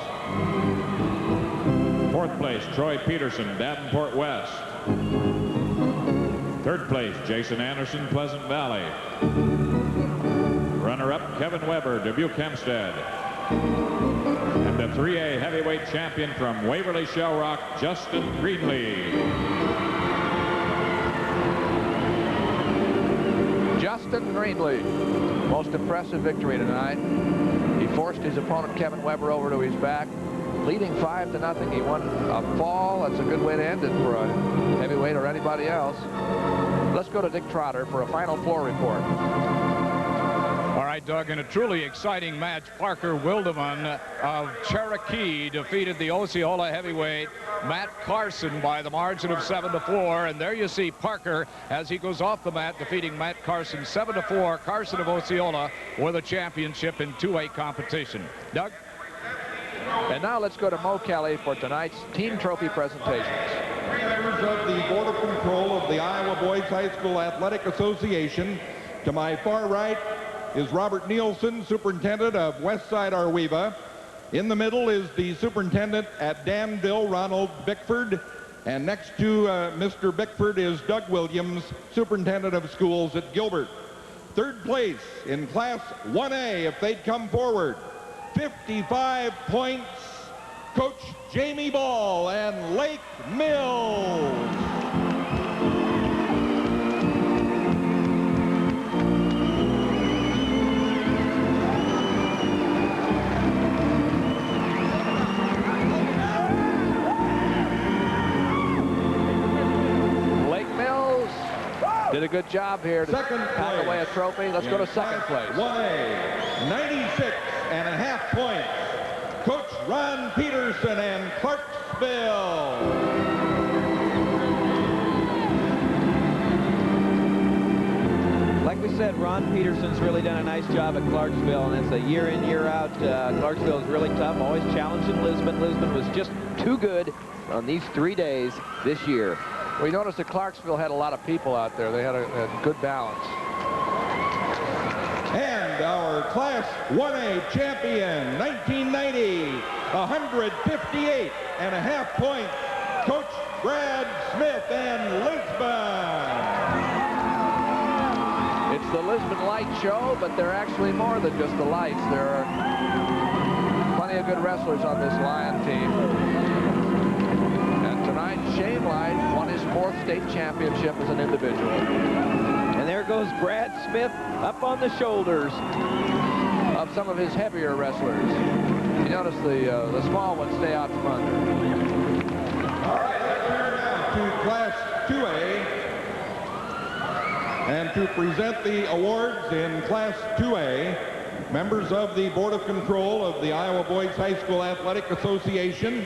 4th place, Troy Peterson, Davenport West. Third place, Jason Anderson, Pleasant Valley. Runner-up, Kevin Weber, Dubuque Hempstead. And the 3A heavyweight champion from Waverly Shell Rock, Justin Greenlee. Justin Greenlee, most impressive victory tonight. He forced his opponent Kevin Weber over to his back, leading 5-0. He won a fall. That's a good way to end it for a heavyweight or anybody else. Let's go to Dick Trotter for a final floor report. All right, Doug, in a truly exciting match, Parker Wildeman of Cherokee defeated the Osceola heavyweight Matt Carson by the margin of 7-4. And there you see Parker as he goes off the mat, defeating Matt Carson 7-4. Carson of Osceola with a championship in 2A competition. Doug? And now let's go to Mo Kelly for tonight's team trophy presentations. Members of the Board of Control of the Iowa Boys High School Athletic Association. To my far right is Robert Nielsen, Superintendent of Westside Arweva. In the middle is the Superintendent at Danville, Ronald Bickford. And next to Mr. Bickford is Doug Williams, Superintendent of Schools at Gilbert. Third place in Class 1A, if they'd come forward. 55 points, Coach Jamie Ball and Lake Mills. Lake Mills did a good job here to pack away a trophy. Let's go to second place. 1A, 96.5 points. Coach Ron Peterson and Clarksville. Like we said, Ron Peterson's really done a nice job at Clarksville, and it's a year in, year out. Clarksville is really tough, always challenging Lisbon. Lisbon was just too good on these 3 days this year. We noticed that Clarksville had a lot of people out there. They had a good balance. And our Class 1A champion, 1990, 158.5 points, Coach Brad Smith and Lisbon. It's the Lisbon Light Show, but they're actually more than just the lights. There are plenty of good wrestlers on this Lion team. And tonight, Shane Light won his 4th state championship as an individual. And there goes Brad Smith up on the shoulders of some of his heavier wrestlers. You notice the small ones stay out from under. All right, let's turn now to Class 2A. And to present the awards in Class 2A, members of the Board of Control of the Iowa Boys High School Athletic Association.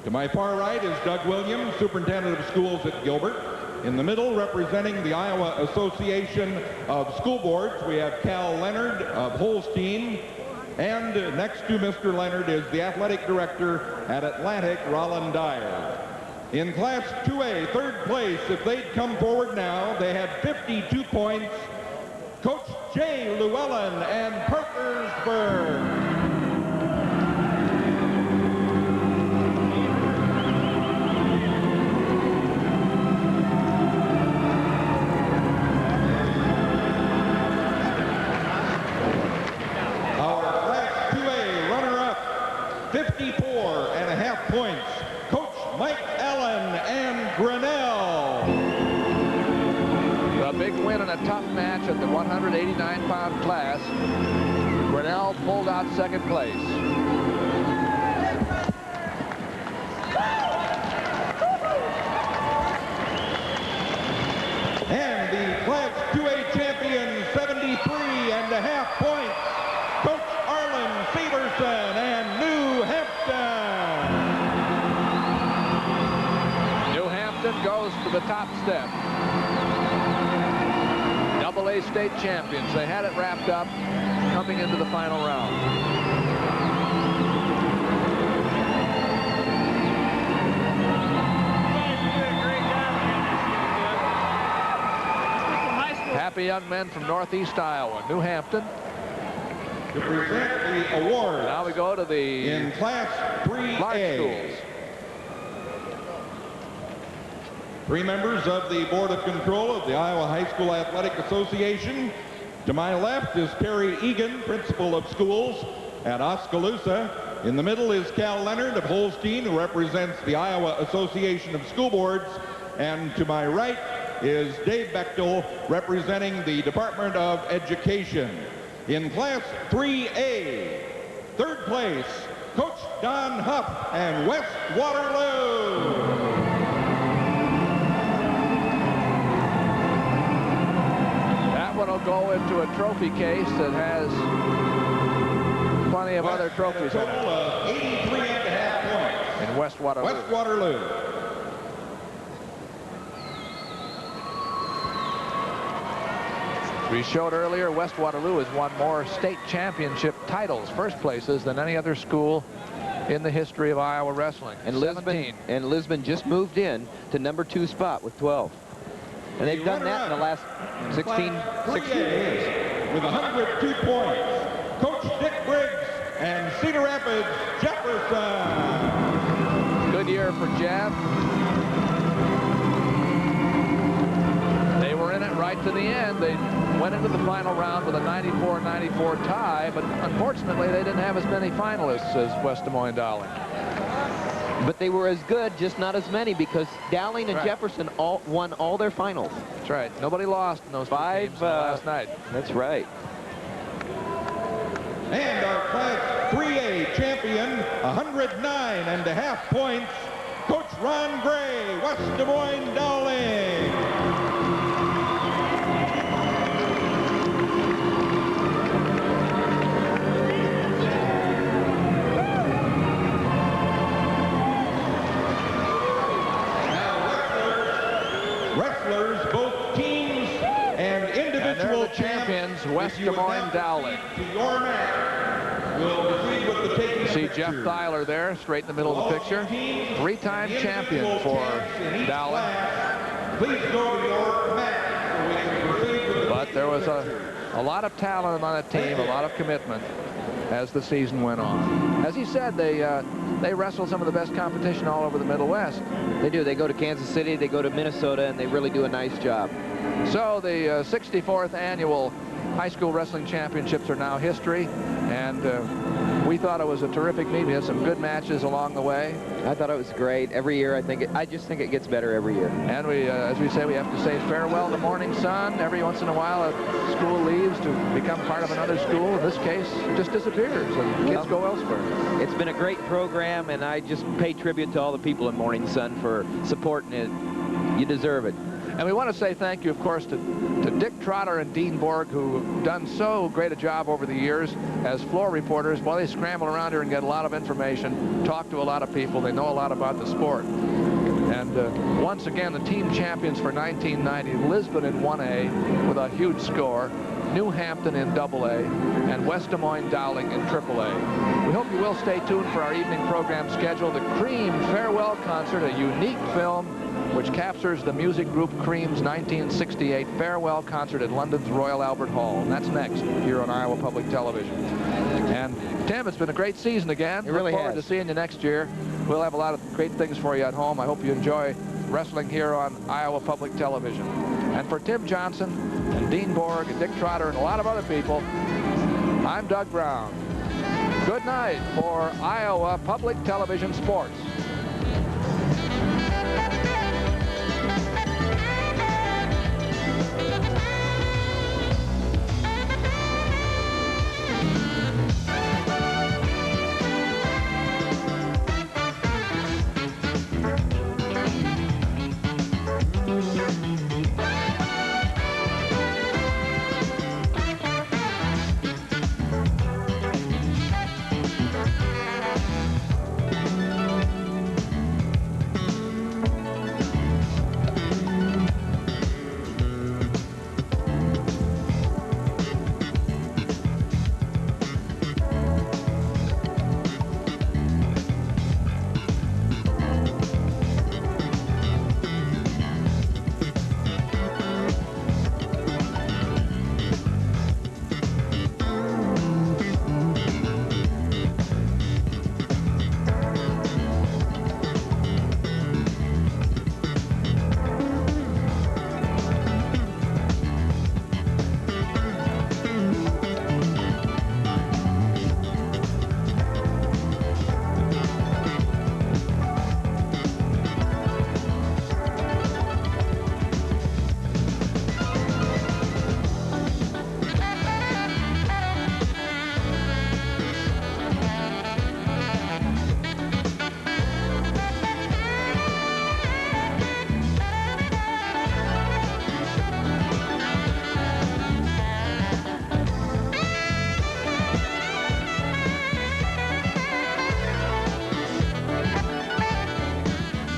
To my far right is Doug Williams, Superintendent of Schools at Gilbert. In the middle, representing the Iowa Association of School Boards, we have Cal Leonard of Holstein. And next to Mr. Leonard is the athletic director at Atlantic, Roland Dyer. In Class 2A, third place, if they'd come forward now, they had 52 points. Coach Jay Llewellyn and Parkersburg. Our Class 2A runner-up, 54.5 points. Coach Mike Allen and Grinnell. A big win in a tough match at the 189-pound class. Grinnell pulled out second place. And the Class 2A champion, 73.5 points, Coach Arlen Severson and New Hampton. New Hampton goes to the top step. AA state champions. They had it wrapped up coming into the final round. Happy young men from Northeast Iowa, New Hampton. To present the award. Now we go to the in Class 3A. Large schools. 3 members of the Board of Control of the Iowa High School Athletic Association. To my left is Perry Egan, Principal of Schools at Oskaloosa. In the middle is Cal Leonard of Holstein, who represents the Iowa Association of School Boards. And to my right is Dave Bechtel, representing the Department of Education. In Class 3A, 3rd place, Coach Don Huff and West Waterloo. That one will go into a trophy case that has plenty of other trophies in it. A total of 83.5 points. In West Waterloo. West Waterloo. We showed earlier, West Waterloo has won more state championship titles, first places, than any other school in the history of Iowa wrestling. And Lisbon just moved in to number 2 spot with 12. And they've done that in the last 16 years. With 102 points, Coach Dick Briggs and Cedar Rapids Jefferson. Good year for Jeff. They were in it right to the end. They went into the final round with a 94-94 tie, but unfortunately they didn't have as many finalists as West Des Moines Dowling. But they were as good, just not as many, because Dowling and Jefferson won all their finals. That's right. Nobody lost in those 5 games last night. That's right. And our Class 3A champion, 109.5 points, Coach Ron Gray, West Des Moines Dowling. Both teams and individual champions, West Des Moines Dowling. See Jeff Thyler there, straight in the middle of the picture. 3-time champion for Dowling. Please go to your mat. But there was a lot of talent on that team, a lot of commitment as the season went on. As he said, they wrestle some of the best competition all over the Middle West. They do. They go to Kansas City, they go to Minnesota, and they really do a nice job. So the 64th annual high school wrestling championships are now history, and we thought it was a terrific meet. We had some good matches along the way. I thought it was great. Every year, I just think it gets better every year. And we, as we say, we have to say farewell to Morning Sun. Every once in a while, a school leaves to become part of another school. In this case, it just disappears, and kids go elsewhere. It's been a great program, and I just pay tribute to all the people in Morning Sun for supporting it. You deserve it. And we want to say thank you, of course, to Dick Trotter and Dean Borg, who have done so great a job over the years as floor reporters. While they scramble around here and get a lot of information, talk to a lot of people. They know a lot about the sport. And once again, the team champions for 1990, Lisbon in 1A with a huge score, New Hampton in AA, and West Des Moines Dowling in AAA. We hope you will stay tuned for our evening program schedule, the Cream Farewell Concert, a unique film which captures the music group Cream's 1968 farewell concert at London's Royal Albert Hall. And that's next here on Iowa Public Television. And Tim, it's been a great season again. It really Look forward to seeing you next year. We'll have a lot of great things for you at home. I hope you enjoy wrestling here on Iowa Public Television. And for Tim Johnson and Dean Borg and Dick Trotter and a lot of other people, I'm Doug Brown. Good night for Iowa Public Television Sports.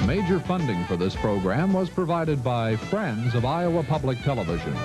Major funding for this program was provided by Friends of Iowa Public Television.